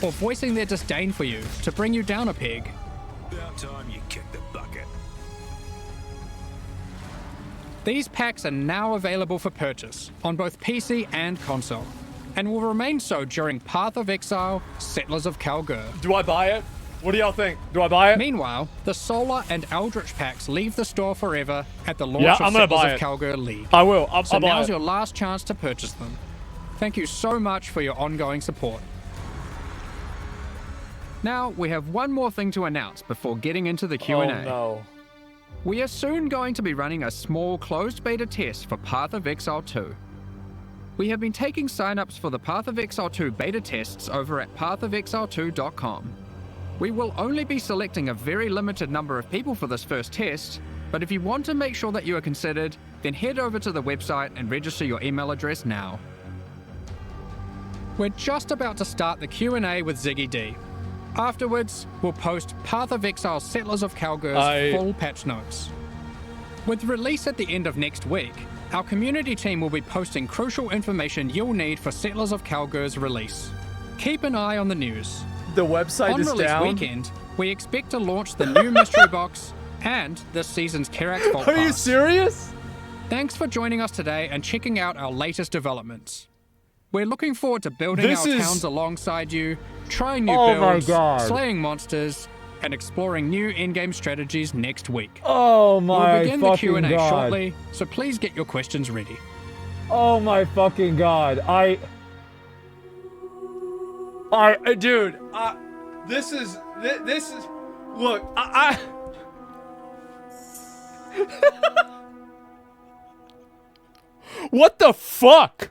or voicing their disdain for you to bring you down a peg. About time you kick the bucket. These packs are now available for purchase on both PC and console, and will remain so during Path of Exile, Settlers of Kalgur. Do I buy it? What do y'all think? Do I buy it? Meanwhile, the Solar and Eldritch packs leave the store forever at the launch Yeah, of I'm gonna Settlers buy of it. Kalgur League. I will. So I'll buy now's it. your last chance to purchase them. Thank you so much for your ongoing support. Now, we have one more thing to announce before getting into the Q&A. Oh no. We are soon going to be running a small closed beta test for Path of Exile 2. We have been taking signups for the Path of Exile 2 beta tests over at pathofexile2.com. We will only be selecting a very limited number of people for this first test, but if you want to make sure that you are considered, then head over to the website and register your email address now. We're just about to start the Q&A with Ziggy D. Afterwards, we'll post Path of Exile Settlers of Kalgur's full patch notes. With release at the end of next week, our community team will be posting crucial information you'll need for Settlers of Kalgur's release. Keep an eye on the news. The website On is release down. weekend, we expect to launch the new mystery box and this season's Kerak Vault Are you Pass. serious? Thanks for joining us today and checking out our latest developments. We're looking forward to building This our is- towns alongside you, trying new Oh my builds, God. slaying monsters, and exploring new in-game strategies next week. Oh my We'll begin the fucking Q&A god. shortly, so please get your questions ready. Oh my fucking god. Dude, this is, look, what the fuck?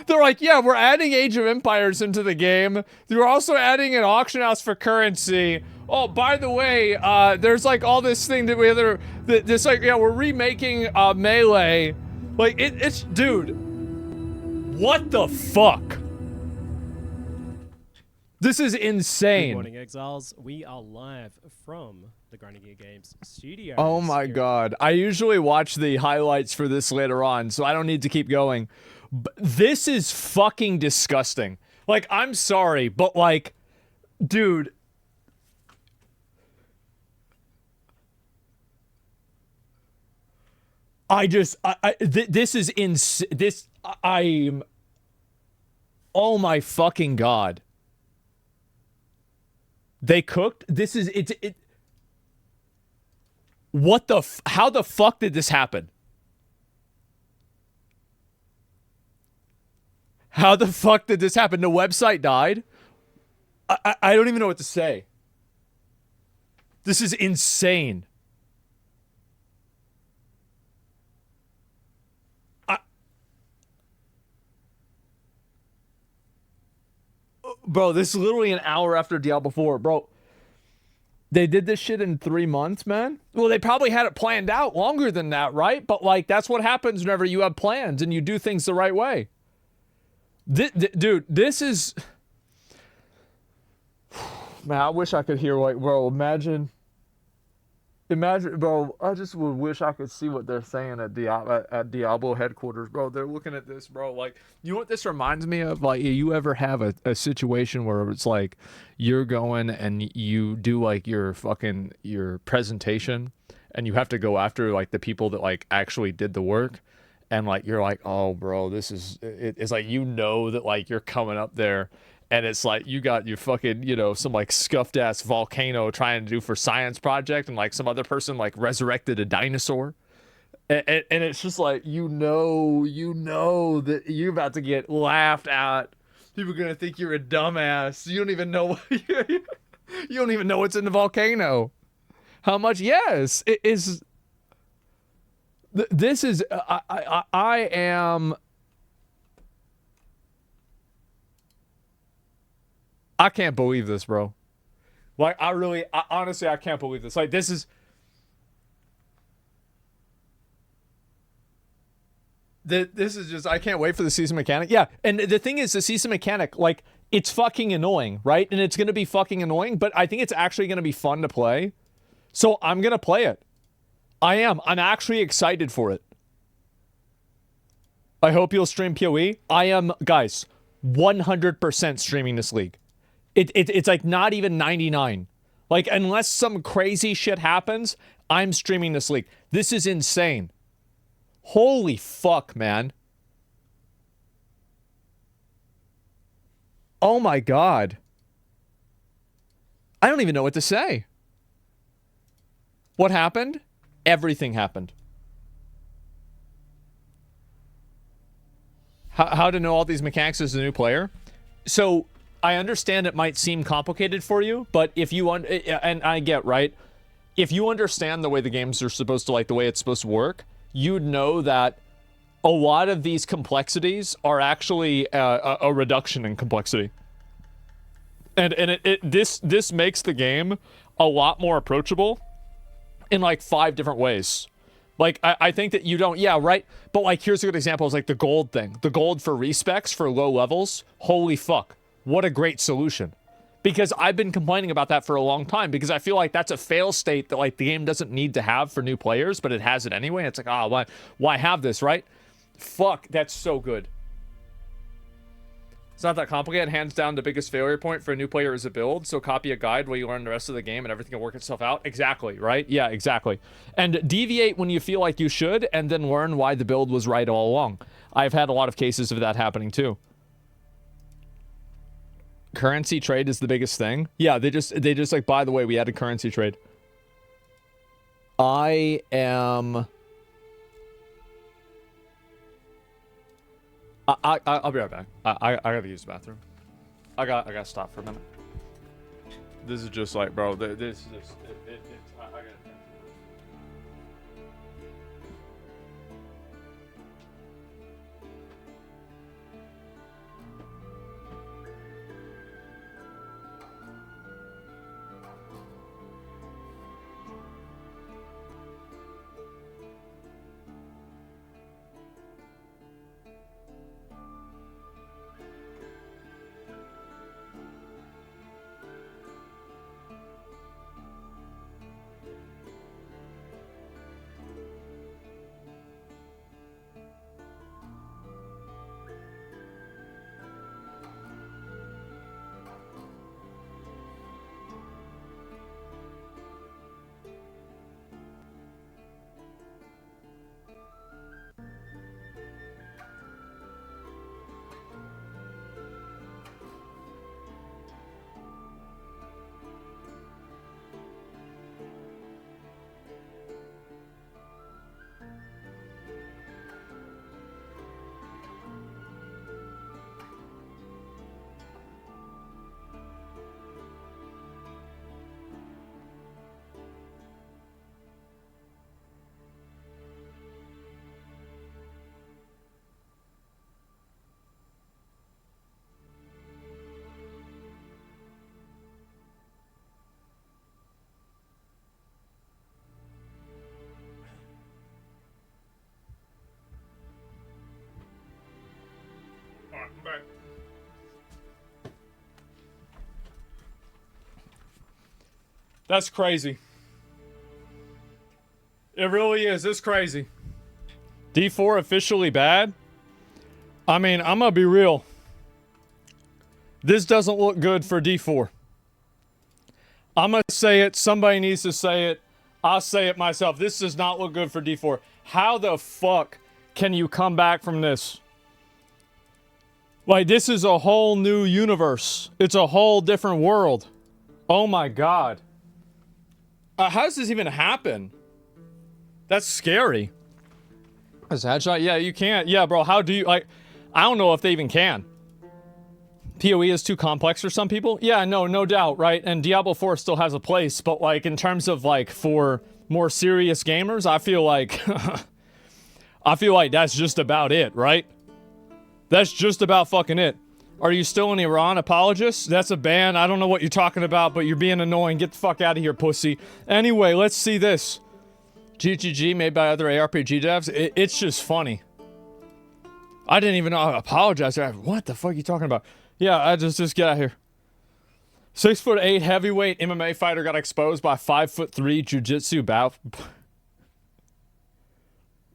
They're like, yeah, we're adding Age of Empires into the game. They're also adding an auction house for currency. Oh, by the way, there's like all this thing that this like, yeah, we're remaking Melee. Like, it's, dude, what the fuck? This is insane. Good morning, Exiles. We are live from the Grinding Gear Games studio. Oh my god. I usually watch the highlights for this later on, so I don't need to keep going. But this is fucking disgusting. Like, I'm sorry, but like, dude. This is I'm. Oh my fucking god. They cooked? This is, what the, how the fuck did this happen? How the fuck did this happen? The website died? I don't even know what to say. This is insane. Bro, this is literally an hour after Diablo 4. Bro, they did this shit in 3 months, man. Well, they probably had it planned out longer than that, right? But, like, that's what happens whenever you have plans and you do things the right way. Dude, this is... Man, I wish I could hear, like, bro, imagine, bro, I just would wish I could see what they're saying at Diablo headquarters, bro. They're looking at this, bro. Like, you know what this reminds me of? Like, you ever have a situation where it's like, you're going and you do, like, your presentation, and you have to go after, like, the people that, like, actually did the work, and, like, you're like, oh, bro, this is, it's like, you know that, like, you're coming up there, and it's like, you got your fucking, you know, some like scuffed ass volcano trying to do for science project, and like some other person like resurrected a dinosaur. And it's just like, you know that you're about to get laughed at. People are going to think you're a dumbass. You don't even know, you don't even know what's in the volcano. How much? Yes, it is. This is, I am. I can't believe this, bro. Like, honestly, I can't believe this. Like, this is... This is just, I can't wait for the season mechanic. Yeah, and the thing is, the season mechanic, like, it's fucking annoying, right? And it's going to be fucking annoying, but I think it's actually going to be fun to play. So I'm going to play it. I am. I'm actually excited for it. I hope you'll stream PoE. I am, guys, 100% streaming this league. It's like not even 99. Like, unless some crazy shit happens, I'm streaming this league. This is insane. Holy fuck, man. Oh my god. I don't even know what to say. What happened? Everything happened. How to know all these mechanics as a new player? So, I understand it might seem complicated for you, but if you and I get, right? If you understand the way the games are supposed to, like, the way it's supposed to work, you'd know that a lot of these complexities are actually a reduction in complexity. And this makes the game a lot more approachable in like 5 different ways. Like, I think that you don't, yeah, right? But like, here's a good example, is like the gold thing. The gold for respecs for low levels. Holy fuck. What a great solution. Because I've been complaining about that for a long time, because I feel like that's a fail state that like the game doesn't need to have for new players, but it has it anyway. It's like, oh, why have this, right? Fuck, that's so good. It's not that complicated. Hands down, the biggest failure point for a new player is a build. So copy a guide while you learn the rest of the game and everything will work itself out. Exactly, right? Yeah, exactly. And deviate when you feel like you should, and then learn why the build was right all along. I've had a lot of cases of that happening too. Currency trade is the biggest thing. Yeah, they just like, by the way, we added currency trade. I am... I'll be right back. I gotta use the bathroom. I gotta stop for a minute. This is just like, bro, this is just, I gotta... Back. That's crazy. It really is. It's crazy. D4 officially bad? I mean, I'm gonna be real. This doesn't look good for D4. I'm gonna say it. Somebody needs to say it. I'll say it myself. This does not look good for D4. How the fuck can you come back from this? Like, this is a whole new universe. It's a whole different world. Oh my god. How does this even happen? That's scary. Is headshot? Yeah, you can't. Yeah, bro, how do you, like, I don't know if they even can. PoE is too complex for some people? Yeah, no doubt, right? And Diablo 4 still has a place, but like, in terms of like, for more serious gamers, I feel like, I feel like that's just about it, right? That's just about fucking it. Are you still an Iran apologist? That's a ban. I don't know what you're talking about, but you're being annoying. Get the fuck out of here, pussy. Anyway, let's see this. GGG made by other ARPG devs. It's just funny. I didn't even know. I apologize. What the fuck are you talking about? Yeah, I just get out of here. 6'8" heavyweight MMA fighter got exposed by 5'3" jiu-jitsu battle.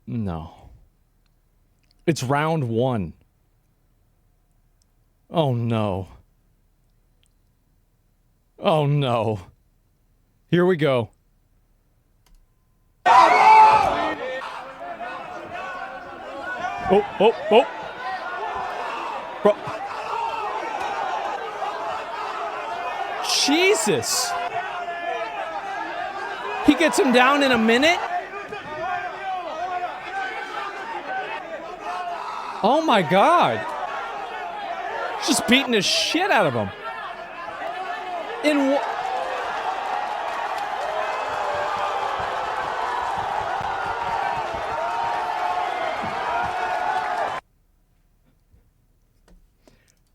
No. It's round 1. Oh no. Oh no. Here we go. Oh. Bro. Jesus. He gets him down in a minute? Oh my God. Just beating the shit out of him. In what?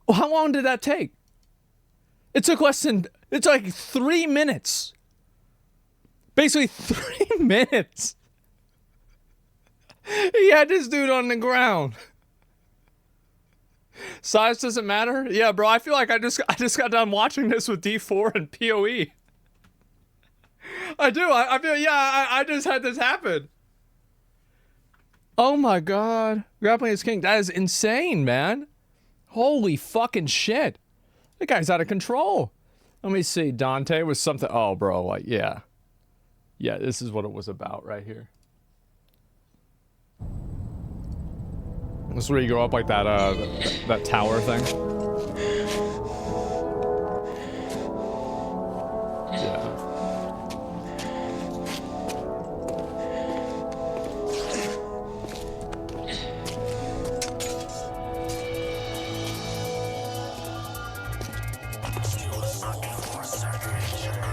Well, how long did that take? It took it's like 3 minutes. Basically 3 minutes. He had this dude on the ground. Size doesn't matter? Yeah, bro, I feel like I just got done watching this with D4 and PoE. I do. I feel, yeah, I just had this happen. Oh my God. Grappling is king. That is insane, man. Holy fucking shit. That guy's out of control. Let me see. Dante was something. Oh, bro. Like, yeah. Yeah, this is what it was about right here. This is where you go up like that, that tower thing. Yeah.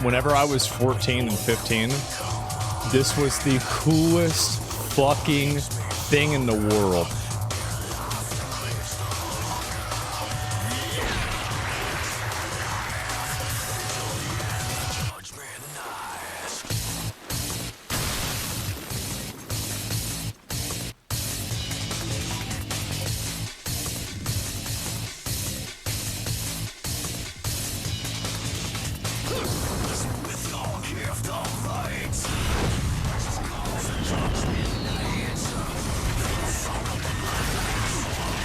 Whenever I was 14 and 15, this was the coolest fucking thing in the world.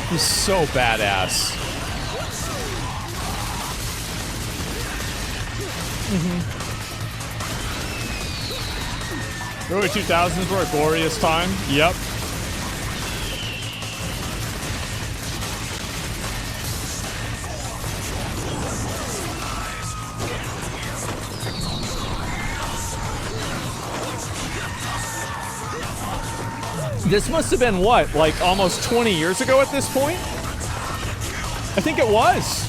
He's so badass. Early 2000s were a glorious time. Yep. This must have been what, like almost 20 years ago at this point? I think it was.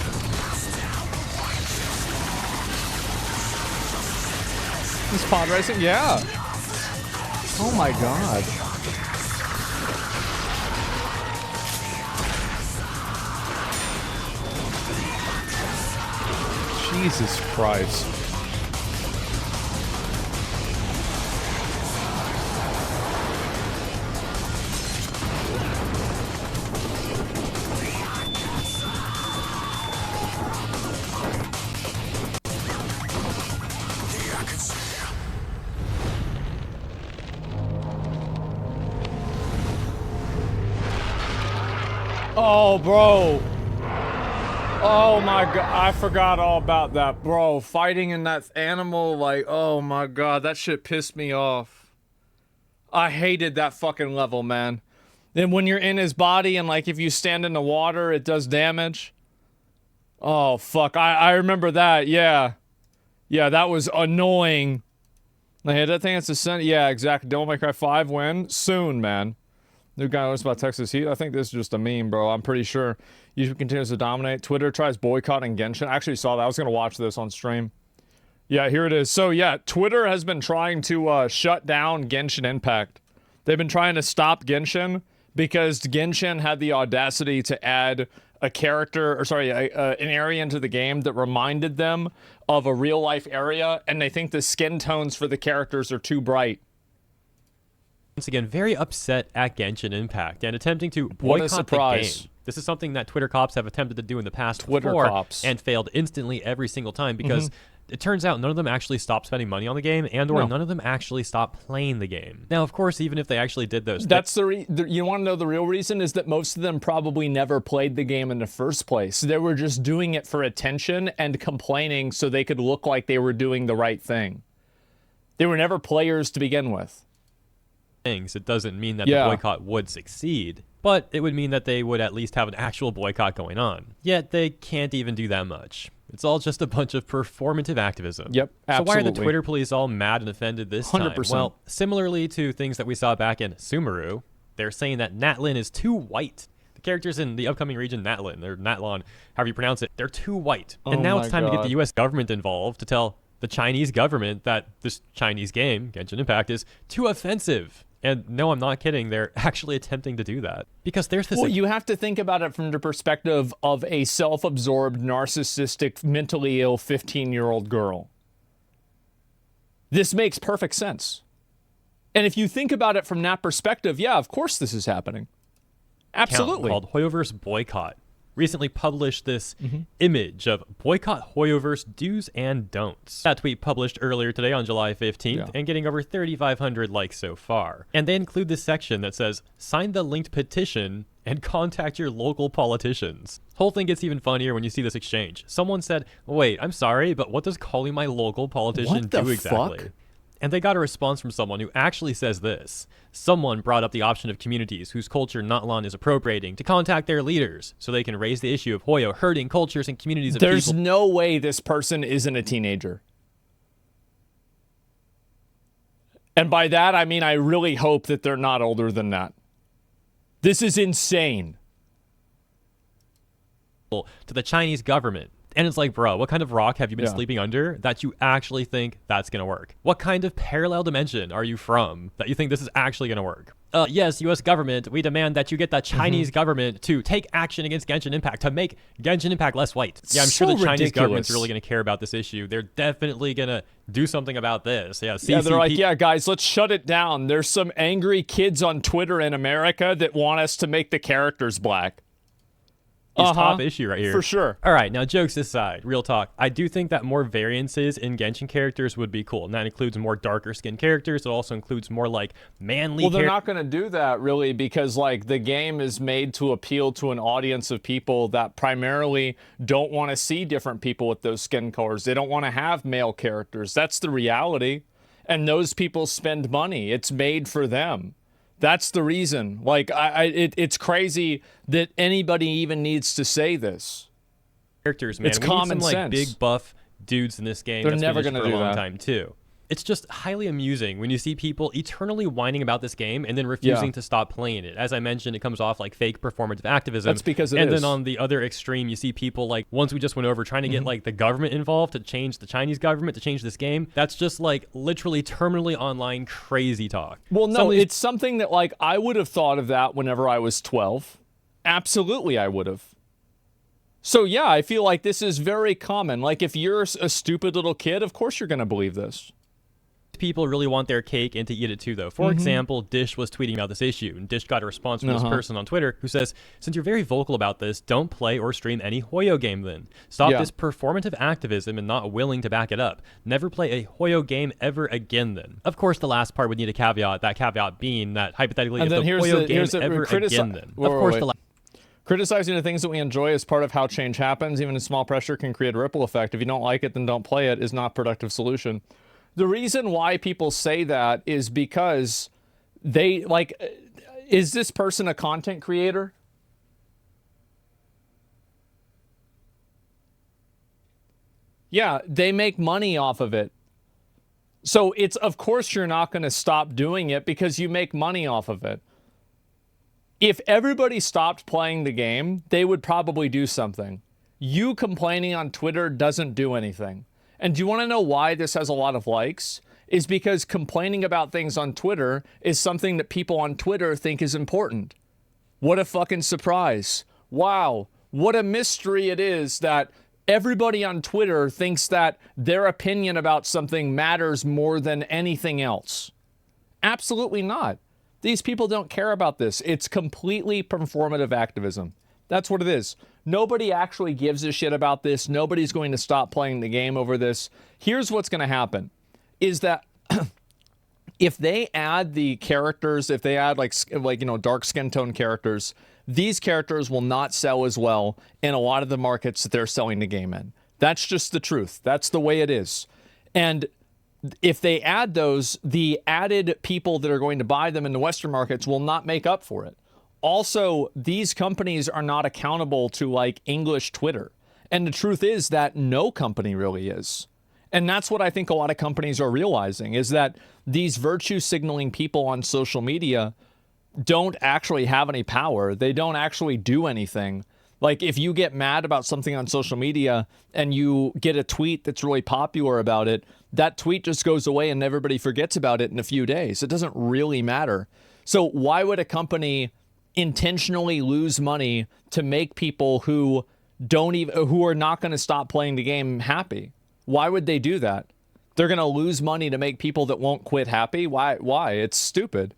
This pod racing, yeah. Oh my God. Jesus Christ. Oh, bro. Oh my God, I forgot all about that, bro. Fighting in that animal, like, oh my God, that shit pissed me off. I hated that fucking level, man. Then when you're in his body and like if you stand in the water, it does damage. Oh, fuck, I remember that, yeah. Yeah, that was annoying. I think it's a yeah, exactly. Devil May Cry 5 win soon, man. New guy knows about Texas Heat. I think this is just a meme, bro. I'm pretty sure. YouTube continues to dominate. Twitter tries boycotting Genshin. I actually saw that. I was going to watch this on stream. Yeah, here it is. So, yeah, Twitter has been trying to shut down Genshin Impact. They've been trying to stop Genshin because Genshin had the audacity to add a character, or sorry, an area into the game that reminded them of a real-life area, and they think the skin tones for the characters are too bright. once again very upset at Genshin Impact and attempting to What a boycott the surprise. game. This is something that Twitter cops have attempted to do in the past Twitter before cops. and failed instantly every single time because it turns out none of them actually stopped spending money on the game and or No. none of them actually stopped playing the game. Now, of course, even if they actually did those That's you want to know the real reason is that most of them probably never played the game in the first place. They were just doing it for attention and complaining so they could look like they were doing the right thing. They were never players to begin with. things, it doesn't mean that the boycott would succeed, but it would mean that they would at least have an actual boycott going on. Yet they can't even do that much. It's all just a bunch of performative activism. Yep, So why are the absolutely. Twitter police all mad and offended this time? 100%. Well, similarly to things that we saw back in Sumeru, they're saying that Natlin is too white. The characters in the upcoming region Natlin, or Natlon, however you pronounce it, they're too white. And Oh now my it's time to get God. the US government involved to tell the Chinese government that this Chinese game, Genshin Impact, is too offensive. And no, I'm not kidding. They're actually attempting to do that. Because there's this... Well, you have to think about it from the perspective of a self-absorbed, narcissistic, mentally ill 15-year-old girl. This makes perfect sense. And if you think about it from that perspective, yeah, of course this is happening. Absolutely. Called Hoyoverse Boycott recently published this image of Boycott Hoyoverse Do's and Don'ts. That tweet published earlier today on July 15th and getting over 3,500 likes so far. And they include this section that says, sign the linked petition and contact your local politicians. Whole thing gets even funnier when you see this exchange. Someone said, wait, I'm sorry, but what does calling my local politician What the do exactly? fuck? And they got a response from someone who actually says this. Someone brought up the option of communities whose culture Natlon is appropriating to contact their leaders so they can raise the issue of Hoyo hurting cultures and communities of There's people. no way this person isn't a teenager. And by that, I mean I really hope that they're not older than that. This is insane. To the Chinese government. And it's like, bro, what kind of rock have you been sleeping under that you actually think that's going to work? What kind of parallel dimension are you from that you think this is actually going to work? Yes, U.S. government, we demand that you get the Chinese government to take action against Genshin Impact, to make Genshin Impact less white. Yeah, I'm sure So the Chinese government's ridiculous. really going to care about this issue. They're definitely going to do something about this. Yeah, Yeah, they're like, CCP yeah, guys, let's shut it down. There's some angry kids on Twitter in America that want us to make the characters black. top issue right here. For sure. All right, now jokes aside, real talk. I do think that more variances in Genshin characters would be cool. And that includes more darker skinned characters. It also includes more like manly Well, they're not going to do that really because like the game is made to appeal to an audience of people that primarily don't want to see different people with those skin colors. They don't want to have male characters. That's the reality. And those people spend money. It's made for them. That's the reason. Like, it's crazy that anybody even needs to say this. characters, man. It's We need common some like sense. big buff dudes in this game. They're that's never been gonna for a do long that. time too. It's just highly amusing when you see people eternally whining about this game and then refusing to stop playing it. As I mentioned, it comes off like fake performative activism. That's because it and is. then on the other extreme, you see people like ones we just went over trying to get like the government involved to change the Chinese government to change this game. That's just like literally terminally online crazy talk. Well, Some no, of these- it's something that like I would have thought of that whenever I was 12. Absolutely, I would have. So yeah, I feel like this is very common. Like if you're a stupid little kid, of course you're going to believe this. people really want their cake and to eat it too, though. For example, Dish was tweeting about this issue, and Dish got a response from this person on Twitter who says, since you're very vocal about this, don't play or stream any Hoyo game then. Stop this performative activism and not willing to back it up. Never play a Hoyo game ever again then. Of course, the last part would need a caveat, that caveat being that hypothetically And if then the here's Hoyo the- game here's the- ever again then. Wait, Of course, wait. the Criticizing the things that we enjoy is part of how change happens. Even a small pressure can create a ripple effect. If you don't like it, then don't play it is not a productive solution. The reason why people say that is because they, like, is this person a content creator? Yeah, they make money off of it. So it's, of course, you're not going to stop doing it because you make money off of it. If everybody stopped playing the game, they would probably do something. You complaining on Twitter doesn't do anything. And do you want to know why this has a lot of likes? Is because complaining about things on Twitter is something that people on Twitter think is important. What a fucking surprise. Wow. What a mystery it is that everybody on Twitter thinks that their opinion about something matters more than anything else. Absolutely not. These people don't care about this. It's completely performative activism. That's what it is. Nobody actually gives a shit about this. Nobody's going to stop playing the game over this. Here's what's going to happen is that if they add the characters, if they add like dark skin tone characters, these characters will not sell as well in a lot of the markets that they're selling the game in. That's just the truth. That's the way it is. And if they add those, the added people that are going to buy them in the Western markets will not make up for it. Also, these companies are not accountable to like English Twitter. And the truth is that no company really is. And that's what I think a lot of companies are realizing, is that these virtue signaling people on social media don't actually have any power. They don't actually do anything. Like if you get mad about something on social media and you get a tweet that's really popular about it, that tweet just goes away and everybody forgets about it in a few days. It doesn't really matter. So why would a company intentionally lose money to make people who are not going to stop playing the game happy? Why would they do that? They're going to lose money to make people that won't quit happy? Why? It's stupid.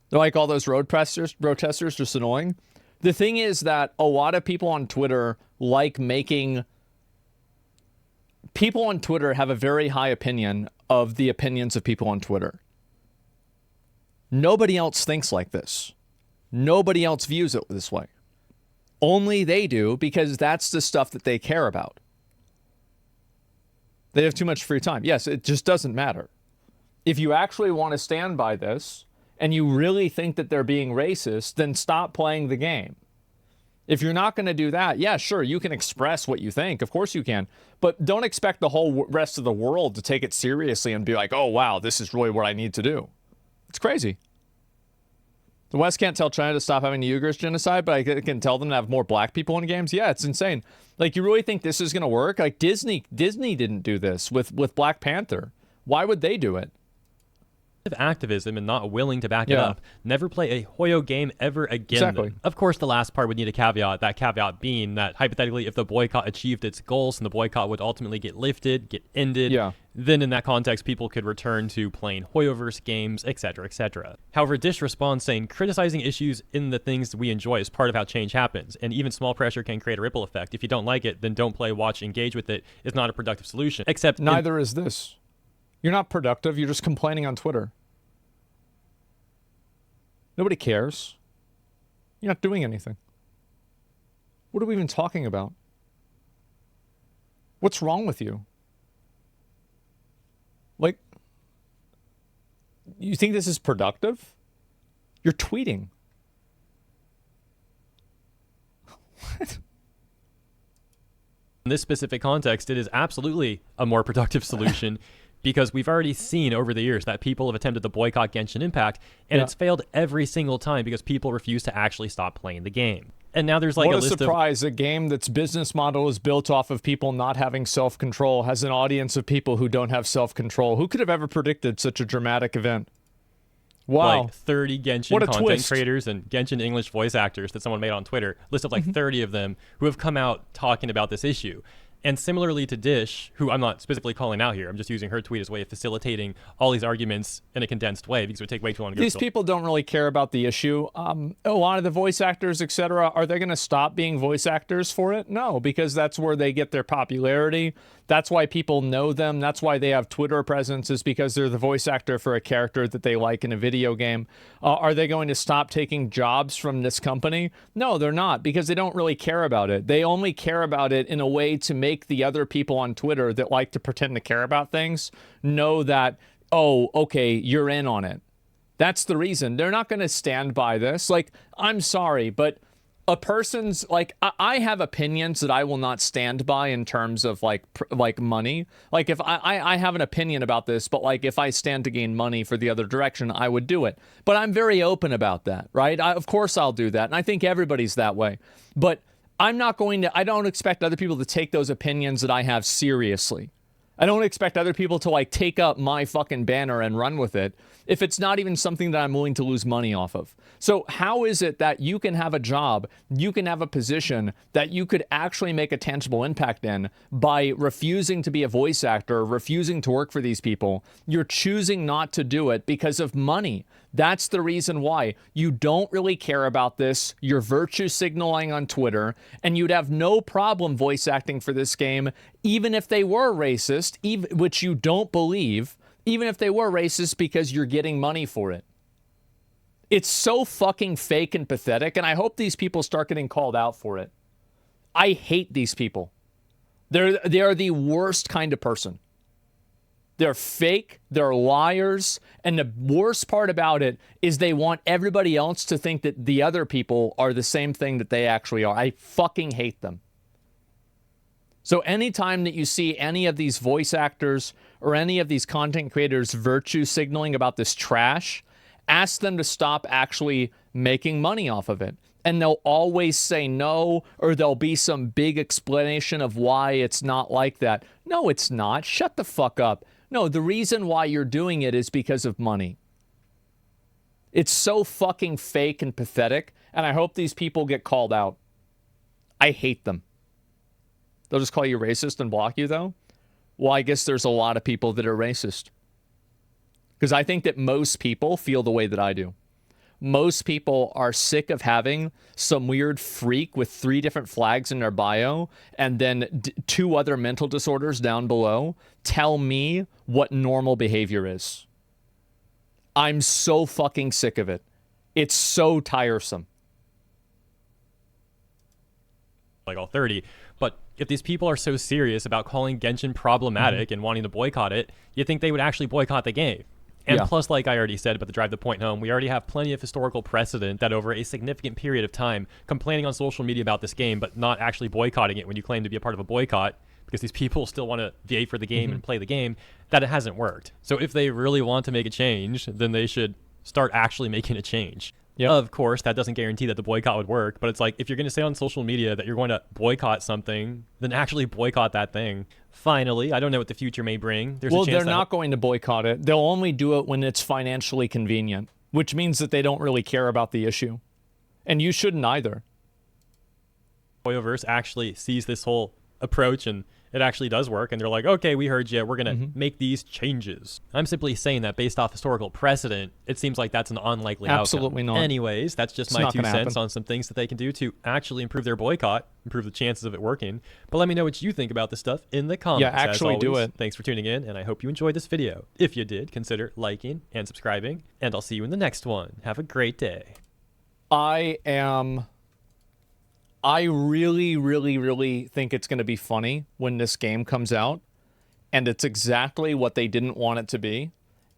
They're like all those protesters just annoying. The thing is that a lot of people on Twitter people on Twitter have a very high opinion of the opinions of people on Twitter. Nobody else thinks like this. Nobody else views it this way. Only they do, because that's the stuff that they care about. They have too much free time. Yes, it just doesn't matter. If you actually want to stand by this, and you really think that they're being racist, then stop playing the game. If you're not going to do that, yeah, sure, you can express what you think. Of course you can. But don't expect the whole rest of the world to take it seriously and be like, oh, wow, this is really what I need to do. It's crazy. The West can't tell China to stop having the Uyghurs genocide, but I can tell them to have more black people in games? Yeah, it's insane. Like, you really think this is going to work? Like, Disney didn't do this with Black Panther. Why would they do it? Activism and not willing to back it up. Never play a Hoyo game ever again. Exactly. Of course, the last part would need a caveat. That caveat being that hypothetically, if the boycott achieved its goals and the boycott would ultimately get lifted, get ended, then in that context, people could return to playing Hoyoverse games, etc., etc. However, Dish responds saying, criticizing issues in the things we enjoy is part of how change happens, and even small pressure can create a ripple effect. If you don't like it, then don't play, watch, engage with it. It's not a productive solution. Except neither is this. You're not productive. You're just complaining on Twitter. Nobody cares. You're not doing anything. What are we even talking about? What's wrong with you? Like, you think this is productive? You're tweeting. What? In this specific context, it is absolutely a more productive solution. Because we've already seen over the years that people have attempted to boycott Genshin Impact, and it's failed every single time because people refuse to actually stop playing the game. And now there's like what a list surprise. A game that's business model is built off of people not having self-control has an audience of people who don't have self-control. Who could have ever predicted such a dramatic event? Wow. Like 30 Genshin content creators and Genshin English voice actors that someone made on Twitter, list of like 30 of them who have come out talking about this issue. And similarly to Dish, who I'm not specifically calling out here, I'm just using her tweet as a way of facilitating all these arguments in a condensed way because it would take way too long to go. These people don't really care about the issue. A lot of the voice actors, etc., are they going to stop being voice actors for it? No, because that's where they get their popularity. That's why people know them. That's why they have Twitter presence, is because they're the voice actor for a character that they like in a video game. Are they going to stop taking jobs from this company? No, they're not, because they don't really care about it. They only care about it in a way to make the other people on Twitter that like to pretend to care about things know that, oh, okay, you're in on it. That's the reason. They're not going to stand by this. Like, I'm sorry, but a person's, like, I have opinions that I will not stand by in terms of like money. Like, if I have an opinion about this, but like if I stand to gain money for the other direction, I would do it. But I'm very open about that, right? Of course I'll do that. And I think everybody's that way. But I don't expect other people to take those opinions that I have seriously. I don't expect other people to like take up my fucking banner and run with it if it's not even something that I'm willing to lose money off of. So how is it that you can have a job, you can have a position that you could actually make a tangible impact in by refusing to be a voice actor, refusing to work for these people? You're choosing not to do it because of money. That's the reason why. You don't really care about this. You're virtue signaling on Twitter, and you'd have no problem voice acting for this game, even if they were racist, which you don't believe, even if they were racist, because you're getting money for it. It's so fucking fake and pathetic, and I hope these people start getting called out for it. I hate these people. They are the worst kind of person. They're fake, they're liars, and the worst part about it is they want everybody else to think that the other people are the same thing that they actually are. I fucking hate them. So anytime that you see any of these voice actors or any of these content creators virtue signaling about this trash, ask them to stop actually making money off of it. And they'll always say no, or there'll be some big explanation of why it's not like that. No, it's not. Shut the fuck up. No, the reason why you're doing it is because of money. It's so fucking fake and pathetic, and I hope these people get called out. I hate them. They'll just call you racist and block you, though? Well, I guess there's a lot of people that are racist. Because I think that most people feel the way that I do. Most people are sick of having some weird freak with 3 different flags in their bio and then 2 other mental disorders down below tell me what normal behavior is. I'm so fucking sick of it. It's so tiresome. Like all 30. But if these people are so serious about calling Genshin problematic and wanting to boycott it, you'd think they would actually boycott the game. And plus, like I already said, about to drive the point home, we already have plenty of historical precedent that over a significant period of time, complaining on social media about this game, but not actually boycotting it when you claim to be a part of a boycott, because these people still want to VA for the game and play the game, that it hasn't worked. So if they really want to make a change, then they should start actually making a change. Yep. Of course, that doesn't guarantee that the boycott would work, but it's like, if you're going to say on social media that you're going to boycott something, then actually boycott that thing. Finally, I don't know what the future may bring. There's a chance they're not going to boycott it. They'll only do it when it's financially convenient, which means that they don't really care about the issue. And you shouldn't either. Hoyoverse actually sees this whole approach and it actually does work, and they're like, okay, we heard you, we're gonna make these changes. I'm simply saying that based off historical precedent, it seems like that's an unlikely outcome. Absolutely not. Anyways, that's just my 2 cents on some things that they can do to actually improve their boycott, improve the chances of it working. But let me know what you think about this stuff in the comments. Yeah, actually do it. Thanks for tuning in, and I hope you enjoyed this video. If you did, consider liking and subscribing, and I'll see you in the next one. Have a great day. I really, really, really think it's going to be funny when this game comes out, and it's exactly what they didn't want it to be,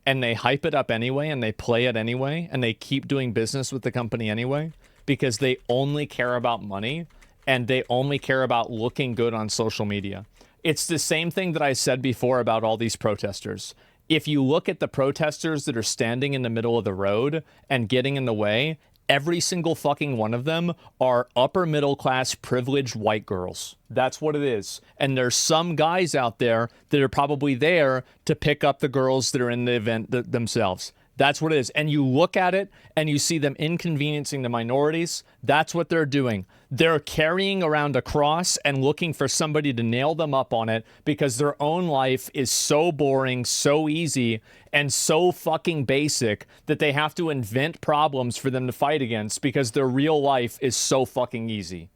and they hype it up anyway, and they play it anyway, and they keep doing business with the company anyway, because they only care about money, and they only care about looking good on social media. It's the same thing that I said before about all these protesters. If you look at the protesters that are standing in the middle of the road and getting in the way, every single fucking one of them are upper middle class privileged white girls. That's what it is. And there's some guys out there that are probably there to pick up the girls that are in the event themselves. That's what it is. And you look at it and you see them inconveniencing the minorities. That's what they're doing. They're carrying around a cross and looking for somebody to nail them up on it because their own life is so boring, so easy, and so fucking basic that they have to invent problems for them to fight against because their real life is so fucking easy.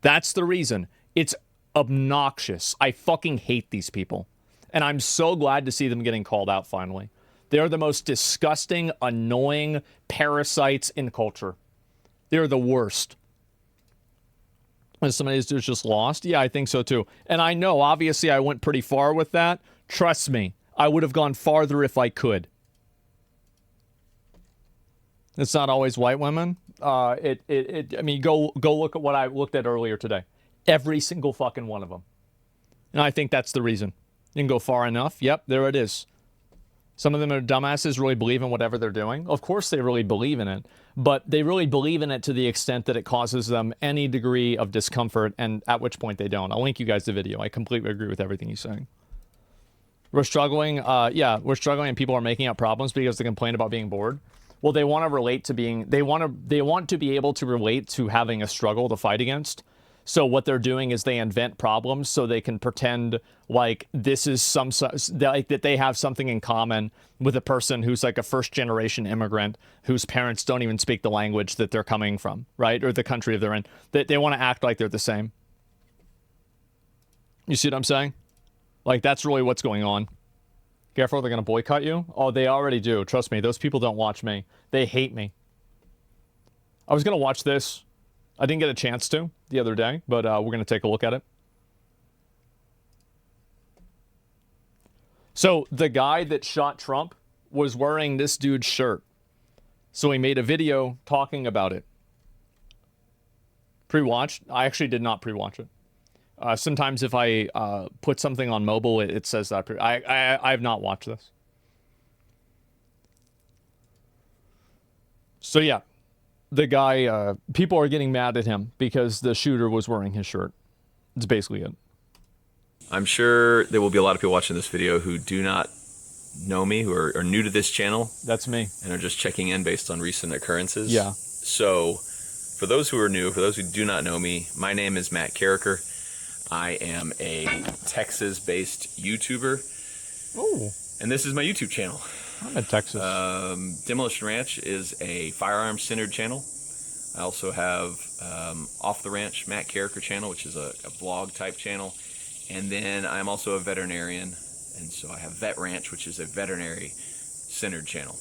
That's the reason. It's obnoxious. I fucking hate these people. And I'm so glad to see them getting called out finally. They're the most disgusting, annoying parasites in culture. They're the worst. And somebody who's just lost? Yeah, I think so too. And I know, obviously, I went pretty far with that. Trust me, I would have gone farther if I could. It's not always white women. I mean, go look at what I looked at earlier today. Every single fucking one of them. And I think that's the reason. You can go far enough. Yep, there it is. Some of them are dumbasses, really believe in whatever they're doing. Of course they really believe in it, but they really believe in it to the extent that it causes them any degree of discomfort, and at which point they don't. I'll link you guys the video. I completely agree with everything he's saying. We're struggling. Yeah, we're struggling, and people are making up problems because they complain about being bored. Well, they want to relate to being. They want to be able to relate to having a struggle to fight against. So what they're doing is they invent problems so they can pretend like this is like that they have something in common with a person who's like a first-generation immigrant whose parents don't even speak the language that they're coming from, right? Or the country they're in. They want to act like they're the same. You see what I'm saying? Like, that's really what's going on. Careful, they're going to boycott you? Oh, they already do. Trust me, those people don't watch me. They hate me. I was going to watch this. I didn't get a chance to the other day, but we're going to take a look at it. So the guy that shot Trump was wearing this dude's shirt. So he made a video talking about it. Pre-watched? I actually did not pre-watch it. Sometimes if I put something on mobile, it says that. I have not watched this. So yeah. The guy, people are getting mad at him because the shooter was wearing his shirt. That's basically it. I'm sure there will be a lot of people watching this video who do not know me, who are new to this channel. That's me. And are just checking in based on recent occurrences. Yeah. So, for those who are new, for those who do not know me, my name is Matt Carricker. I am a Texas-based YouTuber. Oh. And this is my YouTube channel. I'm in Texas. Demolition Ranch is a firearms-centered channel. I also have Off the Ranch, Matt Carricker channel, which is a vlog-type channel. And then I'm also a veterinarian, and so I have Vet Ranch, which is a veterinary-centered channel.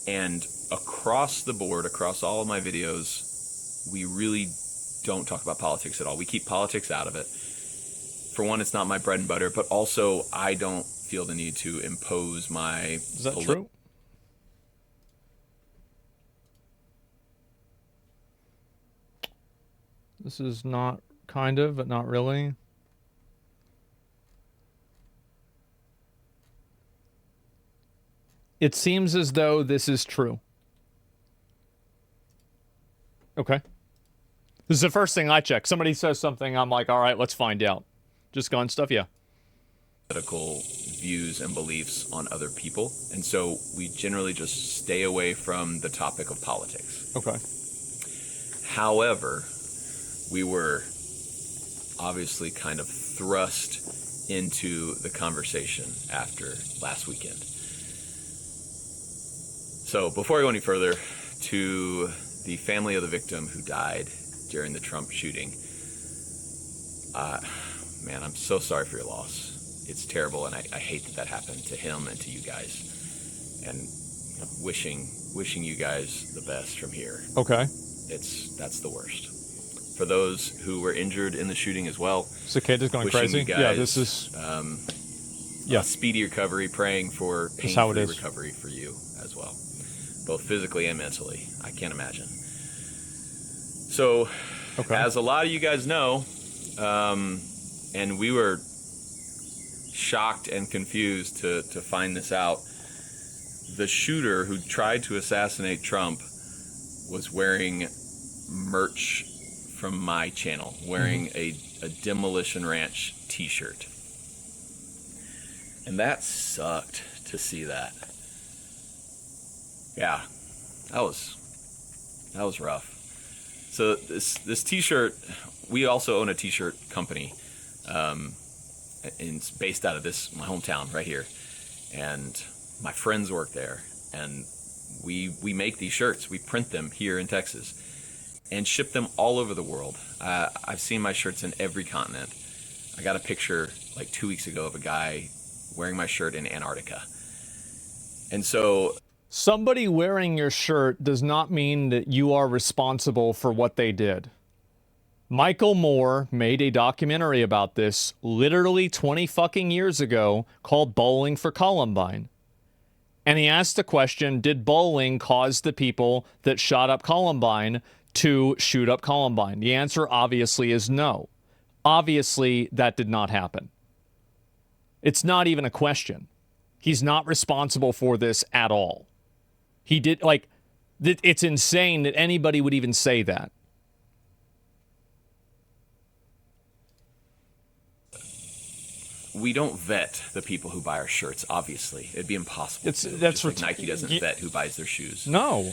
And across the board, across all of my videos, we really don't talk about politics at all. We keep politics out of it. For one, it's not my bread and butter, but also I don't feel the need to impose my... Is that true? This is not kind of, but not really. It seems as though this is true. Okay. This is the first thing I check. Somebody says something, I'm like, all right, let's find out. Just gun stuff, yeah. Political views and beliefs on other people, and so we generally just stay away from the topic of politics. Okay. However, we were obviously kind of thrust into the conversation after last weekend. So before I go any further, to the family of the victim who died during the Trump shooting, man, I'm so sorry for your loss. It's terrible, and I hate that happened to him and to you guys. And you know, wishing you guys the best from here. Okay. That's the worst. For those who were injured in the shooting as well. Cicada's going wishing crazy. You guys, yeah, this is. A speedy recovery. Praying for pain-free recovery for you as well, both physically and mentally. I can't imagine. So, as a lot of you guys know, and we were shocked and confused to find this out, the shooter who tried to assassinate Trump was wearing merch from my channel, wearing a Demolition Ranch t-shirt. And that sucked to see that. Yeah, that was rough. So this t-shirt, we also own a t-shirt company. And it's based out of my hometown right here, and my friends work there, and we make these shirts. We print them here in Texas and ship them all over the world. I've seen my shirts in every continent. I got a picture like 2 weeks ago of a guy wearing my shirt in Antarctica. And so somebody wearing your shirt does not mean that you are responsible for what they did. Michael Moore made a documentary about this literally 20 fucking years ago called Bowling for Columbine. And he asked the question, did bowling cause the people that shot up Columbine to shoot up Columbine? The answer obviously is no. Obviously, that did not happen. It's not even a question. He's not responsible for this at all. He did, it's insane that anybody would even say that. We don't vet the people who buy our shirts, obviously. It'd be impossible. That's like Nike doesn't vet who buys their shoes. No.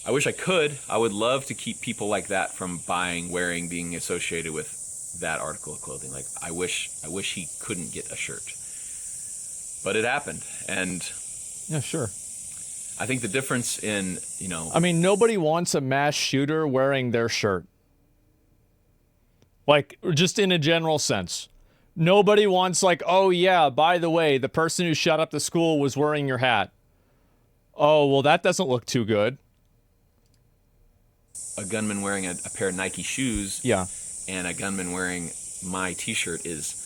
I wish I could. I would love to keep people like that from buying, wearing, being associated with that article of clothing. Like, I wish he couldn't get a shirt. But it happened, and yeah, sure. I think the difference in, you know, I mean, nobody wants a mass shooter wearing their shirt. Like, just in a general sense. Nobody wants, like, oh yeah, by the way, the person who shot up the school was wearing your hat. Oh, well, that doesn't look too good. a gunman wearing a pair of Nike shoes, yeah, and a gunman wearing my t-shirt is,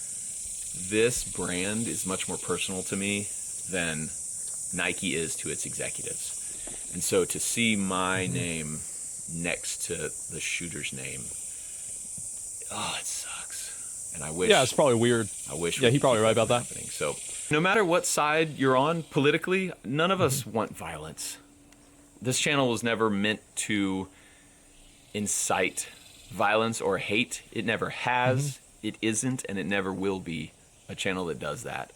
this brand is much more personal to me than Nike is to its executives. And so to see my name next to the shooter's name, oh, it sucks. And I wish... Yeah, it's probably weird. I wish... Yeah, he's probably right about that. Happening. So no matter what side you're on politically, none of us want violence. This channel was never meant to incite violence or hate. It never has, it isn't, and it never will be a channel that does that.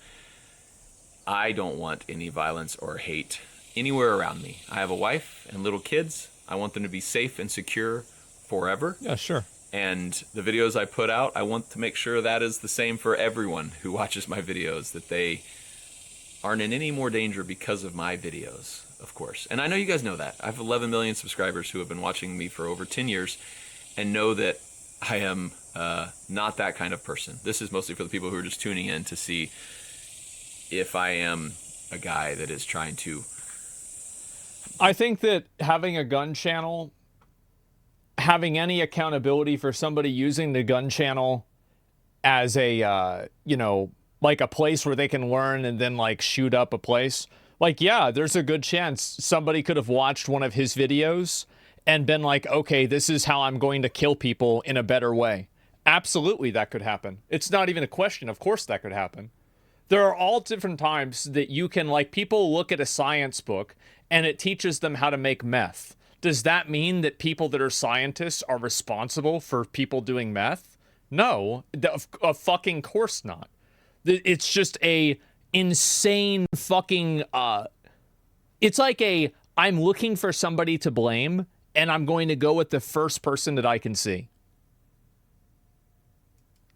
I don't want any violence or hate anywhere around me. I have a wife and little kids. I want them to be safe and secure forever. Yeah, sure. And the videos I put out, I want to make sure that is the same for everyone who watches my videos, that they aren't in any more danger because of my videos, of course. And I know you guys know that. I have 11 million subscribers who have been watching me for over 10 years and know that I am not that kind of person. This is mostly for the people who are just tuning in to see if I am a guy that is trying to... I think that having a gun channel, having any accountability for somebody using the gun channel as a, you know, like a place where they can learn and then like shoot up a place. Like, yeah, there's a good chance somebody could have watched one of his videos and been like, okay, this is how I'm going to kill people in a better way. Absolutely, that could happen. It's not even a question. Of course that could happen. There are all different times that you can, like, people look at a science book and it teaches them how to make meth. Does that mean that people that are scientists are responsible for people doing meth? No, of fucking course not. It's just a insane fucking, it's like a, I'm looking for somebody to blame and I'm going to go with the first person that I can see.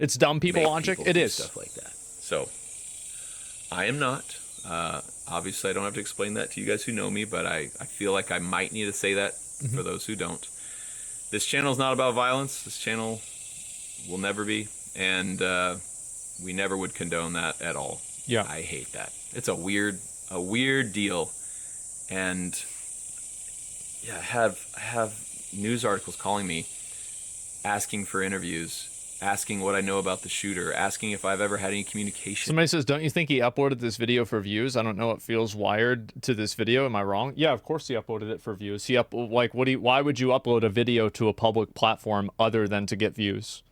It's dumb people logic. It is. Stuff like that. So, I am not. Obviously, I don't have to explain that to you guys who know me, but I feel like I might need to say that for those who don't. This channel is not about violence. This channel will never be, and we never would condone that at all. Yeah. I hate that. It's a weird deal, and yeah, I have news articles calling me, asking for interviews, asking what I know about the shooter, asking if I've ever had any communication. Somebody says, don't you think he uploaded this video for views? I don't know. It feels wired to this video. Am I wrong? Yeah, of course he uploaded it for views. Why would you upload a video to a public platform other than to get views?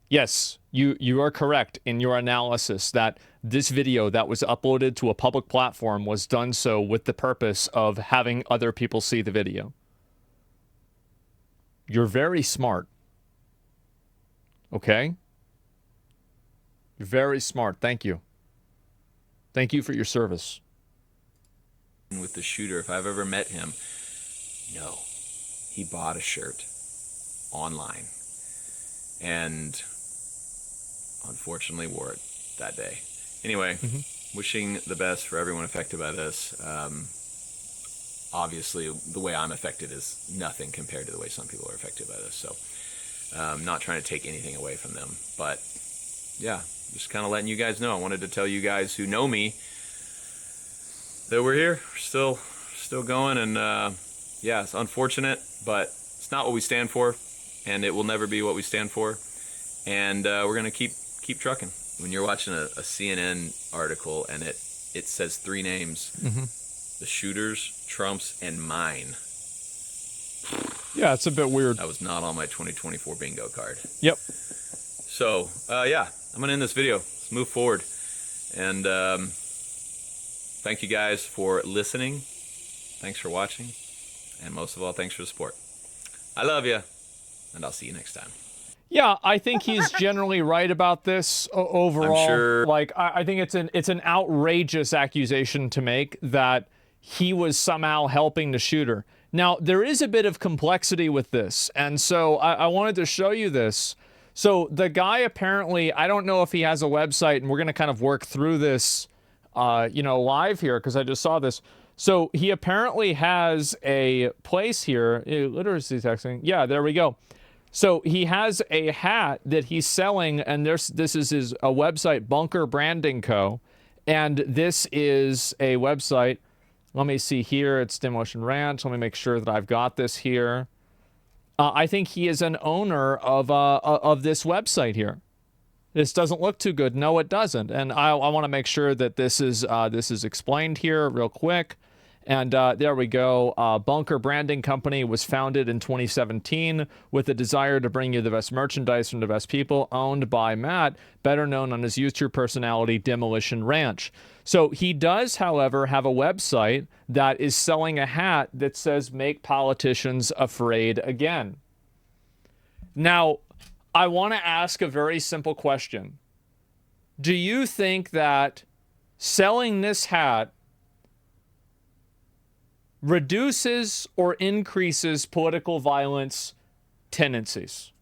Yes, you are correct in your analysis that this video that was uploaded to a public platform was done so with the purpose of having other people see the video. You're very smart. Okay? You're very smart. Thank you. Thank you for your service. With the shooter, if I've ever met him, no. He bought a shirt online and unfortunately wore it that day. Anyway, wishing the best for everyone affected by this. Obviously, the way I'm affected is nothing compared to the way some people are affected by this. So, not trying to take anything away from them, but yeah, just kind of letting you guys know. I wanted to tell you guys who know me that we're here, we're still going, and yeah, it's unfortunate, but it's not what we stand for, and it will never be what we stand for, and we're gonna keep trucking. When you're watching a CNN article and it says 3 names, the shooters, Trump's, and mine. Yeah, it's a bit weird. That was not on my 2024 bingo card. Yep. So, yeah, I'm going to end this video. Let's move forward. And thank you guys for listening. Thanks for watching. And most of all, thanks for the support. I love you. And I'll see you next time. Yeah, I think he's generally right about this overall. I'm sure. Like, I think it's an outrageous accusation to make that he was somehow helping the shooter. Now, there is a bit of complexity with this, and so I wanted to show you this. So the guy apparently, I don't know if he has a website, and we're going to kind of work through this, live here, because I just saw this. So he apparently has a place here, literacy texting. Yeah, there we go. So he has a hat that he's selling, and this is his a website, Bunker Branding Co. And this is a website. Let me see here. It's Demolition Ranch. Let me make sure that I've got this here. I think he is an owner of this website here. This doesn't look too good. No, it doesn't. And I want to make sure that this is explained here real quick. And there we go. Bunker Branding Company was founded in 2017 with a desire to bring you the best merchandise from the best people, owned by Matt, better known on his YouTube personality, Demolition Ranch. So he does, however, have a website that is selling a hat that says, "Make politicians afraid again." Now, I want to ask a very simple question. Do you think that selling this hat reduces or increases political violence tendencies?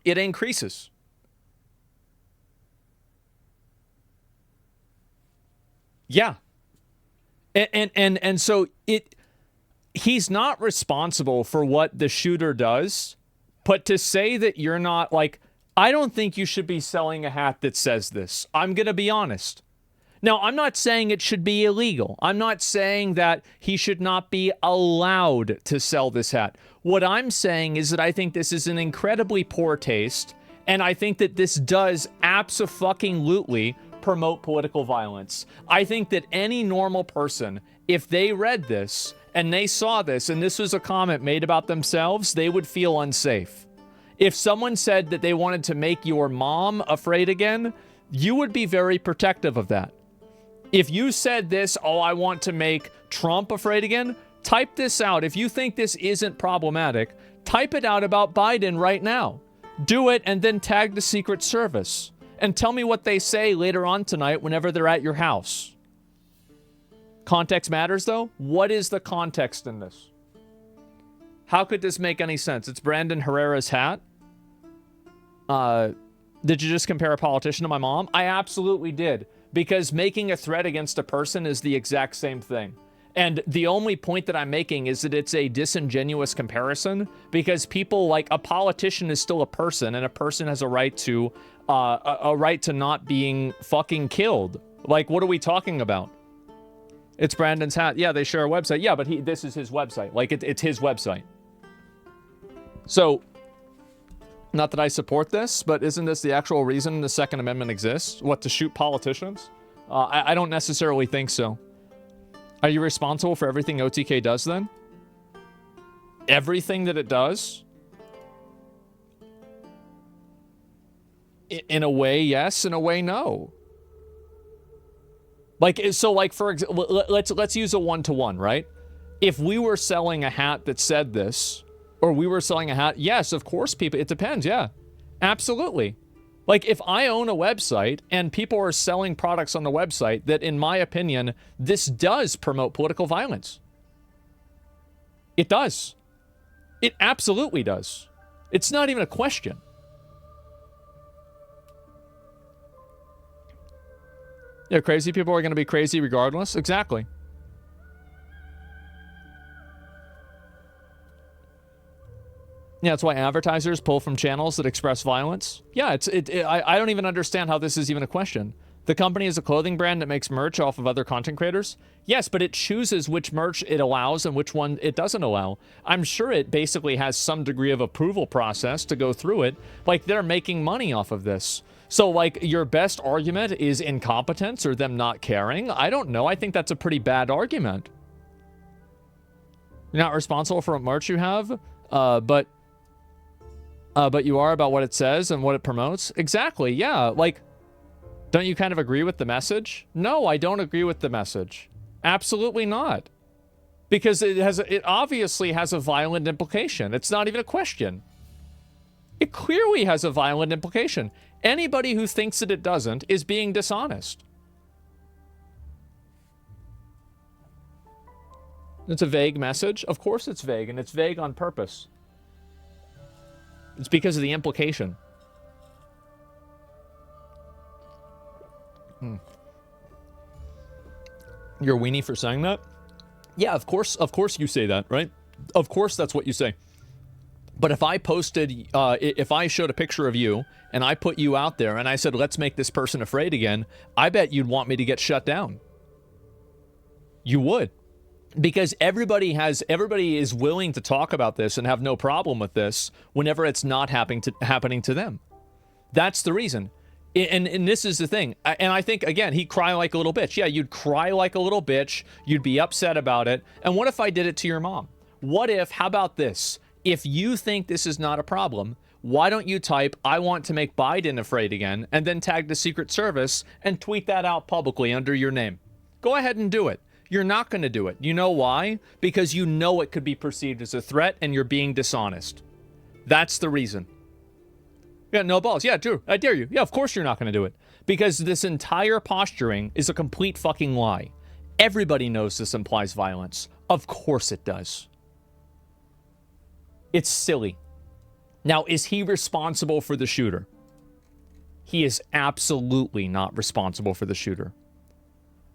It increases. Yeah. And so he's not responsible for what the shooter does, but to say that you're not, like, I don't think you should be selling a hat that says this. I'm going to be honest. Now, I'm not saying it should be illegal. I'm not saying that he should not be allowed to sell this hat. What I'm saying is that I think this is an incredibly poor taste, and I think that this does abso-fucking-lutely promote political violence. I think that any normal person, if they read this and they saw this and this was a comment made about themselves, they would feel unsafe. If someone said that they wanted to make your mom afraid again, you would be very protective of that. If you said this, "Oh, I want to make Trump afraid again," type this out. If you think this isn't problematic, type it out about Biden right now. Do it and then tag the Secret Service. And tell me what they say later on tonight whenever they're at your house. Context matters, though. What is the context in this? How could this make any sense? It's Brandon Herrera's hat. Did you just compare a politician to my mom? I absolutely did. Because making a threat against a person is the exact same thing. And the only point that I'm making is that it's a disingenuous comparison, because people, like, a politician is still a person, and a person has a right to not being fucking killed. Like, what are we talking about? It's Brandon's hat. Yeah, they share a website. Yeah, but this is his website. Like, it's his website. So, not that I support this, but isn't this the actual reason the Second Amendment exists? What, to shoot politicians? I don't necessarily think so. Are you responsible for everything OTK does then? Everything that it does? In a way, yes. In a way, no. Like, so, like, for example, let's use a one-to-one, right? If we were selling a hat that said this, or we were selling a hat, yes, of course, people, it depends, yeah. Absolutely. Like, if I own a website and people are selling products on the website that, in my opinion, this does promote political violence. It does. It absolutely does. It's not even a question. Yeah, crazy people are going to be crazy regardless. Exactly. Yeah, that's why advertisers pull from channels that express violence. Yeah, I don't even understand how this is even a question. The company is a clothing brand that makes merch off of other content creators. Yes, but it chooses which merch it allows and which one it doesn't allow. I'm sure it basically has some degree of approval process to go through it. Like, they're making money off of this. So, like, your best argument is incompetence or them not caring? I don't know. I think that's a pretty bad argument. You're not responsible for what merch you have, but you are about what it says and what it promotes? Exactly, yeah. Like, don't you kind of agree with the message? No, I don't agree with the message. Absolutely not. Because it obviously has a violent implication. It's not even a question. It clearly has a violent implication. Anybody who thinks that it doesn't is being dishonest. It's a vague message. Of course it's vague, and it's vague on purpose. It's because of the implication. You're a weenie for saying that? Yeah, of course you say that, right? Of course that's what you say. But if I posted, if I showed a picture of you and I put you out there and I said, let's make this person afraid again, I bet you'd want me to get shut down. You would. Because everybody is willing to talk about this and have no problem with this whenever it's not happening to them. That's the reason. And this is the thing. And I think, again, he'd cry like a little bitch. Yeah, you'd cry like a little bitch. You'd be upset about it. And what if I did it to your mom? What if, how about this? If you think this is not a problem, why don't you type, I want to make Biden afraid again, and then tag the Secret Service and tweet that out publicly under your name? Go ahead and do it. You're not going to do it. You know why? Because you know it could be perceived as a threat and you're being dishonest. That's the reason. Yeah, no balls. Yeah, Drew, I dare you. Yeah, of course you're not going to do it. Because this entire posturing is a complete fucking lie. Everybody knows this implies violence. Of course it does. It's silly. Now, is he responsible for the shooter? He is absolutely not responsible for the shooter.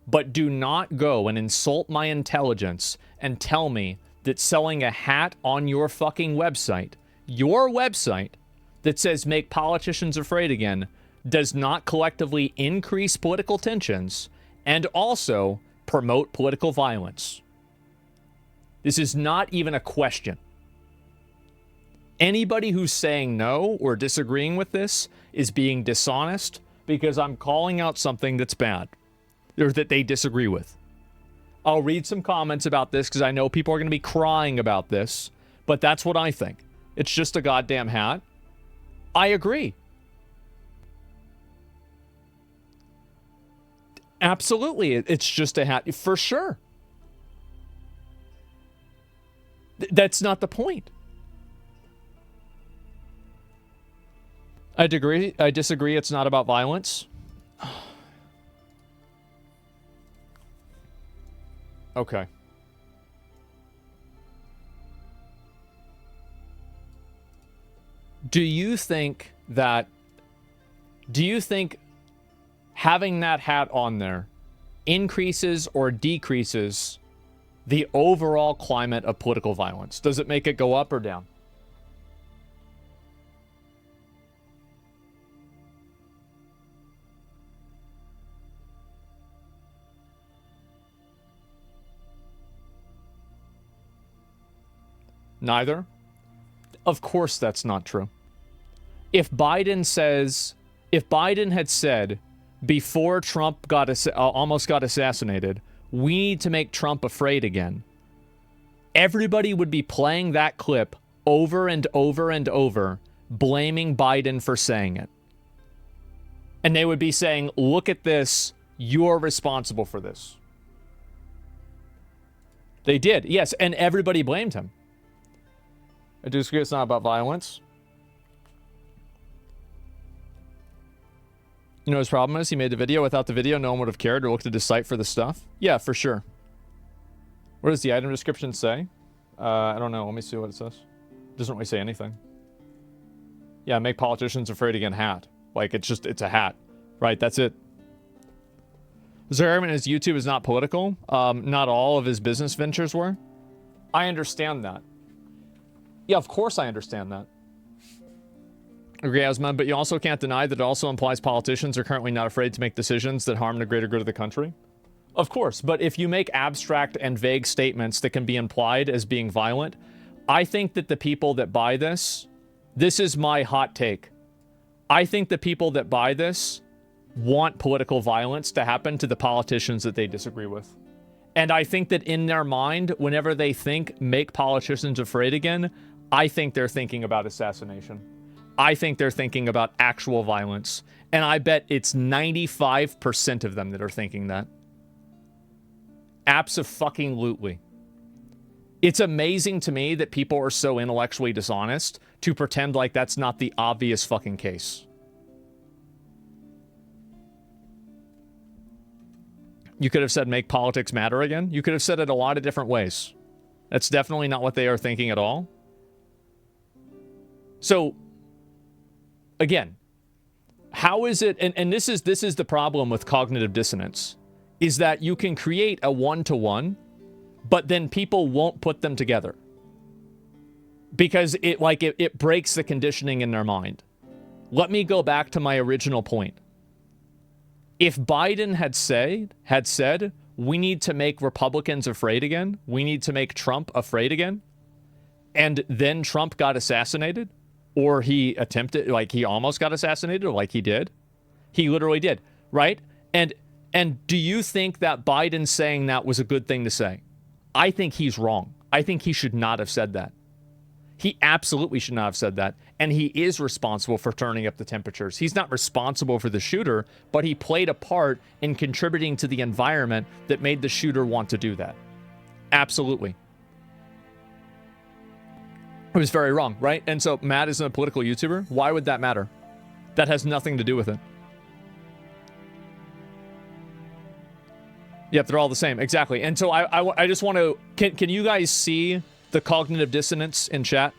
But do not go and insult my intelligence and tell me that selling a hat on your fucking website, that says make politicians afraid again, does not collectively increase political tensions and also promote political violence. This is not even a question. Anybody who's saying no or disagreeing with this is being dishonest because I'm calling out something that's bad or that they disagree with. I'll read some comments about this because I know people are going to be crying about this, but that's what I think. It's just a goddamn hat. I agree. Absolutely, it's just a hat, for sure. That's not the point. I disagree. It's not about violence. Okay. Do you think having that hat on there increases or decreases the overall climate of political violence? Does it make it go up or down? Neither? Of course that's not true. If Biden had said before Trump almost got assassinated, we need to make Trump afraid again, everybody would be playing that clip over and over and over, blaming Biden for saying it. And they would be saying, look at this, you're responsible for this. They did, yes, and everybody blamed him. I disagree, it's not about violence. You know his problem is? He made the video. Without the video, no one would have cared or looked at his site for the stuff. Yeah, for sure. What does the item description say? I don't know. Let me see what it says. It doesn't really say anything. Yeah, make politicians afraid again hat. Like, it's a hat. Right, that's it. His argument is YouTube is not political. Not all of his business ventures were. I understand that. Yeah, of course I understand that. Agree, Asman, but you also can't deny that it also implies politicians are currently not afraid to make decisions that harm the greater good of the country. Of course, but if you make abstract and vague statements that can be implied as being violent, I think that the people that buy this is my hot take. I think the people that buy this want political violence to happen to the politicians that they disagree with. And I think that in their mind, whenever they think make politicians afraid again, I think they're thinking about assassination. I think they're thinking about actual violence. And I bet it's 95% of them that are thinking that. Abso-fucking-lutely. It's amazing to me that people are so intellectually dishonest to pretend like that's not the obvious fucking case. You could have said make politics matter again. You could have said it a lot of different ways. That's definitely not what they are thinking at all. So, again, how is it, and this is the problem with cognitive dissonance, is that you can create a one-to-one, but then people won't put them together. Because it breaks the conditioning in their mind. Let me go back to my original point. If Biden had said, we need to make Republicans afraid again, we need to make Trump afraid again, and then Trump got assassinated, or he attempted, like he almost got assassinated, or like he did, he literally did, right? And do you think that Biden saying that was a good thing to say? I think he's wrong. I think he should not have said that. He absolutely should not have said that. And he is responsible for turning up the temperatures. He's not responsible for the shooter, but he played a part in contributing to the environment that made the shooter want to do that. Absolutely. It was very wrong, right? And so Matt isn't a political YouTuber. Why would that matter? That has nothing to do with it. Yep, they're all the same. Exactly. And so I just want to... Can you guys see the cognitive dissonance in chat?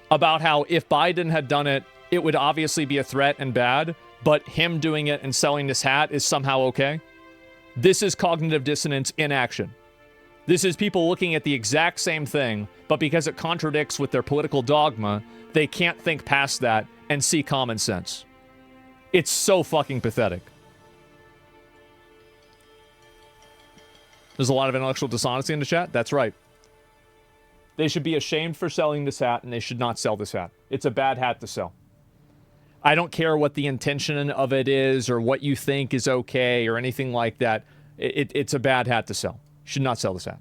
About how if Biden had done it, it would obviously be a threat and bad, but him doing it and selling this hat is somehow okay? This is cognitive dissonance in action. This is people looking at the exact same thing, but because it contradicts with their political dogma, they can't think past that and see common sense. It's so fucking pathetic. There's a lot of intellectual dishonesty in the chat. That's right. They should be ashamed for selling this hat, and they should not sell this hat. It's a bad hat to sell. I don't care what the intention of it is or what you think is okay or anything like that. It's a bad hat to sell. You should not sell this hat.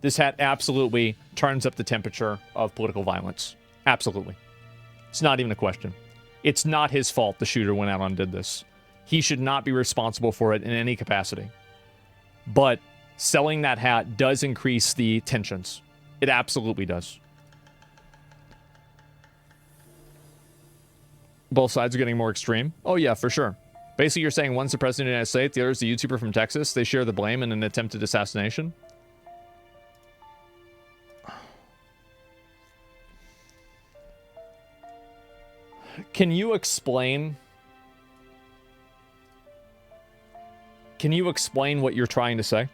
This hat absolutely turns up the temperature of political violence. Absolutely. It's not even a question. It's not his fault the shooter went out and did this. He should not be responsible for it in any capacity. But selling that hat does increase the tensions. It absolutely does. Both sides are getting more extreme. Oh, yeah, for sure. Basically, you're saying one's the president of the United States, the other's the YouTuber from Texas. They share the blame in an attempted assassination. Can you explain what you're trying to say?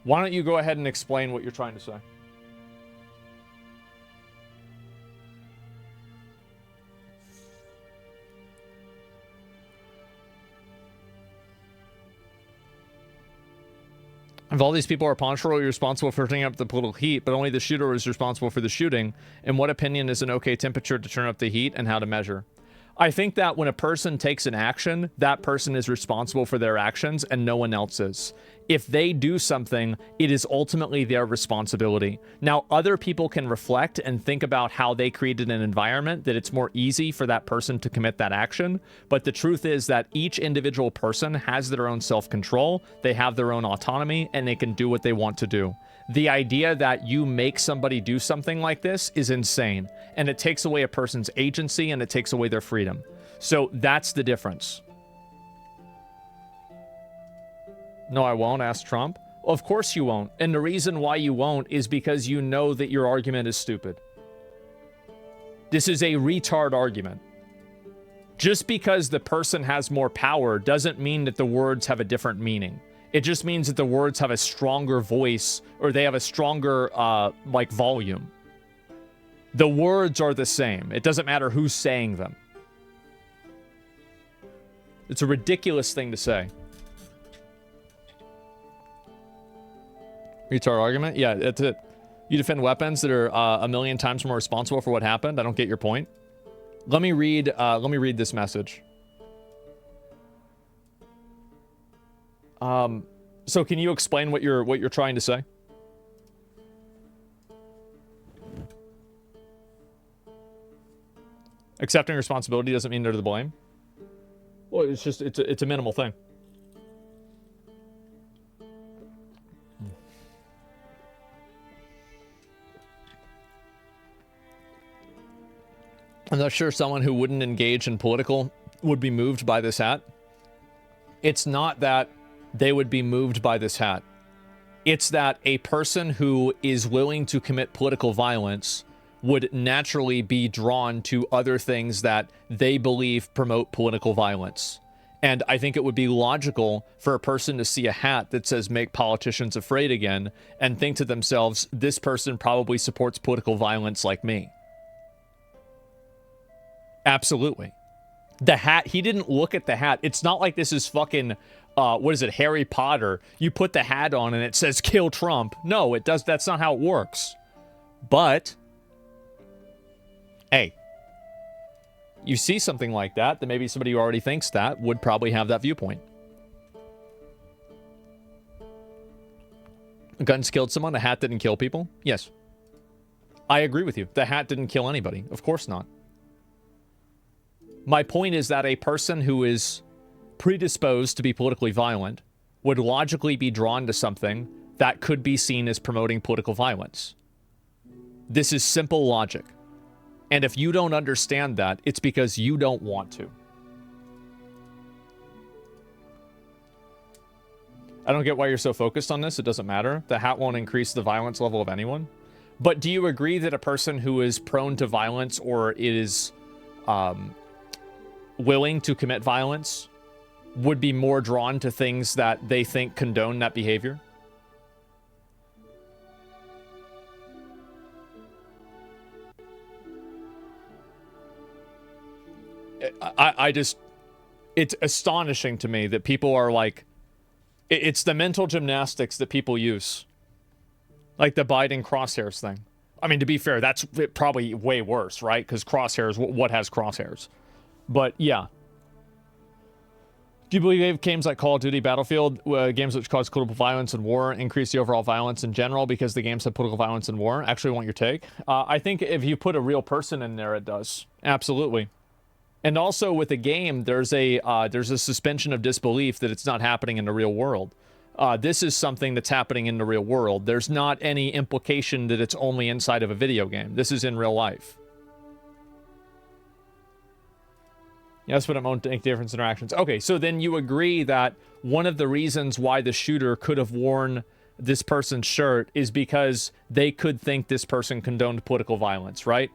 Why don't you go ahead and explain what you're trying to say? If all these people are punishable, you're responsible for turning up the political heat, but only the shooter is responsible for the shooting. In what opinion is an okay temperature to turn up the heat and how to measure? I think that when a person takes an action, that person is responsible for their actions and no one else is. If they do something, it is ultimately their responsibility. Now, other people can reflect and think about how they created an environment that it's more easy for that person to commit that action. But the truth is that each individual person has their own self-control, they have their own autonomy, and they can do what they want to do. The idea that you make somebody do something like this is insane, and it takes away a person's agency and it takes away their freedom. So that's the difference. No, I won't, ask Trump. Well, of course you won't. And the reason why you won't is because you know that your argument is stupid. This is a retard argument. Just because the person has more power doesn't mean that the words have a different meaning. It just means that the words have a stronger voice, or they have a stronger, volume. The words are the same. It doesn't matter who's saying them. It's a ridiculous thing to say. Retard argument? Yeah, that's it. You defend weapons that are a million times more responsible for what happened? I don't get your point. Let me read this message. So can you explain what you're trying to say? Accepting responsibility doesn't mean they're to blame. Well, it's just it's a minimal thing. I'm not sure someone who wouldn't engage in political would be moved by this hat. It's not that they would be moved by this hat. It's that a person who is willing to commit political violence would naturally be drawn to other things that they believe promote political violence. And I think it would be logical for a person to see a hat that says "Make politicians afraid again" and think to themselves, this person probably supports political violence like me. Absolutely. The hat, he didn't look at the hat. It's not like this is fucking, what is it, Harry Potter. You put the hat on and it says "Kill Trump." No, it does. That's not how it works. But, hey, you see something like that, then maybe somebody who already thinks that would probably have that viewpoint. Guns killed someone, the hat didn't kill people? Yes. I agree with you. The hat didn't kill anybody. Of course not. My point is that a person who is predisposed to be politically violent would logically be drawn to something that could be seen as promoting political violence. This is simple logic. And if you don't understand that, it's because you don't want to. I don't get why you're so focused on this. It doesn't matter. The hat won't increase the violence level of anyone. But do you agree that a person who is prone to violence or is willing to commit violence would be more drawn to things that they think condone that behavior? I just, it's astonishing to me that people are like, it's the mental gymnastics that people use. Like the Biden crosshairs thing. I mean, to be fair, that's probably way worse, right? Because crosshairs, what has crosshairs? But yeah. Do you believe games like Call of Duty, Battlefield, games which cause political violence and war, increase the overall violence in general because the games have political violence and war? Actually, want your take? I think if you put a real person in there, it does. Absolutely. And also with the game, there's a suspension of disbelief that it's not happening in the real world. This is something that's happening in the real world. There's not any implication that it's only inside of a video game. This is in real life. Yes, but it won't make difference in interactions. Okay, so then you agree that one of the reasons why the shooter could have worn this person's shirt is because they could think this person condoned political violence, right?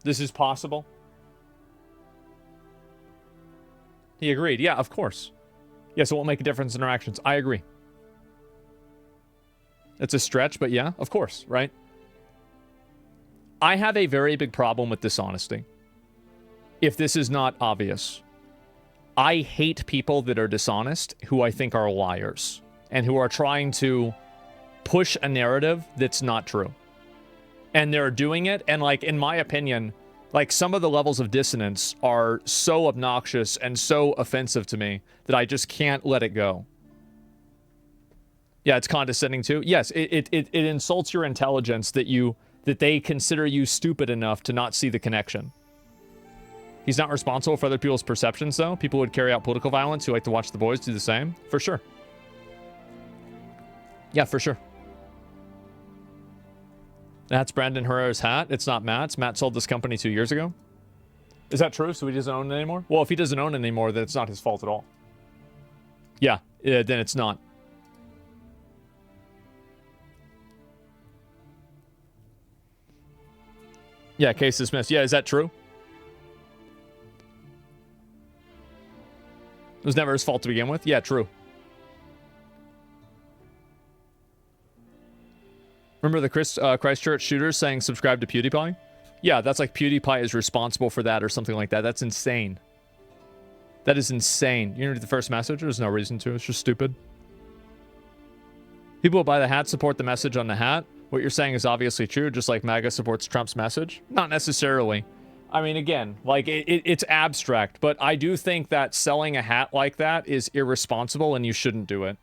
This is possible? He agreed. Yeah, of course. Yes, it won't make a difference in interactions. I agree. It's a stretch, but yeah, of course, right? I have a very big problem with dishonesty. If this is not obvious. I hate people that are dishonest who I think are liars and who are trying to push a narrative that's not true. And they're doing it, and like, in my opinion, like some of the levels of dissonance are so obnoxious and so offensive to me that I just can't let it go. Yeah, it's condescending too. Yes, it insults your intelligence that they consider you stupid enough to not see the connection. He's not responsible for other people's perceptions, though. People would carry out political violence who like to watch the boys do the same. For sure. Yeah, for sure. That's Brandon Herrera's hat. It's not Matt's. Matt sold this company 2 years ago. Is that true? So he doesn't own it anymore? Well, if he doesn't own it anymore, then it's not his fault at all. Yeah, then it's not. Yeah, case dismissed. Yeah, is that true? It was never his fault to begin with? Yeah, true. Remember the Christchurch shooters saying subscribe to PewDiePie? Yeah, that's like PewDiePie is responsible for that or something like that. That's insane. That is insane. You read the first message? There's no reason to. It's just stupid. People who buy the hat support the message on the hat. What you're saying is obviously true, just like MAGA supports Trump's message. Not necessarily. I mean, again, like it's abstract, but I do think that selling a hat like that is irresponsible and you shouldn't do it.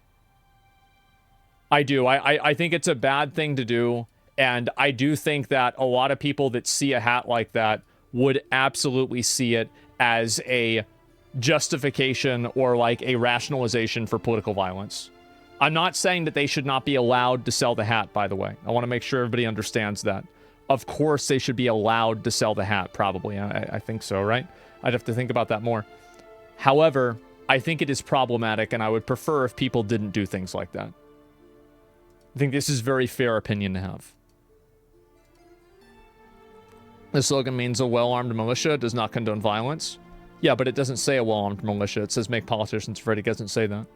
I do. I think it's a bad thing to do, and I do think that a lot of people that see a hat like that would absolutely see it as a justification or like a rationalization for political violence. I'm not saying that they should not be allowed to sell the hat, by the way. I want to make sure everybody understands that. of course they should be allowed to sell the hat, probably. I think so, right? I'd have to think about that more. However, I think it is problematic, and I would prefer if people didn't do things like that. I think this is a very fair opinion to have. The slogan means a well-armed militia does not condone violence. Yeah, but it doesn't say a well-armed militia. It says make politicians afraid. It doesn't say that.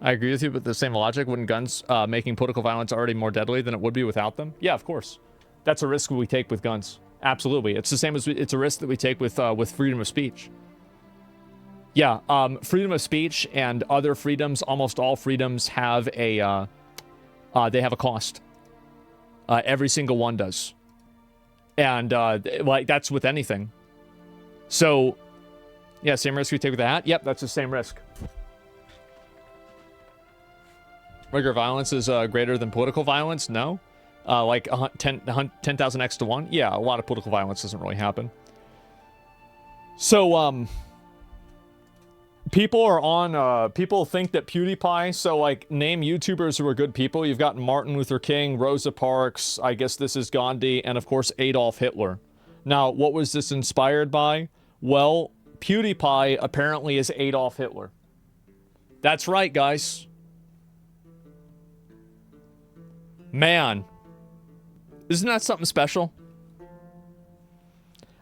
I agree with you, but the same logic, wouldn't guns making political violence already more deadly than it would be without them? Yeah, of course. That's a risk we take with guns. Absolutely. It's the same as it's a risk that we take with freedom of speech. Yeah, freedom of speech and other freedoms, almost all freedoms have a they have a cost. Every single one does. And like that's with anything. So yeah, same risk we take with the hat? Yep, that's the same risk. Regular violence is greater than political violence? No. Like 10,000x to 1? Yeah, a lot of political violence doesn't really happen. So, people are on, people think that PewDiePie, so like, name YouTubers who are good people. You've got Martin Luther King, Rosa Parks, I guess this is Gandhi, and of course Adolf Hitler. Now, what was this inspired by? Well, PewDiePie apparently is Adolf Hitler. That's right, guys. Man. Isn't that something special?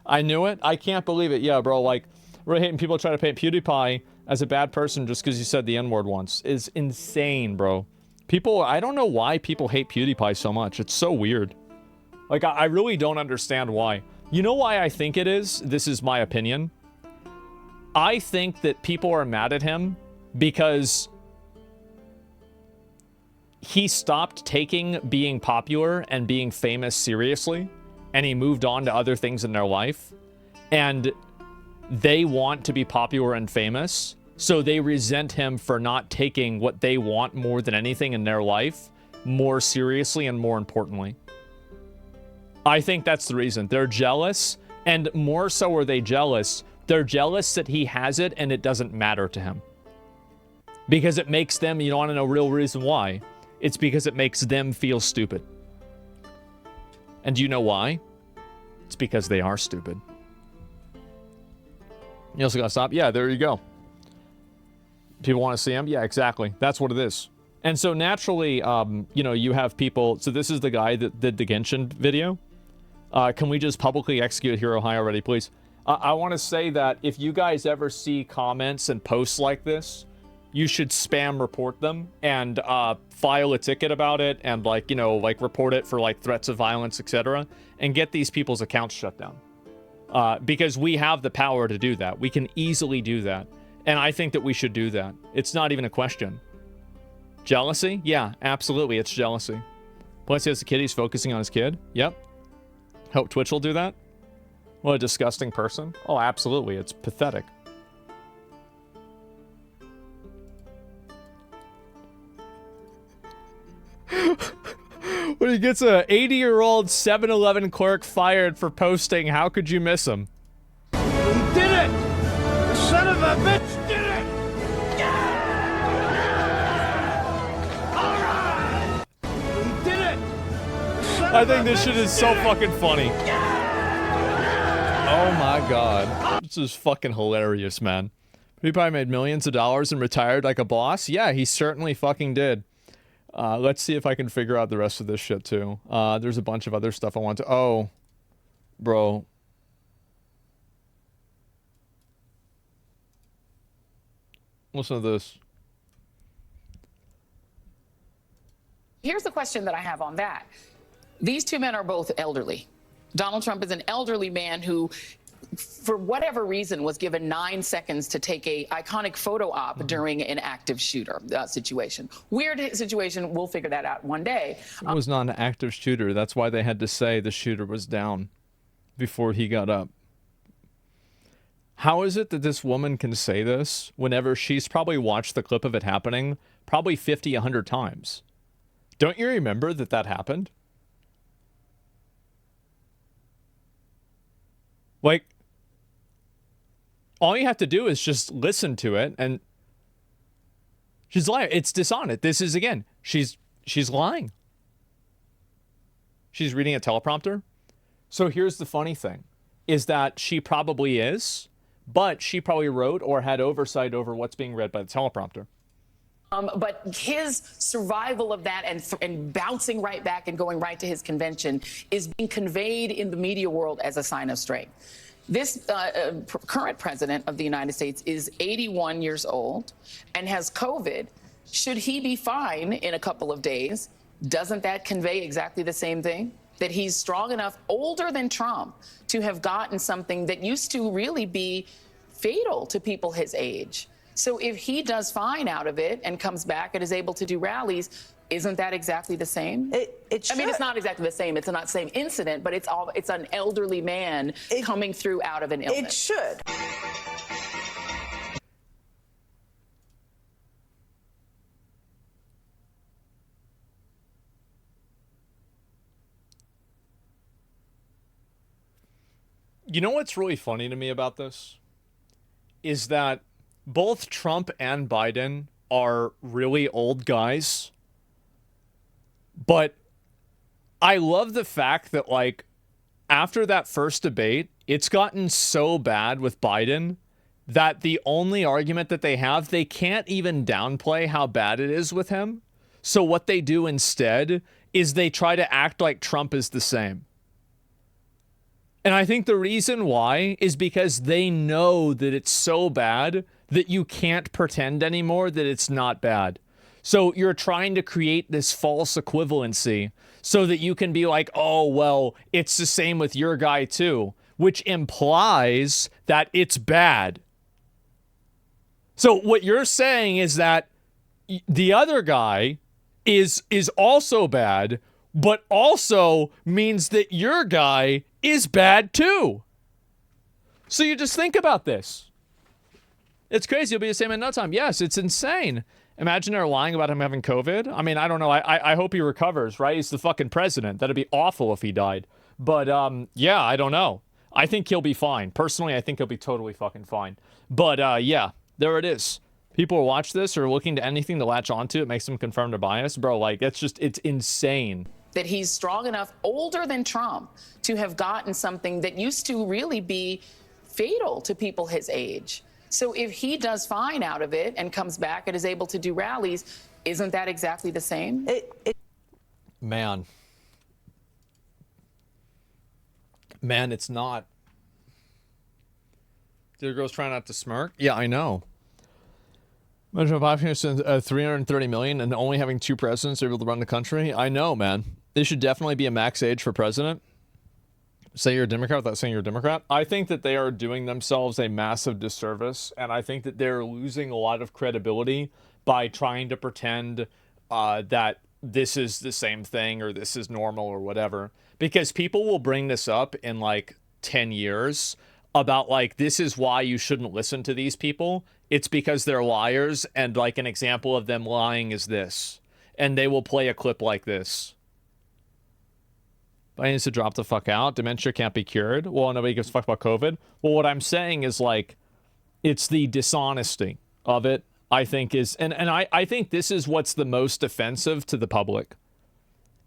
I knew it. I can't believe it. Yeah, bro, like, we're hating people try to paint PewDiePie as a bad person just because you said the N-word once. Is insane, bro. People, I don't know why people hate PewDiePie so much. It's so weird. Like, I really don't understand why. You know why I think it is? This is my opinion. I think that people are mad at him because he stopped taking being popular and being famous seriously, and he moved on to other things in their life. And they want to be popular and famous, so they resent him for not taking what they want more than anything in their life more seriously and more importantly. I think that's the reason. They're jealous, and more so are they jealous. They're jealous that he has it and it doesn't matter to him. Because it makes them, you want to know real reason why? It's because it makes them feel stupid. And do you know why? It's because they are stupid. You also gotta stop? Yeah, there you go. People want to see him? Yeah, exactly. That's what it is. And so naturally, you know, you have people... So this is the guy that did the Genshin video. Can we just publicly execute Hero High already, please? I want to say that if you guys ever see comments and posts like this, you should spam report them and file a ticket about it and, like, you know, like report it for like threats of violence, etc. and get these people's accounts shut down. Because we have the power to do that. We can easily do that. And I think that we should do that. It's not even a question. Jealousy? Yeah, absolutely. It's jealousy. Plus, he has a kid. He's focusing on his kid. Yep. Hope Twitch will do that. What a disgusting person. Oh, absolutely. It's pathetic. When he gets a 80-year-old 7-Eleven clerk fired for posting, how could you miss him? He did it! The son of a bitch did it! Alright! He did it! I think this shit is so fucking funny. Oh my god. This is fucking hilarious, man. He probably made millions of dollars and retired like a boss? Yeah, he certainly fucking did. Let's see if I can figure out the rest of this shit, too. There's a bunch of other stuff I want to... Oh. Bro. Listen to this. Here's the question that I have on that. These two men are both elderly. Donald Trump is an elderly man who, for whatever reason, was given 9 seconds to take a iconic photo op during an active shooter situation. Weird situation. We'll figure that out one day. It was not an active shooter. That's why they had to say the shooter was down before he got up. How is it that this woman can say this whenever she's probably watched the clip of it happening probably 50, 100 times? Don't you remember that that happened? Like, all you have to do is just listen to it, and she's lying. It's dishonest. This is, again, she's lying. She's reading a teleprompter. So here's the funny thing, is that she probably is, but she probably wrote or had oversight over what's being read by the teleprompter. But his survival of that and bouncing right back and going right to his convention is being conveyed in the media world as a sign of strength. This current president of the United States is 81 years old and has COVID. Should he be fine in a couple of days, doesn't that convey exactly the same thing? That he's strong enough, older than Trump, to have gotten something that used to really be fatal to people his age. So if he does fine out of it and comes back and is able to do rallies, isn't that exactly the same? It I mean, it's not exactly the same. It's not the same incident, but it's an elderly man coming through out of an illness. It should. You know what's really funny to me about this? Is that both Trump and Biden are really old guys. But I love the fact that, like, after that first debate, it's gotten so bad with Biden that the only argument that they have, they can't even downplay how bad it is with him. So what they do instead is they try to act like Trump is the same. And I think the reason why is because they know that it's so bad that you can't pretend anymore that it's not bad. So you're trying to create this false equivalency so that you can be like, oh, well, it's the same with your guy too, which implies that it's bad. So what you're saying is that the other guy is also bad, but also means that your guy is bad too. So you just think about this. It's crazy. You'll be the same in no time. Yes, it's insane. Imagine they're lying about him having COVID. I mean, I don't know. I hope he recovers, right? He's the fucking president. That'd be awful if he died. But yeah, I don't know. I think he'll be fine. Personally, I think he'll be totally fucking fine. But yeah, there it is. People who watch this are looking to anything to latch onto. It makes them confirm their bias. Bro, like, it's insane. That he's strong enough, older than Trump, to have gotten something that used to really be fatal to people his age. So if he does fine out of it and comes back and is able to do rallies, isn't that exactly the same? Man, it's not. The girl's trying not to smirk. Yeah, I know. Imagine a population of 330 million and only having 2 presidents able to run the country. I know, man. There should definitely be a max age for president. Say you're a Democrat without saying you're a Democrat. I think that they are doing themselves a massive disservice, and I think that they're losing a lot of credibility by trying to pretend that this is the same thing or this is normal or whatever. Because people will bring this up in like 10 years about like, this is why you shouldn't listen to these people. It's because they're liars, and like an example of them lying is this. And they will play a clip like this. Biden needs to drop the fuck out. Dementia can't be cured. Well, nobody gives a fuck about COVID. Well, what I'm saying is like, it's the dishonesty of it, I think is, and I think this is what's the most offensive to the public.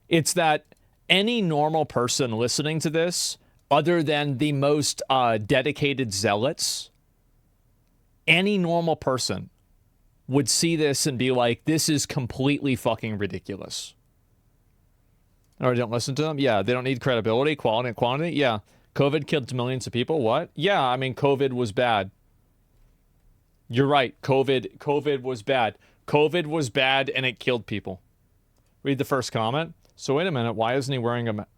It's that any normal person listening to this, other than the most dedicated zealots, any normal person would see this and be like, this is completely fucking ridiculous. Or don't listen to them? Yeah. They don't need credibility, quality, and quantity? Yeah. COVID killed millions of people? What? Yeah, I mean, COVID was bad. You're right. COVID was bad. COVID was bad and it killed people. Read the first comment. So wait a minute. Why isn't he wearing a mask?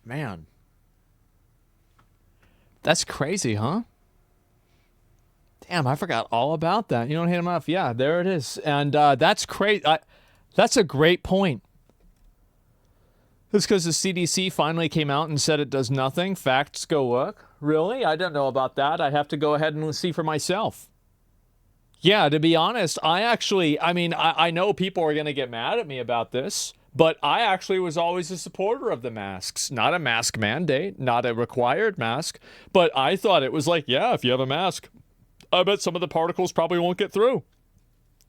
Man. That's crazy, huh? Damn, I forgot all about that. You don't hate him enough. Yeah, there it is. And that's great. That's a great point. It's because the CDC finally came out and said it does nothing. Facts, go look. Really? I don't know about that. I have to go ahead and see for myself. Yeah, to be honest, I know people are going to get mad at me about this, but I actually was always a supporter of the masks. Not a mask mandate, not a required mask, but I thought it was like, yeah, if you have a mask, I bet some of the particles probably won't get through.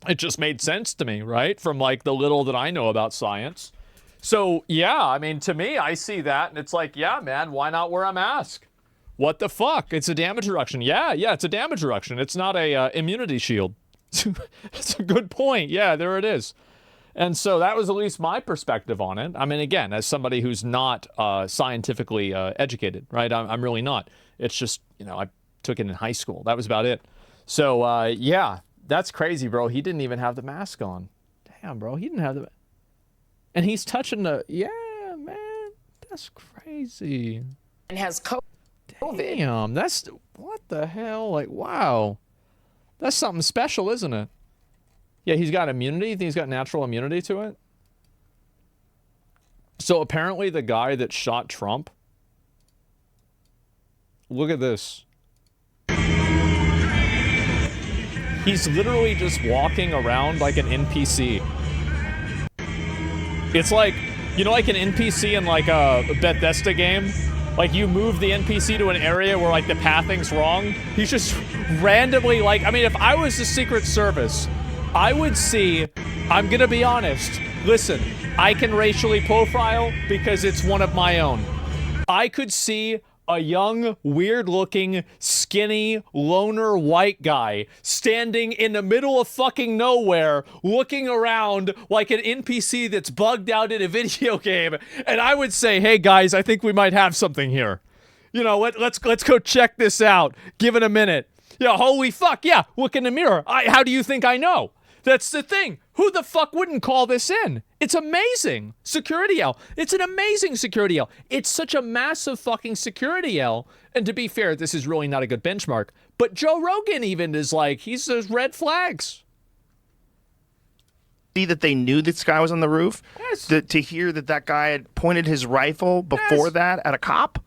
It just made sense to me, right? From like the little that I know about science. So, yeah, I mean, to me, I see that, and it's like, yeah, man, why not wear a mask? What the fuck? It's a damage reduction. Yeah, it's a damage reduction. It's not a immunity shield. It's a good point. Yeah, there it is. And so that was at least my perspective on it. I mean, again, as somebody who's not scientifically educated, right? I'm really not. It's just, I took it in high school. That was about it. So, yeah, that's crazy, bro. He didn't even have the mask on. Damn, bro. He didn't have the... And he's touching the... Yeah, man. That's crazy. And has COVID. Damn, that's... What the hell? Like, wow. That's something special, isn't it? Yeah, he's got immunity. You think he's got natural immunity to it? So apparently the guy that shot Trump... Look at this. He's literally just walking around like an NPC. It's like, like an NPC in like a Bethesda game? Like you move the NPC to an area where like the pathing's wrong. He's just randomly like, I mean, if I was the Secret Service, I would see, I'm gonna be honest, listen, I can racially profile because it's one of my own. I could see a young, weird-looking, skinny, loner white guy standing in the middle of fucking nowhere, looking around like an NPC that's bugged out in a video game, and I would say, hey guys, I think we might have something here. Let's go check this out. Give it a minute. Yeah, holy fuck, yeah, look in the mirror. How do you think I know? That's the thing. Who the fuck wouldn't call this in? It's amazing. Security L. It's an amazing security L. It's such a massive fucking security L. And to be fair, this is really not a good benchmark. But Joe Rogan even is like, he's those red flags. See that they knew this guy was on the roof? Yes. To hear that guy had pointed his rifle before that at a cop?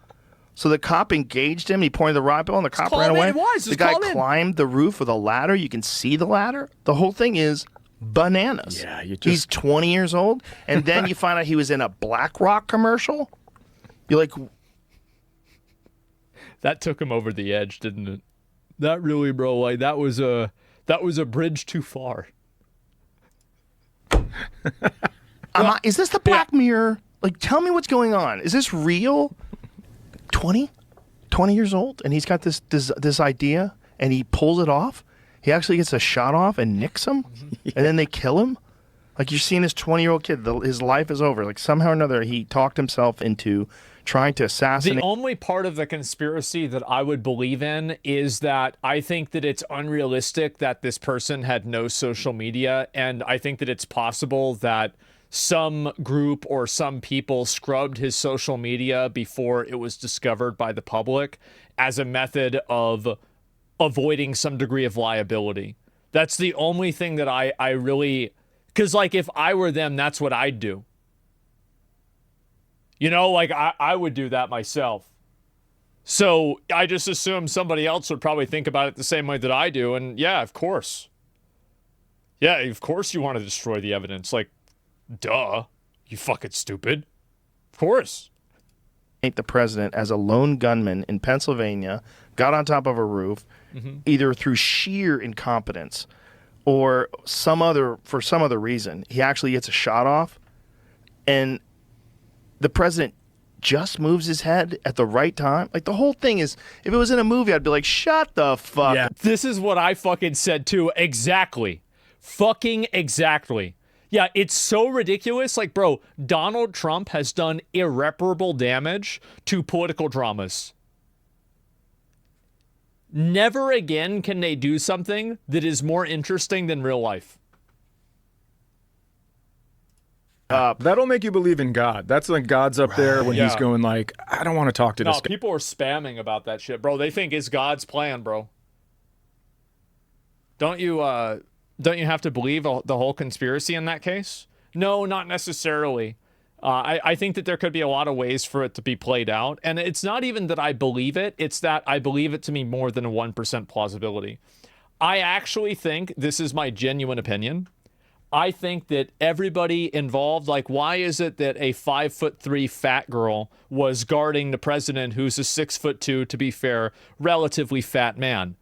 So the cop engaged him, he pointed the rifle, and the cop ran away. The guy climbed the roof with a ladder. You can see the ladder. The whole thing is bananas. Yeah, He's 20 years old, and then you find out he was in a BlackRock commercial. You're like... That took him over the edge, didn't it? That really, bro, like, that was a bridge too far. Is this the Black Mirror? Like, tell me what's going on. Is this real? 20 years old, and he's got this idea, and he pulls it off. He actually gets a shot off and nicks him, and then they kill him. Like, you're seeing this 20-year-old kid, his life is over. Like, somehow or another, he talked himself into trying to assassinate. The only part of the conspiracy that I would believe in is that I think that it's unrealistic that this person had no social media, and I think that it's possible that some group or some people scrubbed his social media before it was discovered by the public as a method of avoiding some degree of liability. That's the only thing that I really... Because, like, if I were them, that's what I'd do. Like, I would do that myself. So I just assume somebody else would probably think about it the same way that I do. And, yeah, of course. Yeah, of course you want to destroy the evidence. Like, duh. You fucking stupid. Of course. The president as a lone gunman in Pennsylvania, got on top of a roof, either through sheer incompetence or for some other reason. He actually gets a shot off, and the president just moves his head at the right time. Like, the whole thing is, if it was in a movie, I'd be like, shut the fuck. Yeah. This is what I fucking said too. Exactly. Fucking exactly. Yeah, it's so ridiculous. Like, bro, Donald Trump has done irreparable damage to political dramas. Never again can they do something that is more interesting than real life. That'll make you believe in God. That's like God's up there when he's going like, I don't want to talk to this guy. People are spamming about that shit, bro. They think it's God's plan, bro. Don't you have to believe the whole conspiracy in that case? No, not necessarily. I think that there could be a lot of ways for it to be played out. And it's not even that I believe it. It's that I believe it to be more than a 1% plausibility. I actually think, this is my genuine opinion, I think that everybody involved, like, why is it that a 5'3" fat girl was guarding the president, who's a 6'2", to be fair, relatively fat man?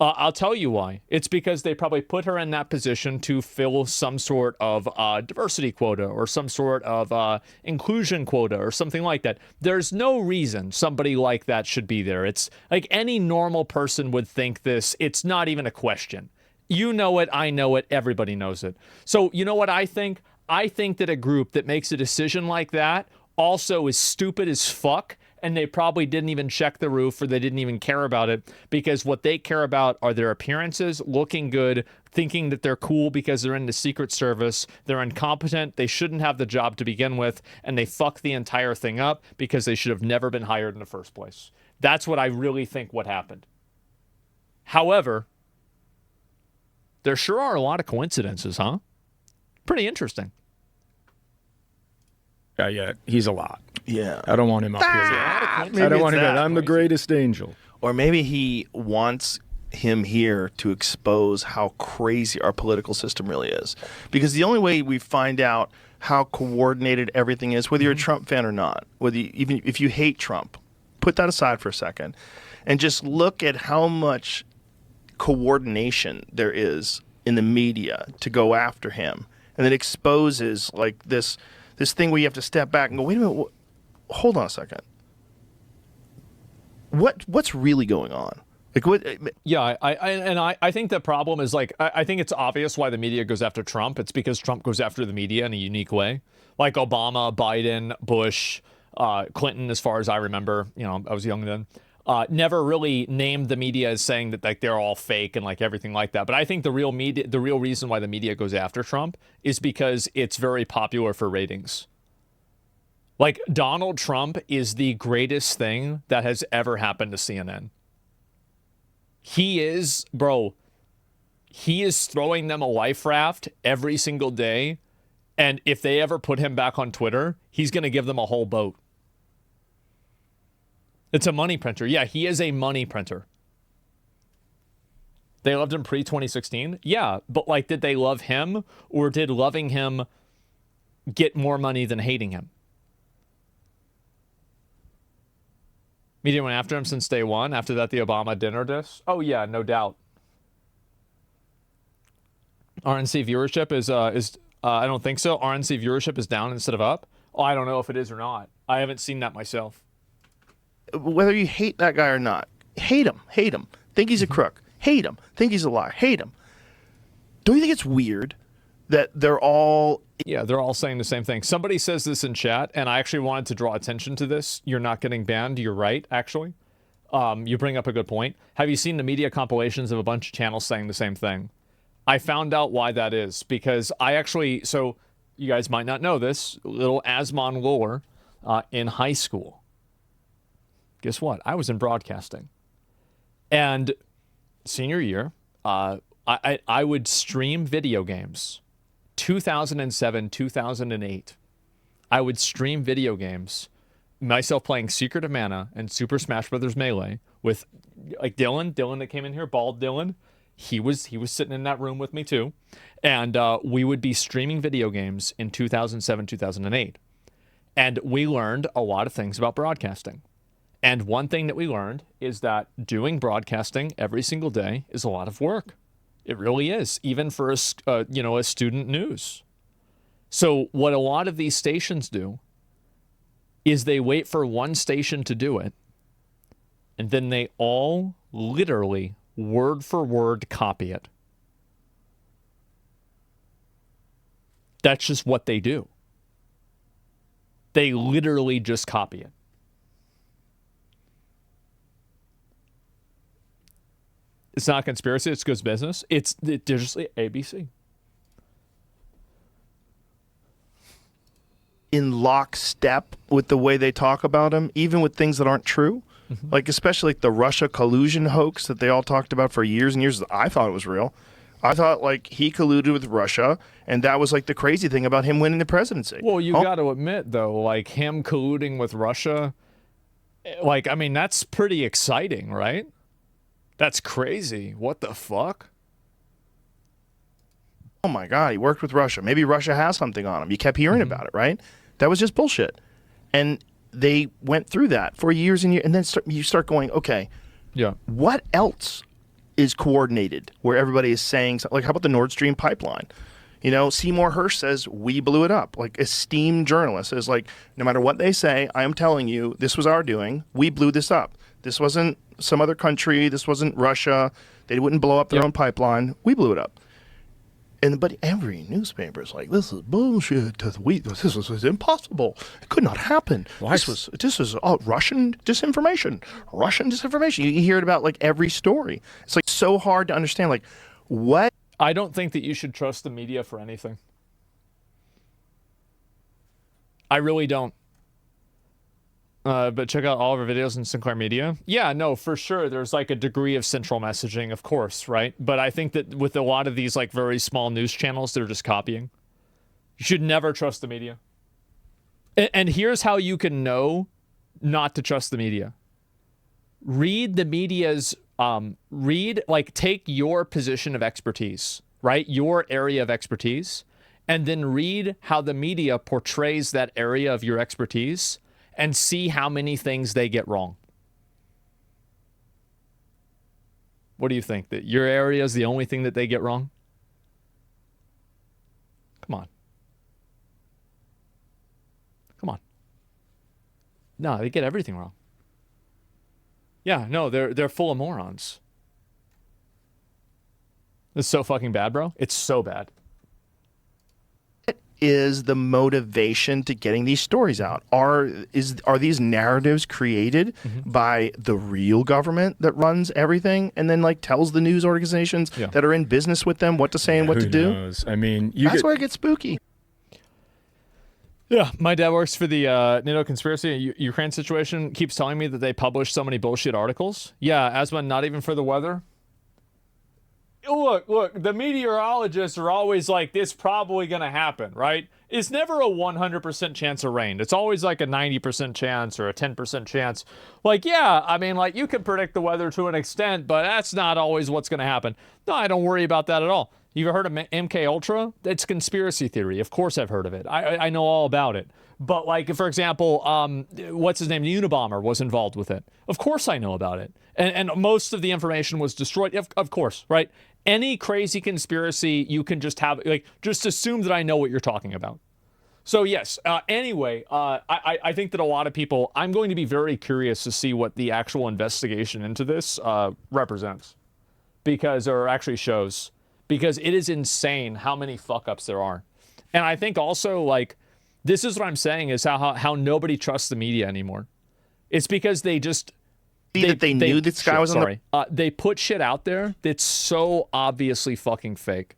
I'll tell you why. It's because they probably put her in that position to fill some sort of diversity quota or some sort of inclusion quota or something like that. There's no reason somebody like that should be there. It's like any normal person would think this. It's not even a question. You know it, I know it, everybody knows it. So you know what I think? I think that a group that makes a decision like that also is stupid as fuck, and they probably didn't even check the roof, or they didn't even care about it, because what they care about are their appearances, looking good, thinking that they're cool because they're in the Secret Service. They're incompetent. They shouldn't have the job to begin with, and they fuck the entire thing up because they should have never been hired in the first place. That's what I really think what happened. However, there sure are a lot of coincidences, huh? Pretty interesting. Yeah, he's a lot. Yeah. I don't want him up here. I don't want him. I'm the greatest angel. Or maybe he wants him here to expose how crazy our political system really is. Because the only way we find out how coordinated everything is, whether you're a Trump fan or not, whether even if you hate Trump, put that aside for a second, and just look at how much coordination there is in the media to go after him, and it exposes like this thing where you have to step back and go, wait a minute, hold on a second. What's really going on? Like what? Yeah, I think the problem is, like, I think it's obvious why the media goes after Trump. It's because Trump goes after the media in a unique way. Like Obama, Biden, Bush, Clinton, as far as I remember, you know, I was young then, never really named the media as saying that, like, they're all fake and like everything like that. But I think the real reason why the media goes after Trump is because it's very popular for ratings. Like, Donald Trump is the greatest thing that has ever happened to CNN. He is, bro, he is throwing them a life raft every single day. And if they ever put him back on Twitter, he's going to give them a whole boat. It's a money printer. Yeah, he is a money printer. They loved him pre-2016? Yeah, but, like, did they love him, or did loving him get more money than hating him? Media went after him since day one. After that, the Obama dinner dish. Oh yeah, no doubt. RNC viewership is I don't think so. RNC viewership is down instead of up. Oh, I don't know if it is or not. I haven't seen that myself. Whether you hate that guy or not, hate him. Think he's a crook. Hate him. Think he's a liar. Hate him. Don't you think it's weird that they're all... Yeah, they're all saying the same thing. Somebody says this in chat, and I actually wanted to draw attention to this. You're not getting banned. You're right, actually. You bring up a good point. Have you seen the media compilations of a bunch of channels saying the same thing? I found out why that is, because I actually... So, you guys might not know this. Little Asmon lore in high school. Guess what? I was in broadcasting. And senior year, I would stream video games. 2007, 2008, I would stream video games, myself playing Secret of Mana and Super Smash Bros. Melee with, like, Dylan that came in here, bald Dylan. He was sitting in that room with me too, and we would be streaming video games in 2007, 2008, and we learned a lot of things about broadcasting. And one thing that we learned is that doing broadcasting every single day is a lot of work. It really is, even for a student news. So what a lot of these stations do is they wait for one station to do it, and then they all literally word for word copy it. That's just what they do. They literally just copy it. It's not a conspiracy. It's good business. It's just ABC. In lockstep with the way they talk about him, even with things that aren't true. Like, especially like the Russia collusion hoax that they all talked about for years and years. I thought it was real. I thought like he colluded with Russia, and that was like the crazy thing about him winning the presidency. Well, you got to admit though, like him colluding with Russia, like I mean that's pretty exciting, right? That's crazy. What the fuck? Oh my God, he worked with Russia. Maybe Russia has something on him. You kept hearing about it, right? That was just bullshit. And they went through that for years and years, and then you start going, okay, yeah, what else is coordinated where everybody is saying something? Like, how about the Nord Stream pipeline? You know, Seymour Hersh says we blew it up. Like, esteemed journalist is like, no matter what they say, I am telling you, this was our doing. We blew this up. This wasn't some other country. This wasn't Russia. They wouldn't blow up their own pipeline. We blew it up. But every newspaper is like, this is bullshit. This was impossible. It could not happen. This was Russian disinformation. Russian disinformation. You hear it about like every story. It's like so hard to understand. Like, what? I don't think that you should trust the media for anything. I really don't. But check out all of our videos in Sinclair Media. Yeah, no, for sure. There's like a degree of central messaging, of course, right? But I think that with a lot of these like very small news channels, they're just copying. You should never trust the media. And here's how you can know not to trust the media. Read the media's, take your position of expertise, right? Your area of expertise, and then read how the media portrays that area of your expertise and see how many things they get wrong. What do you think? That your area is the only thing that they get wrong? Come on. Come on. No, they get everything wrong. Yeah, no, they're full of morons. It's so fucking bad, bro. It's so bad. Is the motivation to getting these stories out? Are these narratives created by the real government that runs everything and then like tells the news organizations that are in business with them what to say and what to do? Knows? I mean, that's where it gets spooky. Yeah, my dad works for the NATO conspiracy Ukraine situation. Keeps telling me that they publish so many bullshit articles. Yeah, Asma, not even for the weather. Look, the meteorologists are always like, this probably going to happen, right? It's never a 100% chance of rain. It's always like a 90% chance or a 10% chance. Like, yeah, I mean, like, you can predict the weather to an extent, but that's not always what's going to happen. No, I don't worry about that at all. You've heard of MK Ultra? It's conspiracy theory. Of course I've heard of it. I know all about it. But, like, for example, what's his name? The Unabomber was involved with it. Of course I know about it. And most of the information was destroyed. Of course, right? Any crazy conspiracy, you can just have, like, just assume that I know what you're talking about. So, yes, anyway, I think that a lot of people, I'm going to be very curious to see what the actual investigation into this represents. Or actually shows. Because it is insane how many fuck-ups there are. And I think also, like, this is what I'm saying, is how nobody trusts the media anymore. It's because they just... They knew this guy was on the... they put shit out there that's so obviously fucking fake.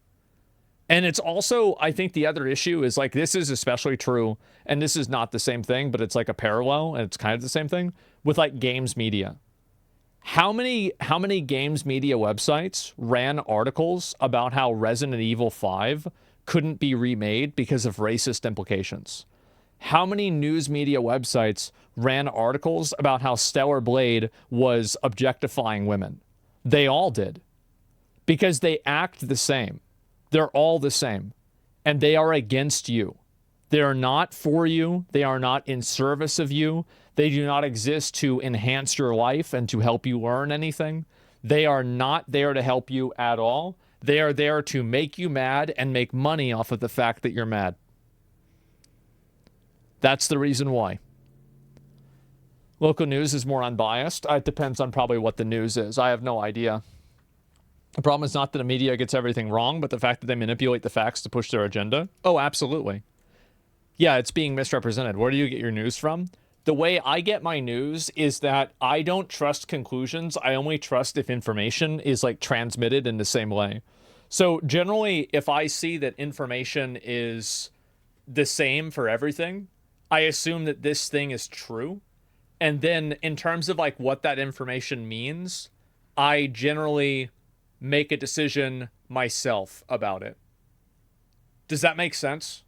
And it's also, I think the other issue is, like, this is especially true, and this is not the same thing, but it's like a parallel, and it's kind of the same thing, with, like, games media. How many games media websites ran articles about how Resident Evil 5 couldn't be remade because of racist implications? How many news media websites ran articles about how Stellar Blade was objectifying women? They all did. Because they act the same. They're all the same. And they are against you. They are not for you. They are not in service of you. They do not exist to enhance your life and to help you learn anything. They are not there to help you at all. They are there to make you mad and make money off of the fact that you're mad. That's the reason why. Local news is more unbiased. It depends on probably what the news is. I have no idea. The problem is not that the media gets everything wrong, but the fact that they manipulate the facts to push their agenda. Oh, absolutely. Yeah, it's being misrepresented. Where do you get your news from? The way I get my news is that I don't trust conclusions. I only trust if information is, like, transmitted in the same way. So generally, if I see that information is the same for everything, I assume that this thing is true. And then in terms of, like, what that information means, I generally make a decision myself about it. Does that make sense?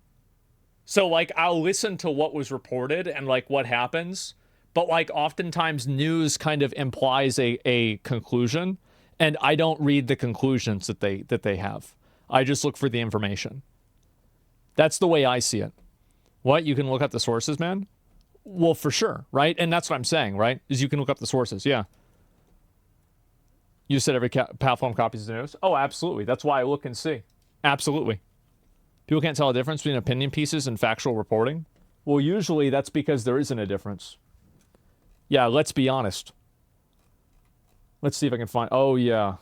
So, like, I'll listen to what was reported and, like, what happens, but, like, oftentimes news kind of implies a conclusion, and I don't read the conclusions that they have. I just look for the information. That's the way I see it. What? You can look up the sources, man? Well, for sure, right? And that's what I'm saying, right? Is you can look up the sources, yeah. You said every platform copies the news? Oh, absolutely. That's why I look and see. Absolutely. People can't tell a difference between opinion pieces and factual reporting? Well, usually that's because there isn't a difference. Yeah, let's be honest. Let's see if I can find... Oh, yeah.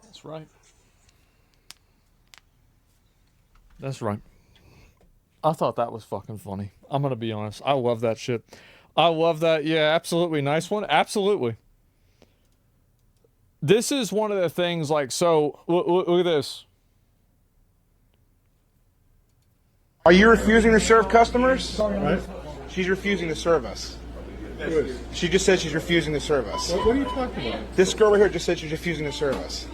That's right. That's right. I thought that was fucking funny. I'm gonna be honest. I love that shit. I love that. Yeah, absolutely. Nice one. Absolutely. This is one of the things, like, so, look at this. Are you refusing to serve customers? Right. She's refusing to serve us. She just said she's refusing to serve us. What are you talking about? This girl right here just said she's refusing to serve us.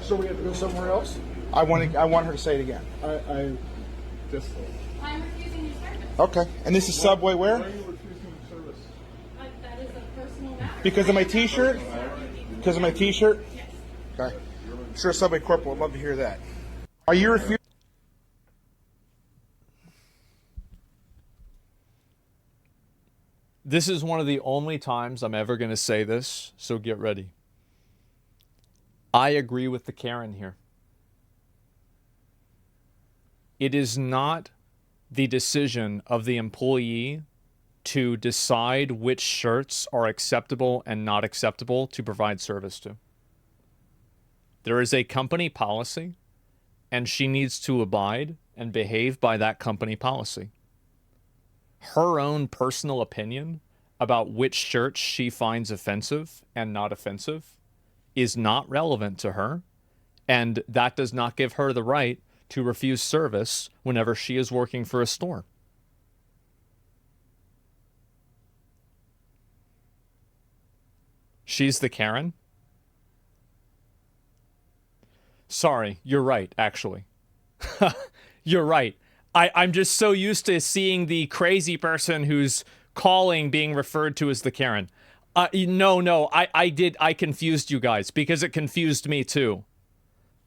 So we have to go somewhere else? I want her to say it again. I just... I'm refusing your service. Okay. And this is Subway where? Why are you refusing service? That is a personal matter. Because of my T-shirt? Because of my T-shirt? Yes. Okay. I'm sure Subway Corporal would love to hear that. Are you refusing? This is one of the only times I'm ever going to say this, so get ready. I agree with the Karen here. It is not the decision of the employee to decide which shirts are acceptable and not acceptable to provide service to. There is a company policy, and she needs to abide and behave by that company policy. Her own personal opinion about which shirts she finds offensive and not offensive is not relevant to her, and that does not give her the right to refuse service whenever she is working for a store. She's the Karen? Sorry, you're right, actually. You're right. I'm just so used to seeing the crazy person who's calling being referred to as the Karen. No, I confused you guys because it confused me too.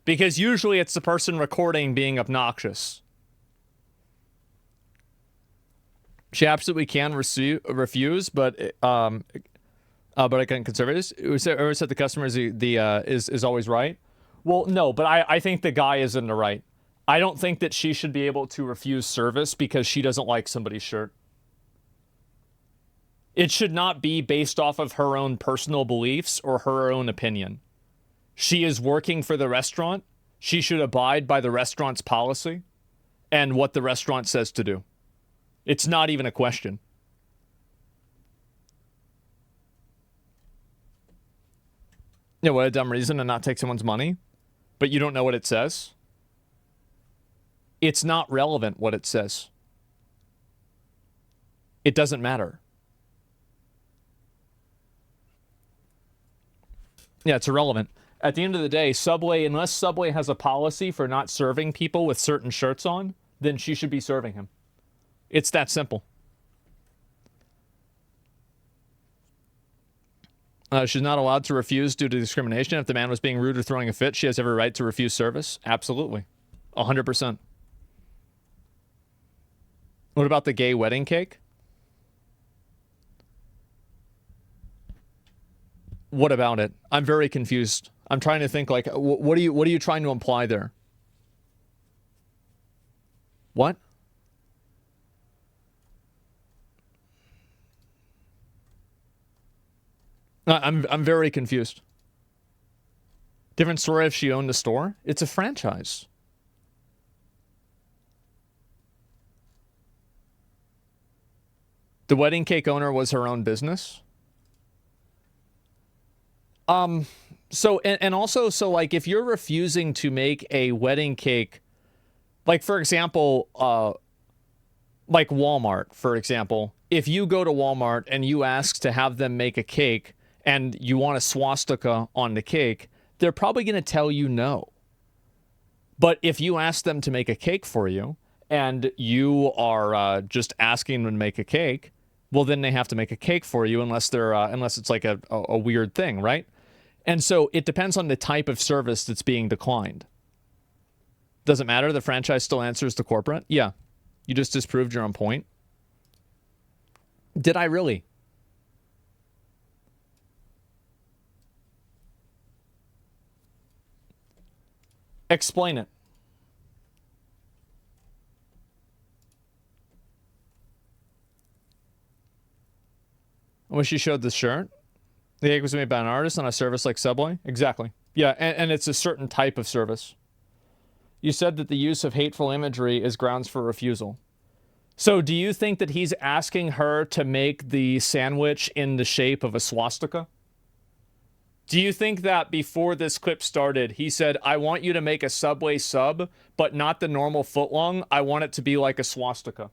Because usually it's the person recording being obnoxious. She absolutely can refuse, but I can conserve it. Whoever said the customer is always right. Well, no, but I think the guy is in the right. I don't think that she should be able to refuse service because she doesn't like somebody's shirt. It should not be based off of her own personal beliefs or her own opinion. She is working for the restaurant. She should abide by the restaurant's policy and what the restaurant says to do. It's not even a question. Yeah, what a dumb reason to not take someone's money, but you don't know what it says. It's not relevant what it says. It doesn't matter. Yeah, it's irrelevant. At the end of the day, Subway, unless Subway has a policy for not serving people with certain shirts on, then she should be serving him. It's that simple. She's not allowed to refuse due to discrimination. If the man was being rude or throwing a fit, she has every right to refuse service. Absolutely. 100%. What about the gay wedding cake? What about it? I'm very confused. I'm trying to think, like, what are you trying to imply there? What? I'm very confused. Different story if she owned the store. It's a franchise. The wedding cake owner was her own business. So, and also, so like if you're refusing to make a wedding cake, like for example, like Walmart, for example, if you go to Walmart and you ask to have them make a cake and you want a swastika on the cake, they're probably going to tell you no. But if you ask them to make a cake for you and you are just asking them to make a cake, well, then they have to make a cake for you unless they're unless it's like a weird thing, right? And so it depends on the type of service that's being declined. Does it matter? The franchise still answers to corporate? Yeah. You just disproved your own point. Did I really? Explain it. When she showed the shirt, the cake was made by an artist on a service like Subway? Exactly. Yeah, and it's a certain type of service. You said that the use of hateful imagery is grounds for refusal. So do you think that he's asking her to make the sandwich in the shape of a swastika? Do you think that before this clip started, he said, I want you to make a Subway sub, but not the normal footlong. I want it to be like a swastika.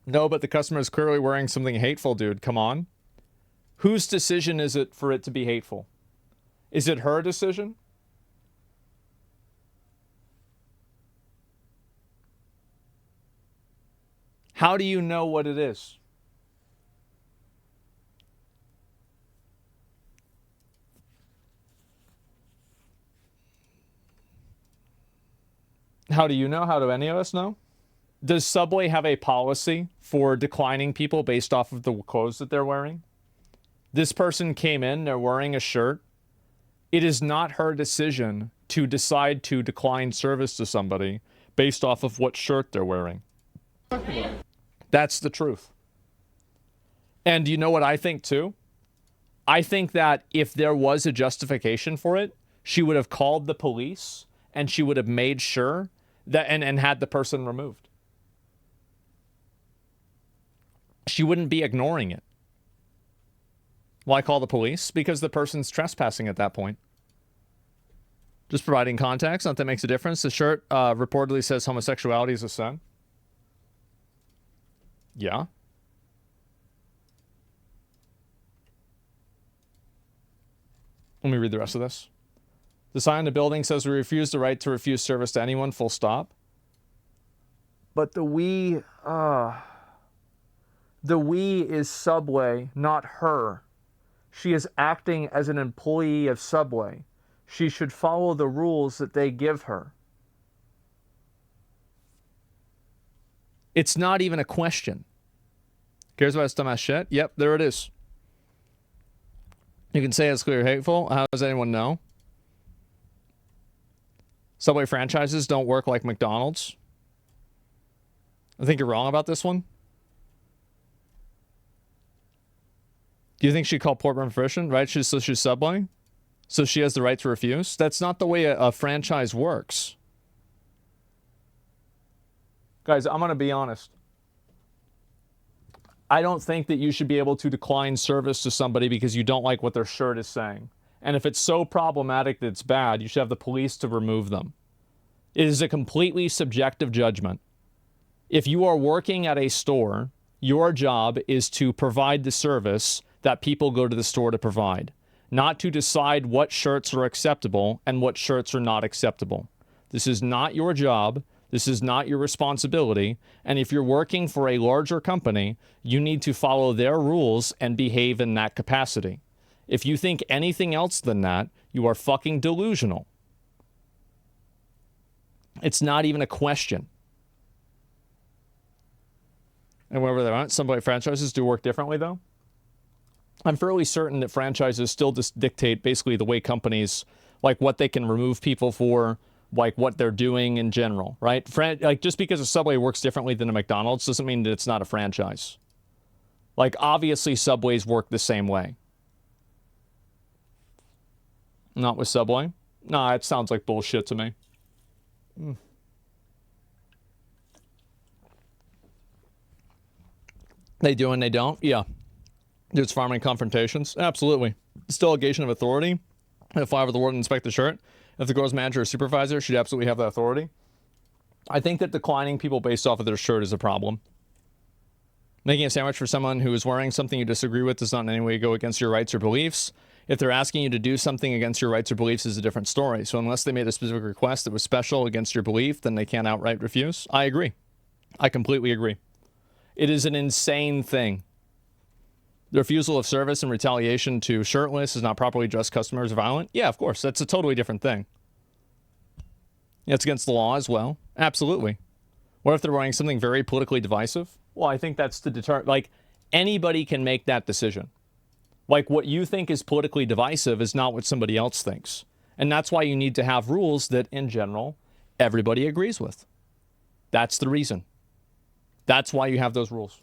No, but the customer is clearly wearing something hateful, dude. Come on. Whose decision is it for it to be hateful? Is it her decision? How do you know what it is? How do you know? How do any of us know? Does Subway have a policy for declining people based off of the clothes that they're wearing? This person came in, they're wearing a shirt. It is not her decision to decide to decline service to somebody based off of what shirt they're wearing. That's the truth. And you know what I think too? I think that if there was a justification for it, she would have called the police and she would have made sure that and had the person removed. She wouldn't be ignoring it. Why call the police? Because the person's trespassing at that point. Just providing context, not that makes a difference. The shirt reportedly says homosexuality is a sin. Yeah. Let me read the rest of this. The sign on the building says we refuse the right to refuse service to anyone, full stop. But the we is Subway, not her. She is acting as an employee of Subway. She should follow the rules that they give her. It's not even a question. Cares about his dumbass shit? Yep, there it is. You can say it's clear hateful. How does anyone know? Subway franchises don't work like McDonald's. I think you're wrong about this one. Do you think she called Portman Fruition, right? She's Subway? So she has the right to refuse? That's not the way a franchise works. Guys, I'm going to be honest. I don't think that you should be able to decline service to somebody because you don't like what their shirt is saying. And if it's so problematic that it's bad, you should have the police to remove them. It is a completely subjective judgment. If you are working at a store, your job is to provide the service that people go to the store to provide, not to decide what shirts are acceptable and what shirts are not acceptable. This is not your job. This is not your responsibility. And if you're working for a larger company, you need to follow their rules and behave in that capacity. If you think anything else than that, you are fucking delusional. It's not even a question. And wherever they are, some franchises do work differently, though. I'm fairly certain that franchises still just dictate basically the way companies, like what they can remove people for, like what they're doing in general, right? Like just because a Subway works differently than a McDonald's doesn't mean that it's not a franchise. Like obviously Subways work the same way. Not with Subway? Nah, it sounds like bullshit to me. They do and they don't? Yeah. There's farming confrontations? Absolutely. It's delegation of authority. If I were the warden inspect the shirt, if the girl's manager or supervisor should absolutely have that authority. I think that declining people based off of their shirt is a problem. Making a sandwich for someone who is wearing something you disagree with does not in any way go against your rights or beliefs. If they're asking you to do something against your rights or beliefs is a different story. So unless they made a specific request that was special against your belief, then they can't outright refuse. I agree. I completely agree. It is an insane thing. The refusal of service and retaliation to shirtless is not properly dressed customers are violent. Yeah, of course. That's a totally different thing. Yeah, it's against the law as well. Absolutely. What if they're wearing something very politically divisive? Well, I think that's to deter... Like, anybody can make that decision. Like, what you think is politically divisive is not what somebody else thinks. And that's why you need to have rules that, in general, everybody agrees with. That's the reason. That's why you have those rules.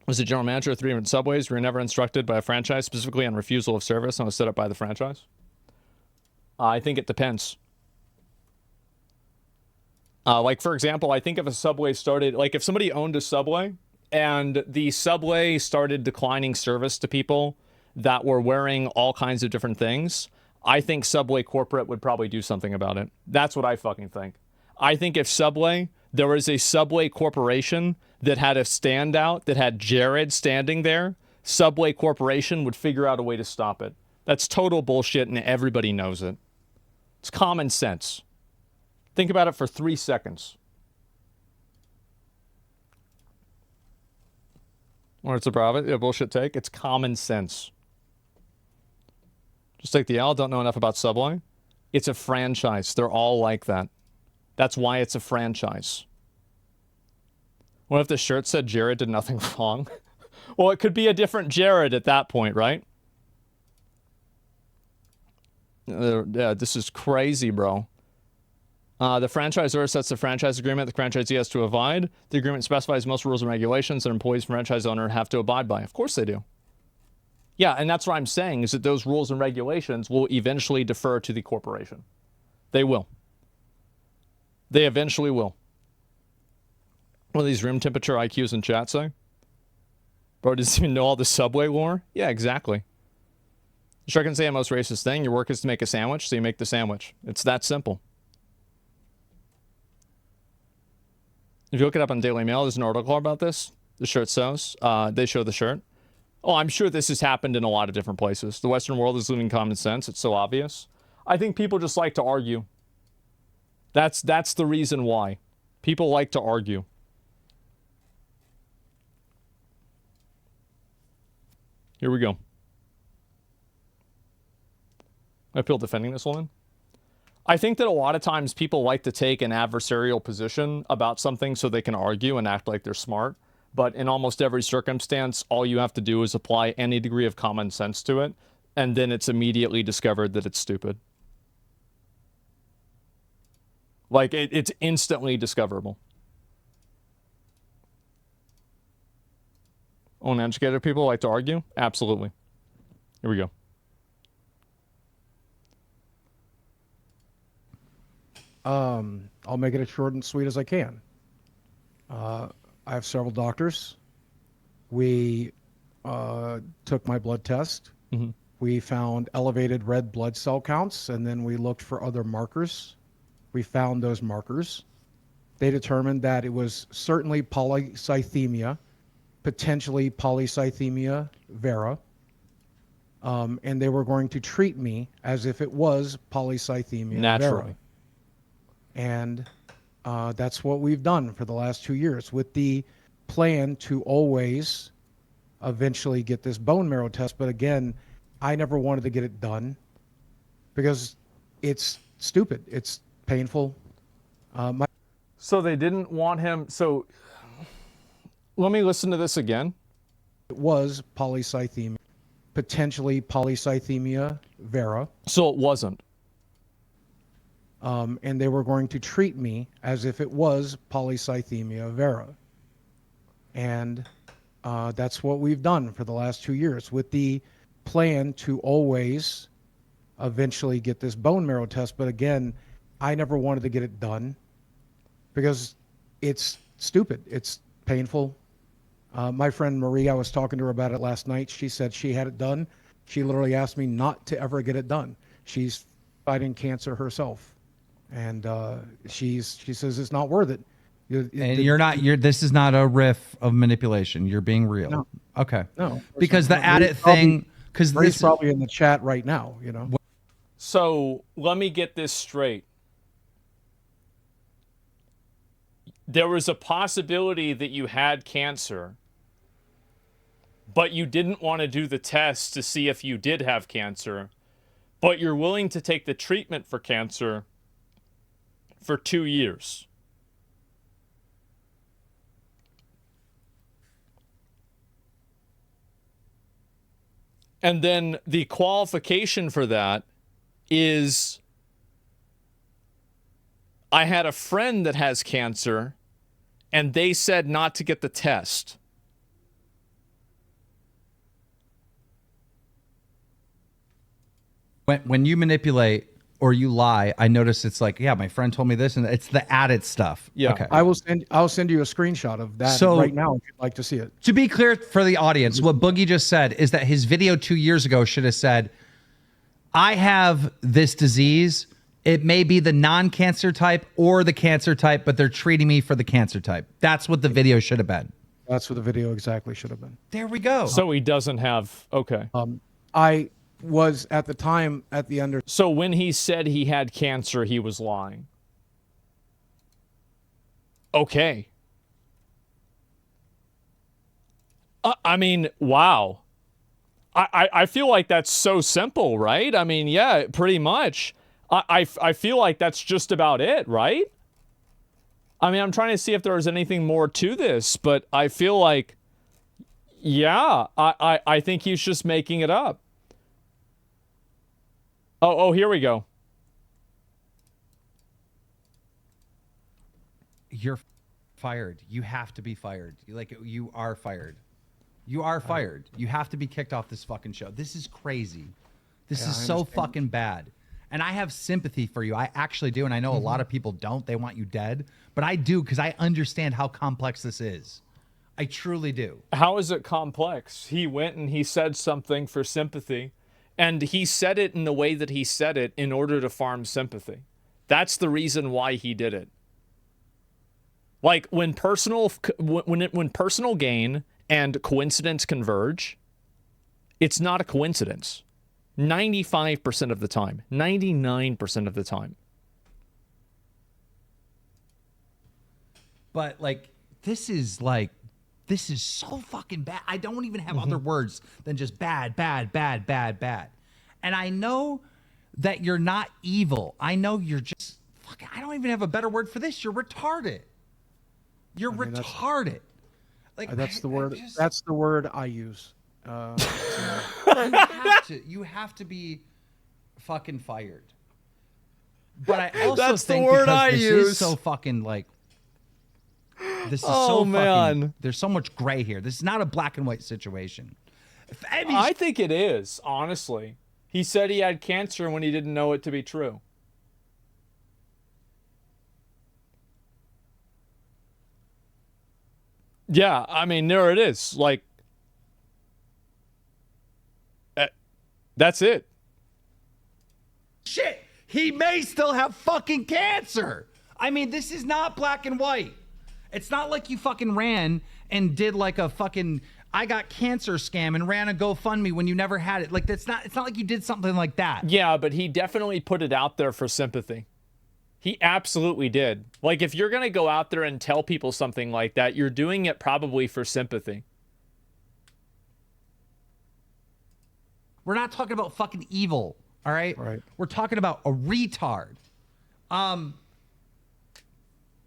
Was the general manager of 3 different Subways? Were you never instructed by a franchise, specifically on refusal of service and was set up by the franchise? I think it depends. Like, for example, I think if a Subway started... Like, if somebody owned a Subway and the Subway started declining service to people that were wearing all kinds of different things, I think Subway corporate would probably do something about it. That's what I fucking think. I think if Subway... There was a Subway corporation that had a standout, that had Jared standing there, Subway Corporation would figure out a way to stop it. That's total bullshit and everybody knows it. It's common sense. Think about it for 3 seconds. Or it's a bullshit take. It's common sense. Just take the L, don't know enough about Subway. It's a franchise. They're all like that. That's why it's a franchise. What if the shirt said Jared did nothing wrong? Well, it could be a different Jared at that point, right? Yeah, this is crazy, bro. The franchisor sets the franchise agreement the franchisee has to abide. The agreement specifies most rules and regulations that employees and franchise owner have to abide by. Of course they do. Yeah, and that's what I'm saying, is that those rules and regulations will eventually defer to the corporation. They will. They eventually will. What do these room temperature IQs in chat say? Bro, does he even know all the Subway lore? Yeah, exactly. Sure, I can say a most racist thing. Your work is to make a sandwich, so you make the sandwich. It's that simple. If you look it up on Daily Mail, there's an article about this. The shirt shows. They show the shirt. Oh, I'm sure this has happened in a lot of different places. The Western world is losing common sense. It's so obvious. I think people just like to argue. That's the reason why. People like to argue. Here we go. I feel defending this woman. I think that a lot of times people like to take an adversarial position about something so they can argue and act like they're smart. But in almost every circumstance, all you have to do is apply any degree of common sense to it, and then it's immediately discovered that it's stupid. Like, it's instantly discoverable. Uneducated people like to argue? Absolutely. Here we go. I'll make it as short and sweet as I can. I have several doctors. We took my blood test. Mm-hmm. We found elevated red blood cell counts, and then we looked for other markers. We found those markers. They determined that it was certainly polycythemia, potentially polycythemia vera, and they were going to treat me as if it was polycythemia Naturally. vera. And that's what we've done for the last 2 years, with the plan to always eventually get this bone marrow test. But again, I never wanted to get it done because it's stupid. It's painful. So they didn't want him. So let me listen to this again. It was polycythemia, potentially polycythemia vera. So it wasn't. and they were going to treat me as if it was polycythemia vera. And that's what we've done for the last 2 years, with the plan to always eventually get this bone marrow test. But again, I never wanted to get it done because it's stupid. It's painful. My friend Marie, I was talking to her about it last night. She said she had it done. She literally asked me not to ever get it done. She's fighting cancer herself. And she says it's not worth it. This is not a riff of manipulation. You're being real. No. Okay. No. Because the added thing, because Marie's this probably in the chat right now, you know. So let me get this straight. There was a possibility that you had cancer, but you didn't want to do the test to see if you did have cancer, but you're willing to take the treatment for cancer for 2 years. And then the qualification for that is I had a friend that has cancer and they said not to get the test. when you manipulate or you lie, I notice it's like, yeah, my friend told me this, and it's the added stuff. Yeah. Okay. I'll send you a screenshot of that right now if you'd like to see it. To be clear for the audience, what Boogie just said is that his video 2 years ago should have said, I have this disease. It may be the non-cancer type or the cancer type, but they're treating me for the cancer type. That's what the video should have been. That's what the video exactly should have been. There we go. So he doesn't have, okay. I was at the time at the under. So when he said he had cancer, he was lying. Okay. I mean, wow. I feel like that's so simple, right? I mean, yeah, pretty much. I feel like that's just about it, right? I mean, I'm trying to see if there was anything more to this, but I feel like, yeah, I think he's just making it up. Oh, here we go. You're fired. You have to be fired. You are fired. You are fired. You have to be kicked off this fucking show. This is crazy. This is so fucking bad. And I have sympathy for you. I actually do. And I know a lot of people don't. They want you dead. But I do, because I understand how complex this is. I truly do. How is it complex? He went and he said something for sympathy. And he said it in the way that he said it in order to farm sympathy. That's the reason why he did it. Like when personal gain and coincidence converge, it's not a coincidence. 95% of the time, 99% of the time. But this is so fucking bad. I don't even have other words than just bad, bad, bad, bad, bad. And I know that you're not evil. I know you're just fucking, I don't even have a better word for this. You're retarded. You're retarded. That's the word. That's the word I use. You have to be fucking fired. But I also That's think the word because I this use. is so fucking this is Oh, so man. fucking, there's so much gray here. This is not a black and white situation. I think it is, honestly. He said he had cancer when he didn't know it to be true. Yeah, I mean, there it is. That's it. Shit, he may still have fucking cancer. I mean, this is not black and white. It's not like you fucking ran and did a fucking I got cancer scam and ran a GoFundMe when you never had it. It's not like you did something like that. Yeah, but he definitely put it out there for sympathy. He absolutely did. If you're going to go out there and tell people something like that, you're doing it probably for sympathy. We're not talking about fucking evil, all right? Right. We're talking about a retard.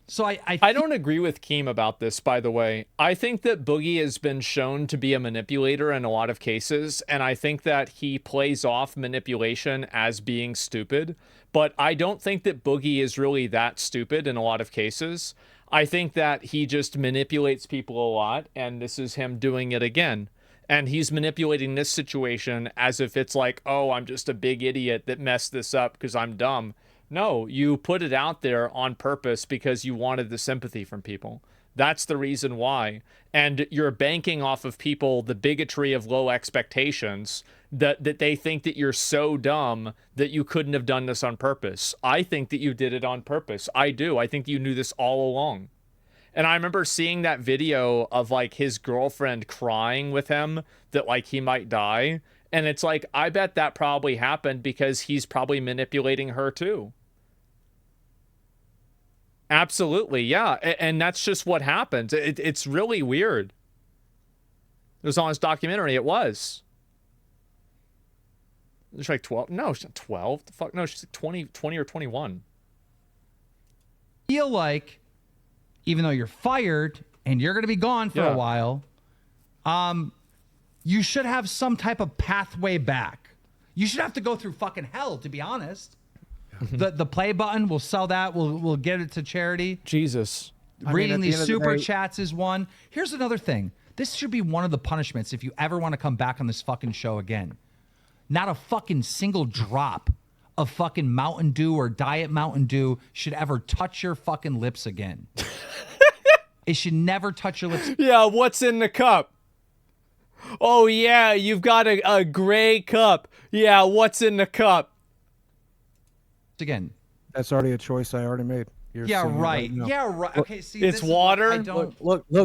So I don't agree with Keem about this, by the way. I think that Boogie has been shown to be a manipulator in a lot of cases, and I think that he plays off manipulation as being stupid. But I don't think that Boogie is really that stupid in a lot of cases. I think that he just manipulates people a lot, and this is him doing it again. And he's manipulating this situation as if it's like, oh, I'm just a big idiot that messed this up because I'm dumb. No, you put it out there on purpose because you wanted the sympathy from people. That's the reason why. And you're banking off of people the bigotry of low expectations that they think that you're so dumb that you couldn't have done this on purpose. I think that you did it on purpose. I do. I think you knew this all along. And I remember seeing that video of like his girlfriend crying with him that like he might die. And it's like, I bet that probably happened because he's probably manipulating her too. Absolutely, yeah. And that's just what happened. It's really weird. It was on his documentary. It was. It's like 12. No, she's not 12. The fuck? No, she's like 20 or 21. Feel like, even though you're fired and you're going to be gone for a while, you should have some type of pathway back. You should have to go through fucking hell, to be honest. The play button, we'll sell that. We'll get it to charity. Jesus. Reading these super chats is one. Here's another thing. This should be one of the punishments if you ever want to come back on this fucking show again. Not a fucking single drop of fucking Mountain Dew or Diet Mountain Dew should ever touch your fucking lips again. It should never touch your lips. Yeah, what's in the cup? Oh, yeah, you've got a gray cup. Yeah, what's in the cup? Again. That's already a choice I already made. You're Yeah, seeing it right. now. Yeah, right. Okay, see, It's this is water? what I don't. Look. I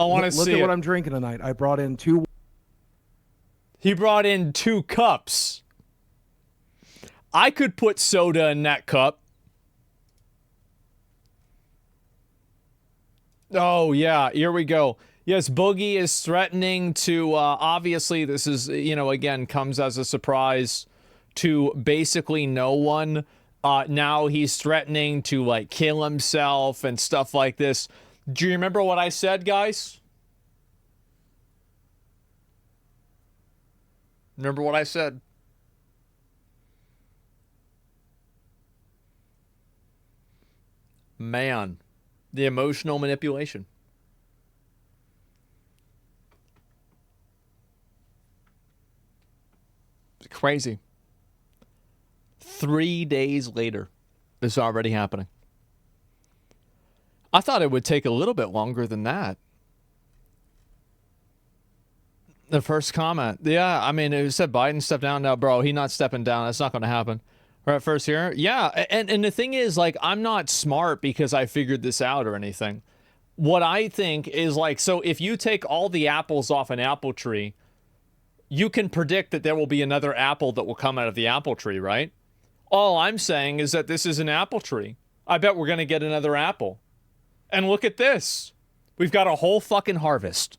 wanna Look see at what it. I'm drinking tonight. I brought in 2. He brought in 2 cups. I could put soda in that cup. Oh, yeah, here we go. Yes, Boogie is threatening to, obviously, this is, again, comes as a surprise to basically no one. Now he's threatening to, like, kill himself and stuff like this. Do you remember what I said, guys? Remember what I said? Man, the emotional manipulation. It's crazy. 3 days later, this is already happening. I thought it would take a little bit longer than that. The first comment. Yeah, I mean, it said Biden step down. No, bro, he not stepping down. That's not going to happen. Right, first here. Yeah, and the thing is, like, I'm not smart because I figured this out or anything. What I think is, like, so if you take all the apples off an apple tree, you can predict that there will be another apple that will come out of the apple tree, right? All I'm saying is that this is an apple tree. I bet we're going to get another apple. And look at this. We've got a whole fucking harvest.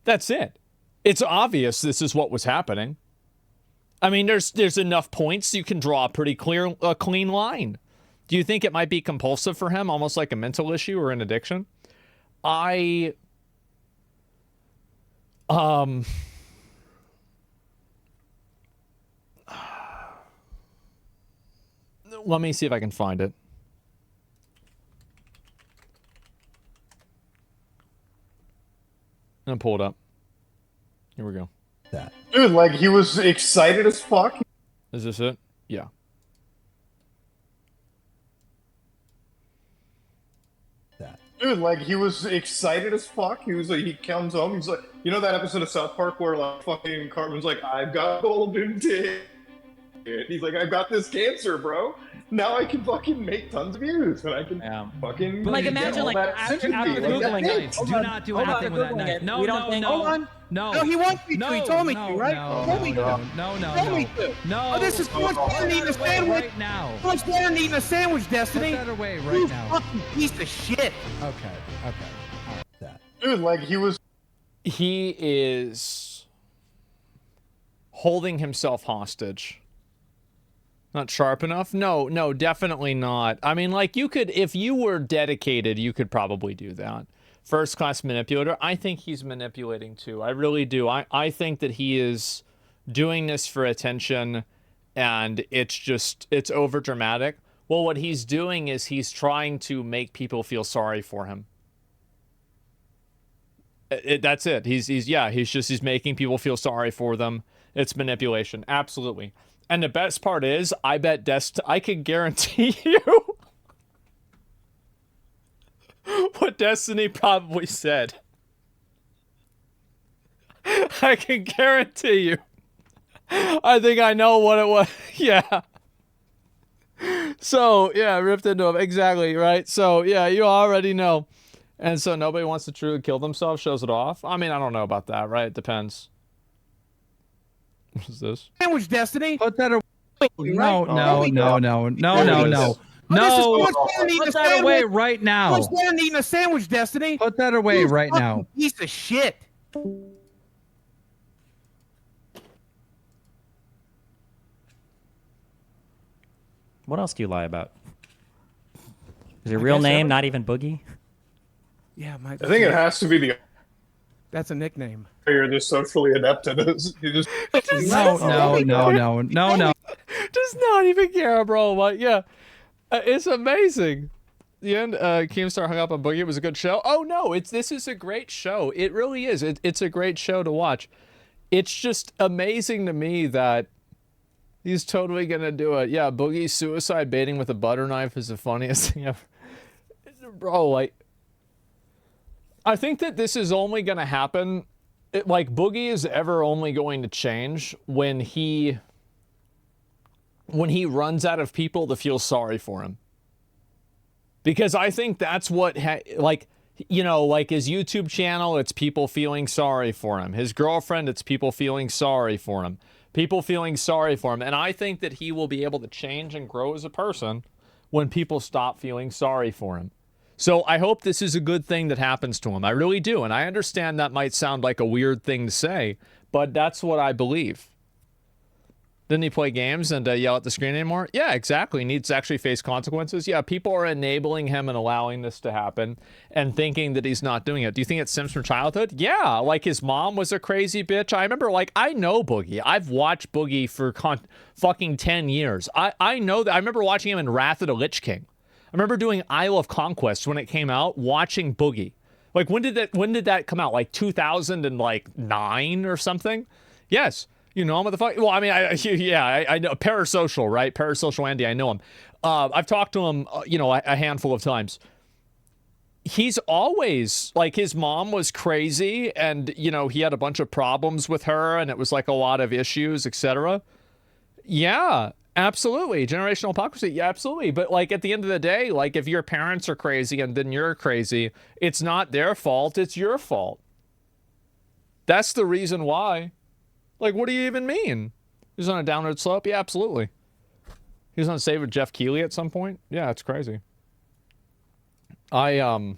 That's it. It's obvious this is what was happening. I mean, there's enough points you can draw a pretty clean line. Do you think it might be compulsive for him, almost like a mental issue or an addiction? Let me see if I can find it. I'm gonna pull it up. Here we go. That. Dude, like, he was excited as fuck. Is this it? Yeah. That. Dude, like, he was excited as fuck. He was like, he comes home, he's like, you know that episode of South Park where, like, fucking Cartman's like, I've got golden dick. He's like, I've got this cancer, bro. Now I can fucking make tons of views, and I can fucking But, like, get imagine, all like, that after sympathy. Like, Googling that's it. Do not do anything with that knife. No, we no, don't think- no. Hold on. No. No, he wants me to. He told me to, right? No, He told me to. no, He told me to. no. Oh, this is so much better than eating a sandwich. Right now. So much better than eating a sandwich, Destiny. Put that away right You now. fucking piece of shit. Okay. All right, that. Dude, like, He is holding himself hostage. Not sharp enough? No, no, definitely not. I mean, like, you could, if you were dedicated, you could probably do that. First class manipulator. I think he's manipulating too. I really do. I think that he is doing this for attention, and it's over dramatic. Well, what he's doing is he's trying to make people feel sorry for him. That's it. He's making people feel sorry for them. It's manipulation. Absolutely. And the best part is, I bet I can guarantee you what Destiny probably said. I can guarantee you. I think I know what it was. Yeah. So, yeah, ripped into him. Exactly, right? So, yeah, you already know. And so nobody wants to truly kill themselves, shows it off. I mean, I don't know about that, right? It depends. What is this? Sandwich Destiny. Put that away. No. Put that away right now. Who's there eating a sandwich, Destiny? Put that away right now. Piece of shit. What else do you lie about? Is your real name not even Boogie? Yeah, I think it has to be the. That's a nickname. You're just socially adept at this. You just. No. Does not even care, bro. Like, yeah, it's amazing. The end. Keemstar hung up on Boogie. It was a good show. Oh no, this is a great show. It really is. It's a great show to watch. It's just amazing to me that he's totally gonna do it. Yeah, Boogie's suicide baiting with a butter knife is the funniest thing ever. Bro, like, I think that this is only gonna happen. Like, Boogie is ever only going to change when he runs out of people to feel sorry for him. Because I think that's what, like his YouTube channel, it's people feeling sorry for him. His girlfriend, it's people feeling sorry for him. People feeling sorry for him. And I think that he will be able to change and grow as a person when people stop feeling sorry for him. So I hope this is a good thing that happens to him. I really do. And I understand that might sound like a weird thing to say, but that's what I believe. Didn't he play games and yell at the screen anymore? Yeah, exactly. He needs to actually face consequences. Yeah, people are enabling him and allowing this to happen and thinking that he's not doing it. Do you think it stems from childhood? Yeah, like his mom was a crazy bitch. I remember, like, I know Boogie. I've watched Boogie for fucking 10 years. I know that. I remember watching him in Wrath of the Lich King. I remember doing Isle of Conquest when it came out, watching Boogie. Like, when did that come out? Like 2009 or something? Yes. You know him, motherfucker? Well, I mean, I know. Parasocial, right? Parasocial Andy, I know him. I've talked to him, a handful of times. He's always, like, his mom was crazy, and, he had a bunch of problems with her, and it was, like, a lot of issues, etc. Yeah, absolutely. Generational hypocrisy, yeah, absolutely. But, like, at the end of the day, like, if your parents are crazy and then you're crazy, it's not their fault, it's your fault. That's the reason why. Like, what do you even mean? He's on a downward slope? Yeah, absolutely. He was on Save with Jeff Keighley at some point? Yeah, it's crazy. I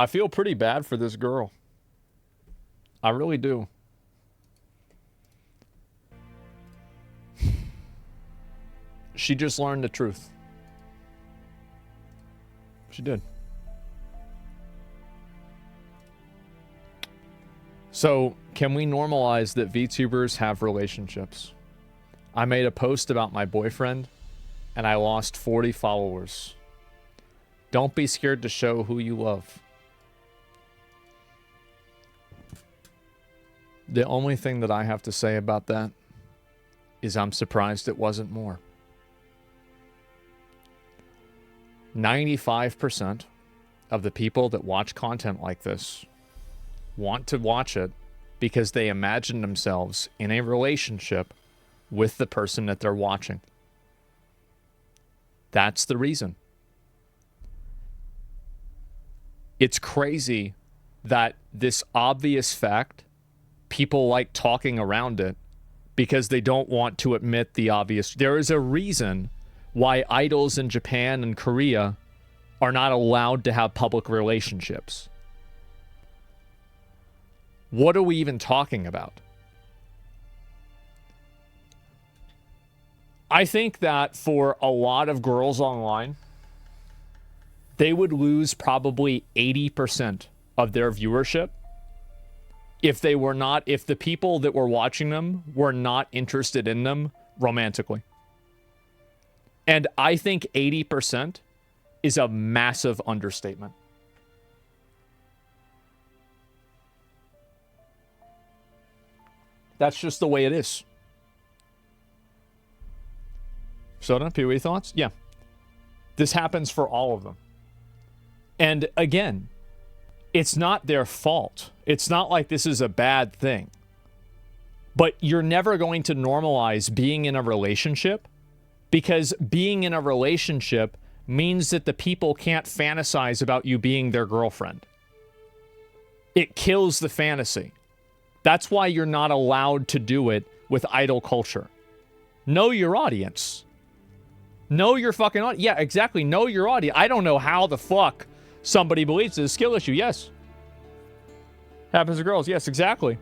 feel pretty bad for this girl. I really do. She just learned the truth. She did. So, can we normalize that VTubers have relationships? I made a post about my boyfriend, and I lost 40 followers. Don't be scared to show who you love. The only thing that I have to say about that is I'm surprised it wasn't more. 95% of the people that watch content like this want to watch it because they imagine themselves in a relationship with the person that they're watching. That's the reason. It's crazy that this obvious fact, people like talking around it because they don't want to admit the obvious. There is a reason why idols in Japan and Korea are not allowed to have public relationships. What are we even talking about? I think that for a lot of girls online, they would lose probably 80% of their viewership if the people that were watching them were not interested in them romantically. And I think 80% is a massive understatement. That's just the way it is. Soda, Pee-wee thoughts? Yeah. This happens for all of them. And again, it's not their fault. It's not like this is a bad thing. But you're never going to normalize being in a relationship, because being in a relationship means that the people can't fantasize about you being their girlfriend. It kills the fantasy. That's why you're not allowed to do it with idol culture. Know your audience. Know your fucking audience. Yeah, exactly. Know your audience. I don't know how the fuck somebody believes it's a skill issue. Yes. Happens to girls. Yes, exactly.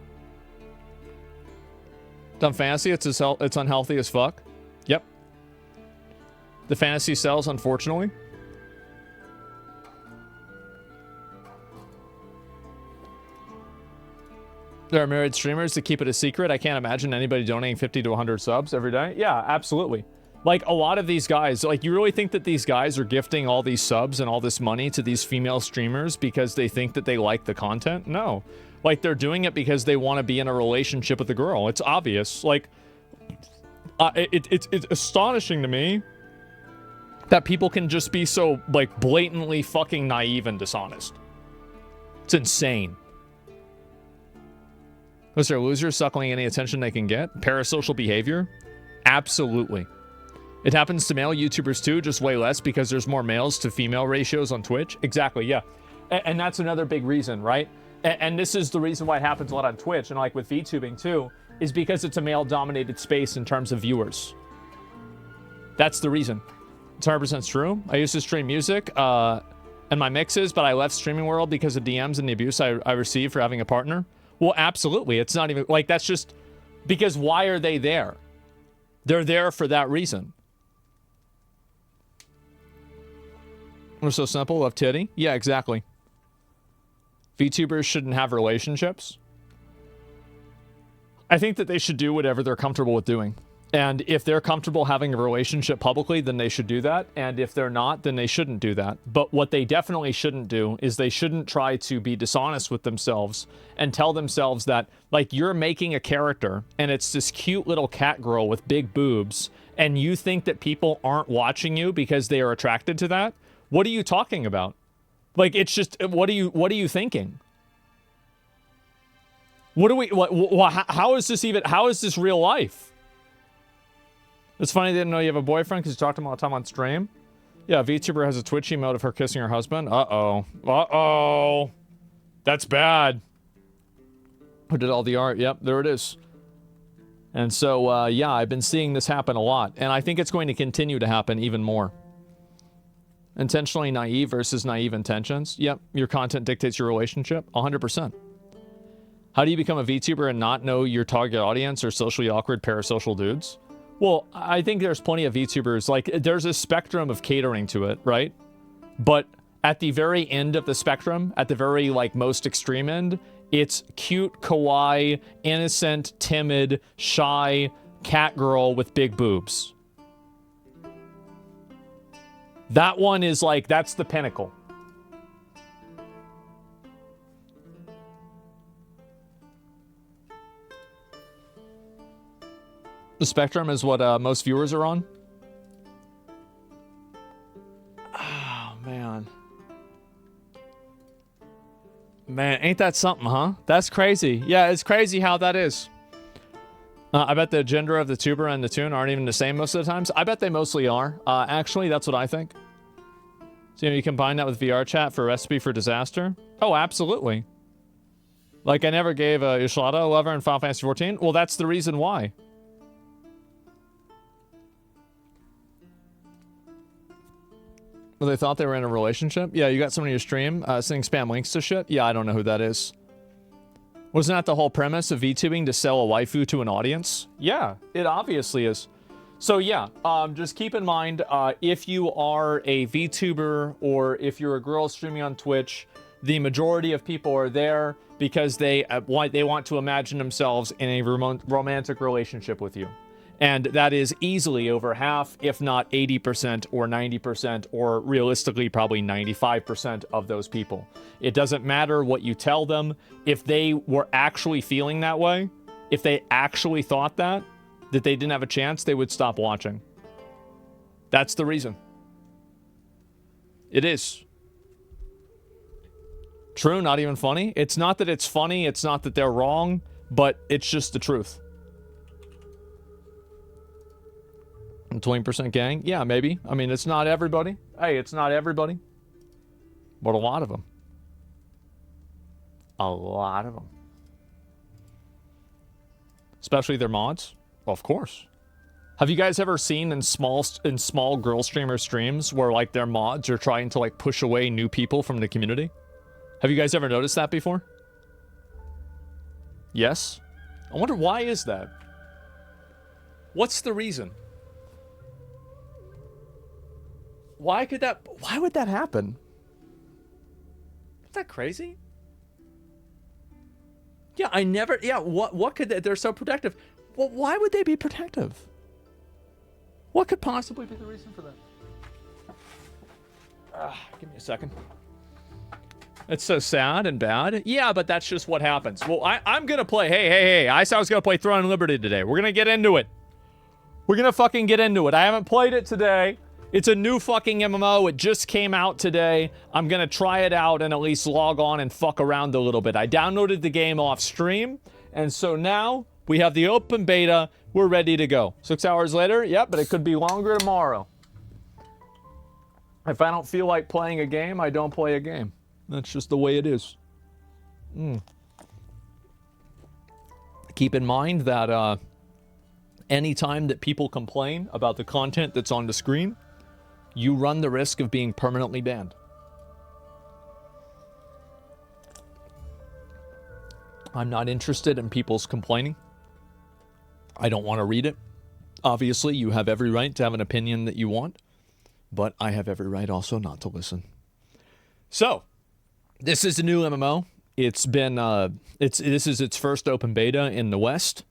Dumb fantasy. It's unhealthy as fuck. Yep. The fantasy sells, unfortunately. There are married streamers that keep it a secret. I can't imagine anybody donating 50 to 100 subs every day. Yeah, absolutely. Like, a lot of these guys, like, you really think that these guys are gifting all these subs and all this money to these female streamers because they think that they like the content? No. Like, they're doing it because they want to be in a relationship with a girl. It's obvious. Like, it's astonishing to me that people can just be so, like, blatantly fucking naive and dishonest. It's insane. Was there losers suckling any attention they can get? Parasocial behavior? Absolutely. It happens to male YouTubers too, just way less because there's more males to female ratios on Twitch. Exactly, yeah. And that's another big reason, right? And this is the reason why it happens a lot on Twitch, and like with VTubing too, is because it's a male-dominated space in terms of viewers. That's the reason. It's 100% true. I used to stream music and my mixes, but I left streaming world because of DMs and the abuse I received for having a partner. Well, absolutely. It's not even, like, that's just, because why are they there? They're there for that reason. We're so simple. Love titty. Yeah, exactly. VTubers shouldn't have relationships. I think that they should do whatever they're comfortable with doing. And if they're comfortable having a relationship publicly, then they should do that. And if they're not, then they shouldn't do that. But what they definitely shouldn't do is they shouldn't try to be dishonest with themselves and tell themselves that, like, you're making a character and it's this cute little cat girl with big boobs, and you think that people aren't watching you because they are attracted to that. What are you talking about? Like, it's just, what are you thinking? How is this real life? It's funny they didn't know you have a boyfriend because you talked to him all the time on stream. Yeah, VTuber has a Twitch emote of her kissing her husband. Uh-oh. Uh-oh. That's bad. Who did all the art? Yep, there it is. And so, yeah, I've been seeing this happen a lot. And I think it's going to continue to happen even more. Intentionally naive versus naive intentions. Yep, your content dictates your relationship. 100%. How do you become a VTuber and not know your target audience or socially awkward parasocial dudes? Well, I think there's plenty of VTubers. Like, there's a spectrum of catering to it, right? But at the very end of the spectrum, at the very, like, most extreme end, it's cute, kawaii, innocent, timid, shy, cat girl with big boobs. That one is like, that's the pinnacle. The spectrum is what most viewers are on. Oh, man. Man, ain't that something, huh? That's crazy. Yeah, it's crazy how that is. I bet the gender of the tuber and the tune aren't even the same most of the times. I bet they mostly are. Actually, that's what I think. So, you combine that with VR chat for a recipe for disaster? Oh, absolutely. Like, I never gave a Yashlada a lover in Final Fantasy XIV. Well, that's the reason why. Well, they thought they were in a relationship? Yeah, you got someone in your stream sending spam links to shit? Yeah, I don't know who that is. Wasn't that the whole premise of VTubing, to sell a waifu to an audience? Yeah, it obviously is. So yeah, just keep in mind, if you are a VTuber or if you're a girl streaming on Twitch, the majority of people are there because they want to imagine themselves in a romantic relationship with you. And that is easily over half, if not 80% or 90%, or realistically probably 95% of those people. It doesn't matter what you tell them. If they were actually feeling that way, if they actually thought that they didn't have a chance, they would stop watching. That's the reason. It is. True, not even funny. It's not that it's funny, it's not that they're wrong, but it's just the truth. 20% gang? Yeah, maybe. I mean, it's not everybody. Hey, it's not everybody. But a lot of them. A lot of them. Especially their mods. Well, of course. Have you guys ever seen in small girl streamer streams where like their mods are trying to like push away new people from the community? Have you guys ever noticed that before? Yes? I wonder why is that? What's the reason? Why would that happen? Is that crazy? Yeah, what could they're so protective. Well, why would they be protective? What could possibly be the reason for that? Give me a second. It's so sad and bad. Yeah, but that's just what happens. Well, I'm gonna play. Hey. I said I was gonna play Throne and Liberty today. We're gonna get into it. We're gonna fucking get into it. I haven't played it today. It's a new fucking MMO. It just came out today. I'm gonna try it out and at least log on and fuck around a little bit. I downloaded the game off stream, and so now we have the open beta. We're ready to go. 6 hours later, yep, but it could be longer tomorrow. If I don't feel like playing a game, I don't play a game. That's just the way it is. Keep in mind that anytime that people complain about the content that's on the screen, you run the risk of being permanently banned. I'm not interested in people's complaining. I don't want to read it. Obviously, you have every right to have an opinion that you want, but I have every right also not to listen. So, this is a new MMO. It's been this is its first open beta in the West.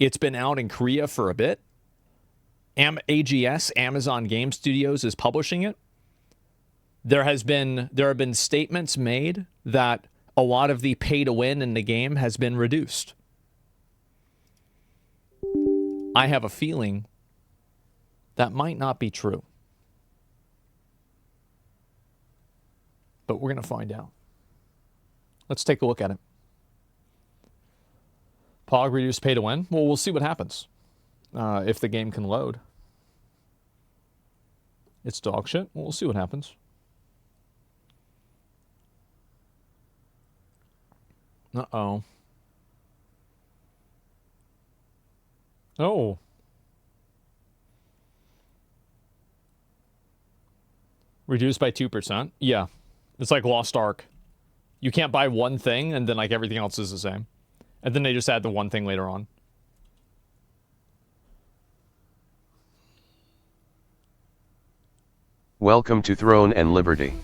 It's been out in Korea for a bit. AGS, Amazon Game Studios, is publishing it. There have been statements made that a lot of the pay to win in the game has been reduced. I have a feeling that might not be true. But we're going to find out. Let's take a look at it. POG reduced pay to win? Well, we'll see what happens. If the game can load. It's dog shit. Well, we'll see what happens. Uh-oh. Oh. Reduced by 2%? Yeah. It's like Lost Ark. You can't buy one thing and then like everything else is the same. And then they just add the one thing later on. Welcome to Throne and Liberty.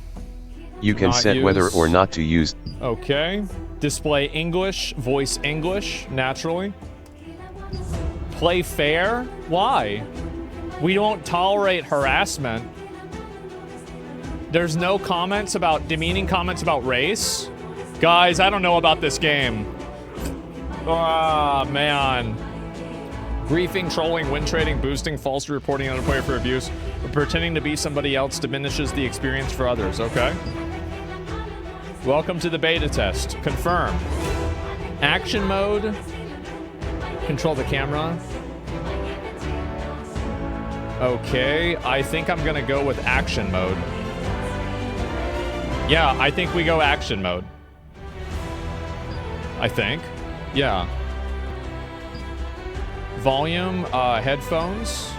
You can set whether or not to use. Okay. Display English, voice English, naturally. Play fair? Why? We don't tolerate harassment. There's no comments about demeaning comments about race. Guys, I don't know about this game. Ah, man. Griefing, trolling, win trading, boosting, falsely reporting another player for abuse, or pretending to be somebody else diminishes the experience for others. Okay. Welcome to the beta test. Confirm. Action mode. Control the camera. Okay, I think I'm gonna go with action mode. Yeah, I think we go action mode. I think. Yeah. Volume, headphones.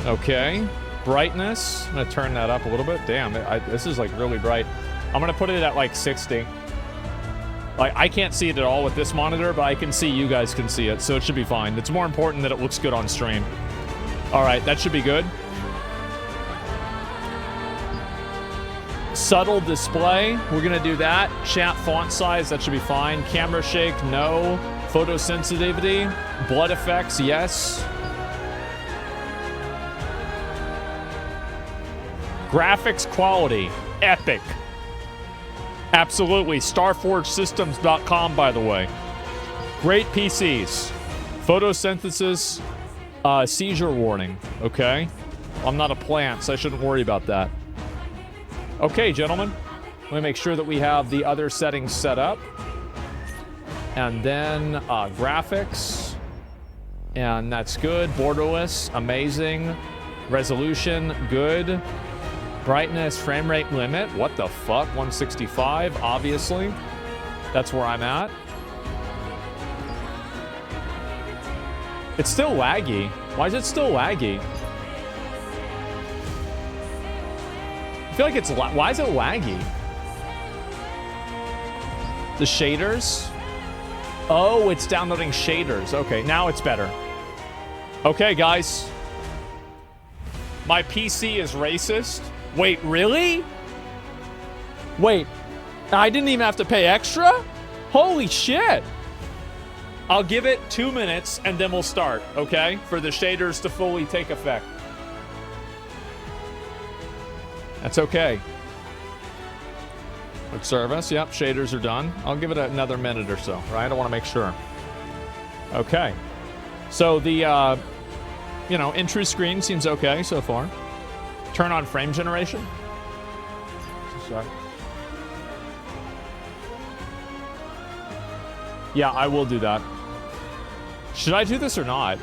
Okay. Brightness. I'm gonna turn that up a little bit. Damn, this is like really bright. I'm gonna put it at like 60. Like, I can't see it at all with this monitor, but I can see you guys can see it, so it should be fine. It's more important that it looks good on stream. All right, that should be good. Subtle display, we're gonna do that. Chat font size, that should be fine. Camera shake, no. Photosensitivity, blood effects, yes. Graphics quality, epic. Absolutely, StarForgeSystems.com, by the way. Great PCs. Photosynthesis, seizure warning, okay? I'm not a plant, so I shouldn't worry about that. Okay, gentlemen, let me make sure that we have the other settings set up. And then graphics, and that's good. Borderless, amazing. Resolution, good. Brightness, frame rate limit, what the fuck? 165, obviously. That's where I'm at. It's still laggy. Why is it still laggy? I feel like it's... Why is it laggy? The shaders? Oh, it's downloading shaders. Okay, now it's better. Okay, guys. My PC is racist. Wait, really? Wait, I didn't even have to pay extra? Holy shit. I'll give it 2 minutes and then we'll start, okay? For the shaders to fully take effect. That's okay. Quick service, yep, shaders are done. I'll give it another minute or so, right? I want to make sure. Okay. So the, you know, intro screen seems okay so far. Turn on frame generation. Sorry. Yeah, I will do that. Should I do this or not?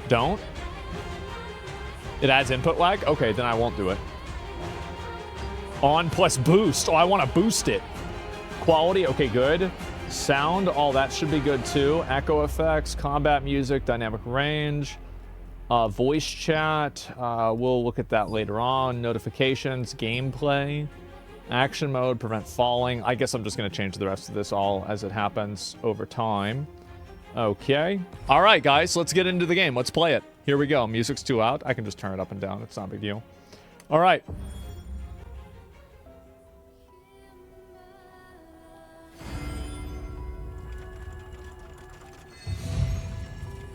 Don't? It adds input lag? Okay, then I won't do it. On plus boost. Oh, I want to boost it. Quality, okay, good. Sound, all that should be good too. Echo effects, combat music, dynamic range, voice chat. We'll look at that later on. Notifications, gameplay, action mode, prevent falling. I guess I'm just going to change the rest of this all as it happens over time. Okay. All right, guys, let's get into the game. Let's play it. Here we go. Music's too loud. I can just turn it up and down. It's not a big deal. All right.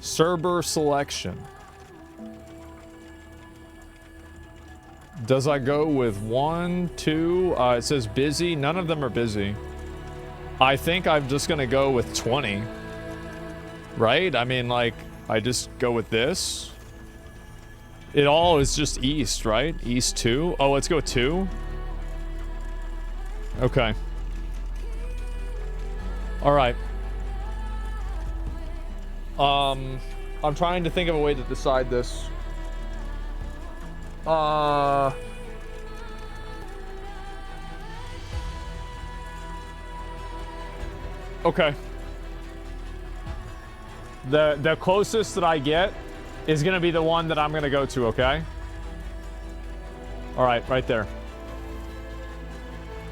Server selection. Does I go with 1, 2? It says busy. None of them are busy. I think I'm just going to go with 20. Right? I mean, like, I just go with this. It all is just east, right? East 2. Oh, let's go 2. Okay. All right. I'm trying to think of a way to decide this. Okay. The closest that I get is gonna be the one that I'm gonna go to, okay? All right, right there.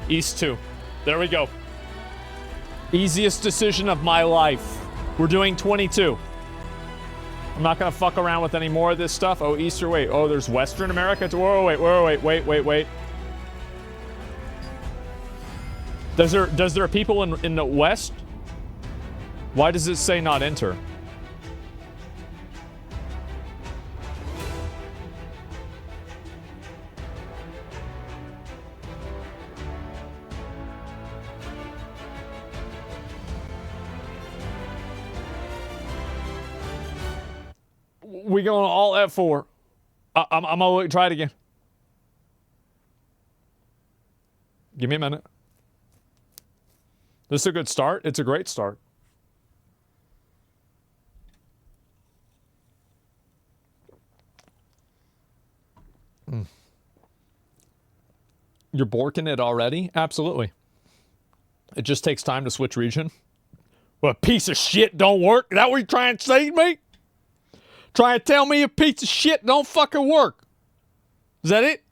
East 2. There we go. Easiest decision of my life. We're doing 22. I'm not gonna fuck around with any more of this stuff. Oh, East or wait. Oh, there's Western America. Whoa, wait. Does there are people in the West? Why does it say not enter? We going all F4. I'm gonna try it again. Give me a minute. This is a good start. It's a great start. You're borking it already? Absolutely. It just takes time to switch region. Well, a piece of shit don't work? Is that what you're trying to say to me? Trying to tell me a piece of shit don't fucking work? Is that it?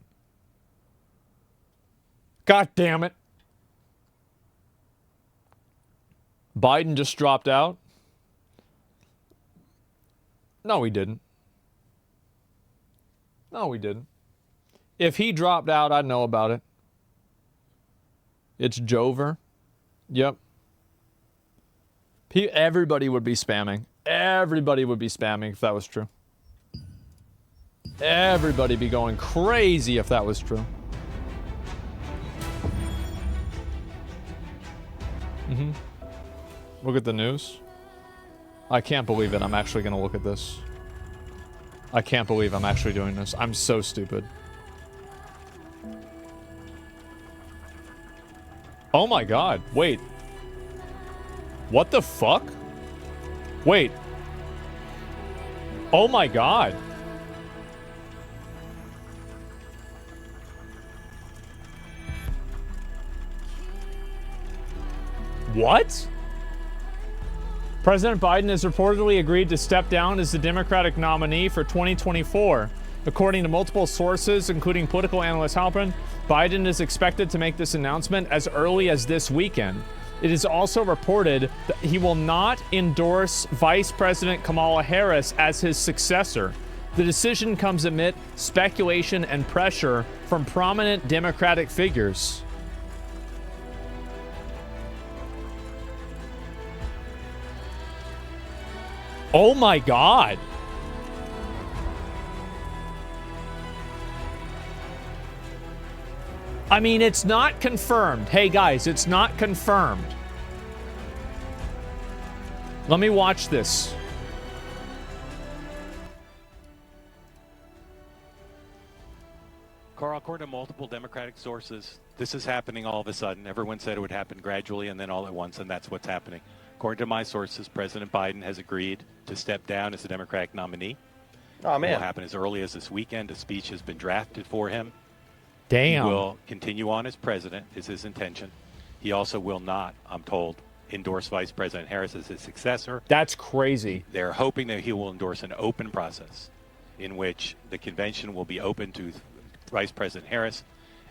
God damn it. Biden just dropped out? No, he didn't. No, he didn't. If he dropped out, I'd know about it. It's Jover. Yep. Everybody would be spamming. Everybody would be spamming if that was true. Everybody be going crazy if that was true. Look at the news. I can't believe it. I'm actually going to look at this. I can't believe I'm actually doing this. I'm so stupid. Oh my god. Wait. What the fuck? Wait. Oh my god. What? President Biden has reportedly agreed to step down as the Democratic nominee for 2024. According to multiple sources, including political analyst Halpern, Biden is expected to make this announcement as early as this weekend. It is also reported that he will not endorse Vice President Kamala Harris as his successor. The decision comes amid speculation and pressure from prominent Democratic figures. Oh my god. I mean, it's not confirmed. Hey guys, it's not confirmed. Let me watch this. Carl, according to multiple Democratic sources, this is happening all of a sudden. Everyone said it would happen gradually and then all at once, and that's what's happening. According to my sources, President Biden has agreed to step down as the Democratic nominee. Oh, man. It will happen as early as this weekend. A speech has been drafted for him. Damn. He will continue on as president, is his intention. He also will not, I'm told, endorse Vice President Harris as his successor. That's crazy. They're hoping that he will endorse an open process in which the convention will be open to Vice President Harris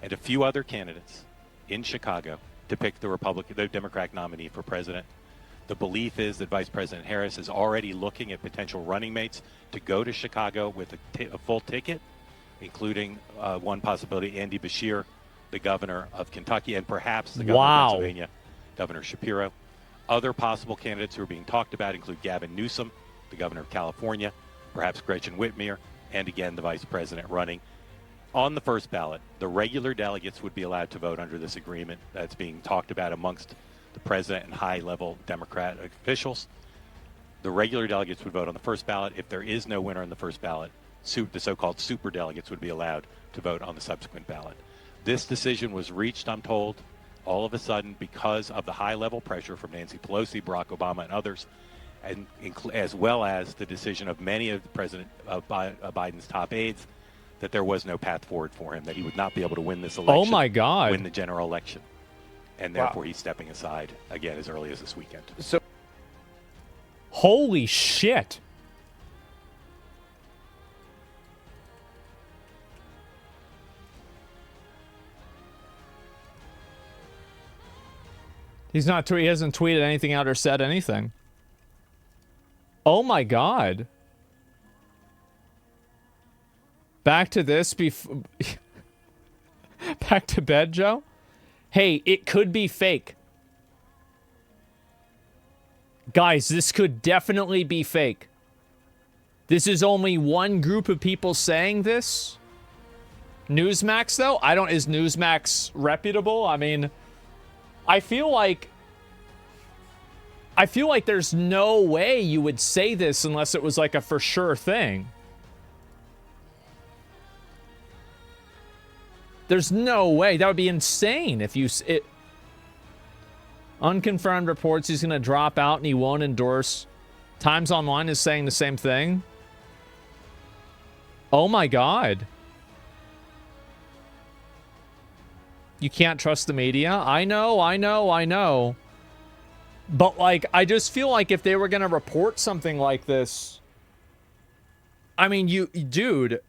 and a few other candidates in Chicago to pick the Democratic nominee for president. The belief is that Vice President Harris is already looking at potential running mates to go to Chicago with a full ticket, including one possibility, Andy Beshear, the governor of Kentucky, and perhaps the governor of Pennsylvania, Governor Shapiro. Other possible candidates who are being talked about include Gavin Newsom, the governor of California, perhaps Gretchen Whitmer, and again, the vice president running. On the first ballot, the regular delegates would be allowed to vote under this agreement that's being talked about amongst the president and high-level Democratic officials. The regular delegates would vote on the first ballot. If there is no winner in the first ballot, the so-called super delegates would be allowed to vote on the subsequent ballot. This decision was reached, I'm told, all of a sudden because of the high-level pressure from Nancy Pelosi, Barack Obama, and others, and as well as the decision of many of Biden's top aides that there was no path forward for him, that he would not be able to win this election. Oh my God. Win the general election. And therefore he's stepping aside again as early as this weekend. So, holy shit. He hasn't tweeted anything out or said anything. Oh my God. Back to this before. Back to bed, Joe? Hey, it could be fake. Guys, this could definitely be fake. This is only one group of people saying this. Newsmax, though? Is Newsmax reputable? I mean, I feel like there's no way you would say this unless it was like a for sure thing. There's no way. That would be insane if unconfirmed reports he's going to drop out and he won't endorse. Times Online is saying the same thing. Oh my God. You can't trust the media. I know. But like, I just feel like if they were going to report something like this, I mean, dude,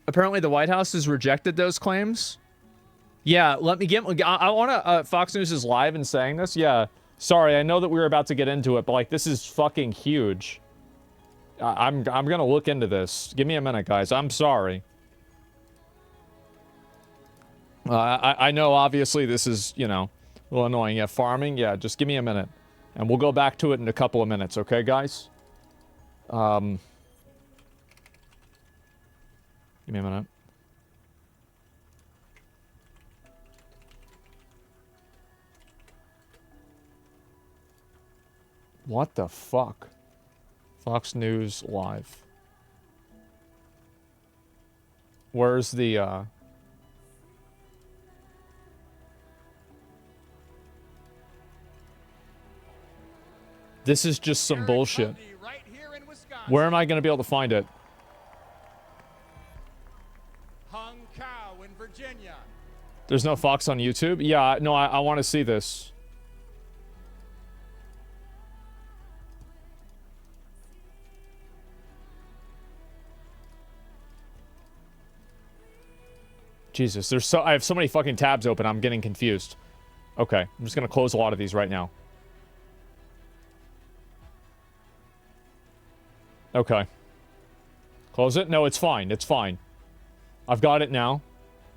apparently the White House has rejected those claims. Yeah, let me get. I want to. Fox News is live and saying this. Yeah, sorry. I know that we were about to get into it, but like this is fucking huge. I'm gonna look into this. Give me a minute, guys. I'm sorry. I know obviously this is, you know, a little annoying. Yeah, farming. Yeah, just give me a minute, and we'll go back to it in a couple of minutes. Okay, guys. Give me a minute. What the fuck? Fox News Live. Where's the, This is just some bullshit. Where am I going to be able to find it? Hung cow in Virginia. There's no Fox on YouTube? Yeah, no, I want to see this. Jesus, I have so many fucking tabs open, I'm getting confused. Okay, I'm just gonna close a lot of these right now. Okay. Close it? No, it's fine, it's fine. I've got it now.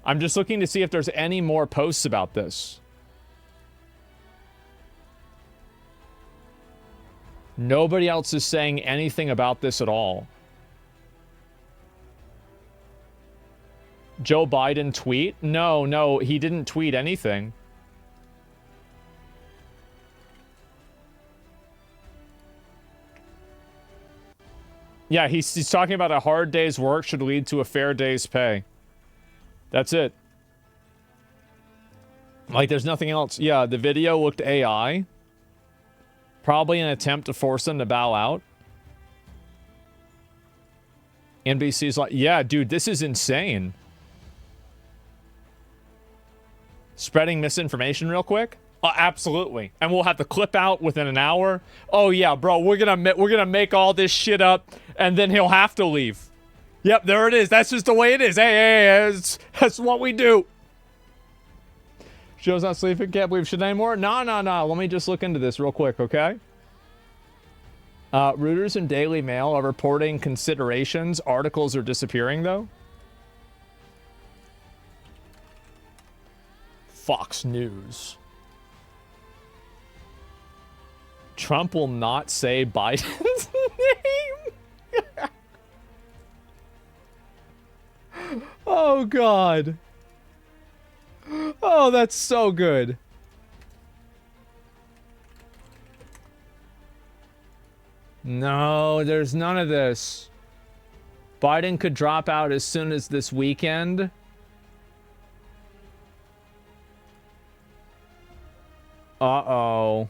I'm just looking to see if there's any more posts about this. Nobody else is saying anything about this at all. Joe Biden tweet? No, he didn't tweet anything. Yeah, he's talking about a hard day's work should lead to a fair day's pay. That's it. Like, there's nothing else. Yeah, the video looked AI. Probably an attempt to force them to bow out. NBC's like, yeah, dude, this is insane. Spreading misinformation real quick? Absolutely. And we'll have the clip out within an hour. Oh yeah, bro, we're gonna make all this shit up, and then he'll have to leave. Yep, there it is. That's just the way it is. Hey, that's what we do. Show's not sleeping. Can't believe shit anymore. No. Let me just look into this real quick, okay? Reuters and Daily Mail are reporting considerations. Articles are disappearing, though. Fox News. Trump will not say Biden's name. Oh, God. Oh, that's so good. No, there's none of this. Biden could drop out as soon as this weekend. Uh-oh.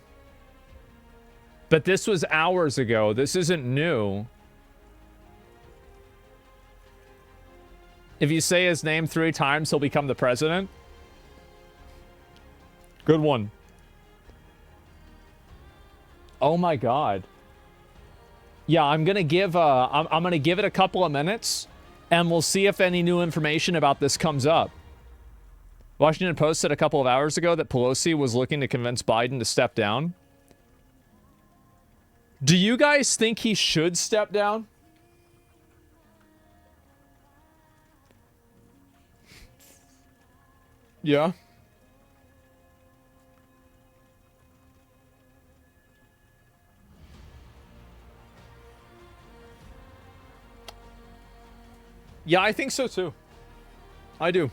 But this was hours ago. This isn't new. If you say his name 3 times, he'll become the president. Good one. Oh my God. Yeah, I'm gonna give I'm gonna give it a couple of minutes, and we'll see if any new information about this comes up. Washington Post said a couple of hours ago that Pelosi was looking to convince Biden to step down. Do you guys think he should step down? Yeah. Yeah, I think so too. I do.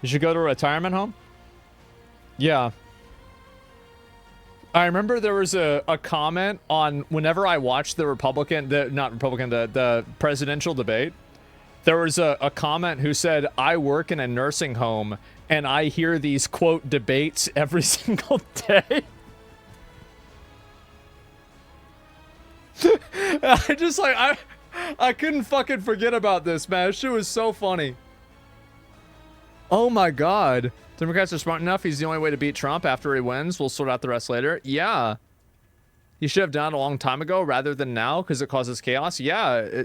You should go to a retirement home? Yeah. I remember there was a comment on whenever I watched the the presidential debate. There was a comment who said, I work in a nursing home and I hear these, quote, debates every single day. I couldn't fucking forget about this, man. This shit was so funny. Oh my God. Democrats are smart enough. He's the only way to beat Trump. After he wins, we'll sort out the rest later. Yeah. He should have done it a long time ago rather than now because it causes chaos. Yeah.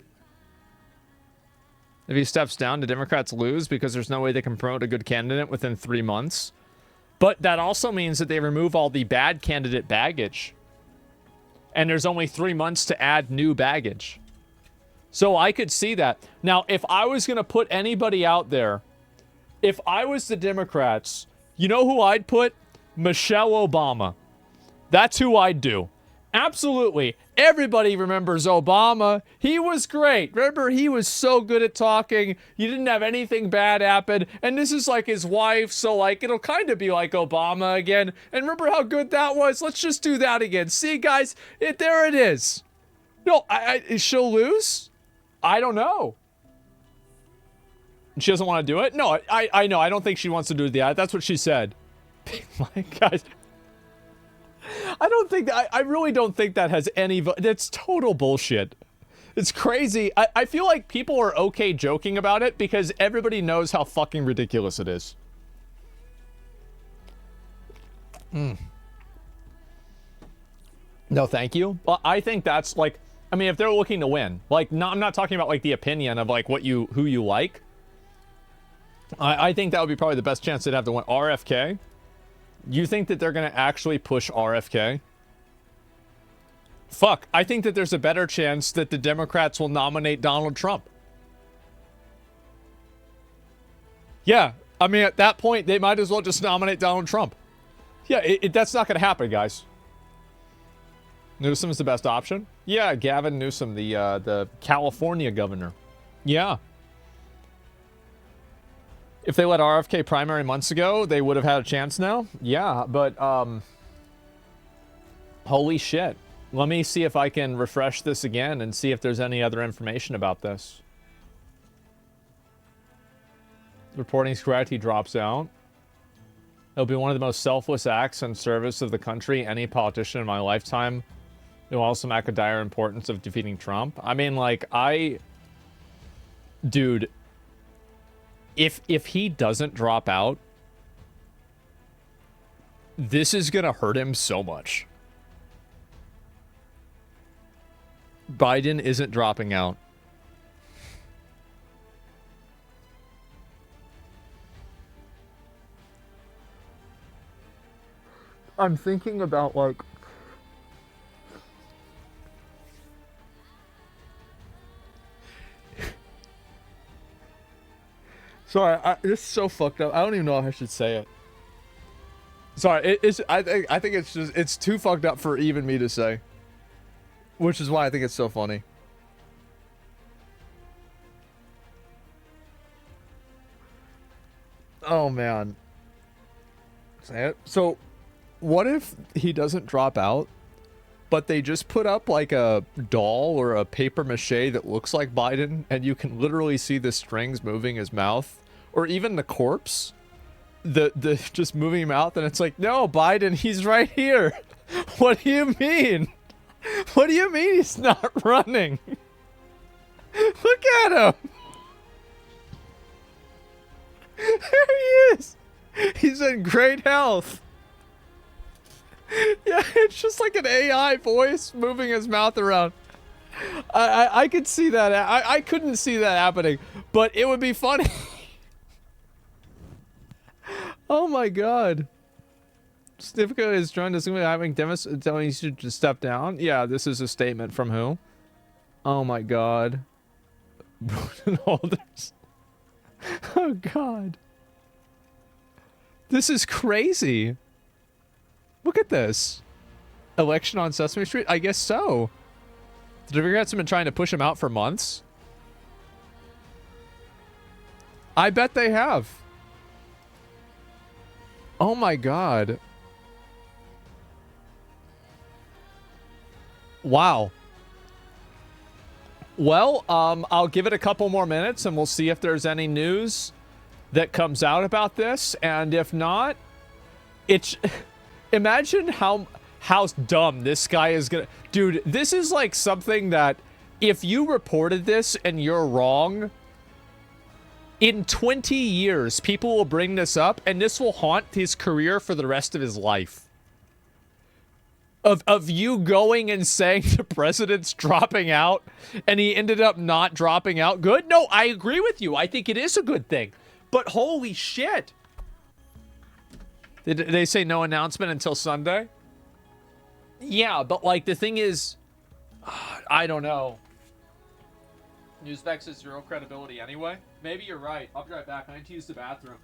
If he steps down, the Democrats lose because there's no way they can promote a good candidate within 3 months. But that also means that they remove all the bad candidate baggage. And there's only 3 months to add new baggage. So I could see that. Now, if I was going to put anybody out there, if I was the Democrats, you know who I'd put? Michelle Obama. That's who I'd do. Absolutely. Everybody remembers Obama. He was great. Remember, he was so good at talking. You didn't have anything bad happen. And this is like his wife, so like it'll kind of be like Obama again. And remember how good that was? Let's just do that again. See, guys, there it is. No, she'll lose? I don't know. She doesn't want to do it? No, I know. I don't think she wants to do that. That's what she said. My God. I don't think that, I really don't think that has any, that's total bullshit. It's crazy. I feel like people are okay joking about it because everybody knows how fucking ridiculous it is. No, thank you. Well, I think that's like, I mean, if they're looking to win, like, no, I'm not talking about like the opinion of like who you like. I think that would be probably the best chance they'd have to win. RFK. You think that they're going to actually push RFK? Fuck, I think that there's a better chance that the Democrats will nominate Donald Trump. Yeah, I mean, at that point, they might as well just nominate Donald Trump. Yeah, that's not going to happen, guys. Newsom's the best option? Yeah, Gavin Newsom, the California governor. Yeah. If they let RFK primary months ago, they would have had a chance now. Yeah, but holy shit. Let me see if I can refresh this again and see if there's any other information about this. Reporting's correct, he drops out. It'll be one of the most selfless acts in service of the country any politician in my lifetime. It will also make a dire importance of defeating Trump. I mean, like, dude, if he doesn't drop out, this is gonna hurt him so much. Biden isn't dropping out. I'm thinking about, like, sorry, this is so fucked up. I don't even know if I should say it. Sorry, I think it's too fucked up for even me to say. Which is why I think it's so funny. Oh man. Say it. So, what if he doesn't drop out, but they just put up like a doll or a paper mache that looks like Biden, and you can literally see the strings moving his mouth, or even the corpse, the just moving mouth, and it's like, no, Biden, he's right here. What do you mean? What do you mean he's not running? Look at him. There he is. He's in great health. Yeah, it's just like an AI voice moving his mouth around. I could see that. I couldn't see that happening, but it would be funny. Oh my god. Stifka is trying to simply having Demis telling you should just step down. Yeah, this is a statement from who? Oh my god. Oh god. This is crazy. Look at this. Election on Sesame Street? I guess so. The Democrats have been trying to push him out for months. I bet they have. Oh my god. Wow. Well, I'll give it a couple more minutes and we'll see if there's any news that comes out about this. And if not, it's... Imagine how dumb this guy is gonna... Dude, this is like something that if you reported this and you're wrong, in 20 years, people will bring this up and this will haunt his career for the rest of his life. Of you going and saying the president's dropping out and he ended up not dropping out? Good? No, I agree with you. I think it is a good thing. But holy shit. Did they say no announcement until Sunday? Yeah, but like the thing is, I don't know. Newsvex has zero credibility anyway. Maybe you're right. I'll be right back. I need to use the bathroom.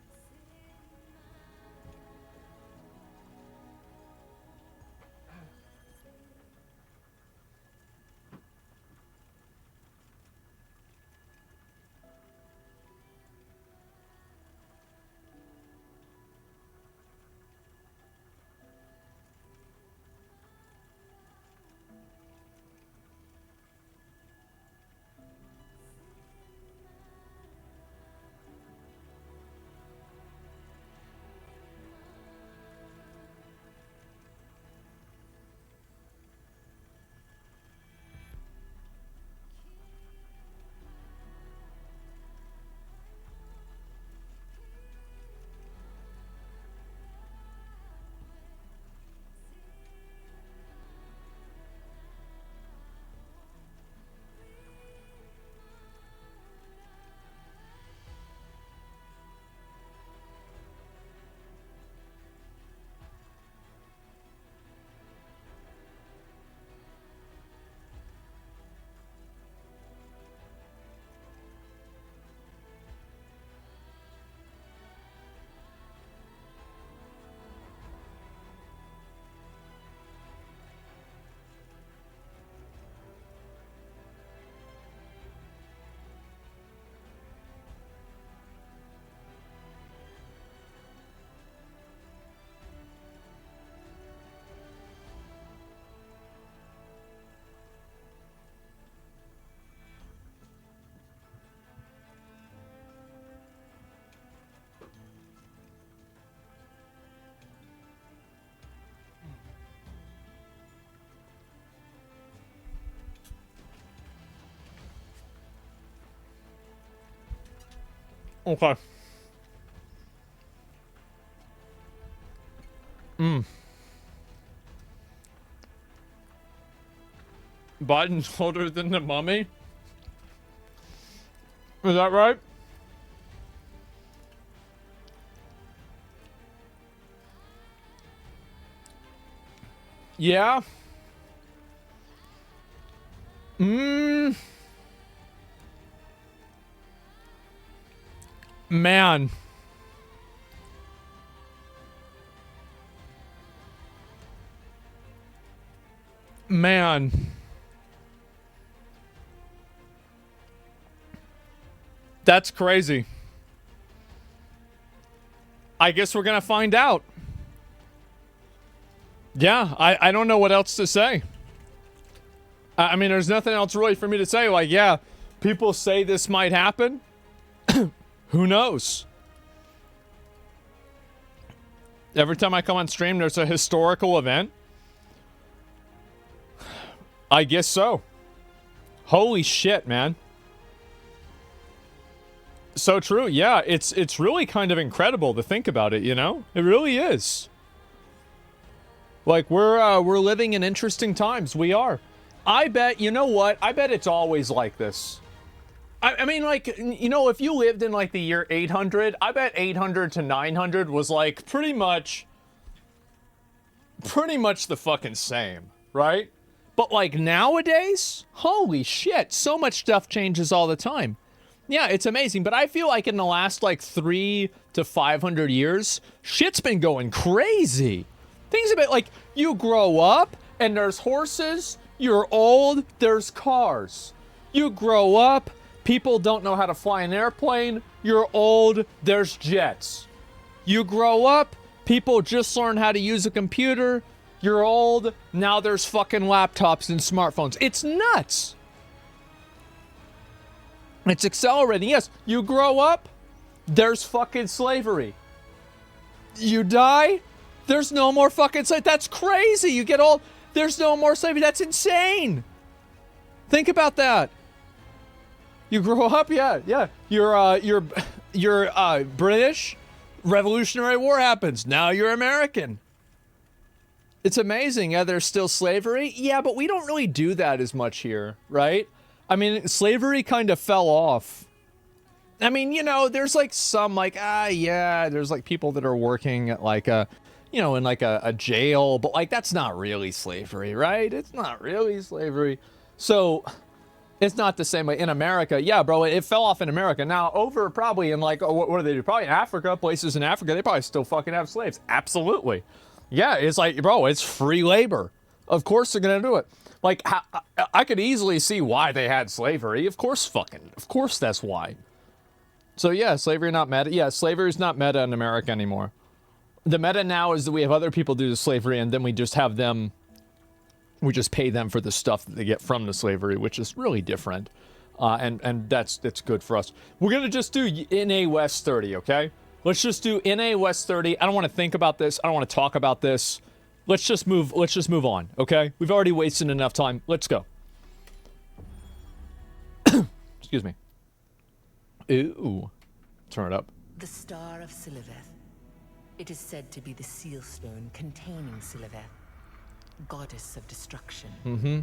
Okay. Biden's older than the mummy? Is that right? Yeah. Man. Man. That's crazy. I guess we're gonna find out. Yeah, I don't know what else to say. I mean, there's nothing else really for me to say. Like, yeah, people say this might happen. Who knows? Every time I come on stream, there's a historical event. I guess so. Holy shit, man. So true. Yeah, it's really kind of incredible to think about it, you know? It really is. Like, we're living in interesting times. We are. I bet, you know what? I bet it's always like this. I mean, like, you know, if you lived in, like, the year 800, I bet 800 to 900 was, like, pretty much the fucking same, right? But, like, nowadays, holy shit, so much stuff changes all the time. Yeah, it's amazing, but I feel like in the last, like, 300 to 500 years, shit's been going crazy. Things a bit like, you grow up, and there's horses, you're old, there's cars. You grow up, people don't know how to fly an airplane, you're old, there's jets. You grow up, people just learn how to use a computer, you're old, now there's fucking laptops and smartphones. It's nuts. It's accelerating. Yes, you grow up, there's fucking slavery. You die, there's no more fucking slavery. That's crazy. You get old, there's no more slavery. That's insane. Think about that. You grow up, yeah. You're British. Revolutionary War happens. Now you're American. It's amazing. Yeah, there's still slavery. Yeah, but we don't really do that as much here, right? I mean, slavery kind of fell off. I mean, you know, there's like some like, yeah, there's like people that are working at like a, you know, in like a jail, but like that's not really slavery, right? It's not really slavery. So it's not the same way in America. Yeah, bro, it fell off in America. Now, over probably in like, what do they do? Probably in Africa, places in Africa, they probably still fucking have slaves. Absolutely. Yeah, it's like, bro, it's free labor. Of course they're going to do it. Like, I could easily see why they had slavery. Of course that's why. So yeah, slavery not meta. Yeah, slavery is not meta in America anymore. The meta now is that we have other people do the slavery and then we just have them, we just pay them for the stuff that they get from the slavery, which is really different. And that's good for us. We're going to just do NA West 30, okay? Let's just do NA West 30. I don't want to think about this. I don't want to talk about this. Let's just move on, okay? We've already wasted enough time. Let's go. Excuse me. Ooh. Turn it up. The Star of Siliveth. It is said to be the seal stone containing Siliveth, goddess of destruction. Mm-hmm.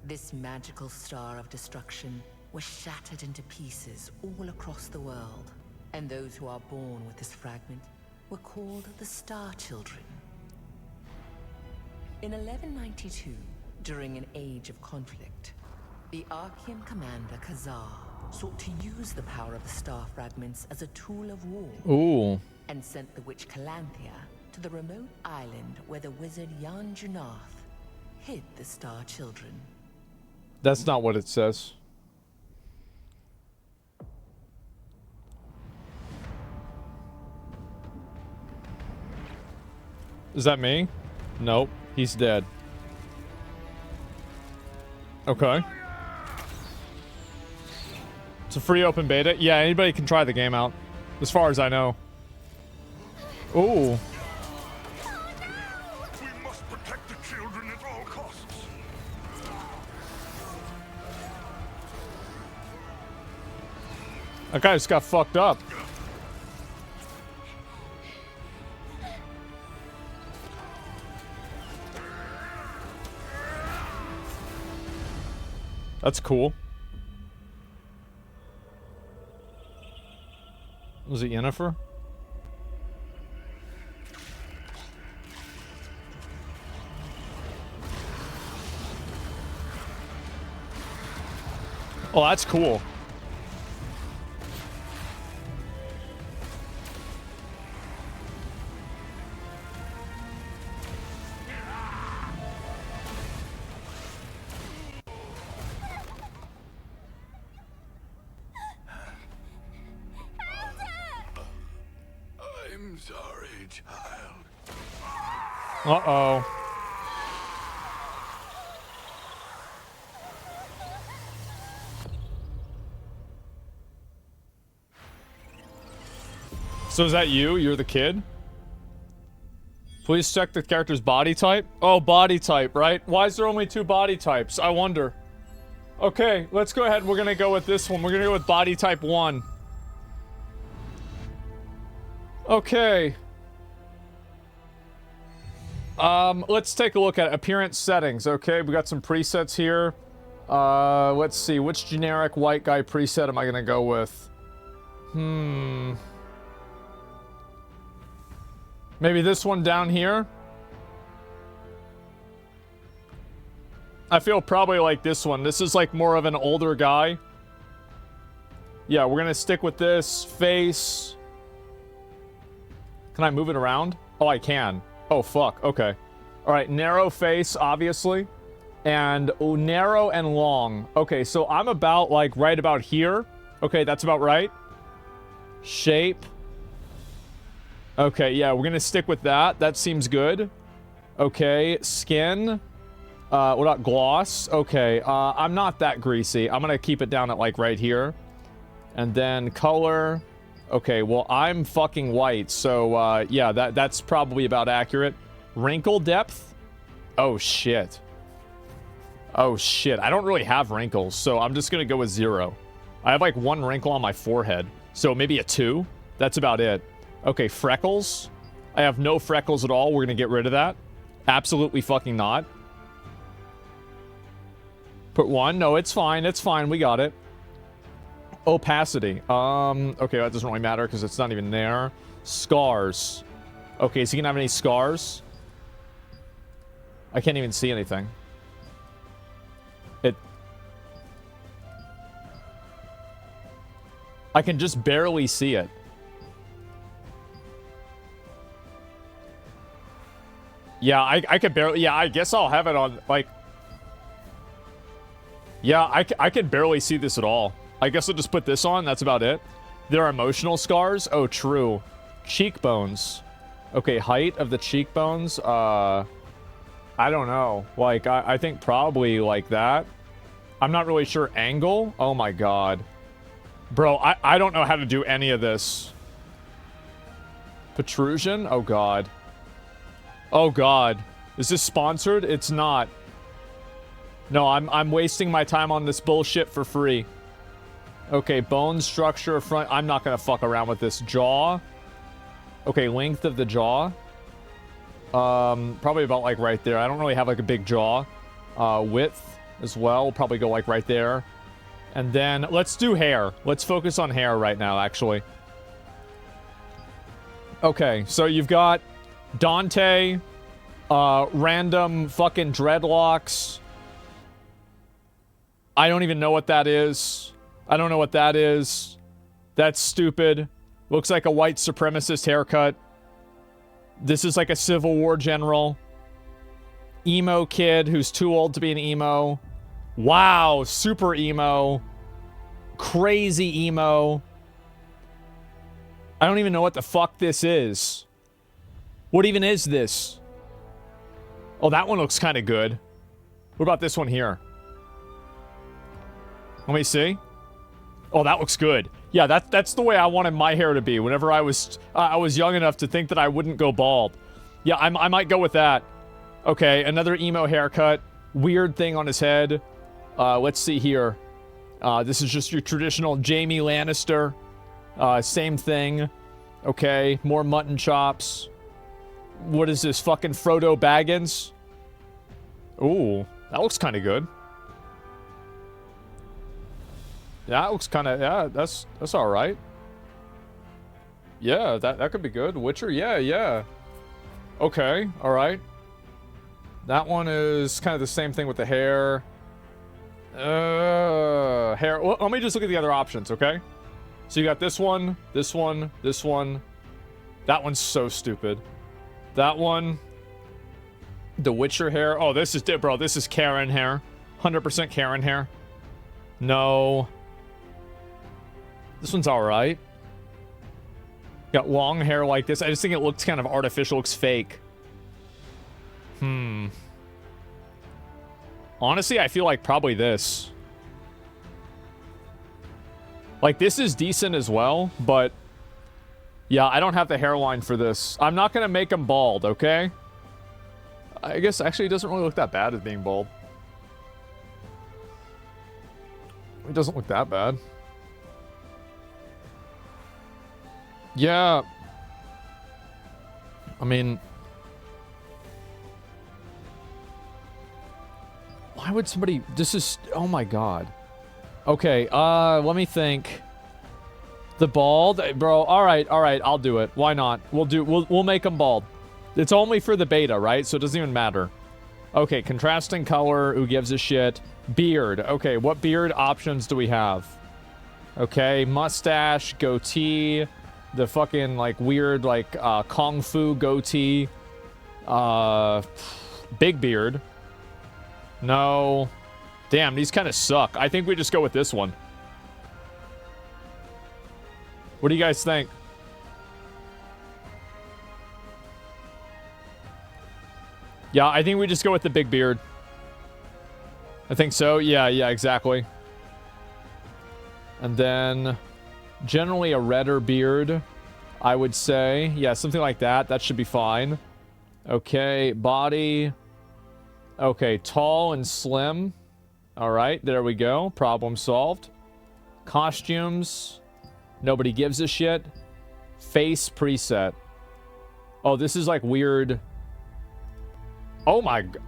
This magical star of destruction was shattered into pieces all across the world, and those who are born with this fragment were called the Star Children. In 1192, during an age of conflict, the Archean commander Khazar sought to use the power of the star fragments as a tool of war. Ooh. And sent the witch Calanthea to the remote island where the wizard Jan Junath hid the Star Children. That's not what it says. Is that me? Nope. He's dead. Okay. It's a free open beta. Yeah, anybody can try the game out. As far as I know. Ooh. We must protect the children at all costs. That guy just got fucked up. That's cool. Was it Yennefer? Oh, that's cool. I'm sorry, child. Uh-oh. So is that you? You're the kid? Please check the character's body type. Oh, body type, right? Why is there only 2 body types? I wonder. Okay, let's go ahead. We're gonna go with this one. We're gonna go with body type 1. Okay. Let's take a look at appearance settings. Okay, we got some presets here. Let's see. Which generic white guy preset am I gonna go with? Maybe this one down here? I feel probably like this one. This is like more of an older guy. Yeah, we're gonna stick with this. Face. Can I move it around? Oh, I can. Oh, fuck. Okay. Alright, narrow face, obviously. And narrow and long. Okay, so I'm about, like, right about here. Okay, that's about right. Shape. Okay, yeah, we're gonna stick with that. That seems good. Okay, skin. What about gloss? Okay, I'm not that greasy. I'm gonna keep it down at, like, right here. And then color. Okay, well, I'm fucking white, so, yeah, that's probably about accurate. Wrinkle depth? Oh, shit. Oh, shit. I don't really have wrinkles, so I'm just gonna go with 0. I have, like, 1 wrinkle on my forehead, so maybe a 2? That's about it. Okay, freckles. I have no freckles at all. We're going to get rid of that. Absolutely fucking not. Put 1. No, it's fine. It's fine. We got it. Opacity. Okay, that doesn't really matter because it's not even there. Scars. Okay, is he going to have any scars? I can't even see anything. I can just barely see it. Yeah, I could barely... Yeah, I guess I'll have it on, like... Yeah, I can barely see this at all. I guess I'll just put this on. That's about it. There are emotional scars. Oh, true. Cheekbones. Okay, height of the cheekbones. I don't know. Like, I think probably like that. I'm not really sure. Angle? Oh, my God. Bro, I don't know how to do any of this. Protrusion? Oh, God. Oh, God. Is this sponsored? It's not. No, I'm wasting my time on this bullshit for free. Okay, bone structure, front... I'm not gonna fuck around with this. Jaw. Okay, length of the jaw. Probably about, like, right there. I don't really have, like, a big jaw. Width as well. We'll probably go, like, right there. And then, let's do hair. Let's focus on hair right now, actually. Okay, so you've got Dante, random fucking dreadlocks. I don't even know what that is. I don't know what that is. That's stupid. Looks like a white supremacist haircut. This is like a Civil War general. Emo kid who's too old to be an emo. Wow, super emo. Crazy emo. I don't even know what the fuck this is. What even is this? Oh, that one looks kind of good. What about this one here? Let me see. Oh, that looks good. Yeah, that's the way I wanted my hair to be whenever I was young enough to think that I wouldn't go bald. Yeah, I might go with that. Okay, another emo haircut. Weird thing on his head. Let's see here. This is just your traditional Jaime Lannister. Same thing. Okay, more mutton chops. What is this, fucking Frodo Baggins? Ooh, that looks kind of good. Yeah, that looks kind of... Yeah, that's all right. Yeah, that could be good. Witcher, yeah. Okay, all right. That one is kind of the same thing with the hair. Hair. Well, let me just look at the other options, okay? So you got this one, this one, this one. That one's so stupid. That one. The Witcher hair. Oh, this is... Bro, this is Karen hair. 100% Karen hair. No. This one's alright. Got long hair like this. I just think it looks kind of artificial. Looks fake. Honestly, I feel like probably this. Like, this is decent as well, but... Yeah, I don't have the hairline for this. I'm not gonna make him bald, okay? I guess, actually, it doesn't really look that bad as being bald. It doesn't look that bad. Yeah. I mean... Why would somebody... This is... Oh my god. Okay, let me think. The bald? Bro, alright, I'll do it. Why not? We'll make him bald. It's only for the beta, right? So it doesn't even matter. Okay, contrasting color. Who gives a shit? Beard. Okay, what beard options do we have? Okay, mustache, goatee, the fucking, like, weird, like, kung fu goatee. Big beard. No. Damn, these kind of suck. I think we just go with this one. What do you guys think? Yeah, I think we just go with the big beard. I think so. Yeah, exactly. And then generally a redder beard, I would say. Yeah, something like that. That should be fine. Okay, body. Okay, tall and slim. All right, there we go. Problem solved. Costumes. Nobody gives a shit. Face preset. Oh, this is like weird. Oh my god.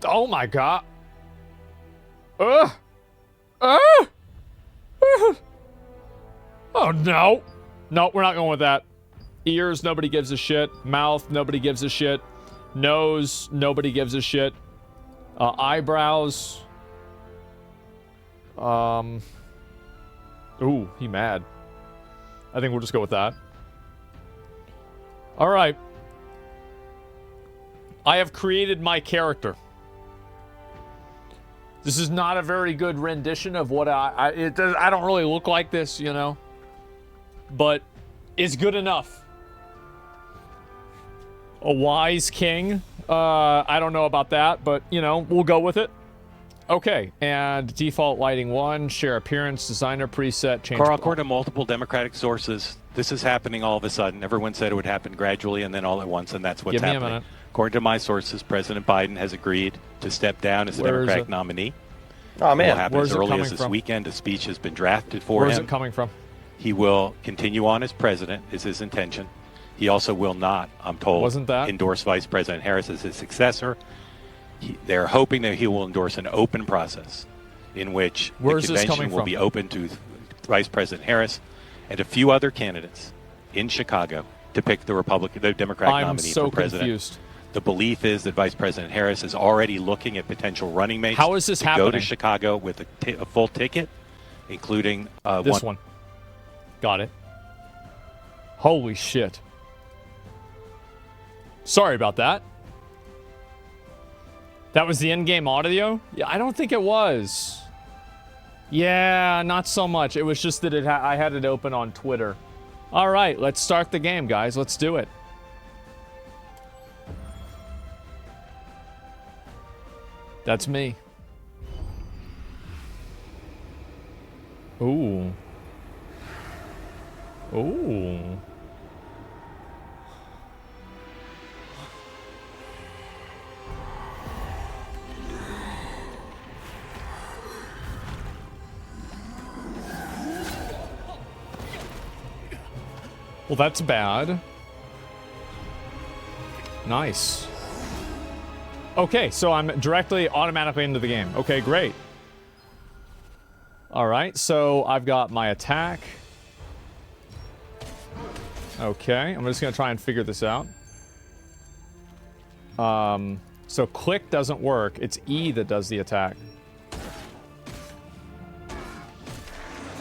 Oh my god. Oh no. No, we're not going with that. Ears, nobody gives a shit. Mouth, nobody gives a shit. Nose, nobody gives a shit. Eyebrows. Ooh, he mad. I think we'll just go with that. All right. I have created my character. This is not a very good rendition of what I don't really look like this, you know. But it's good enough. A wise king. I don't know about that, but, you know, we'll go with it. Okay, and default lighting 1, share appearance, designer preset, change. Carl, according to multiple Democratic sources, this is happening all of a sudden. Everyone said it would happen gradually and then all at once, and that's what's Give me a happening. minute. According to my sources, President Biden has agreed to step down as the Where is Democratic it? nominee. Oh, man. It will happen Where's as it early coming as this from? weekend. A speech has been drafted for Where's him. it coming from? He will continue on as president, is his intention. He also will not, I'm told, Wasn't that? endorse Vice President Harris as his successor. They're hoping that he will endorse an open process in which Where's the this convention coming will from? be open to Vice President Harris and a few other candidates in Chicago to pick the Democratic I'm nominee so for president. confused. The belief is that Vice President Harris is already looking at potential running mates. How is this to go happening? to Chicago with a full ticket, including This one. Got it. Holy shit. Sorry about that. That was the in-game audio? Yeah, I don't think it was. Yeah, not so much. It was just that I had it open on Twitter. All right, let's start the game, guys. Let's do it. That's me. Ooh. Ooh. Well, that's bad. Nice. Okay, so I'm directly automatically into the game. Okay, great. All right, so I've got my attack. Okay, I'm just gonna try and figure this out. So click doesn't work. It's E that does the attack.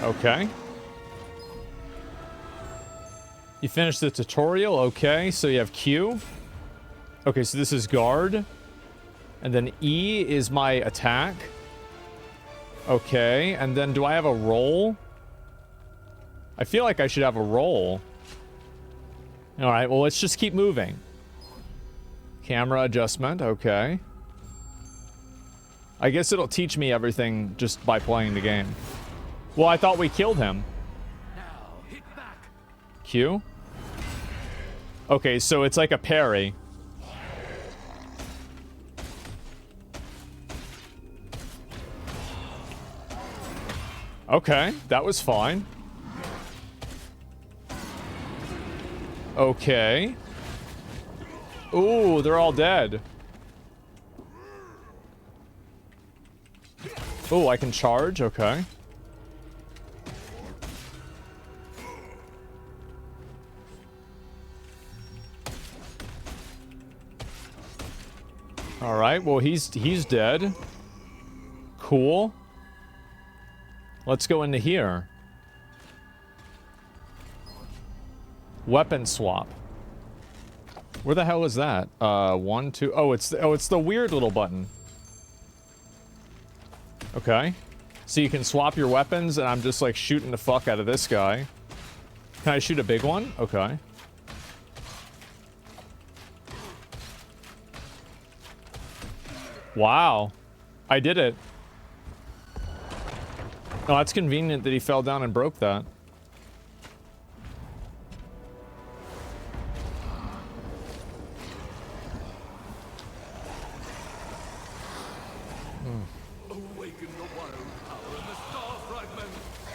Okay. You finished the tutorial. Okay, so you have Q. Okay, so this is guard. And then E is my attack. Okay, and then do I have a roll? I feel like I should have a roll. All right, well, let's just keep moving. Camera adjustment, okay. I guess it'll teach me everything just by playing the game. Well, I thought we killed him. Q? Okay, so it's like a parry. Okay, that was fine. Okay. Ooh, they're all dead. Ooh, I can charge, okay. All right, well, he's dead. Cool. Let's go into here. Weapon swap. Where the hell is that? 1, 2. Oh, it's the weird little button. Okay. So you can swap your weapons, and I'm just like shooting the fuck out of this guy. Can I shoot a big one? Okay. Wow. I did it. Oh, that's convenient that he fell down and broke that.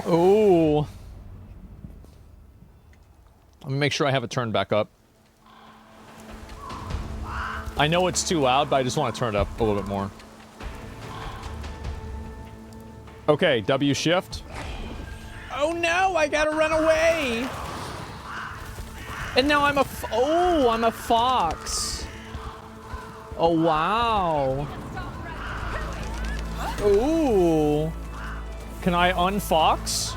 Oh. Let me make sure I have it turned back up. I know it's too loud, but I just want to turn it up a little bit more. Okay, W shift. Oh no, I gotta run away! And now I'm a I'm a fox. Oh wow. Ooh. Can I unfox?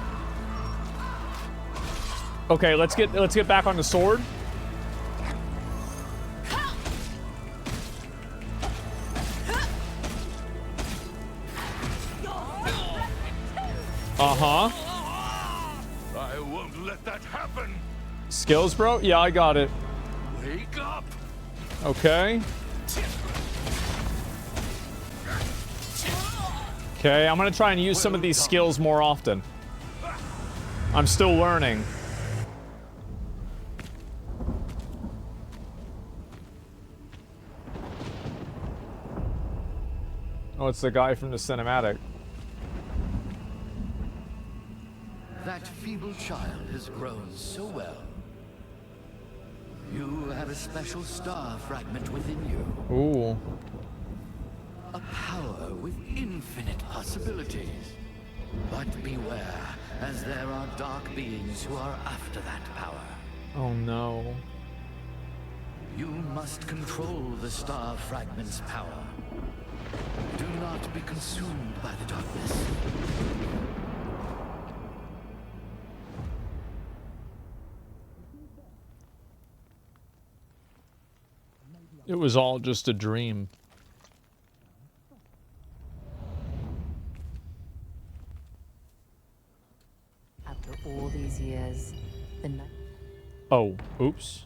Okay, let's get back on the sword. Uh-huh. I won't let that happen. Skills, bro? Yeah, I got it. Wake up. Okay. Okay, I'm gonna try and use some of these skills more often. I'm still learning. Oh, it's the guy from the cinematic. That feeble child has grown so well. You have a special star fragment within you. Ooh. A power with infinite possibilities. But beware, as there are dark beings who are after that power. Oh no. You must control the star fragment's power. Do not be consumed by the darkness. It was all just a dream. After all these years, the night. Oh, oops.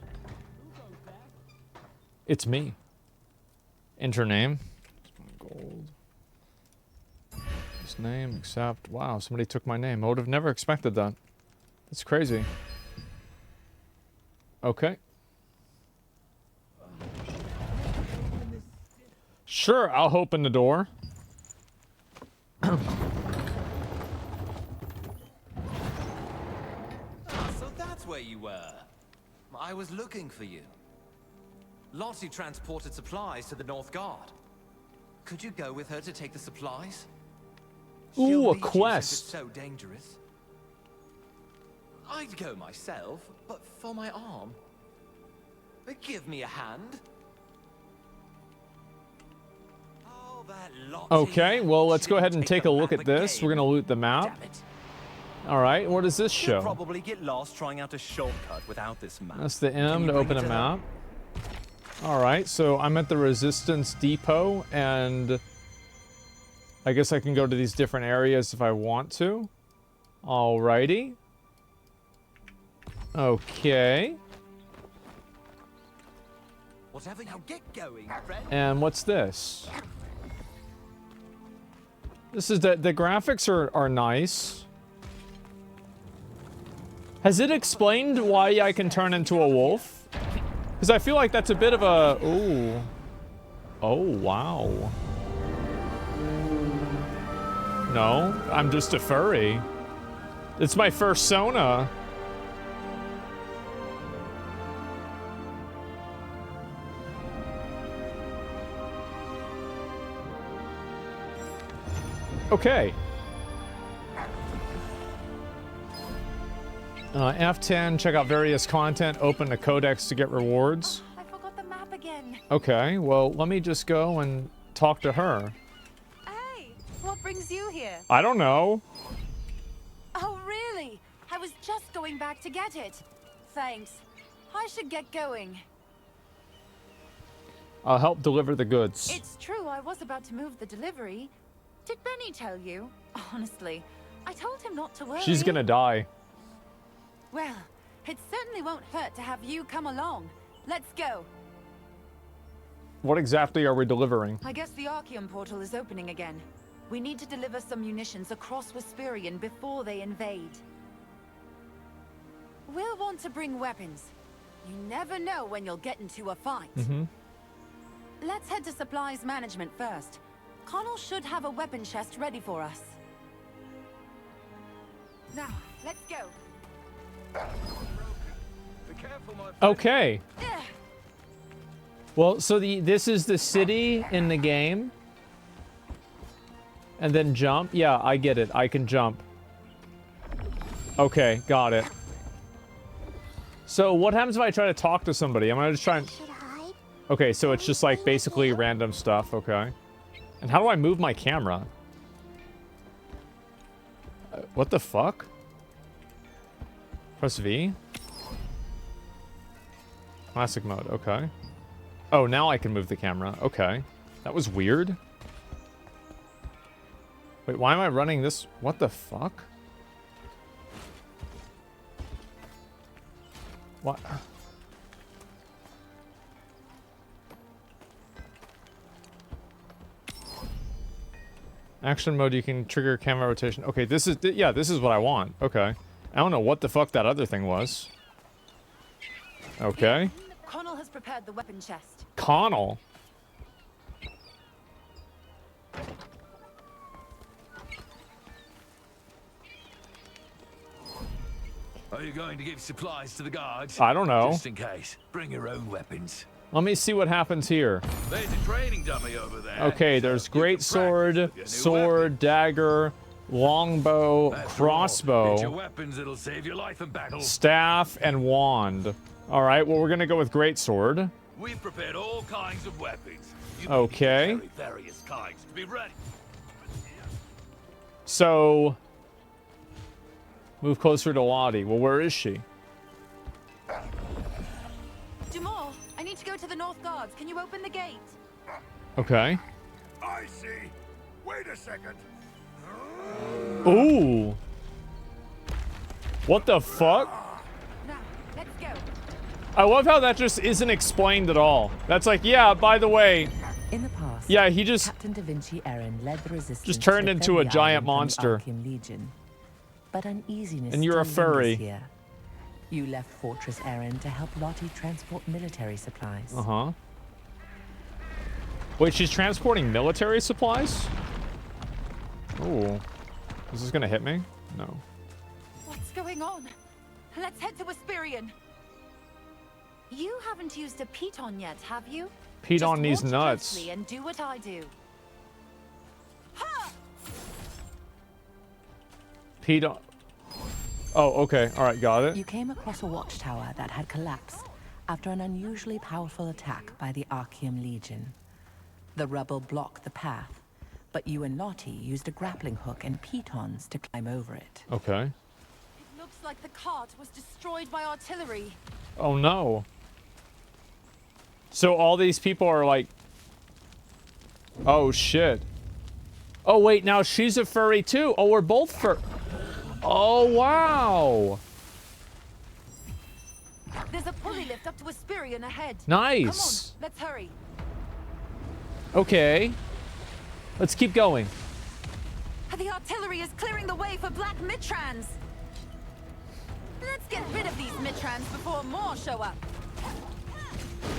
It's me. Enter name. Gold. This name, accept. Wow, somebody took my name. I would have never expected that. That's crazy. Okay. Sure, I'll open the door. So that's where you were. I was looking for you. Lottie transported supplies to the North Guard. Could you go with her to take the supplies? Ooh, a She'll need you since quest. it's so dangerous. I'd go myself, but for my arm. Give me a hand. Oh, that Lottie. Okay, well, let's go ahead and take a look at this. We're gonna loot the map. All right, what does this You'll show? probably get lost trying out a shortcut without this map. That's the Can M you to bring open it a to her? map. All right, so I'm at the Resistance Depot, and I guess I can go to these different areas if I want to. Alrighty. Okay. Whatever you get going, friend. And what's this? This is the graphics are nice. Has it explained why I can turn into a wolf? Because I feel like that's a bit of a... Ooh. Oh, wow. No, I'm just a furry. It's my first Sona. Okay. F10, check out various content, open the codex to get rewards. I forgot the map again. Okay, well, let me just go and talk to her. Hey, what brings you here? I don't know. Oh, really? I was just going back to get it. Thanks. I should get going. I'll help deliver the goods. It's true, I was about to move the delivery. Did Benny tell you? Honestly, I told him not to worry. She's gonna die. Well, it certainly won't hurt to have you come along. Let's go. What exactly are we delivering? I guess the Archeum portal is opening again. We need to deliver some munitions across Wisperian before they invade. We'll want to bring weapons. You never know when you'll get into a fight. Mm-hmm. Let's head to supplies management first. Connell should have a weapon chest ready for us. Now, let's go. The Okay. Well, so this is the city in the game. And then jump. Yeah, I get it. I can jump. Okay, got it. So what happens if I try to talk to somebody? Am I just trying? Okay, so it's just like basically random stuff. Okay. And how do I move my camera? What the fuck? Press V. Classic mode. Okay. Oh, now I can move the camera. Okay. That was weird. Wait, why am I running this? What the fuck? What? Action mode, you can trigger camera rotation. Okay, this is, yeah, this is what I want. Okay. I don't know what the fuck that other thing was. Okay. Connell has prepared the weapon chest. Connell? Are you going to give supplies to the guards? I don't know. Just in case. Bring your own weapons. Let me see what happens here. There's a training dummy over there. Okay, there's great sword, sword, dagger, longbow, Get your crossbow, weapons, it'll save your life in battle. staff, and wand. All right, well, we're gonna go with great sword. We've prepared all kinds of weapons. You Okay. various kinds to be ready. So, move closer to Lottie. Well, where is she? Dumore, I need to go to the North Guards. Can you open the gate? Okay. I see. Wait a second. Ooh. What the fuck? Now, let's go. I love how that just isn't explained at all. That's like, yeah, by the way. In the past, Yeah, he just Captain Da Vinci Aaron led the resistance. just turned to into a defend the giant island from the monster. Archean Legion. But uneasiness And you're a still lingers furry. Here. You left Fortress Aaron to help Lottie transport military supplies. Uh-huh. Wait, she's transporting military supplies? Ooh. Is this gonna hit me? No. What's going on? Let's head to Aspirion. You haven't used a piton yet, have you? Pete Just on these watch nuts. closely and do what I do. Pete on... Oh, okay. All right, got it. You came across a watchtower that had collapsed after an unusually powerful attack by the Archean Legion. The rubble blocked the path, but you and Lottie used a grappling hook and pitons to climb over it. Okay. It looks like the cart was destroyed by artillery. Oh, no. So all these people are like... Oh, shit. Oh, wait, now she's a furry, too. Oh, we're both fur... Oh, wow. There's a pulley lift up to Aspirion ahead. Nice. Come on, let's hurry. Okay. Let's keep going. The artillery is clearing the way for black Mitrans. Let's get rid of these Mitrans before more show up.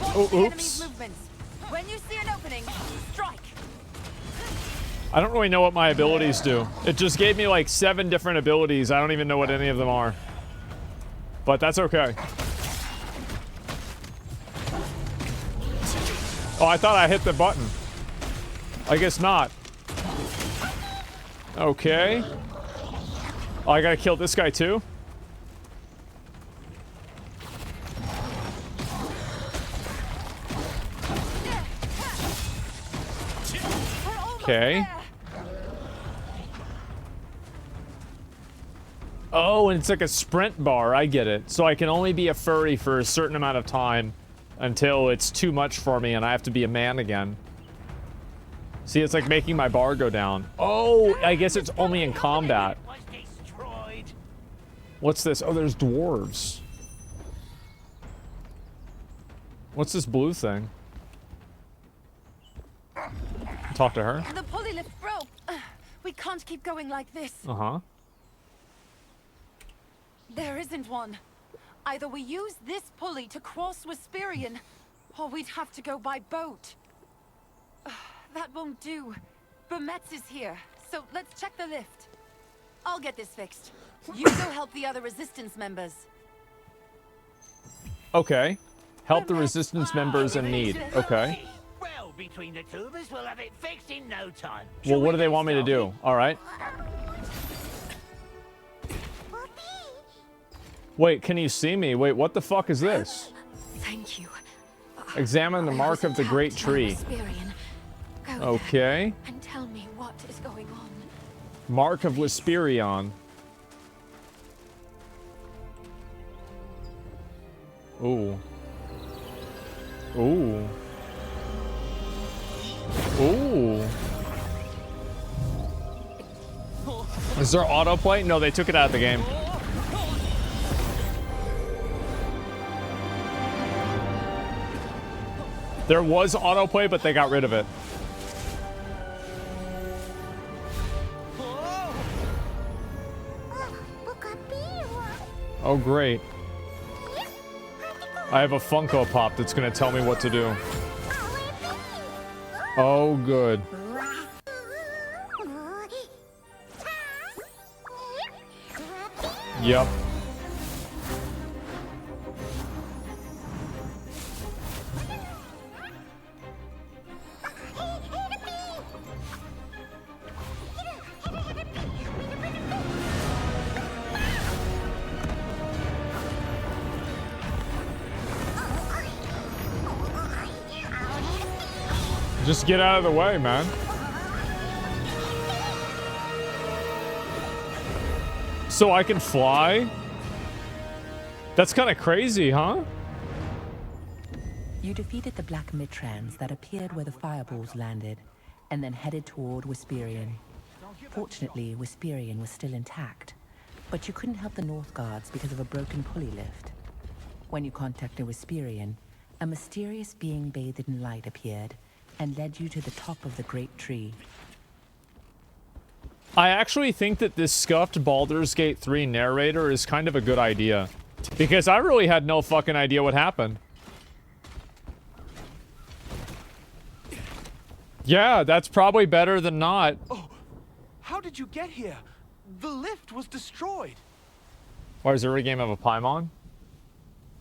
Watch Oh, the oops. enemy's movements. When you see an opening, strike. I don't really know what my abilities do. It just gave me like 7 different abilities. I don't even know what any of them are. But that's okay. Oh, I thought I hit the button. I guess not. Okay. Oh, I gotta kill this guy too? Okay. Oh, and it's like a sprint bar. I get it. So I can only be a furry for a certain amount of time until it's too much for me and I have to be a man again. See, it's like making my bar go down. Oh, I guess it's only in combat. What's this? Oh, there's dwarves. What's this blue thing? Talk to her. The pulley lift broke. We can't keep going like this. Uh-huh. There isn't one. Either we use this pulley to cross Wisperian, or we'd have to go by boat. That won't do. Burmetz is here, so let's check the lift. I'll get this fixed. You go help the other resistance members. Okay. Help the resistance members in need. Okay. Well, between the two of us, we'll have it fixed in no time. Well, what do they want me to do? All right. Wait, can you see me? Wait, what the fuck is this? Thank you. Examine the mark of the great tree. Okay. And tell me what is going on. Mark of Wisperion. Ooh. Ooh. Ooh. Is there autoplay? No, they took it out of the game. There was autoplay, but they got rid of it. Oh, great. I have a Funko Pop that's gonna tell me what to do. Oh, good. Yep. Just get out of the way, man. So I can fly? That's kind of crazy, huh? You defeated the black Mitrans that appeared where the fireballs landed, and then headed toward Wisperion. Fortunately, Wisperion was still intact, but you couldn't help the North Guards because of a broken pulley lift. When you contacted Wisperion, a mysterious being bathed in light appeared and led you to the top of the great tree. I actually think that this scuffed Baldur's Gate 3 narrator is kind of a good idea. Because I really had no fucking idea what happened. Yeah, that's probably better than not. Oh, how did you get here? The lift was destroyed. Why does every game have a Paimon?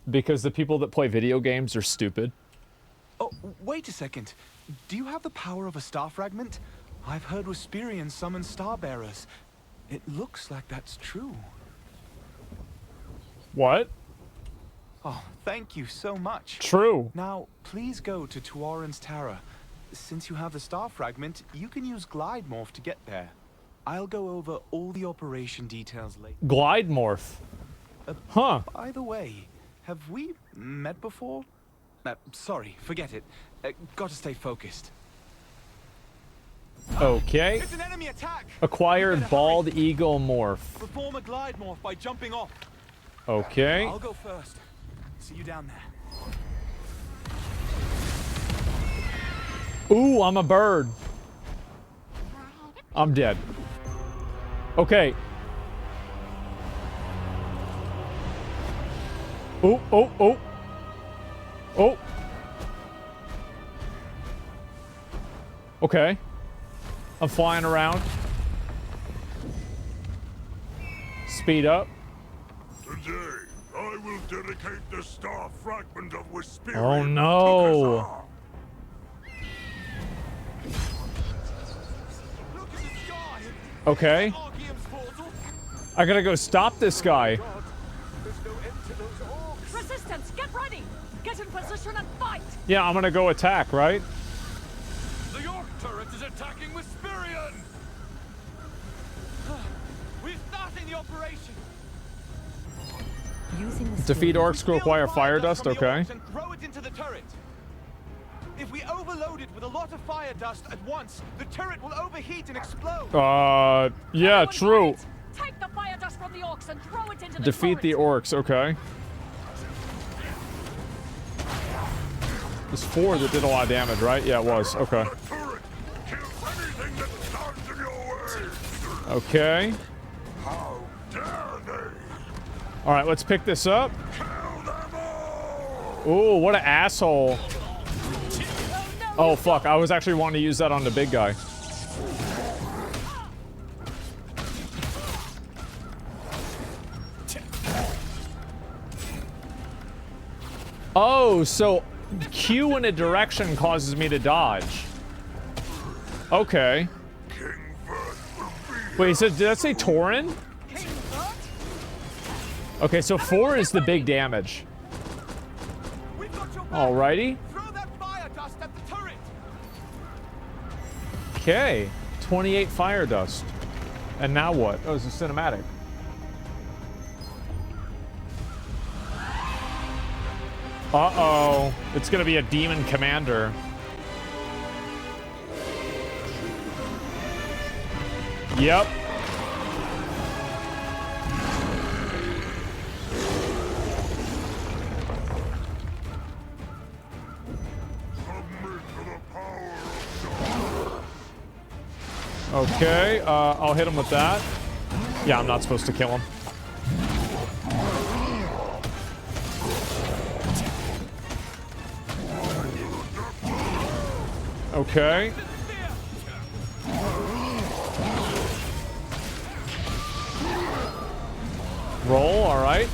Because the people that play video games are stupid. Oh, wait a second. Do you have the power of a star fragment? I've heard Wisperion summon starbearers. It looks like that's true. What? Oh, thank you so much. True. Now, please go to Tuaren's Tower. Since you have the star fragment, you can use Glide Morph to get there. I'll go over all the operation details later. Glide Morph. Huh. By the way, have we met before? Sorry, forget it. Gotta stay focused. Okay. It's an enemy attack! Acquired Bald Eagle Morph. Perform a Glide Morph by jumping off. Okay. I'll go first. See you down there. Ooh, I'm a bird. I'm dead. Okay. Oh, oh, oh. Oh. Okay. I'm flying around. Speed up. Today, I will dedicate the star fragment of Wisperion. Oh no. Okay. I gotta go stop this guy. Resistance, get ready! Get in position and fight! Yeah, I'm gonna go attack, right? The York turret is attacking Wisperion! We're starting the operation! Using the Defeat orcs to acquire fire dust, okay. And throw it into the turret. If we overload it with a lot of fire dust at once, the turret will overheat and explode. Yeah, true. Take the fire dust from the orcs and throw it into the Defeat the orcs, okay. There's 4 that did a lot of damage, right? Yeah, it was. Okay. Okay. Alright, let's pick this up. Ooh, what an asshole. Oh, fuck. I was actually wanting to use that on the big guy. Oh, so Q in a direction causes me to dodge. Okay. Wait, so did that say Tauren? Okay, so 4 is the big damage. Alrighty. Okay. 28 fire dust. And now what? Oh, it's a cinematic. Uh-oh. It's gonna be a demon commander. Yep. Okay, I'll hit him with that. Yeah, I'm not supposed to kill him. Okay. Roll, alright.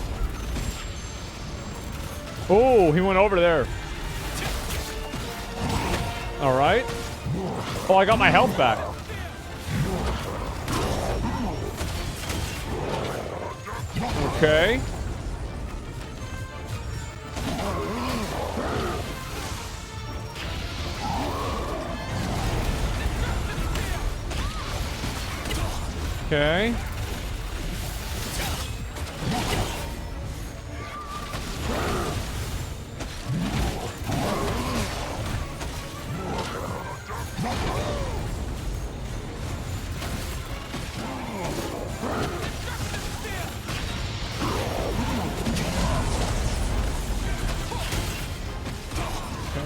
Oh, he went over there. Alright. Oh, I got my health back. Okay. Okay.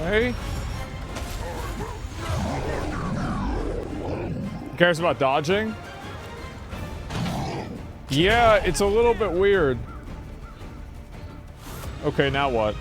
Okay. Who cares about dodging? Yeah, it's a little bit weird. Okay, now what?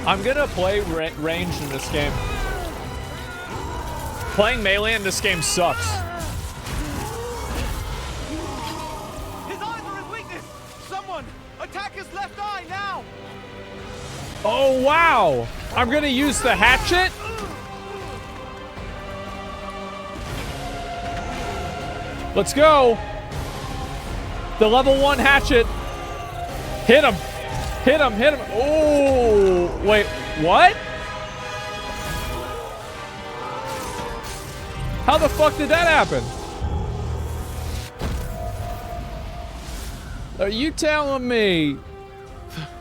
I'm gonna play ranged in this game. Playing melee in this game sucks. His eyes are his weakness! Someone! Attack his left eye now! Oh, wow! I'm gonna use the hatchet? Let's go! The level 1 hatchet. Hit him! Hit him! Hit him! Oh! Wait, what? How the fuck did that happen? Are you telling me?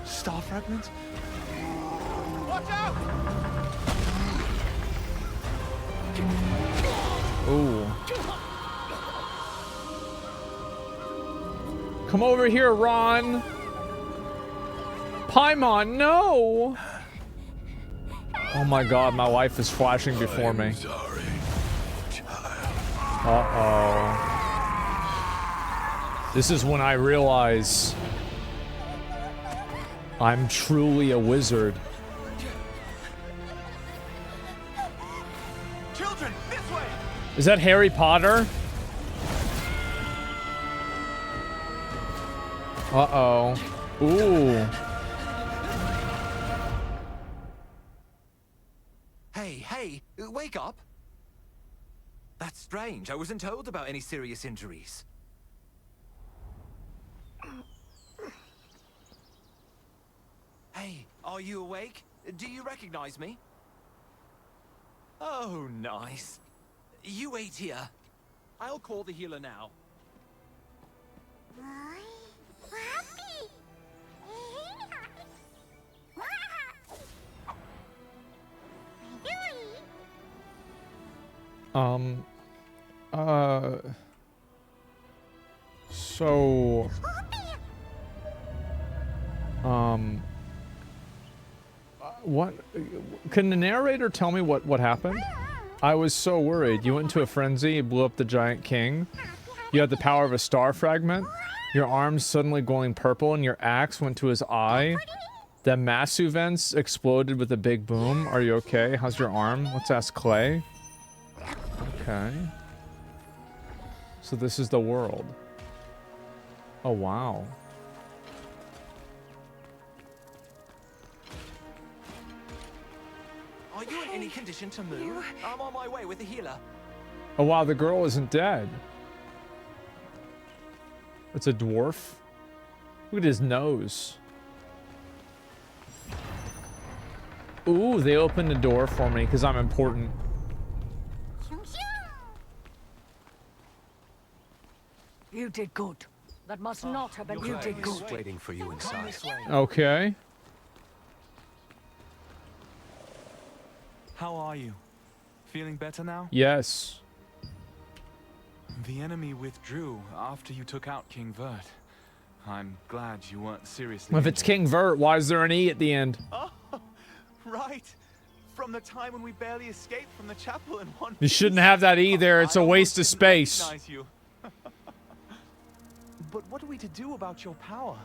Star fragments? Watch out! Ooh. Come over here, Ron. Paimon, no! Oh my god, my life is flashing before me. Uh-oh. This is when I realize I'm truly a wizard. Children, this way! Is that Harry Potter? Uh-oh. Ooh. Hey, wake up! That's strange. I wasn't told about any serious injuries. Hey, are you awake? Do you recognize me? Oh, nice. You wait here. I'll call the healer now. What? Can the narrator tell me what happened? I was so worried. You went into a frenzy, you blew up the giant king. You had the power of a star fragment. Your arm's suddenly glowing purple and your axe went to his eye. The Masu vents exploded with a big boom. Are you okay? How's your arm? Let's ask Clay. Okay. So this is the world. Oh, wow. Are you in any condition to move? I'm on my way with a healer. Oh, wow, the girl isn't dead. It's a dwarf. Look at his nose. Ooh, they opened the door for me because I'm important. You did good. That must not have been. You did good. Waiting for you inside. Okay. How are you? Feeling better now? Yes. The enemy withdrew after you took out King Vert. I'm glad you weren't seriously If it's King Vert, why is there an E at the end? Oh, right. From the time when we barely escaped from the chapel in one You shouldn't have that E there. It's a waste of space. recognize you. But what are we to do about your power?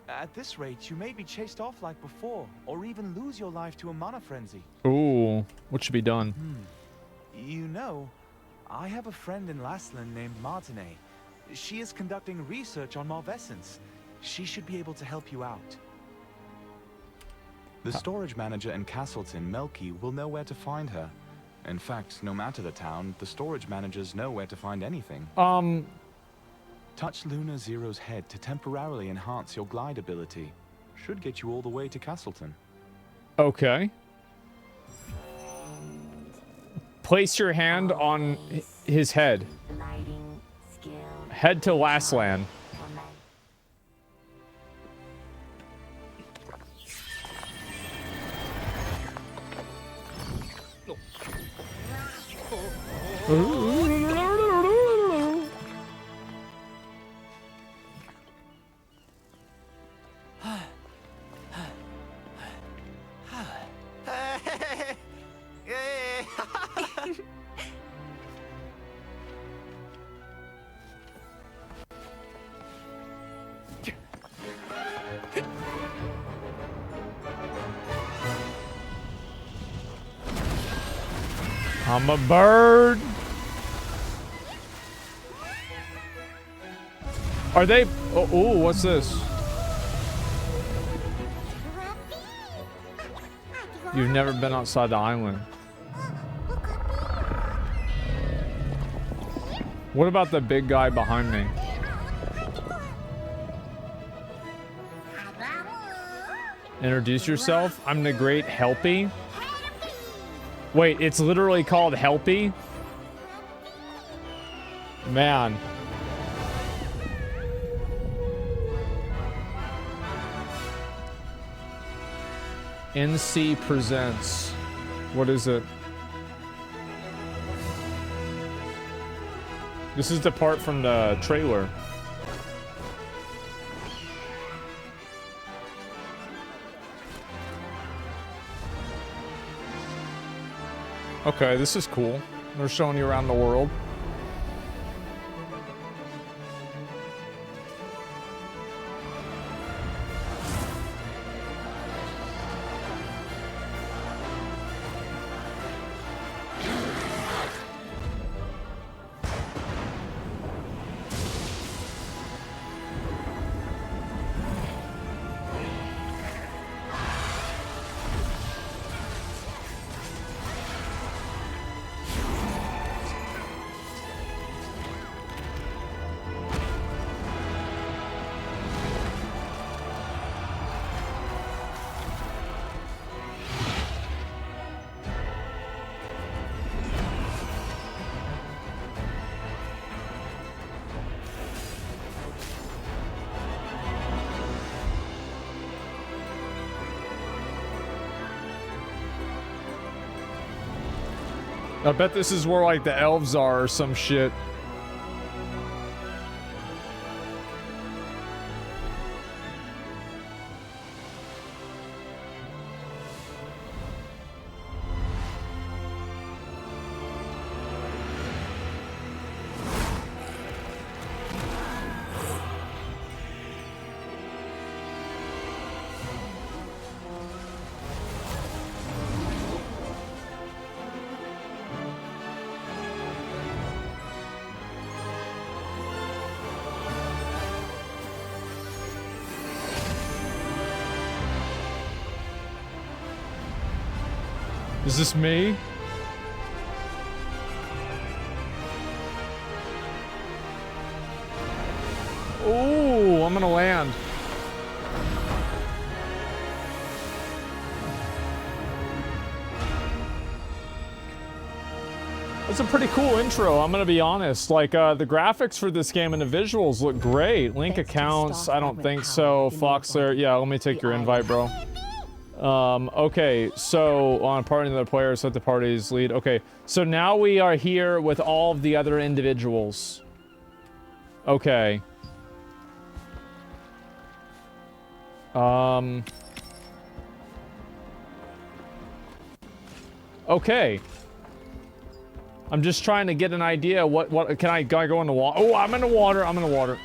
At this rate, you may be chased off like before, or even lose your life to a mana frenzy. Ooh, what should be done? You know, I have a friend in Laslan named Martinet. She is conducting research on Malvescence. She should be able to help you out. The storage manager in Castleton, Melky, will know where to find her. In fact, no matter the town, the storage managers know where to find anything. Touch Luna Zero's head to temporarily enhance your glide ability. Should get you all the way to Castleton. Okay. Place your hand on his head. Head to Lastland. I'm a bird. Are they? Oh, ooh, what's this? You've never been outside the island. What about the big guy behind me? Introduce yourself. I'm the Great Helpy. Wait, it's literally called Helpy? Man. NC presents. What is it? This is the part from the trailer. Okay, this is cool. They're showing you around the world. I bet this is where, like, the elves are or some shit. Is this me? Ooh, I'm gonna land. It's a pretty cool intro, I'm gonna be honest. Like, the graphics for this game and the visuals look great. Link accounts, I don't think so. Fox there, yeah, let me take your invite, bro. Okay, so on party the players, set the party's lead. Okay, so now we are here with all of the other individuals. Okay. Okay. I'm just trying to get an idea. What can I go in the water? Oh, I'm in the water. I'm in the water.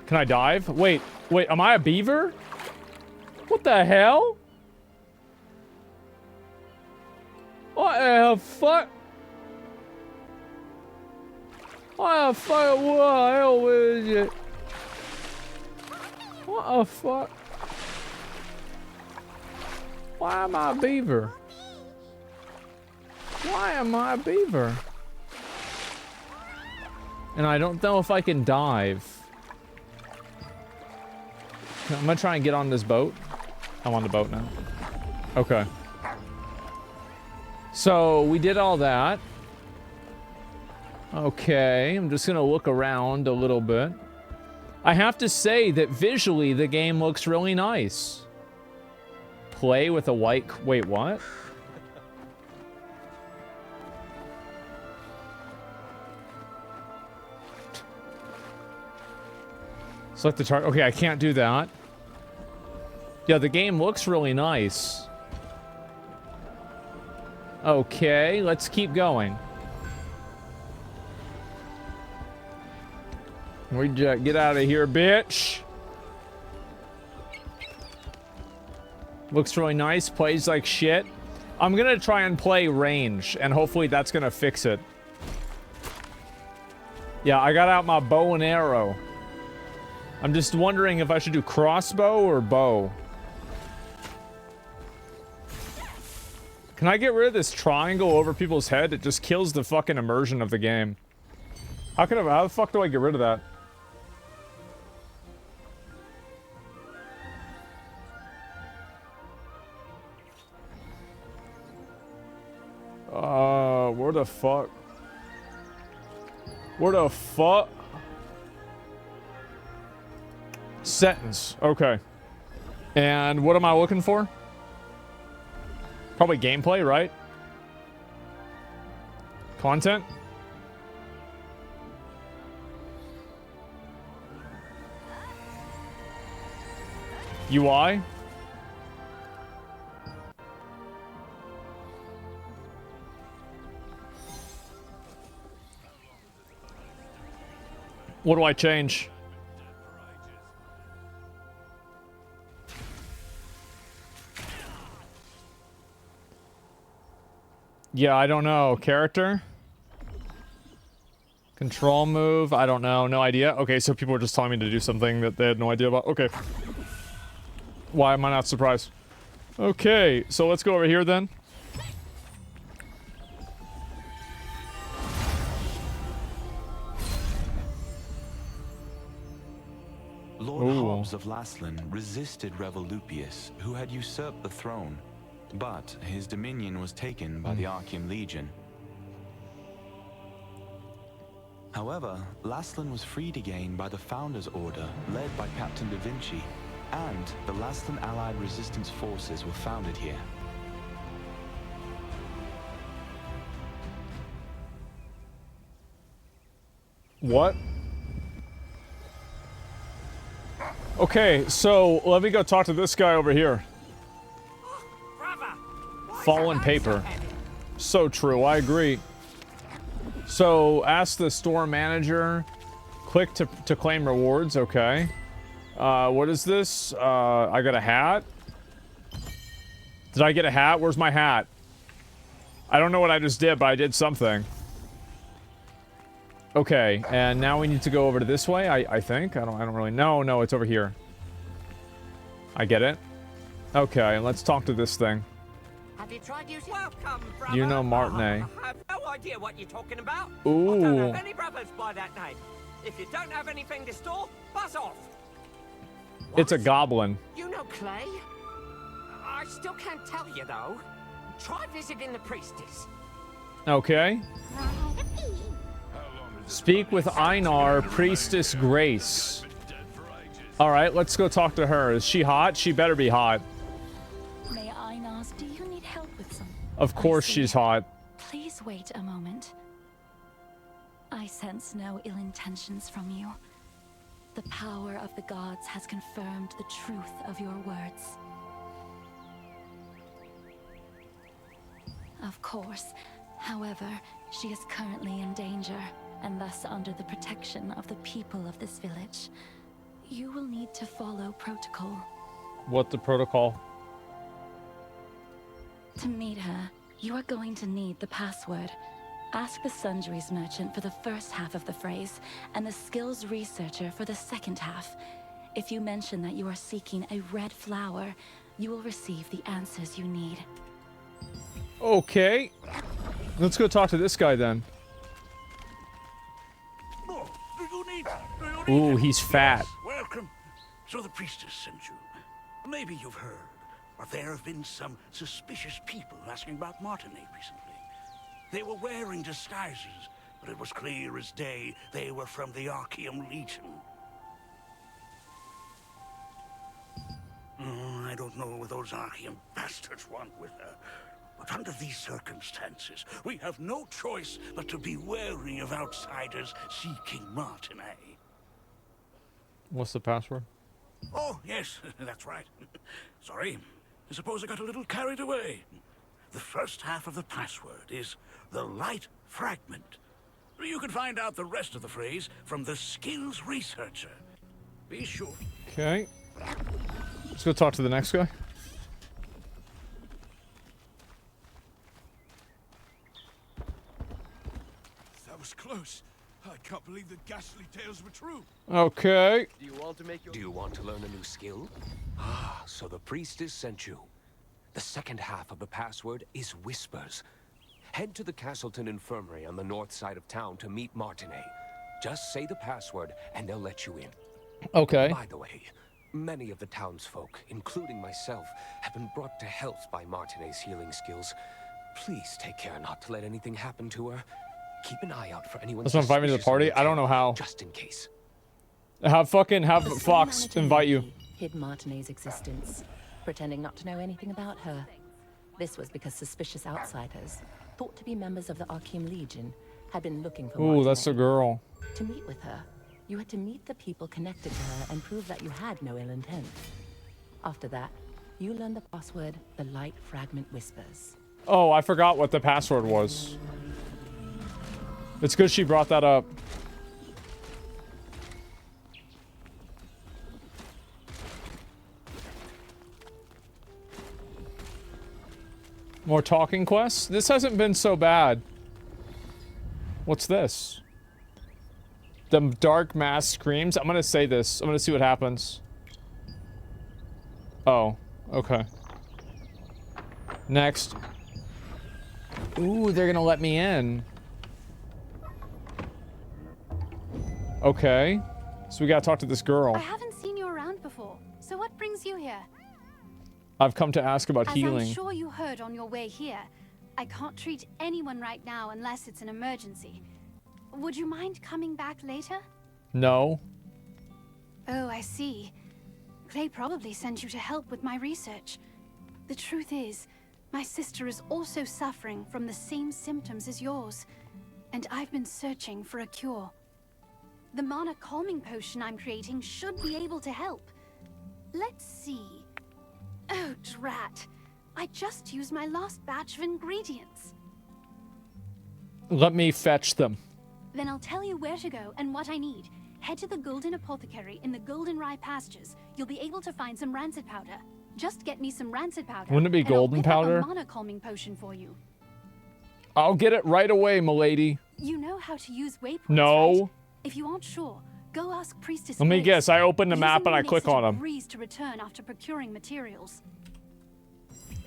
Can I dive? Wait, am I a beaver? What the hell? What the fuck? What the fuck? What the hell is it? What the fuck? Why am I a beaver? Why am I a beaver? And I don't know if I can dive. I'm gonna try and get on this boat. I'm on the boat now. Okay. So we did all that. Okay, I'm just gonna look around a little bit. I have to say that visually the game looks really nice. Play with a white... Wait, what? Select the target. Okay, I can't do that. Yeah, the game looks really nice. Okay, let's keep going. We just get out of here, bitch. Looks really nice. Plays like shit. I'm gonna try and play range, and hopefully that's gonna fix it. Yeah, I got out my bow and arrow. I'm just wondering if I should do crossbow or bow. Can I get rid of this triangle over people's head? It just kills the fucking immersion of the game. How the fuck do I get rid of that? Where the fuck? Where the fuck? Sentence. Okay. And what am I looking for? Probably gameplay, right? Content? UI? What do I change? Yeah, I don't know. Character? Control move? I don't know. No idea. Okay, so people were just telling me to do something that they had no idea about. Okay. Why am I not surprised? Okay, so let's go over here then. Lord Hobbs of Laslan resisted Revolupius, who had usurped the throne, but his dominion was taken by the Archean Legion. However, Laslan was freed again by the Founders Order, led by Captain Da Vinci, and the Laslan Allied Resistance Forces were founded here. What? Okay, so let me go talk to this guy over here. Fallen paper. So true, I agree. So, ask the store manager. Click to claim rewards, okay. What is this? I got a hat? Did I get a hat? Where's my hat? I don't know what I just did, but I did something. Okay, and now we need to go over to this way, I think. I don't really know. No, it's over here. I get it. Okay, let's talk to this thing. Have you tried using... Welcome, brother. You know Martinet. I have no idea what you're talking about. Ooh. I don't have any brothers by that name. If you don't have anything to store, buzz off. It's a goblin. You know Clay? I still can't tell you, though. Try visiting the priestess. Okay. Speak with Einar, Priestess Grace. All right, let's go talk to her. Is she hot? She better be hot. May I ask, do you need help with some? Of course she's hot. Please wait a moment. I sense no ill intentions from you. The power of the gods has confirmed the truth of your words. Of course. However, she is currently in danger, and thus under the protection of the people of this village. You will need to follow protocol. What the protocol? To meet her, you are going to need the password. Ask the sundries merchant for the first half of the phrase, and the skills researcher for the second half. If you mention that you are seeking a red flower, you will receive the answers you need. Okay. Let's go talk to this guy then. Oh, do you need Ooh, he's fat. Welcome. So the priestess sent you. Maybe you've heard, but there have been some suspicious people asking about Martinet recently. They were wearing disguises, but it was clear as day they were from the Archeum Legion. Oh, I don't know what those Archeum bastards want with her. But under these circumstances, we have no choice but to be wary of outsiders seeking Martinet. What's the password? Oh, yes, that's right. Sorry, I suppose I got a little carried away. The first half of the password is the light fragment. You can find out the rest of the phrase from the skills researcher. Be sure. Okay. Let's go talk to the next guy. That was close. I can't believe the ghastly tales were true. Okay. Do you want to learn a new skill? Ah, so the priestess sent you. The second half of the password is whispers. Head to the Castleton Infirmary on the north side of town to meet Martinet. Just say the password and they'll let you in. Okay. By the way, many of the townsfolk, including myself, have been brought to health by Martinet's healing skills. Please take care not to let anything happen to her. Keep an eye out for anyone. Let's invite me to the party. I don't know how. Just in case. Have Fox invite you. Hid Martinet's existence, pretending not to know anything about her. This was because suspicious outsiders, thought to be members of the Archeum Legion, had been looking for Ooh, that's a girl. To meet with her, you had to meet the people connected to her and prove that you had no ill intent. After that, you learned the password, the light fragment whispers. Oh, I forgot what the password was. It's good she brought that up. More talking quests? This hasn't been so bad. What's this? The dark mass screams? I'm gonna say this. I'm gonna see what happens. Oh, okay. Next. Ooh, they're gonna let me in. Okay. So we gotta talk to this girl. I haven't seen you around before, so what brings you here? I've come to ask about As healing. I'm sure you heard on your way here, I can't treat anyone right now unless it's an emergency. Would you mind coming back later? No. Oh, I see. Clay probably sent you to help with my research. The truth is, my sister is also suffering from the same symptoms as yours, and I've been searching for a cure. The mana calming potion I'm creating should be able to help. Let's see. Oh, drat. I just used my last batch of ingredients. Let me fetch them. Then I'll tell you where to go and what I need. Head to the Golden Apothecary in the Golden Rye pastures. You'll be able to find some rancid powder. Just get me some rancid powder. Wouldn't it be and I'll golden whip up powder? a mana calming potion for you. I'll get it right away, milady. You know how to use waypoints, No. right? If you aren't sure, go ask Priestess Let me Grace. guess. I open the map Using and I them click makes it on a them. breeze to return after procuring materials.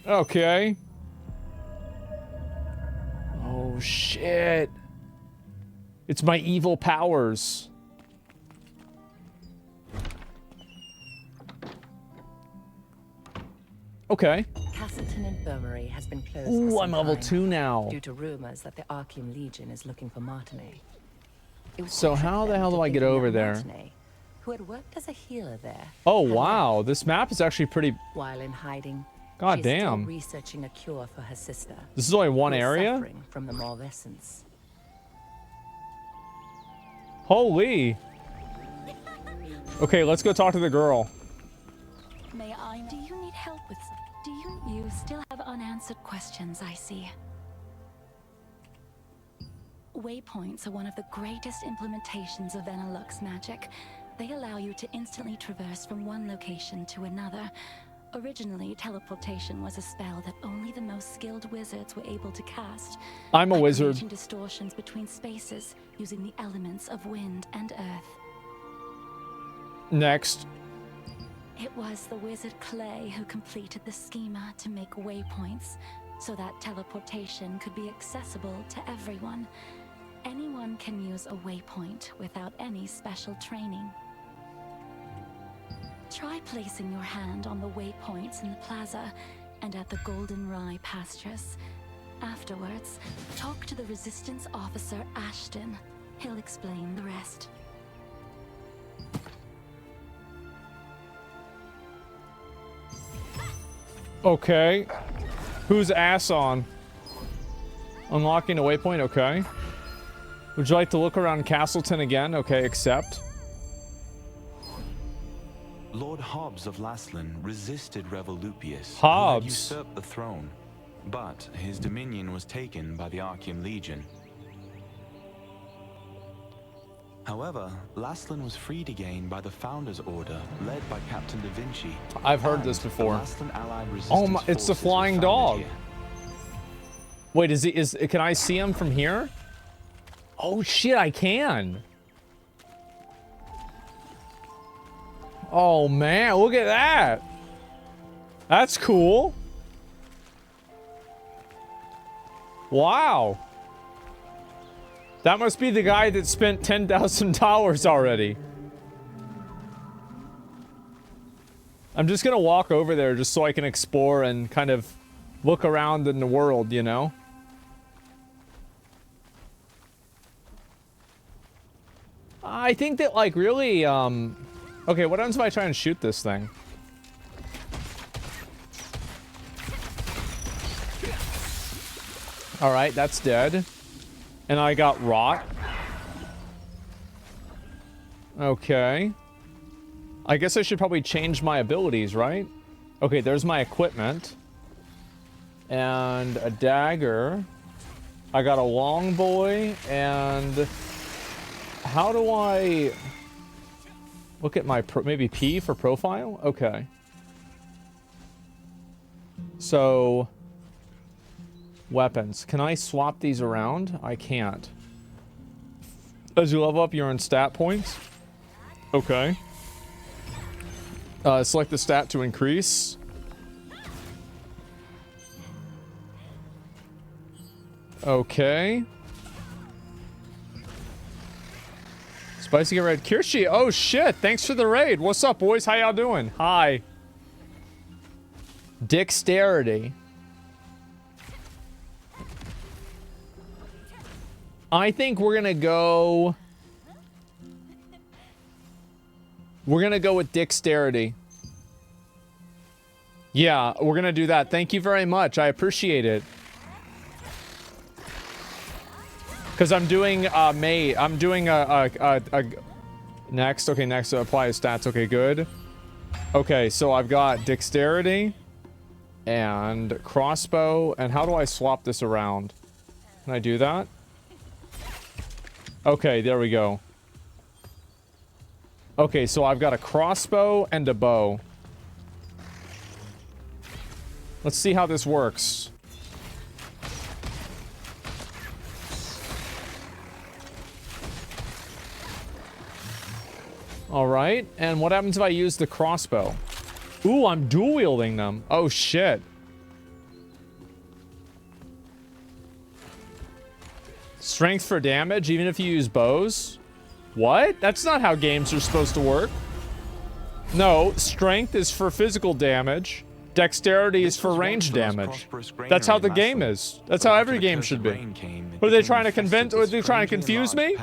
Okay. Oh, shit. It's my evil powers. Okay. Castleton Infirmary has been closed. Ooh, for I'm some level time 2 now. Due to rumors that the Archeum Legion is looking for Martinet. It was So how the hell do I get over there? Martinet, who had worked as a healer there. Oh, wow. This map is actually pretty... While in hiding, God she's damn. still researching a cure for her sister. This is only one who is area? suffering from the Malvescence. Holy. Okay, let's go talk to the girl. May I? Do you need help with? You still have unanswered questions, I see. Waypoints are one of the greatest implementations of Venilux magic. They allow you to instantly traverse from one location to another. Originally, teleportation was a spell that only the most skilled wizards were able to cast. I'm a by wizard. creating distortions between spaces using the elements of wind and earth. Next. It was the wizard Clay who completed the schema to make waypoints, so that teleportation could be accessible to everyone. Anyone can use a waypoint without any special training. Try placing your hand on the waypoints in the plaza and at the Golden Rye pastures. Afterwards, talk to the Resistance officer Ashton. He'll explain the rest. Okay. Who's ass on? Unlocking a waypoint, okay. Would you like to look around Castleton again? Okay, accept. Lord Hobbs of Laslan resisted Revolupius, Hobbs? who had usurped the throne, but his dominion was taken by the Archeum Legion. However, Laslan was freed again by the Founders Order, led by Captain Da Vinci. I've heard this before. Oh my, it's the flying dog. Wait, can I see him from here? Oh shit, I can. Oh man, look at that. That's cool. Wow. That must be the guy that spent $10,000 already. I'm just gonna walk over there just so I can explore and kind of look around in the world, you know? I think that, like, really, okay, what happens if I try and shoot this thing? Alright, that's dead. And I got rot. Okay. I guess I should probably change my abilities, right? Okay, there's my equipment. And a dagger. I got a long boy, and... How do I... Look at my... maybe P for profile? Okay. So... Weapons. Can I swap these around? I can't. As you level up, you earn stat points. Okay. Select the stat to increase. Okay. Spicy get red. Kirshi, oh shit, thanks for the raid. What's up, boys? How y'all doing? Hi. Dexterity. I think we're gonna go... We're gonna go with dexterity. Yeah, we're gonna do that. Thank you very much. I appreciate it. Because I'm doing I'm doing a next. Okay, next apply stats. Okay, good. Okay, so I've got dexterity and crossbow. And how do I swap this around? Can I do that? Okay, there we go. Okay, so I've got a crossbow and a bow. Let's see how this works. Alright, and what happens if I use the crossbow? Ooh, I'm dual wielding them. Oh shit. Strength for damage, even if you use bows? What? That's not how games are supposed to work. No, strength is for physical damage. Dexterity is for range damage. That's how the game is. That's how every game should be. What are they trying to convince? Are they trying to confuse me?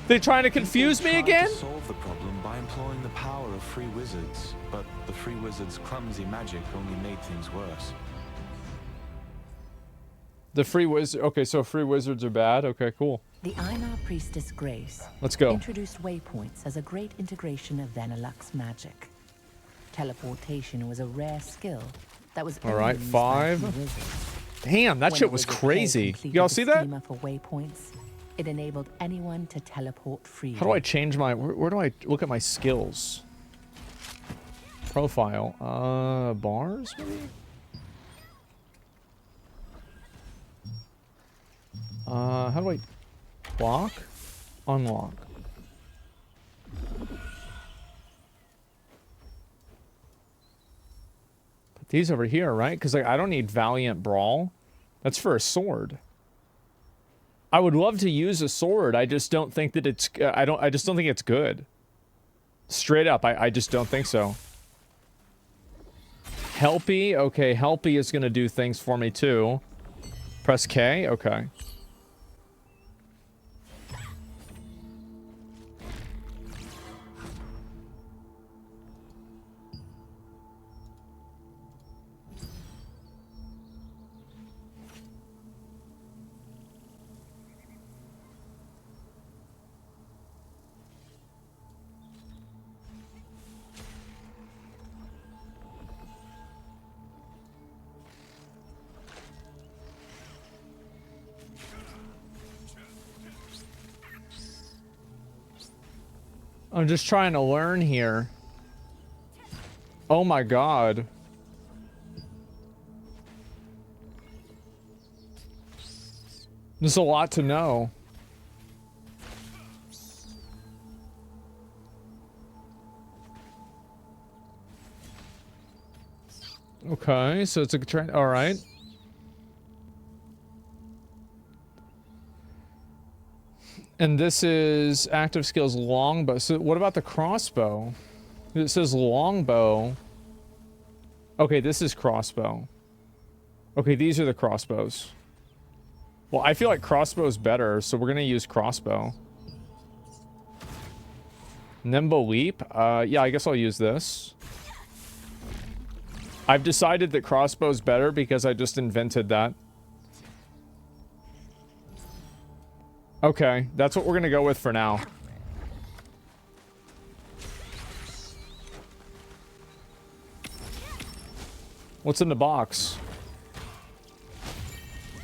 They trying to confuse me again? Solve the problem by employing the power of free wizards, but the free wizards' clumsy magic only made things worse. The free wizard. Okay, so free wizards are bad. Okay, cool. The Einar priestess Grace Let's go. introduced waypoints as a great integration of Vanillux's magic. Teleportation was a rare skill that was All right, only used by 5. few wizards. Damn, that When shit a was wizard crazy. completed Y'all the see that? schema for waypoints, it enabled anyone to teleport freely. How do I change my... Where do I look at my skills? Profile. Bars, maybe? How do I... Lock? Unlock. Put these over here, right? Because like, I don't need Valiant Brawl. That's for a sword. I would love to use a sword. I just don't think that it's... I just don't think it's good. Straight up, I just don't think so. Helpy? Okay, Helpy is going to do things for me too. Press K? Okay. I'm just trying to learn here. Oh my god. There's a lot to know. Okay, so it's a trend. All right. And this is active skills longbow. So what about the crossbow? It says longbow. Okay, this is crossbow. Okay, these are the crossbows. Well, I feel like crossbow's better, so we're gonna use crossbow. Nimble leap. Yeah, I guess I'll use this. I've decided that crossbow's better because I just invented that. Okay, that's what we're gonna go with for now. What's in the box?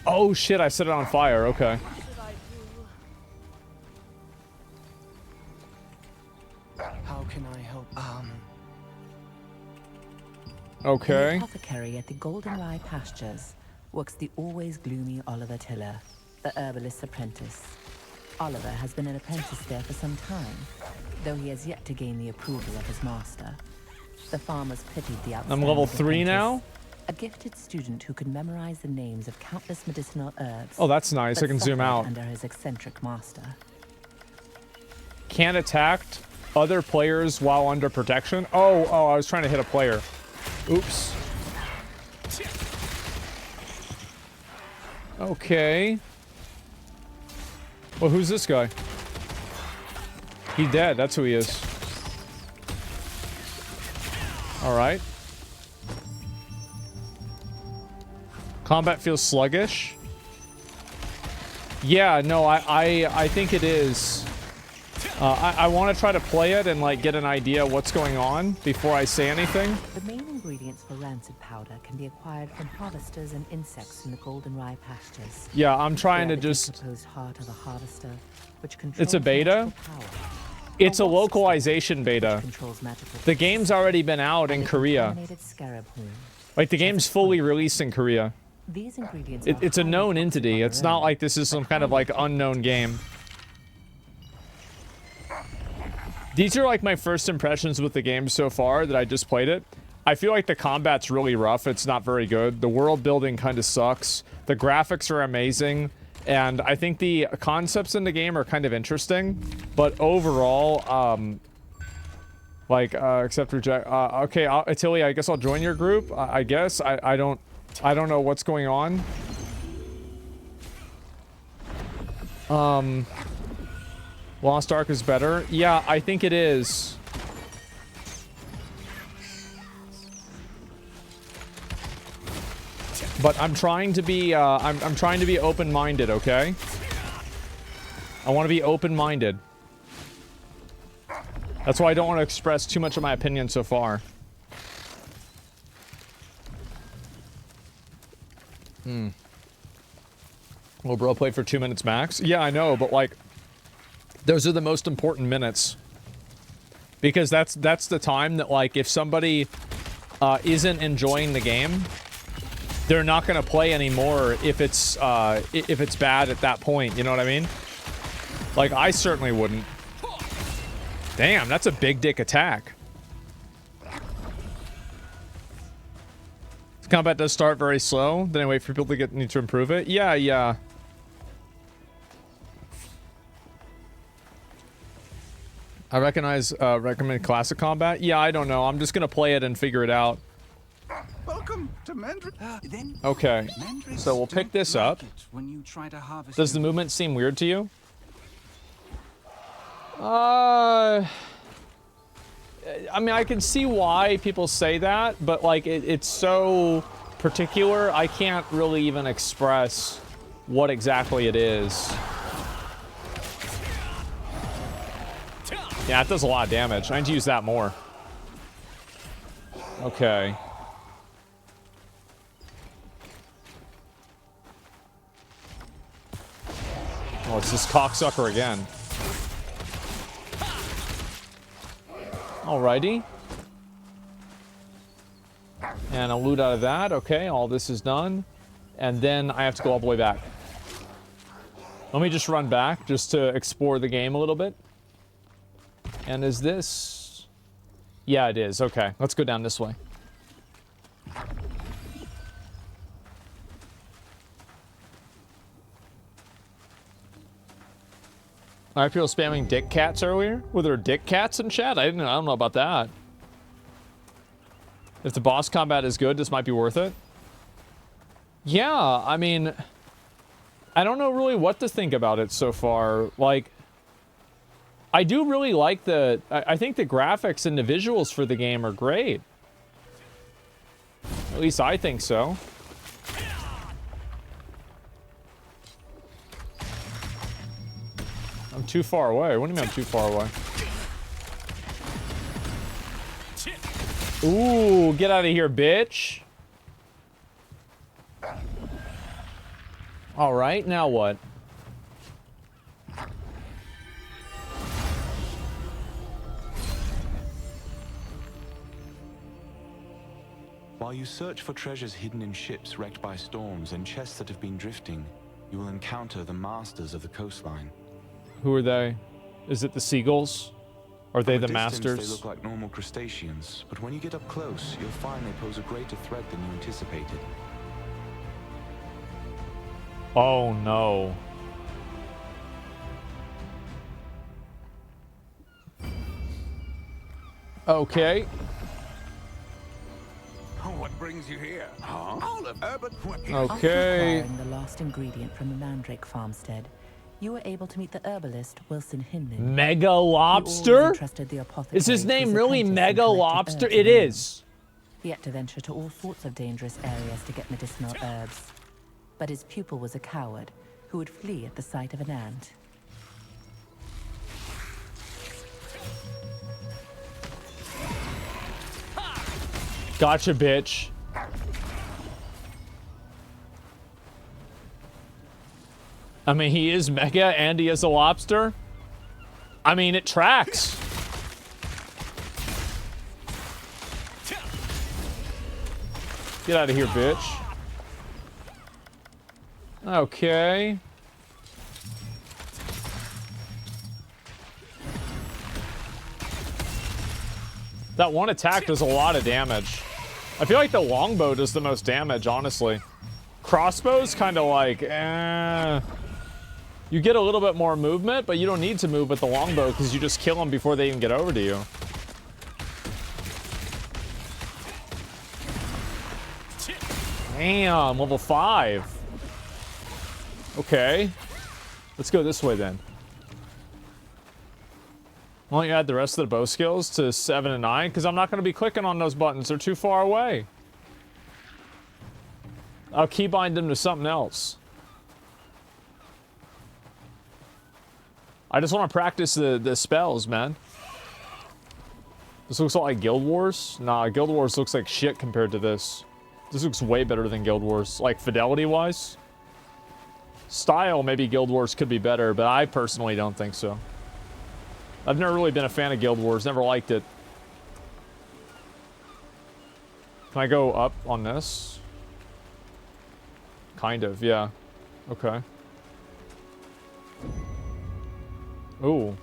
Oh shit, I set it on fire. Okay. How can I help? Okay. The apothecary at the Goldenrye pastures works the always gloomy Oliver Tiller, the herbalist's apprentice. Oliver has been an apprentice there for some time, though he has yet to gain the approval of his master. The farmers pitied the outstanding I'm level 3 now? A gifted student who could memorize the names of countless medicinal herbs. Oh, that's nice. I can zoom suffered out. under his eccentric master. Can't attack other players while under protection. Oh, I was trying to hit a player. Oops. Okay. Well, who's this guy? He dead. That's who he is. All right. Combat feels sluggish. Yeah, no, I think it is. I want to try to play it and like get an idea what's going on before I say anything. The main ingredients for rancid powder can be acquired from harvesters and insects in the Goldenrye pastures. Yeah, I'm trying to The just... proposed heart of a harvester, which It's a controls beta? magical power. It's a localization beta. Controls magical The game's already been out in Korea. contaminated scarab horn. Like, the game's fully released in Korea. These ingredients It's a known entity. It's not like this is some kind of, like, unknown game. These are, like, my first impressions with the game so far that I just played it. I feel like the combat's really rough. It's not very good. The world building kind of sucks. The graphics are amazing. And I think the concepts in the game are kind of interesting, but overall, like, accept, reject. Okay, Tilly, I guess I'll join your group. I guess I don't know what's going on. Lost Ark is better. Yeah, I think it is. But I'm trying to be, I'm trying to be open-minded, okay? I want to be open-minded. That's why I don't want to express too much of my opinion so far. Well, bro, played for 2 minutes max. Yeah, I know, but like, those are the most important minutes. Because that's the time that, like, if somebody isn't enjoying the game, they're not gonna play anymore if it's bad at that point. You know what I mean? Like, I certainly wouldn't. Damn, that's a big dick attack. This combat does start very slow. Then I wait for people to need to improve it. Yeah, yeah. I recommend classic combat. Yeah, I don't know. I'm just gonna play it and figure it out. Welcome to Mendred. Okay, so we'll pick this up. When you try to harvest Does the movement seem weird to you? I mean, I can see why people say that, but like, it's so particular, I can't really even express what exactly it is. Yeah, it does a lot of damage. I need to use that more. Okay. Oh, it's this cocksucker again. Alrighty. And I'll loot out of that. Okay, all this is done. And then I have to go all the way back. Let me just run back just to explore the game a little bit. And is this... Yeah, it is. Okay, let's go down this way. I feel spamming dick cats earlier. Were there dick cats in chat? I don't know about that. If the boss combat is good, this might be worth it. Yeah, I mean, I don't know really what to think about it so far. Like, I do really like the... I think the graphics and the visuals for the game are great. At least I think so. I'm too far away. What do you mean I'm too far away? Ooh, get out of here, bitch. All right, now what? While you search for treasures hidden in ships wrecked by storms and chests that have been drifting, you will encounter the masters of the coastline. Who are they? Is it the seagulls? Are they the masters? They look like normal crustaceans, but when you get up close, you'll find they pose a greater threat than you anticipated. Oh no. Okay. What brings you here? All of urban. Okay. After acquiring the lost ingredient from the Mandrake farmstead, you were able to meet the herbalist Wilson Hinman. Mega Lobster? Is his name really Mega Lobster? It is. He had to venture to all sorts of dangerous areas to get medicinal herbs. But his pupil was a coward who would flee at the sight of an ant. Gotcha, bitch. I mean, he is mega and he is a lobster. I mean, it tracks. Get out of here, bitch. Okay. That one attack does a lot of damage. I feel like the longbow does the most damage, honestly. Crossbow's kind of like, eh. You get a little bit more movement, but you don't need to move with the longbow because you just kill them before they even get over to you. Damn, level 5. Okay. Let's go this way then. Why don't you add the rest of the bow skills to 7 and 9? Because I'm not going to be clicking on those buttons. They're too far away. I'll keybind them to something else. I just want to practice the spells, man. This looks like Guild Wars. Nah, Guild Wars looks like shit compared to this. This looks way better than Guild Wars, like fidelity-wise. Style, maybe Guild Wars could be better, but I personally don't think so. I've never really been a fan of Guild Wars, never liked it. Can I go up on this? Kind of, yeah. Okay. Ooh.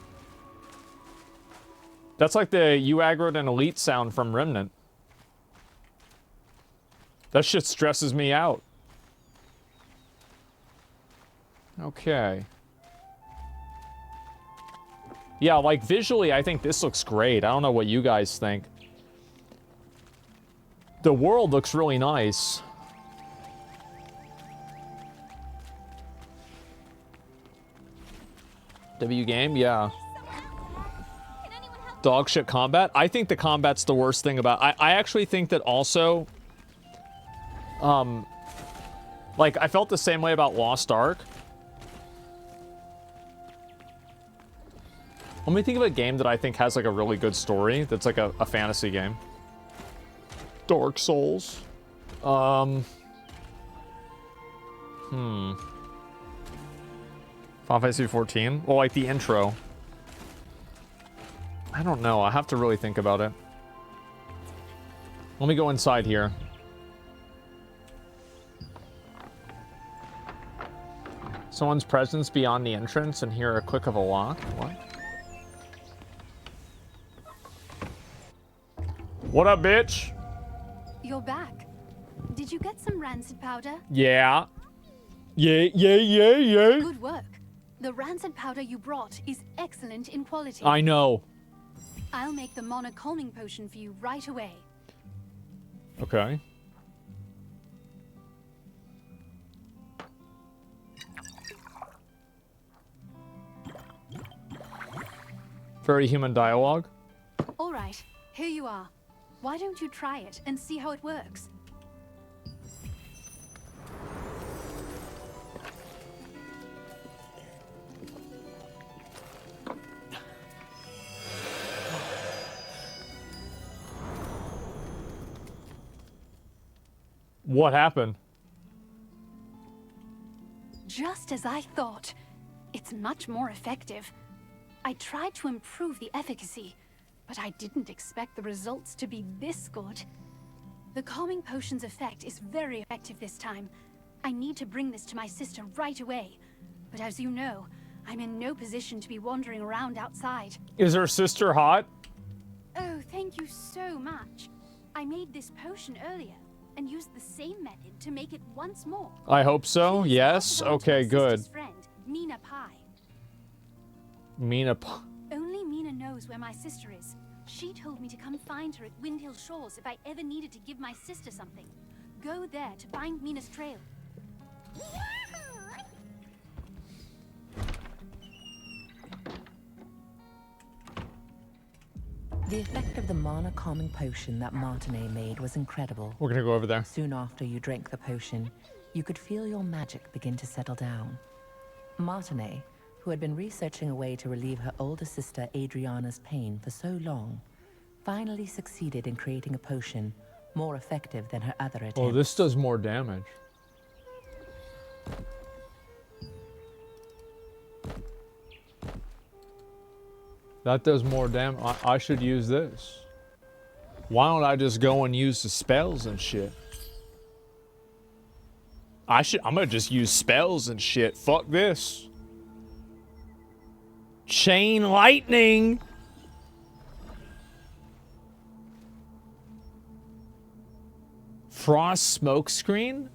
That's like the you aggroed an elite sound from Remnant. That shit stresses me out. Okay. Yeah, like visually, I think this looks great. I don't know what you guys think. The world looks really nice. W game, yeah. Dog shit combat. I think the combat's the worst thing about. I actually think that also. Like I felt the same way about Lost Ark. Let me think of a game that I think has like a really good story. That's like a fantasy game. Dark Souls. Final Fantasy 14? Well, like the intro. I don't know. I have to really think about it. Let me go inside here. Someone's presence beyond the entrance and hear a click of a lock. What? What up, bitch? You're back. Did you get some rancid powder? Yeah. Yeah. Good work. The rancid powder you brought is excellent in quality. I know. I'll make the Mana calming potion for you right away. Okay. Very human dialogue. All right, here you are. Why don't you try it and see how it works? What happened? Just as I thought. It's much more effective. I tried to improve the efficacy, but I didn't expect the results to be this good. The calming potion's effect is very effective this time. I need to bring this to my sister right away. But as you know, I'm in no position to be wandering around outside. Is her sister hot? Oh, thank you so much. I made this potion earlier and used the same method to make it once more. I hope so. Yes. Okay, good. Friend, Mina Pie. Mina Pie. Only Mina knows where my sister is. She told me to come find her at Windhill Shores if I ever needed to give my sister something. Go there to find Mina's trail. The effect of the mana calming potion that Martinet made was incredible. We're gonna go over there. Soon after you drank the potion, you could feel your magic begin to settle down. Martinet, who had been researching a way to relieve her older sister Adriana's pain for so long, finally succeeded in creating a potion more effective than her other attempts. Oh, this does more damage. That does more damage. I should use this. Why don't I just go and use the spells and shit? I'm gonna just use spells and shit. Fuck this. Chain lightning. Frost smokescreen?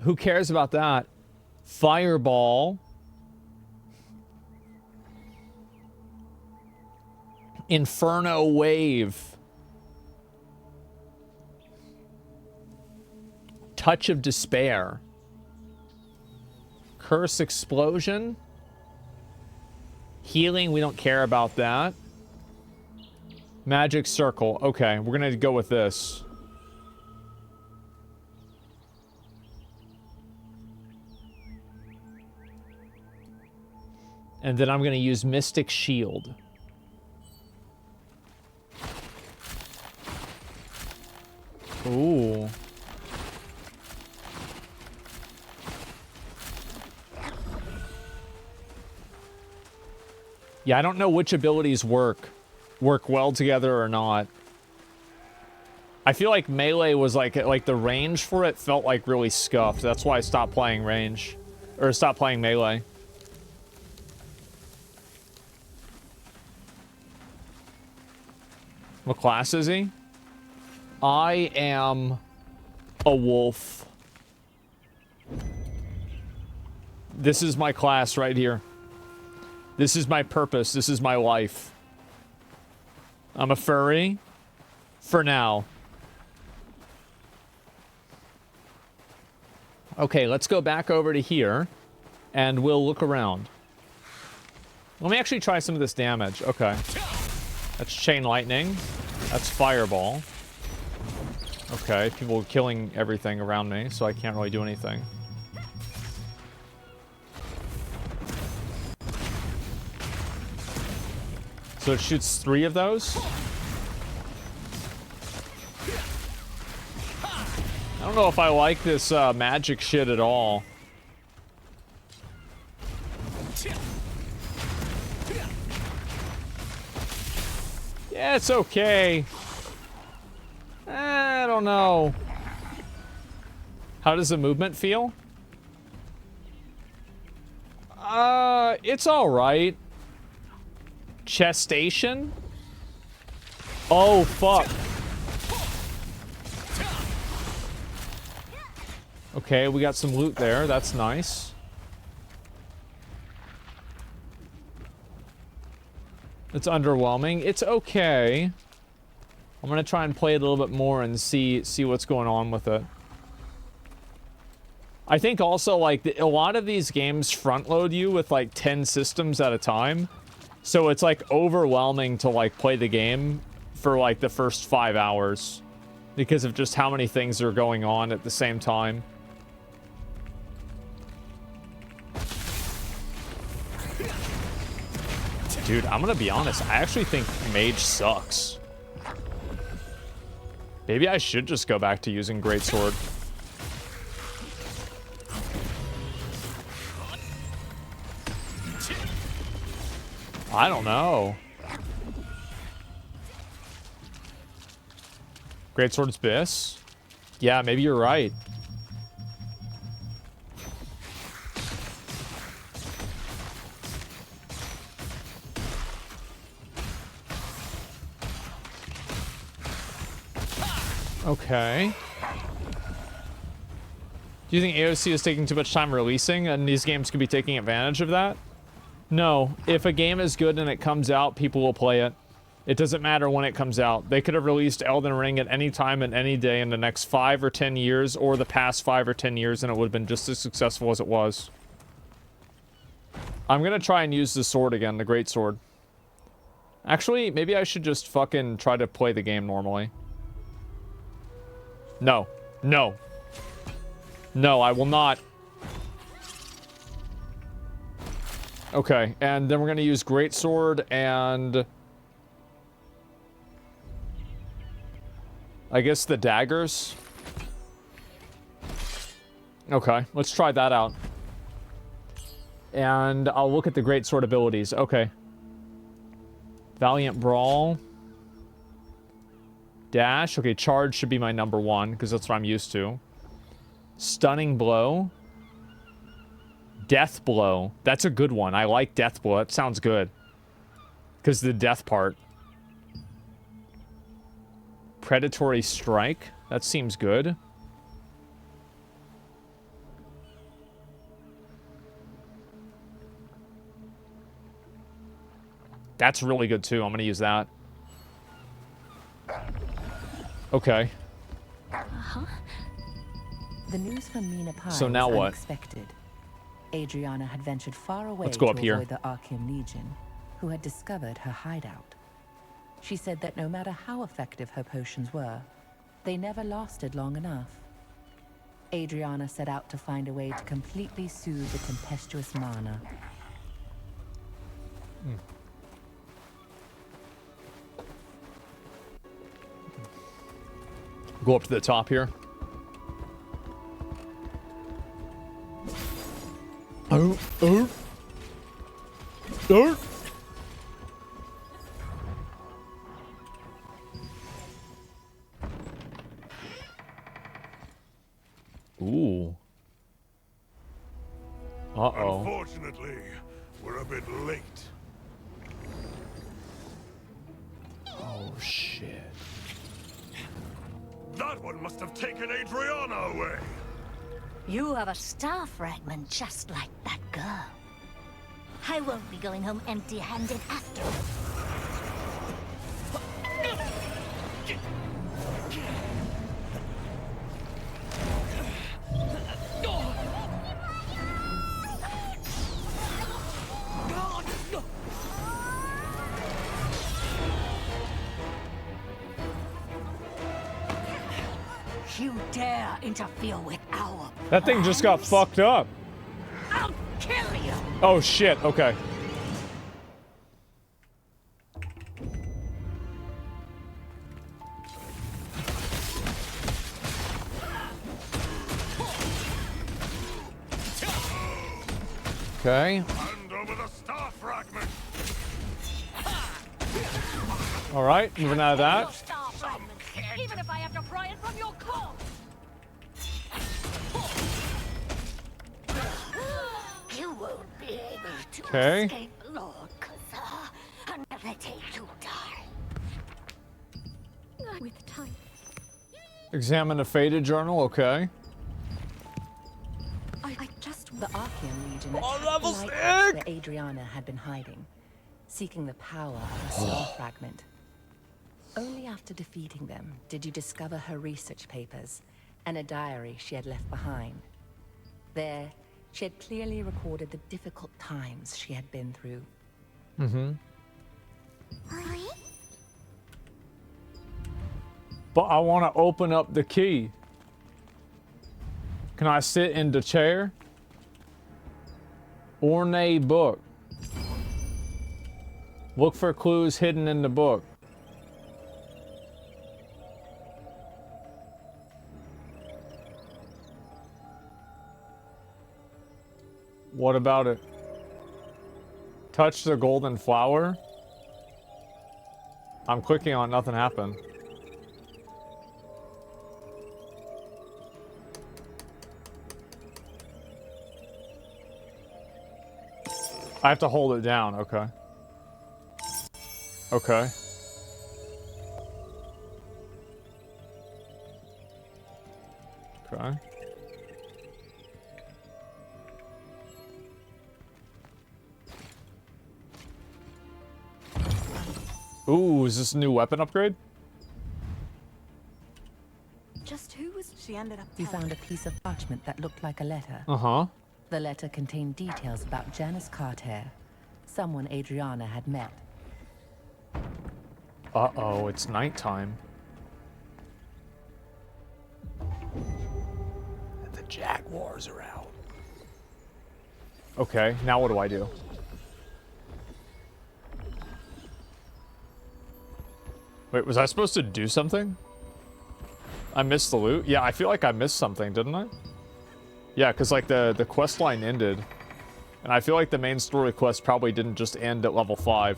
Who cares about that? Fireball. Inferno Wave. Touch of Despair. Curse Explosion. Healing, we don't care about that. Magic Circle. Okay, we're gonna go with this. And then I'm gonna use Mystic Shield. Ooh. Yeah, I don't know which abilities work well together or not. I feel like melee was like the range for it felt like really scuffed. That's why I stopped playing range. Or stopped playing melee. What class is he? I am a wolf. This is my class right here. This is my purpose. This is my life. I'm a furry. For now. Okay, let's go back over to here. And we'll look around. Let me actually try some of this damage. Okay. That's Chain Lightning. That's Fireball. Okay, people are killing everything around me, so I can't really do anything. So it shoots 3 of those. I don't know if I like this magic shit at all. Yeah, it's okay. I don't know. How does the movement feel? It's all right. Chestation? Oh, fuck. Okay, we got some loot there. That's nice. It's underwhelming. It's okay. I'm gonna try and play it a little bit more and see what's going on with it. I think also, like, a lot of these games front load you with, like, 10 systems at a time. So it's, like, overwhelming to, like, play the game for, like, the first 5 hours. Because of just how many things are going on at the same time. Dude, I'm gonna be honest. I actually think Mage sucks. Maybe I should just go back to using Greatsword. I don't know. Greatsword's Biss? Yeah, maybe you're right. Okay. Do you think AOC is taking too much time releasing and these games could be taking advantage of that? No. If a game is good and it comes out, people will play it. It doesn't matter when it comes out. They could have released Elden Ring at any time and any day in the next 5 or 10 years or the past 5 or 10 years and it would have been just as successful as it was. I'm gonna try and use the sword again, the great sword. Actually, maybe I should just fucking try to play the game normally. No. No. No, I will not. Okay, and then we're gonna use greatsword and I guess the daggers. Okay, let's try that out. And I'll look at the greatsword abilities. Okay. Valiant Brawl. Dash. Okay, charge should be my number 1 because that's what I'm used to. Stunning Blow. Death Blow. That's a good one. I like Death Blow. That sounds good. Because the death part. Predatory Strike. That seems good. That's really good too. I'm going to use that. Okay. Uh-huh. The news from Mina Pai So now was what? unexpected. Adriana had ventured far away Let's go to up here. avoid the Archeum Legion, who had discovered her hideout. She said that no matter how effective her potions were, they never lasted long enough. Adriana set out to find a way to completely soothe the tempestuous mana. Go up to the top here. Oh. Ooh. Uh-oh. Unfortunately, we're a bit late. Oh, shit. That one must have taken Adriana away. You have a star fragment just like that girl. I won't be going home empty-handed after all. You dare interfere with our That thing just got fucked up. I'll kill you! Oh, shit. Okay. Okay. Hand over the star fragment. All right. Moving out of that. Star fragment, even if I have to pry it from your core! You won't be able to Okay. escape Lord Kazar until they you die. With time. Examine the faded journal. Okay. I just... The Archeum Legion Oh, attacked level the lighthouse stick! where Adriana had been hiding, seeking the power of a star fragment. Only after defeating them did you discover her research papers and a diary she had left behind. There, she had clearly recorded the difficult times she had been through. Mm-hmm. But I want to open up the key. Can I sit in the chair? Ornate book. Look for clues hidden in the book. What about it? Touch the golden flower? I'm clicking on it, nothing happened. I have to hold it down, okay. Okay. Okay. Ooh, is this a new weapon upgrade? Just who was she ended up? You found a piece of parchment that looked like a letter. Uh-huh. The letter contained details about Janice Carter, someone Adriana had met. Uh-oh, it's nighttime. The jaguars are out. Okay, now what do I do? Wait, was I supposed to do something? I missed the loot? Yeah, I feel like I missed something, didn't I? Yeah, because like the quest line ended. And I feel like the main story quest probably didn't just end at level 5.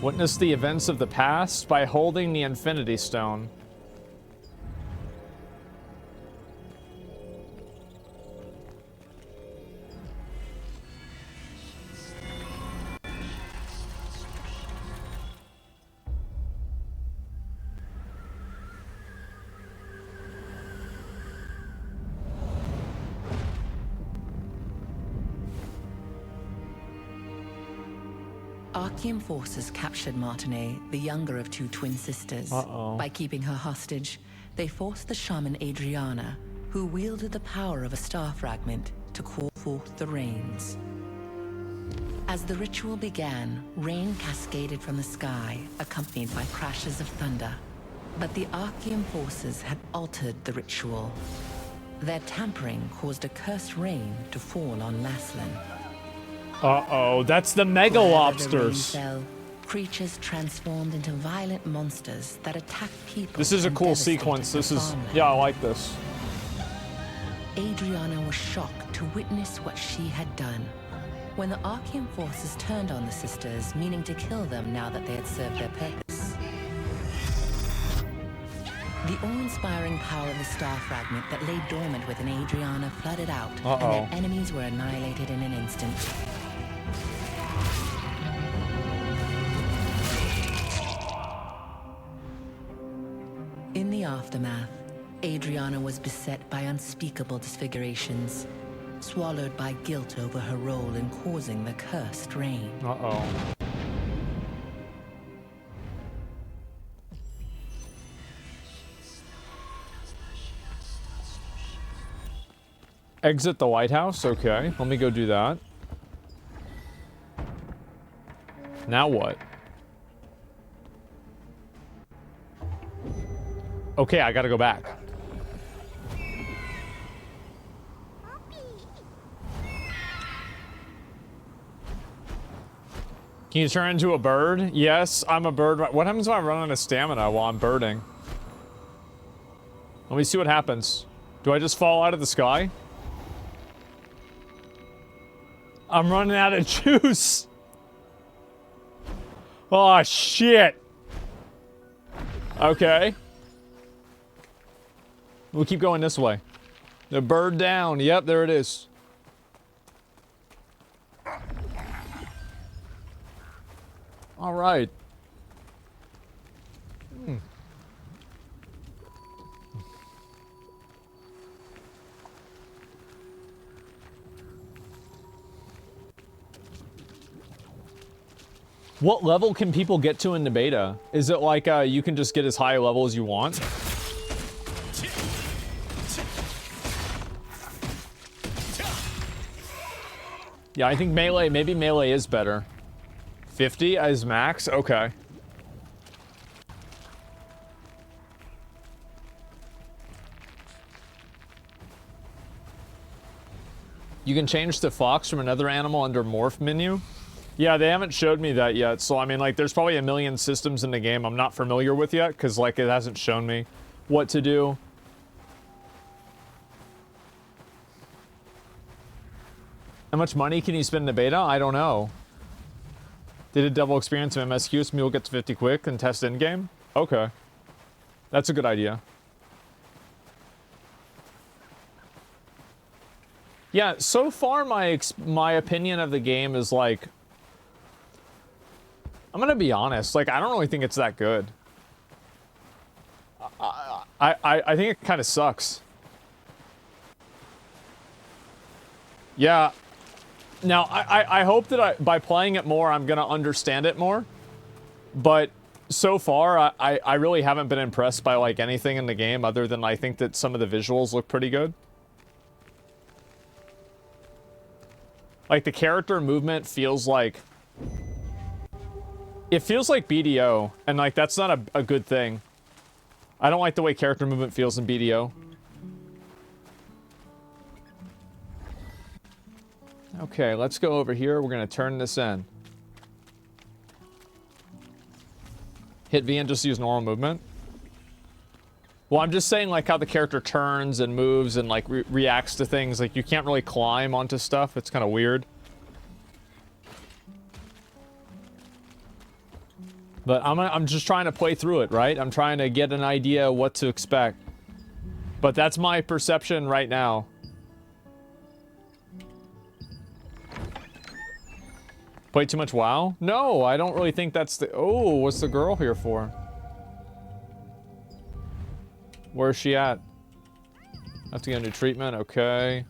Witness the events of the past by holding the Infinity Stone. Archeum forces captured Martinet, the younger of two twin sisters. Uh-oh. By keeping her hostage, they forced the shaman Adriana, who wielded the power of a star fragment, to call forth the rains. As the ritual began, rain cascaded from the sky, accompanied by crashes of thunder. But the Archeum forces had altered the ritual. Their tampering caused a cursed rain to fall on Laslan. Uh-oh, that's the mega lobsters. Wherever the rain fell, creatures transformed into violent monsters that attacked people. This is a and cool devastated sequence. the This is, farmland. yeah, I like this. Adriana was shocked to witness what she had done. When the Archeum forces turned on the sisters, meaning to kill them now that they had served their purpose. The awe-inspiring power of the star fragment that lay dormant within Adriana flooded out, and their enemies were annihilated in an instant. In the aftermath, Adriana was beset by unspeakable disfigurations, swallowed by guilt over her role in causing the cursed rain. Uh-oh. Exit the White House? Okay, let me go do that. Now what? Okay, I gotta go back. Can you turn into a bird? Yes, I'm a bird. What happens when I run out of stamina while I'm birding? Let me see what happens. Do I just fall out of the sky? I'm running out of juice. Oh, shit. Okay. We'll keep going this way. The bird down. Yep, there it is. All right. What level can people get to in the beta? Is it like you can just get as high a level as you want? Yeah, I think melee, maybe melee is better. 50 as max? Okay. You can change to fox from another animal under morph menu. Yeah, they haven't showed me that yet. So, I mean, like, there's probably a million systems in the game I'm not familiar with yet, because, like, it hasn't shown me what to do. How much money can you spend in the beta? I don't know. Did a double experience of MSQ so we'll get to 50 quick and test in-game? Okay. That's a good idea. Yeah, so far my opinion of the game is like... I'm gonna be honest, like, I don't really think it's that good. I think it kind of sucks. Yeah. Now, I hope that by playing it more, I'm gonna understand it more. But so far, I really haven't been impressed by, like, anything in the game other than I think that some of the visuals look pretty good. Like, the character movement feels like... It feels like BDO, and, like, that's not a good thing. I don't like the way character movement feels in BDO. Okay, let's go over here. We're gonna turn this in. Hit V and just use normal movement. Well, I'm just saying, like, how the character turns and moves and, like, reacts to things. Like, you can't really climb onto stuff. It's kind of weird. But I'm just trying to play through it, right? I'm trying to get an idea what to expect. But that's my perception right now. Play too much WoW? No, I don't really think that's the... Oh, what's the girl here for? Where's she at? Have to get into treatment, okay.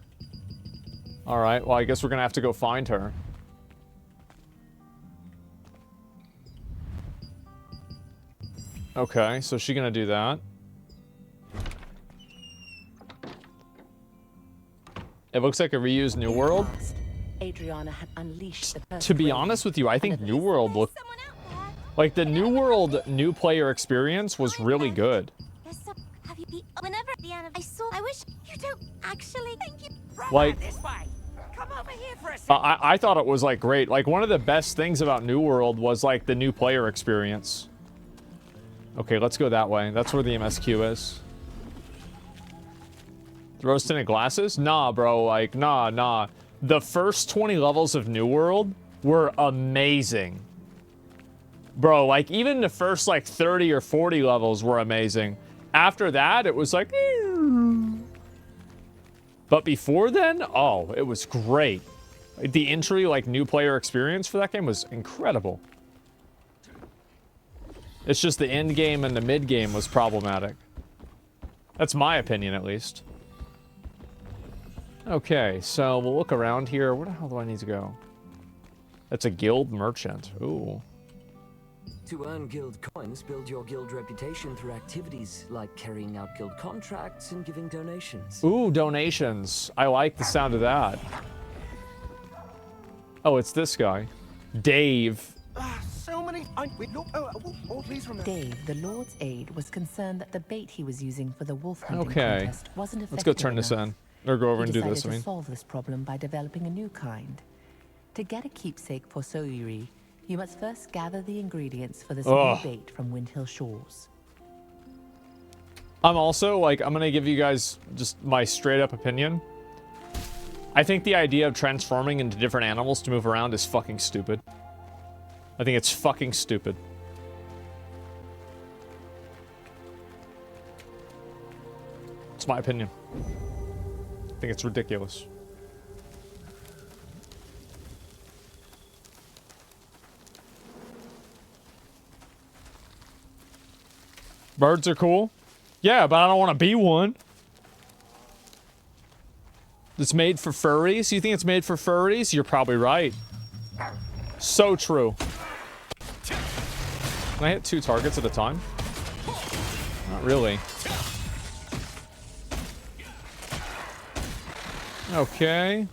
Alright, well, I guess we're gonna have to go find her. Okay, so she's gonna do that. It looks like a reused New World. Adriana had unleashed the To be honest with you, I think New World looked... Like, the New World new player experience was really good. Have you be whenever I wish you don't actually thank you. Like, This way. Come over here for a second. I thought it was, like, great. Like, one of the best things about New World was, like, the new player experience. Okay, let's go that way. That's where the MSQ is. Rose-tinted glasses? Nah, bro. Like, nah. The first 20 levels of New World were amazing. Bro, like, even the first, like, 30 or 40 levels were amazing. After that, it was like... But before then, oh, it was great. The entry, like, new player experience for that game was incredible. It's just the end game and the mid game was problematic. That's my opinion, at least. Okay, so we'll look around here. Where the hell do I need to go? That's a guild merchant. Ooh. To earn guild coins, build your guild reputation through activities like carrying out guild contracts and giving donations. Ooh, donations. I like the sound of that. Oh, it's this guy. Dave. So many. Please remember. Dave, the Lord's aide, was concerned that the bait he was using for the wolf hunting Okay. contest wasn't effective Let's go turn this enough. in. Or go over and do He this, decided I mean. to solve this problem by developing a new kind. To get a keepsake for Soyuri, you must first gather the ingredients for this new bait from Windhill Shores. I'm also, like, I'm gonna give you guys just my straight-up opinion. I think the idea of transforming into different animals to move around is fucking stupid. I think it's fucking stupid. It's my opinion. I think it's ridiculous. Birds are cool. Yeah, but I don't want to be one. It's made for furries? You think it's made for furries? You're probably right. So true. Can I hit 2 targets at a time? Not really. Okay.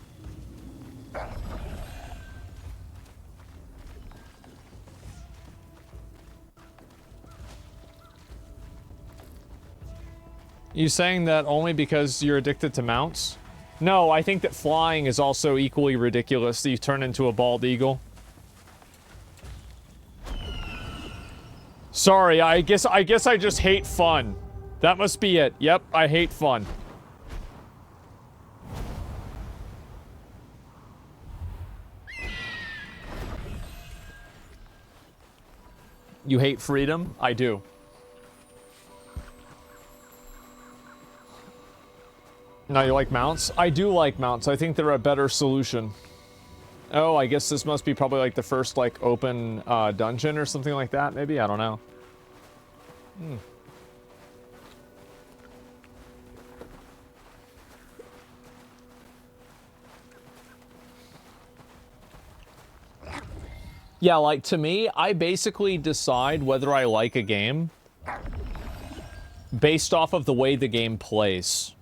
You saying that only because you're addicted to mounts? No, I think that flying is also equally ridiculous that you turn into a bald eagle. Sorry, I guess I just hate fun. That must be it. Yep, I hate fun. You hate freedom? I do. Now you like mounts? I do like mounts. I think they're a better solution. Oh, I guess this must be probably like the first like open dungeon or something like that. Maybe, I don't know. Yeah, like to me, I basically decide whether I like a game based off of the way the game plays.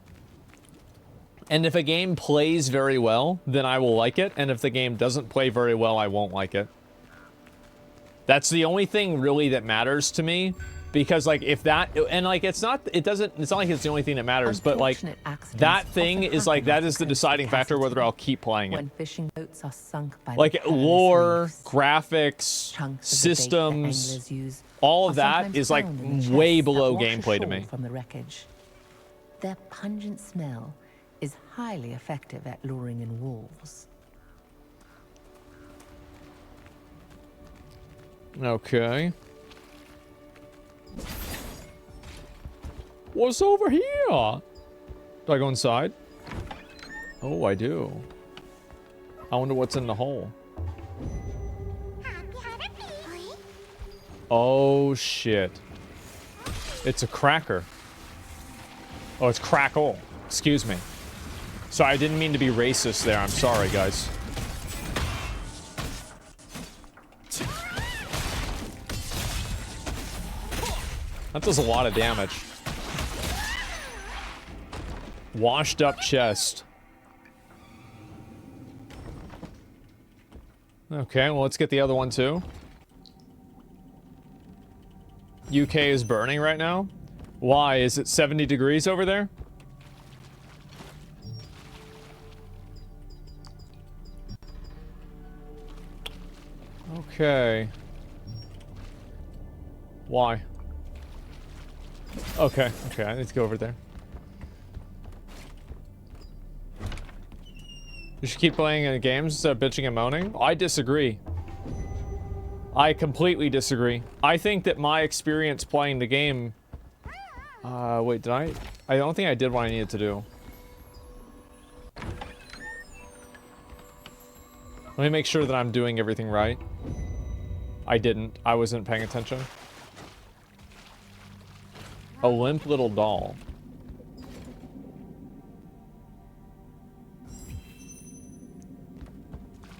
And if a game plays very well, then I will like it. And if the game doesn't play very well, I won't like it. That's the only thing really that matters to me. Because like if that, and like it's not like it's the only thing that matters, but like that thing is like, that is the deciding factor whether I'll keep playing it. When fishing boats are sunk by Like lore, graphics, systems, all of that is like way below gameplay to me. From the wreckage. Their pungent smell is highly effective at luring in wolves. Okay. What's over here? Do I go inside? Oh, I do. I wonder what's in the hole. Oh, shit. It's a cracker. Oh, it's crackle. Excuse me. Sorry, I didn't mean to be racist there. I'm sorry, guys. That does a lot of damage. Washed up chest. Okay, well, let's get the other one too. UK is burning right now. Why? Is it 70 degrees over there? Okay. Why? Okay, okay, I need to go over there. You should keep playing games instead of bitching and moaning? I disagree. I completely disagree. I think that my experience playing the game... wait, did I? I don't think I did what I needed to do. Let me make sure that I'm doing everything right. I didn't. I wasn't paying attention. A limp little doll.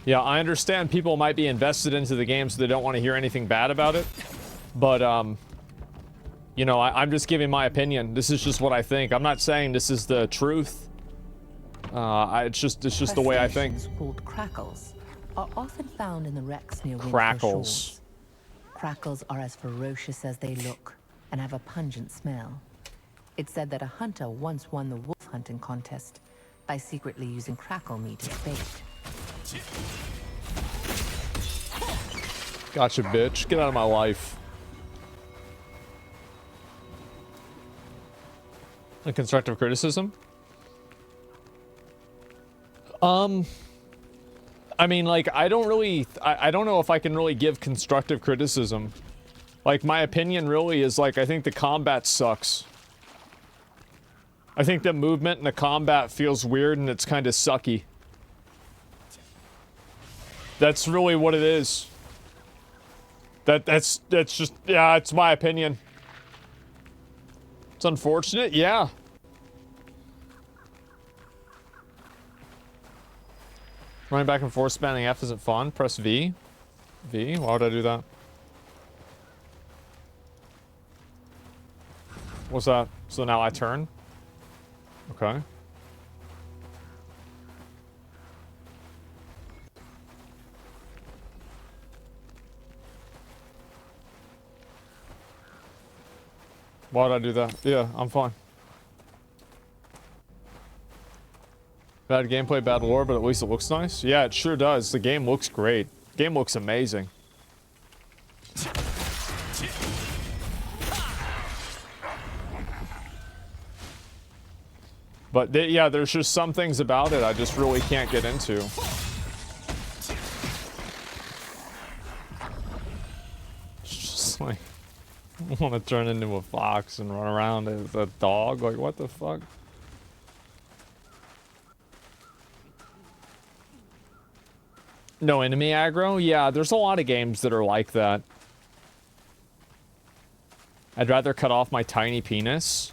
Yeah, I understand people might be invested into the game so they don't want to hear anything bad about it. But, you know, I'm just giving my opinion. This is just what I think. I'm not saying this is the truth. It's just the way I think. Called crackles are often found in the wrecks near Crackles. shores. Crackles are as ferocious as they look and have a pungent smell. It's said that a hunter once won the wolf hunting contest by secretly using crackle meat as bait. Gotcha, bitch. Get out of my life. A constructive criticism? I mean, like, I don't know if I can really give constructive criticism. Like, my opinion really is, like, I think the combat sucks. I think the movement and the combat feels weird and it's kind of sucky. That's really what it is. That's just, yeah, it's my opinion. It's unfortunate, yeah. Running back and forth spamming F isn't fun. Press V. V? Why would I do that? What's that? So now I turn? Okay. Why would I do that? Yeah, I'm fine. Bad gameplay, bad lore, but at least it looks nice. Yeah, it sure does. The game looks great. Game looks amazing. But yeah, there's just some things about it I just really can't get into. It's just like, I want to turn into a fox and run around as a dog. Like, what the fuck? No enemy aggro? Yeah, there's a lot of games that are like that. I'd rather cut off my tiny penis.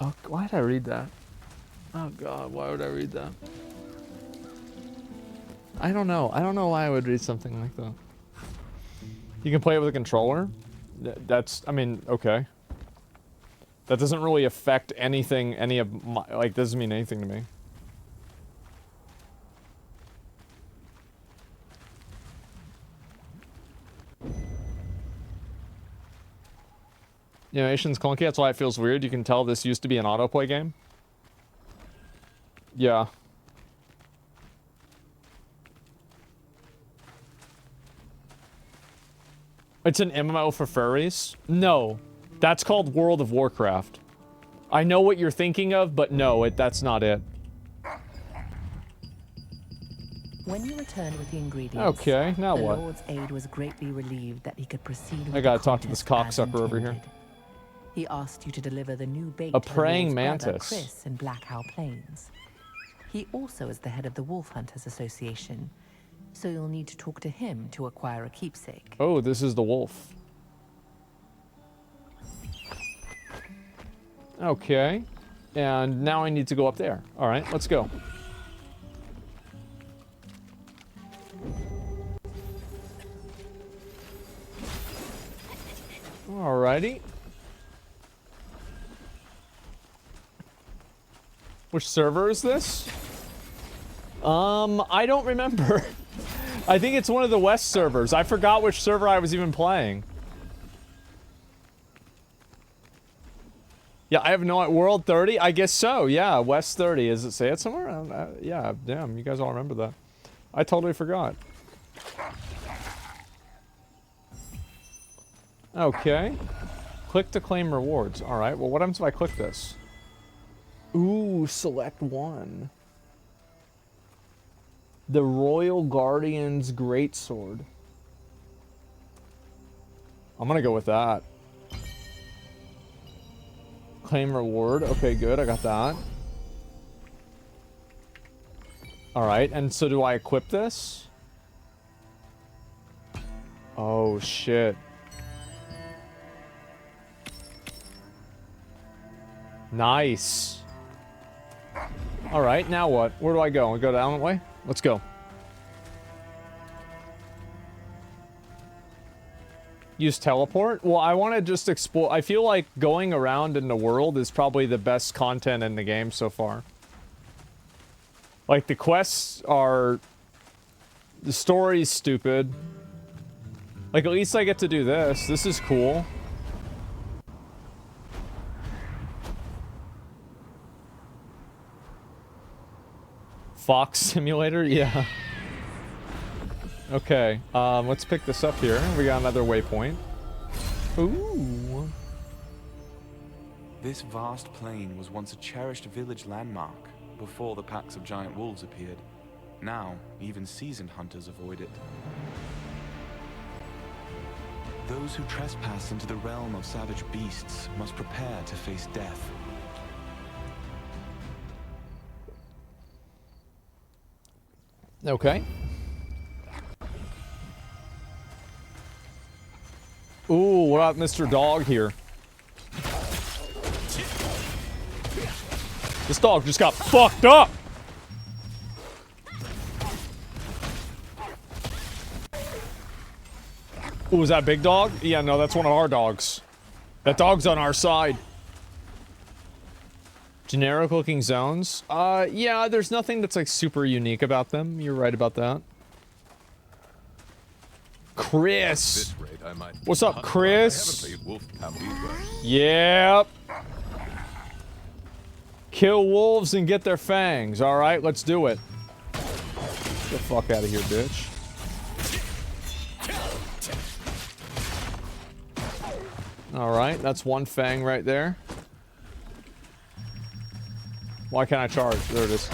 Oh, why did I read that? Oh god, why would I read that? I don't know. I don't know why I would read something like that. You can play it with a controller? That's, I mean, okay. That doesn't really affect anything, any of my, like, doesn't mean anything to me. The animation's clunky, that's why it feels weird. You can tell this used to be an autoplay game. Yeah. It's an MMO for furries? No. That's called World of Warcraft. I know what you're thinking of, but no, that's not it. When you returned with the ingredients, okay, now the what? Lord's aide was greatly relieved that he could proceed with I gotta the talk to this contest as cocksucker over here. intended. He asked you to deliver the new bait A to the praying Lord's brother, mantis. Chris in Black Owl Plains. He also is the head of the Wolf Hunters Association, so you'll need to talk to him to acquire a keepsake. Oh, this is the wolf. Okay. And now I need to go up there. All right, let's go. All Alrighty. Which server is this? I don't remember. I think it's one of the West servers. I forgot which server I was even playing. Yeah, I have no... World 30? I guess so, yeah. West 30. Does it say it somewhere? Yeah, damn. You guys all remember that. I totally forgot. Okay. Click to claim rewards. Alright, well what happens if I click this? Ooh, select one. The Royal Guardian's Greatsword. I'm gonna go with that. Claim reward. Okay, good. I got that. Alright, and so do I equip this? Oh, shit. Nice. Alright, now what? Where do I go? I go down that way? Let's go. Use teleport? Well, I want to just explore. I feel like going around in the world is probably the best content in the game so far. Like, the quests are... The story's stupid. Like, at least I get to do this. This is cool. Fox Simulator? Yeah. Okay, let's pick this up here. We got another waypoint. Ooh. This vast plain was once a cherished village landmark before the packs of giant wolves appeared. Now, even seasoned hunters avoid it. Those who trespass into the realm of savage beasts must prepare to face death. Okay. Ooh, what about Mr. Dog here? This dog just got fucked up! Ooh, is that big dog? Yeah, no, that's one of our dogs. That dog's on our side. Generic looking zones? Yeah, there's nothing that's like super unique about them. You're right about that. Chris! What's up, Chris? Yep. Kill wolves and get their fangs. Alright, let's do it. Get the fuck out of here, bitch. Alright, that's one fang right there. Why can't I charge? There it is.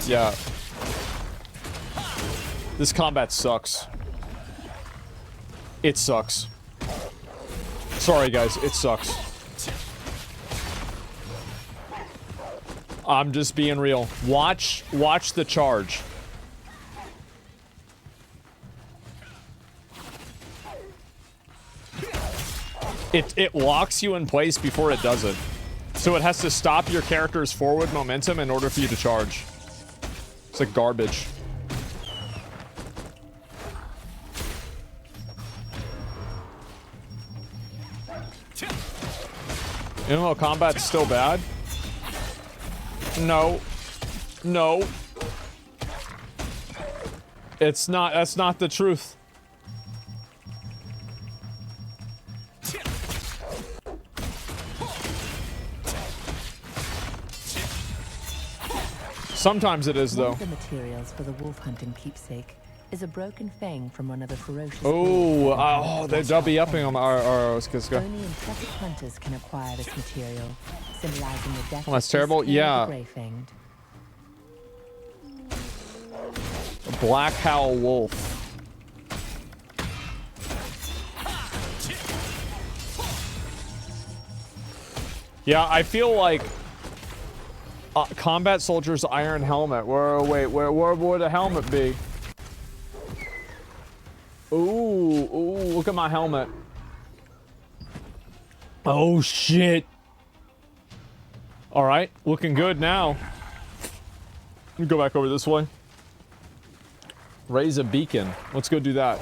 Yeah. This combat sucks. It sucks. Sorry, guys. It sucks. I'm just being real. Watch the charge. It locks you in place before it does it. So it has to stop your character's forward momentum in order for you to charge. It's like garbage. You know, combat's still bad. No. No. It's not, that's not the truth. Sometimes it is, though. One of the materials for the wolf hunting keepsake is a broken fang from one of the ferocious. Oh, they're doubly upping on our. Only intrepid hunters can acquire this material, symbolizing the death. Oh, that's terrible. Yeah. Gray-fanged. A black howl wolf. Yeah, I feel like combat soldier's iron helmet. Where would a helmet be? Ooh, look at my helmet. Oh shit. Alright, looking good now. Let me go back over this way. Raise a beacon. Let's go do that.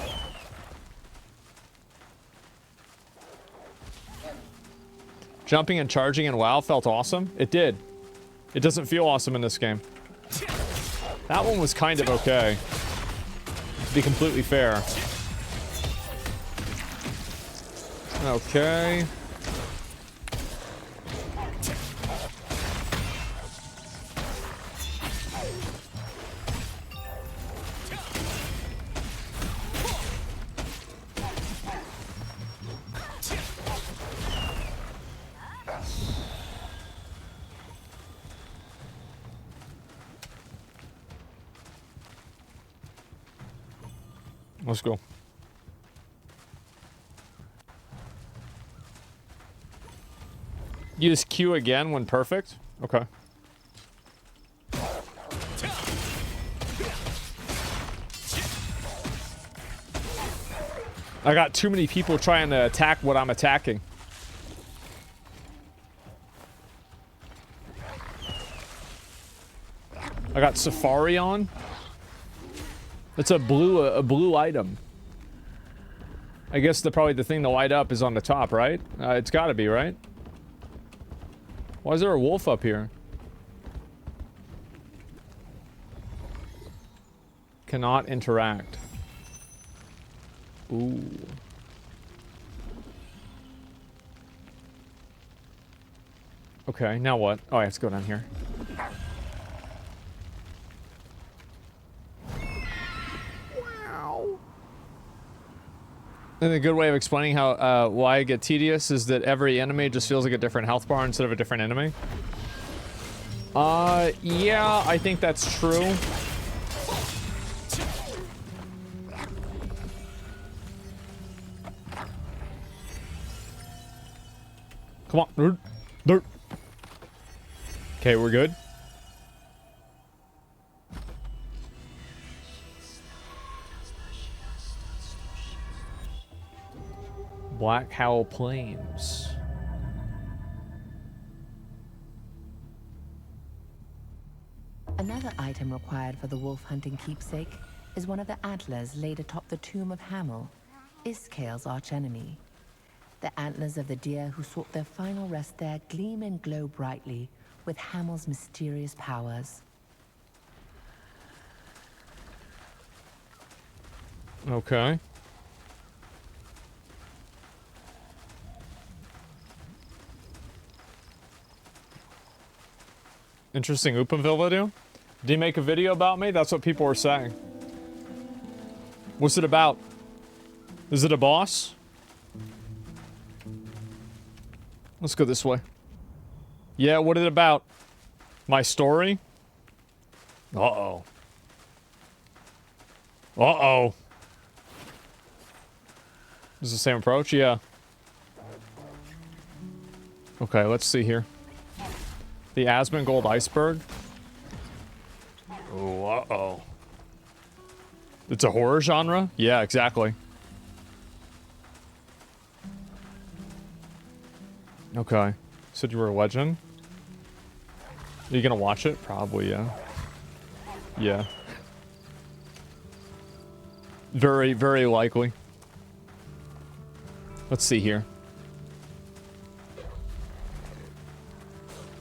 Jumping and charging in WoW felt awesome. It did. It doesn't feel awesome in this game. That one was kind of okay. To be completely fair. Okay. Let's go. Use Q again when perfect? Okay. I got too many people trying to attack what I'm attacking. I got Safari on. It's a blue item. I guess probably the thing to light up is on the top, right? It's gotta be, right? Why is there a wolf up here? Cannot interact. Ooh. Okay, now what? Oh, I have to go down here. And a good way of explaining how why I get tedious is that every enemy just feels like a different health bar instead of a different enemy. Yeah, I think that's true. Come on, dirt, dirt. Okay, we're good. Black Howl Plains. Another item required for the wolf hunting keepsake is one of the antlers laid atop the tomb of Hamel, Iskale's archenemy. The antlers of the deer who sought their final rest there gleam and glow brightly with Hamel's mysterious powers. Okay. Interesting Openville video. Did he make a video about me? That's what people were saying. What's it about? Is it a boss? Let's go this way. Yeah, what is it about? My story? Uh-oh. Uh-oh. Is it the same approach? Yeah. Okay, let's see here. The Asmongold Iceberg. Oh, uh-oh. It's a horror genre? Yeah, exactly. Okay. Said you were a legend? Are you gonna watch it? Probably, yeah. Yeah. Very, very likely. Let's see here.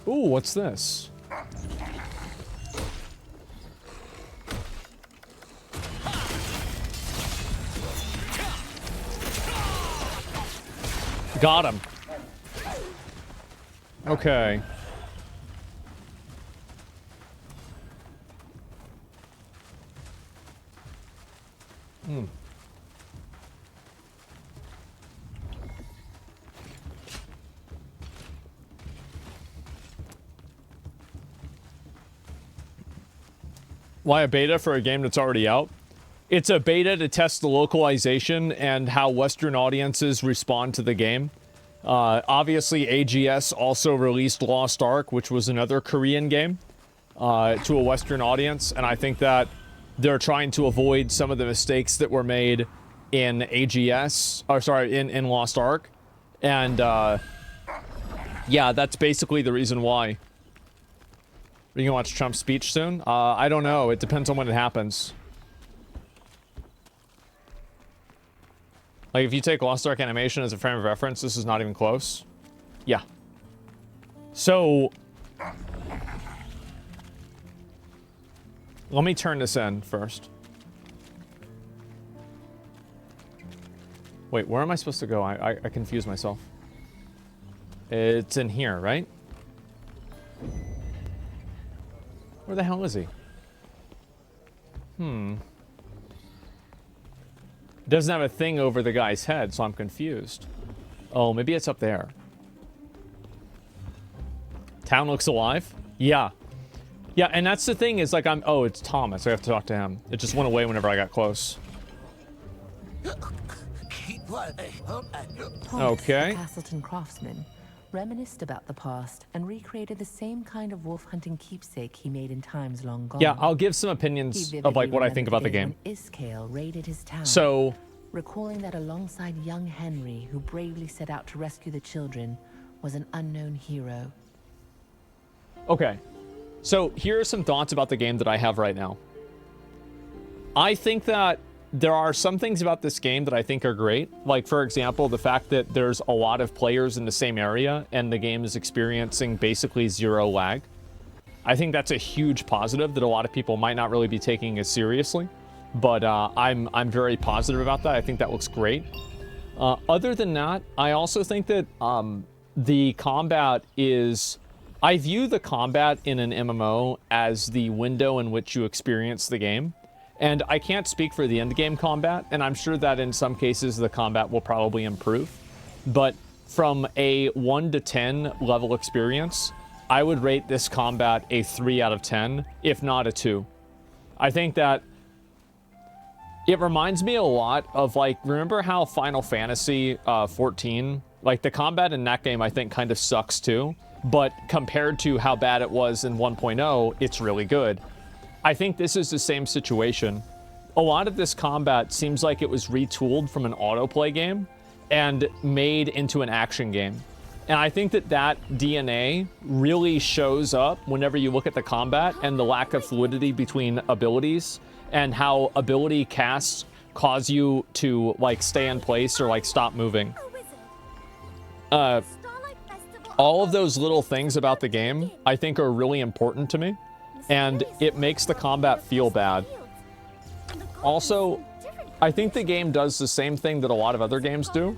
Ooh, what's this? Got him. Okay. Hmm. Why a beta for a game that's already out? It's a beta to test the localization and how Western audiences respond to the game. Obviously, AGS also released Lost Ark, which was another Korean game, to a Western audience, and I think that they're trying to avoid some of the mistakes that were made in AGS, or sorry, in Lost Ark, and yeah, that's basically the reason why. Are you gonna watch Trump's speech soon? I don't know. It depends on when it happens. Like, if you take Lost Ark animation as a frame of reference, this is not even close. Yeah. So let me turn this in first. Wait, where am I supposed to go? I confuse myself. It's in here, right? Where the hell is he? Doesn't have a thing over the guy's head, so I'm confused. Oh, maybe it's up there. Town looks alive? Yeah. Yeah, and that's the thing is like oh, it's Thomas. I have to talk to him. It just went away whenever I got close. Okay. The Castleton craftsman reminisced about the past and recreated the same kind of wolf hunting keepsake he made in times long gone. Yeah, I'll give some opinions of like what I think about the game. Iskale raided his town. So, recalling that alongside young Henry, who bravely set out to rescue the children, was an unknown hero. Okay. So, here are some thoughts about the game that I have right now. I think that there are some things about this game that I think are great. Like, for example, the fact that there's a lot of players in the same area and the game is experiencing basically 0 lag. I think that's a huge positive that a lot of people might not really be taking as seriously. But I'm very positive about that. I think that looks great. Other than that, I also think that the combat is... I view the combat in an MMO as the window in which you experience the game. And I can't speak for the end game combat, and I'm sure that in some cases the combat will probably improve. But from a 1 to 10 level experience, I would rate this combat a 3 out of 10, if not a 2. I think that it reminds me a lot of, like, remember how Final Fantasy 14, like the combat in that game I think kind of sucks too, but compared to how bad it was in 1.0, it's really good. I think this is the same situation. A lot of this combat seems like it was retooled from an autoplay game and made into an action game. And I think that that DNA really shows up whenever you look at the combat and the lack of fluidity between abilities and how ability casts cause you to like stay in place or like stop moving. All of those little things about the game I think are really important to me. And it makes the combat feel bad. Also, I think the game does the same thing that a lot of other games do,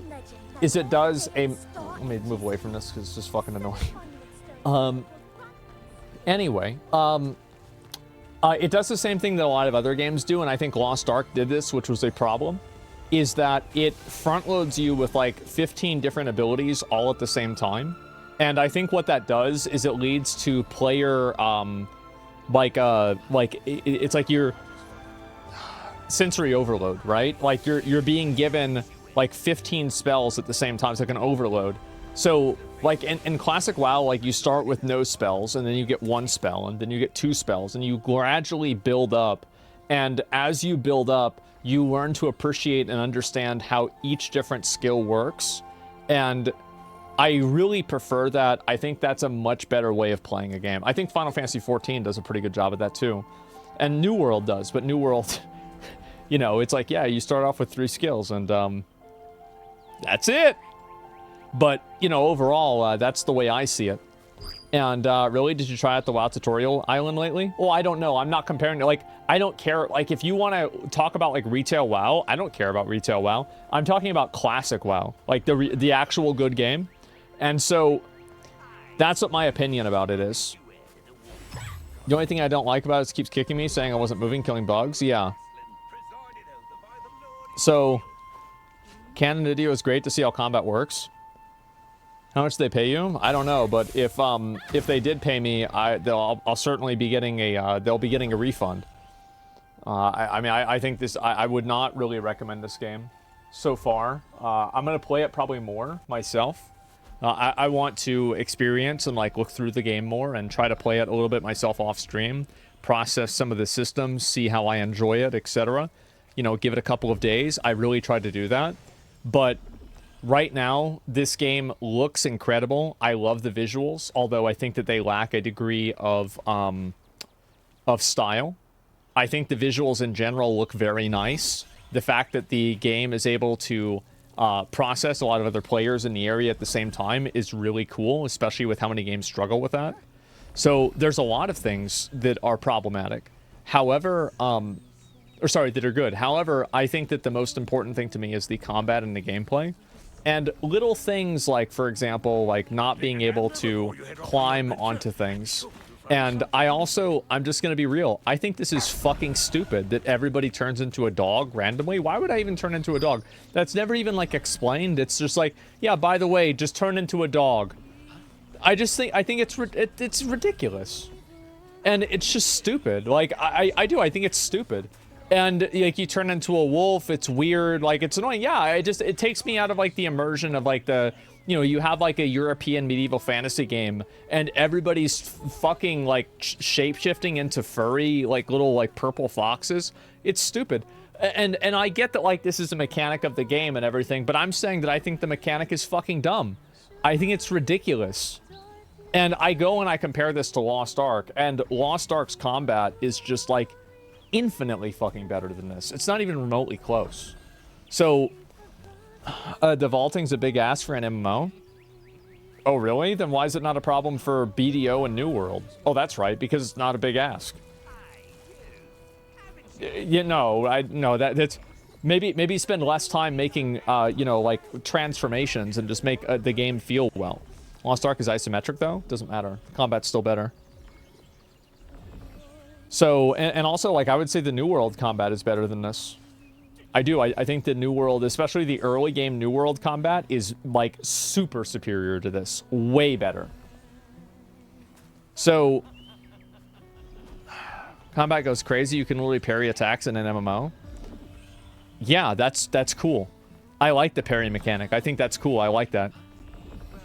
is it does a... Let me move away from this because it's just fucking annoying. Anyway, it does the same thing that a lot of other games do, and I think Lost Ark did this, which was a problem, is that it front-loads you with like 15 different abilities all at the same time. And I think what that does is it leads to player... it's like your sensory overload, right? Like you're being given like 15 spells at the same time. It's like an overload. So like in classic WoW, like you start with no spells and then you get 1 spell and then you get 2 spells and you gradually build up. And as you build up, you learn to appreciate and understand how each different skill works. And I really prefer that. I think that's a much better way of playing a game. I think Final Fantasy XIV does a pretty good job of that too. And New World does, but New World, you know, it's like, yeah, you start off with 3 skills and that's it. But, you know, overall, that's the way I see it. And really, did you try out the WoW tutorial island lately? Well, I don't know. I'm not comparing to, like, I don't care. Like, if you want to talk about, like, retail WoW, I don't care about retail WoW. I'm talking about classic WoW, like the actual good game. And so, that's what my opinion about it is. The only thing I don't like about it is it keeps kicking me, saying I wasn't moving, killing bugs. Yeah. So, Canon Video is great to see how combat works. How much do they pay you? I don't know, but if they did pay me, I'll certainly be getting a they'll be getting a refund. I mean, I think this I would not really recommend this game so far. I'm gonna play it probably more myself. I want to experience and like look through the game more and try to play it a little bit myself off stream, process some of the systems, see how I enjoy it, etc. You know, give it a couple of days. I really tried to do that, but right now this game looks incredible. I love the visuals, although I think that they lack a degree of style. I think the visuals in general look very nice. The fact that the game is able to process a lot of other players in the area at the same time is really cool, especially with how many games struggle with that. So there's a lot of things that are problematic. However, that are good. However, I think that the most important thing to me is the combat and the gameplay. And little things like, for example, like not being able to climb onto things. And I'm just going to be real. I think this is fucking stupid that everybody turns into a dog randomly. Why would I even turn into a dog? That's never even like explained. It's just like, yeah, by the way, just turn into a dog. I think it's ridiculous. And it's just stupid. Like, I think it's stupid. And like you turn into a wolf, it's weird, like it's annoying. Yeah, it takes me out of like the immersion of like you have like a European medieval fantasy game and everybody's fucking like shape-shifting into furry like little like purple foxes. It's stupid. And I get that like this is a mechanic of the game and everything, but I'm saying that I think the mechanic is fucking dumb. I think it's ridiculous. And I go and I compare this to Lost Ark, and Lost Ark's combat is just like infinitely fucking better than this. It's not even remotely close. So, the vaulting's a big ask for an MMO? Oh, really? Then why is it not a problem for BDO and New World? Oh, that's right, because it's not a big ask. That's... Maybe spend less time making, like, transformations and just make the game feel well. Lost Ark is isometric, though. Doesn't matter. Combat's still better. So, and also, like, I would say the New World combat is better than this. I do. I think the New World, especially the early game New World combat, is, like, super superior to this. Way better. So, combat goes crazy. You can literally parry attacks in an MMO. Yeah, that's cool. I like the parry mechanic. I think that's cool. I like that.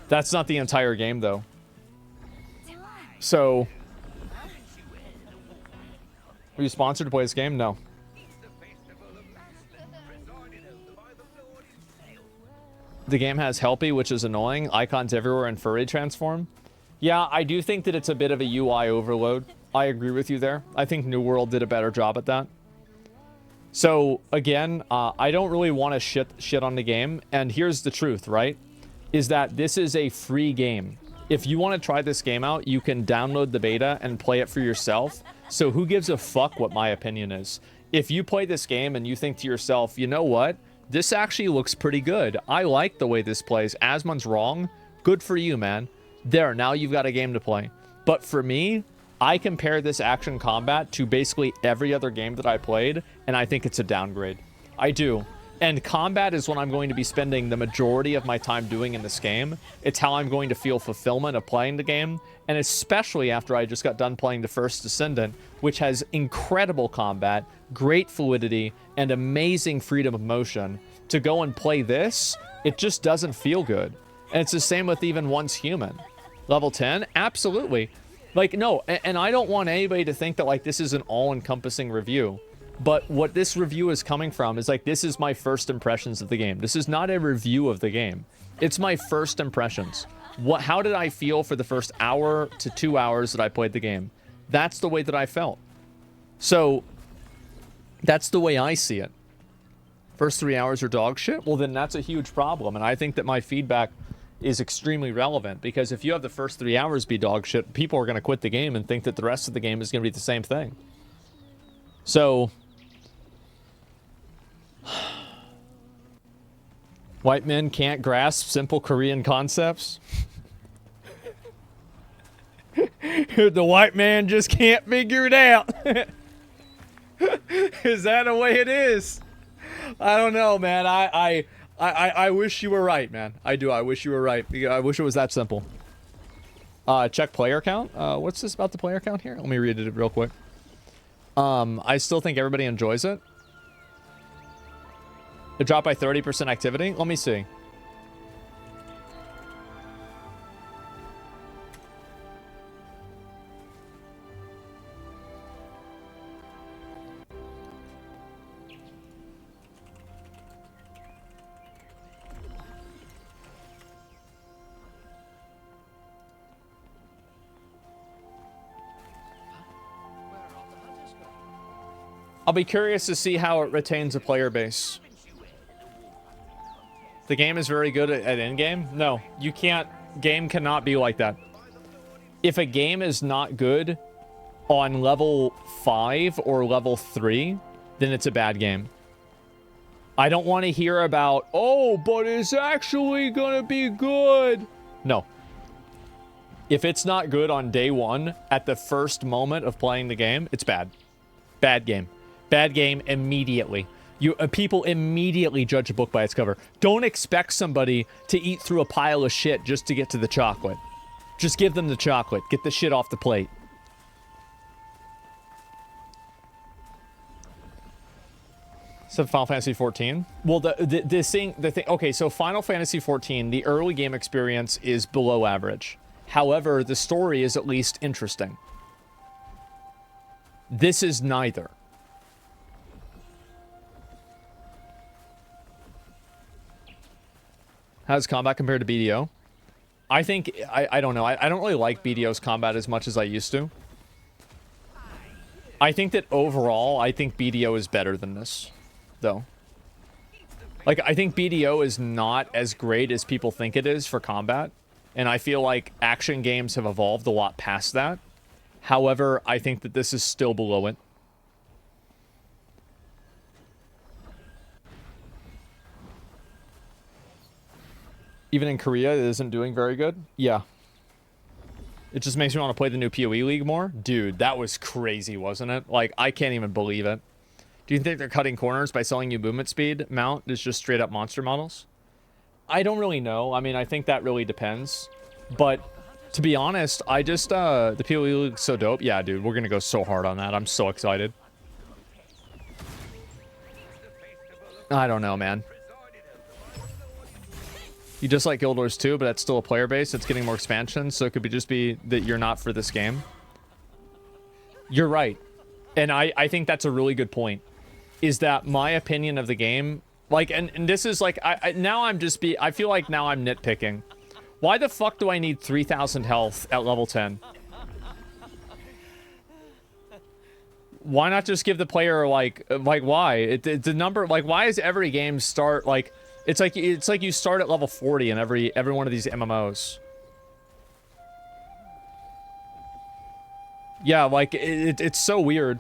That's not the entire game, though. So... Are you sponsored to play this game? No. The game has Helpy, which is annoying. Icons everywhere and furry transform. Yeah, I do think that it's a bit of a UI overload. I agree with you there. I think New World did a better job at that. So, again, I don't really want to shit on the game. And here's the truth, right? Is that this is a free game. If you want to try this game out, you can download the beta and play it for yourself. So who gives a fuck what my opinion is? If you play this game and you think to yourself, you know what? This actually looks pretty good. I like the way this plays. Asmon's wrong. Good for you, man. There, now you've got a game to play. But for me, I compare this action combat to basically every other game that I played, and I think it's a downgrade. I do. And combat is what I'm going to be spending the majority of my time doing in this game. It's how I'm going to feel fulfillment of playing the game, and especially after I just got done playing the first Descendant, which has incredible combat, great fluidity, and amazing freedom of motion. To go and play this, it just doesn't feel good. And it's the same with even Once Human. Level 10? Absolutely. Like, no, and I don't want anybody to think that, like, this is an all-encompassing review. But what this review is coming from is, like, this is my first impressions of the game. This is not a review of the game. It's my first impressions. How did I feel for the first hour to 2 hours that I played the game? That's the way that I felt. So, that's the way I see it. First 3 hours are dog shit? Well, then that's a huge problem. And I think that my feedback is extremely relevant. Because if you have the first 3 hours be dog shit, people are going to quit the game and think that the rest of the game is going to be the same thing. So... White men can't grasp simple Korean concepts. The white man just can't figure it out. Is that the way it is? I don't know, man. I wish you were right, man. I do. I wish you were right. I wish it was that simple. Check player count. What's this about the player count here? Let me read it real quick. I still think everybody enjoys it. It dropped by 30% activity. Let me see. I'll be curious to see how it retains a player base. The game is very good at in-game. No, you can't. Game cannot be like that. If a game is not good on level 5 or level 3, then it's a bad game. I don't want to hear about, oh, but it's actually gonna be good. No. If it's not good on day 1, at the first moment of playing the game, it's bad. Bad game. Bad game immediately. People immediately judge a book by its cover. Don't expect somebody to eat through a pile of shit just to get to the chocolate. Just give them the chocolate. Get the shit off the plate. So Final Fantasy 14. Well, the thing. Okay, so Final Fantasy 14, the early game experience is below average. However, the story is at least interesting. This is neither. How does combat compare to BDO? I think, I don't know. I don't really like BDO's combat as much as I used to. I think that overall, I think BDO is better than this, though. Like, I think BDO is not as great as people think it is for combat. And I feel like action games have evolved a lot past that. However, I think that this is still below it. Even in Korea, it isn't doing very good. Yeah. It just makes me want to play the new PoE League more. Dude, that was crazy, wasn't it? Like, I can't even believe it. Do you think they're cutting corners by selling you movement speed mount? Is just straight up monster models? I don't really know. I mean, I think that really depends. But to be honest, I just, the PoE League's so dope. Yeah, dude, we're going to go so hard on that. I'm so excited. I don't know, man. You just like Guild Wars 2, but that's still a player base. It's getting more expansion, so it could just be that you're not for this game. You're right. And I think that's a really good point. Is that my opinion of the game... Like, and this is like... now I'm just I feel like now I'm nitpicking. Why the fuck do I need 3,000 health at level 10? Why not just give the player, like why? The number... Like, why is every game start, like... It's like you start at level 40 in every one of these MMOs. Yeah, like it's so weird.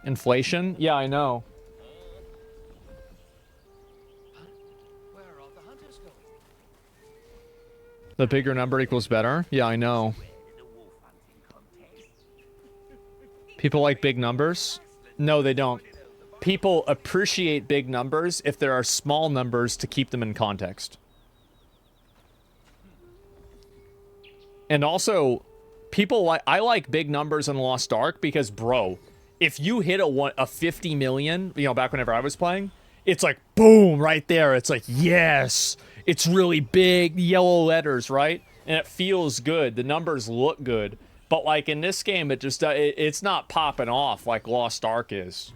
Inflation? Yeah, I know. The bigger number equals better? Yeah, I know. People like big numbers? No, they don't. People appreciate big numbers if there are small numbers to keep them in context. And also, people like... I like big numbers in Lost Ark because, bro, if you hit a 50 million, you know, back whenever I was playing, it's like, boom, right there. It's like, yes, it's really big, yellow letters, right? And it feels good. The numbers look good. But, like, in this game, it just... it's not popping off like Lost Ark is.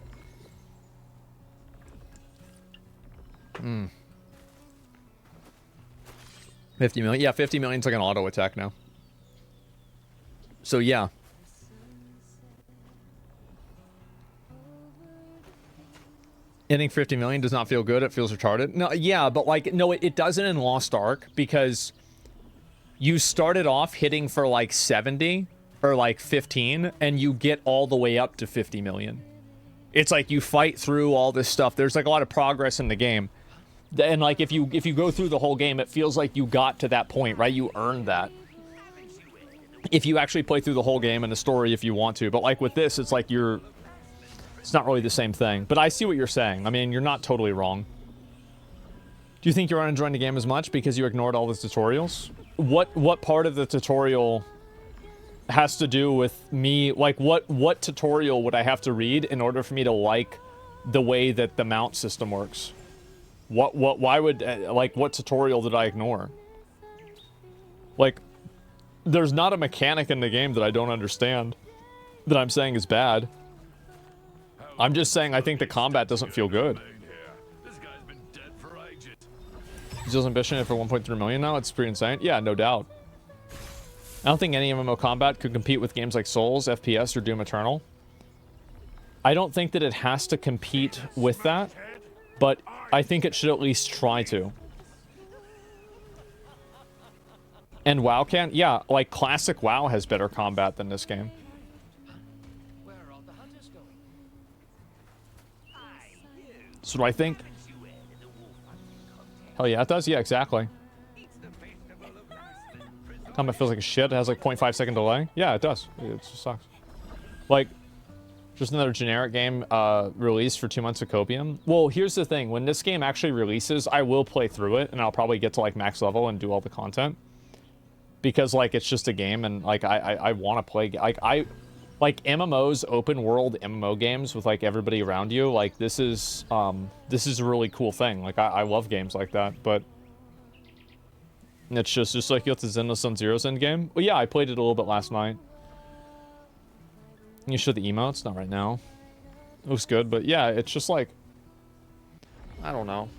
50 million? Yeah, 50 million's like an auto attack now. So, yeah. Hitting 50 million does not feel good. It feels retarded. No, yeah, but like, no, it doesn't in Lost Ark because you started off hitting for like 70 or like 15 and you get all the way up to 50 million. It's like you fight through all this stuff. There's like a lot of progress in the game. And like if you go through the whole game, it feels like you got to that point, right? You earned that. If you actually play through the whole game and the story if you want to. But like with this, it's like it's not really the same thing. But I see what you're saying. I mean, you're not totally wrong. Do you think you're not enjoying the game as much because you ignored all the tutorials? What part of the tutorial has to do with me? Like what tutorial would I have to read in order for me to like the way that the mount system works? Why would, like, what tutorial did I ignore? Like, there's not a mechanic in the game that I don't understand that I'm saying is bad. I'm just saying I think the combat doesn't feel good. Zeal's ambition for 1.3 million now? It's pretty insane. Yeah, no doubt. I don't think any MMO combat could compete with games like Souls, FPS, or Doom Eternal. I don't think that it has to compete with that, but I think it should at least try to. And WoW can? Yeah, like classic WoW has better combat than this game. That's what I think. Hell yeah, it does. Yeah, exactly. Combat feels like a shit. It has like 0.5 second delay. Yeah, it does. It just sucks. Like, just another generic game released for 2 months of Copium. Well, here's the thing. When this game actually releases, I will play through it, and I'll probably get to like max level and do all the content. Because like it's just a game, and like I want to play like MMOs, open world MMO games with like everybody around you. Like this is a really cool thing. Like I love games like that, but it's just like you have the Zenless Sun Zero's end game. Well, yeah, I played it a little bit last night. You show the emotes, not right now. It looks good, but yeah, it's just like I don't know.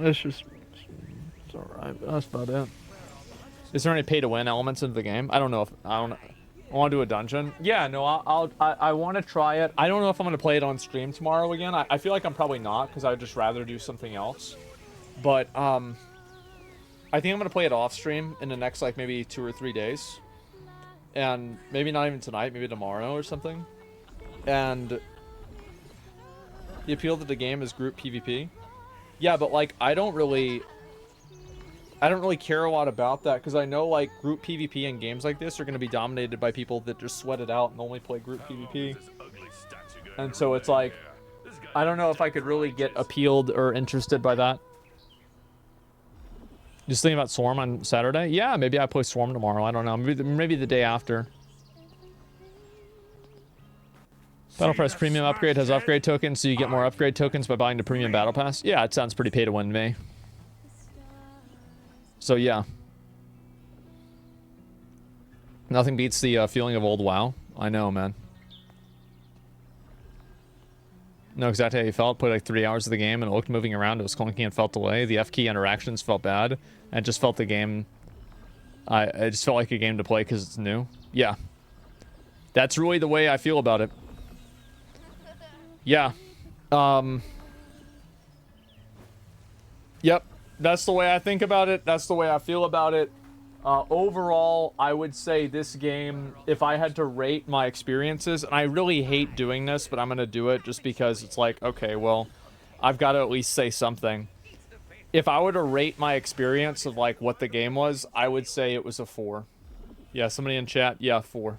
It's just it's alright. That's about it. Is there any pay-to-win elements into the game? I don't know if I want to do a dungeon. Yeah, no, I want to try it. I don't know if I'm going to play it on stream tomorrow again. I feel like I'm probably not because I'd just rather do something else. But I think I'm going to play it off stream in the next like maybe 2 or 3 days, and maybe not even tonight, maybe tomorrow or something. And the appeal to the game is group PvP. Yeah, but like I don't really care a lot about that because I know like group PvP in games like this are going to be dominated by people that just sweat it out and only play group PvP. And so it's like, I don't know if I could really get appealed or interested by that. Just thinking about Swarm on Saturday? Yeah, maybe I play Swarm tomorrow. I don't know. Maybe the day after. Battle Pass Premium upgrade has upgrade tokens, so you get more upgrade tokens by buying the Premium Battle Pass. Yeah, it sounds pretty pay to win to me. So yeah. Nothing beats the feeling of old WoW. I know, man. Know exactly how you felt. Played like 3 hours of the game and it looked moving around. It was clunky and felt delay. The F key interactions felt bad. And just felt the game... I just felt like a game to play because it's new. Yeah. That's really the way I feel about it. Yeah. Yep. That's the way I think about it. That's the way I feel about it. Overall, I would say this game, if I had to rate my experiences, and I really hate doing this, but I'm going to do it just because it's like, okay, well, I've got to at least say something. If I were to rate my experience of like what the game was, I would say it was a 4. Yeah, somebody in chat, yeah, 4.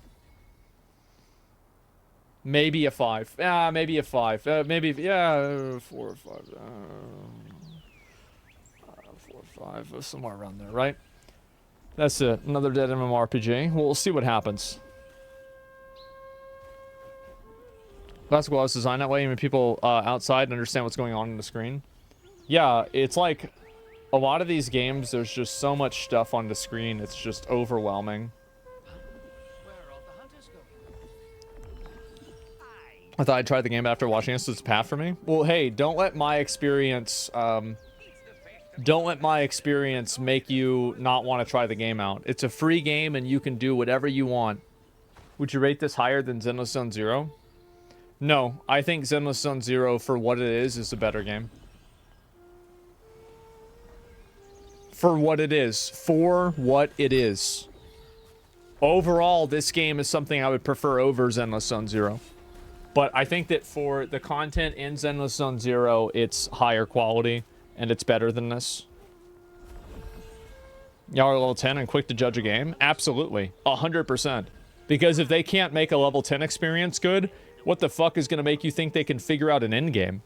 Maybe a 5. Yeah, maybe a 5. Maybe, yeah, 4 or 5. 4 or 5, somewhere around there, right? That's it. Another dead MMORPG. We'll see what happens. Basketball is designed that way, even people outside understand what's going on the screen. Yeah, it's like a lot of these games, there's just so much stuff on the screen. It's just overwhelming. I thought I'd try the game after watching this. It's a path for me. Well, hey, don't let my experience... don't let my experience make you not want to try the game out. It's a free game and you can do whatever you want. Would you rate this higher than Zenless Sun Zero? No, I think Zenless Sun Zero, for what it is a better game. For what it is. For what it is. Overall, this game is something I would prefer over Zenless Sun Zero. But I think that for the content in Zenless Sun Zero, it's higher quality. And it's better than this. Y'all are level 10 and quick to judge a game? Absolutely. 100%. Because if they can't make a level 10 experience good, what the fuck is going to make you think they can figure out an end game?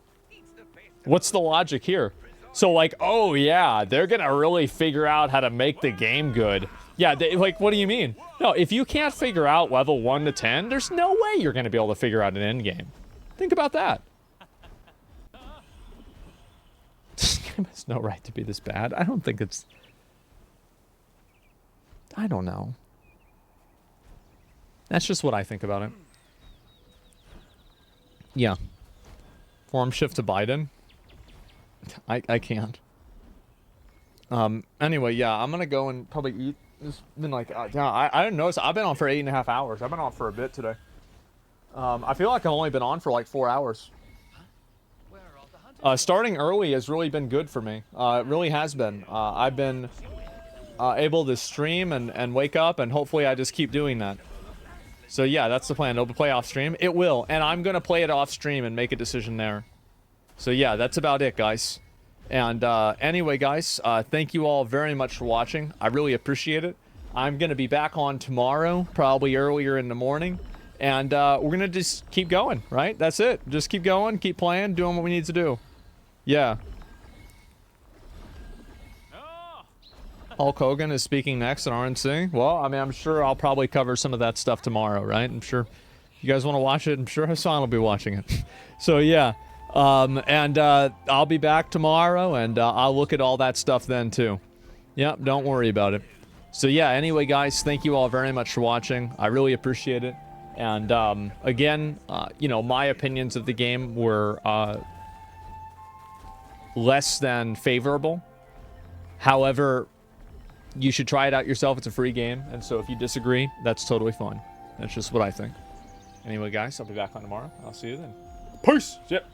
What's the logic here? So like, oh yeah, they're going to really figure out how to make the game good. Yeah, like, what do you mean? No, if you can't figure out level 1 to 10, there's no way you're going to be able to figure out an end game. Think about that. This game has no right to be this bad. I don't think it's... I don't know. That's just what I think about it. Yeah. Form shift to Biden? I can't. Anyway, yeah, I'm gonna go and probably eat. It's been like... yeah, I didn't notice. I've been on for 8.5 hours. I've been on for a bit today. I feel like I've only been on for like 4 hours. Starting early has really been good for me. It really has been. I've been able to stream and wake up, and hopefully I just keep doing that. So yeah, that's the plan. It'll play off stream. It will, and I'm gonna play it off stream and make a decision there. So yeah, that's about it, guys. And anyway, guys, thank you all very much for watching. I really appreciate it. I'm gonna be back on tomorrow, probably earlier in the morning. And we're gonna just keep going, right? That's it. Just keep going, keep playing, doing what we need to do. Yeah. Hulk Hogan is speaking next in RNC. Well, I mean, I'm sure I'll probably cover some of that stuff tomorrow, right? I'm sure you guys want to watch it. I'm sure Hassan will be watching it. So yeah. I'll be back tomorrow, and I'll look at all that stuff then too. Yep, don't worry about it. So yeah, anyway, guys, thank you all very much for watching. I really appreciate it. And again, you know, my opinions of the game were less than favorable. However, you should try it out yourself. It's a free game. And so if you disagree, that's totally fine. That's just what I think. Anyway, guys, I'll be back on tomorrow. I'll see you then. Peace. Yep.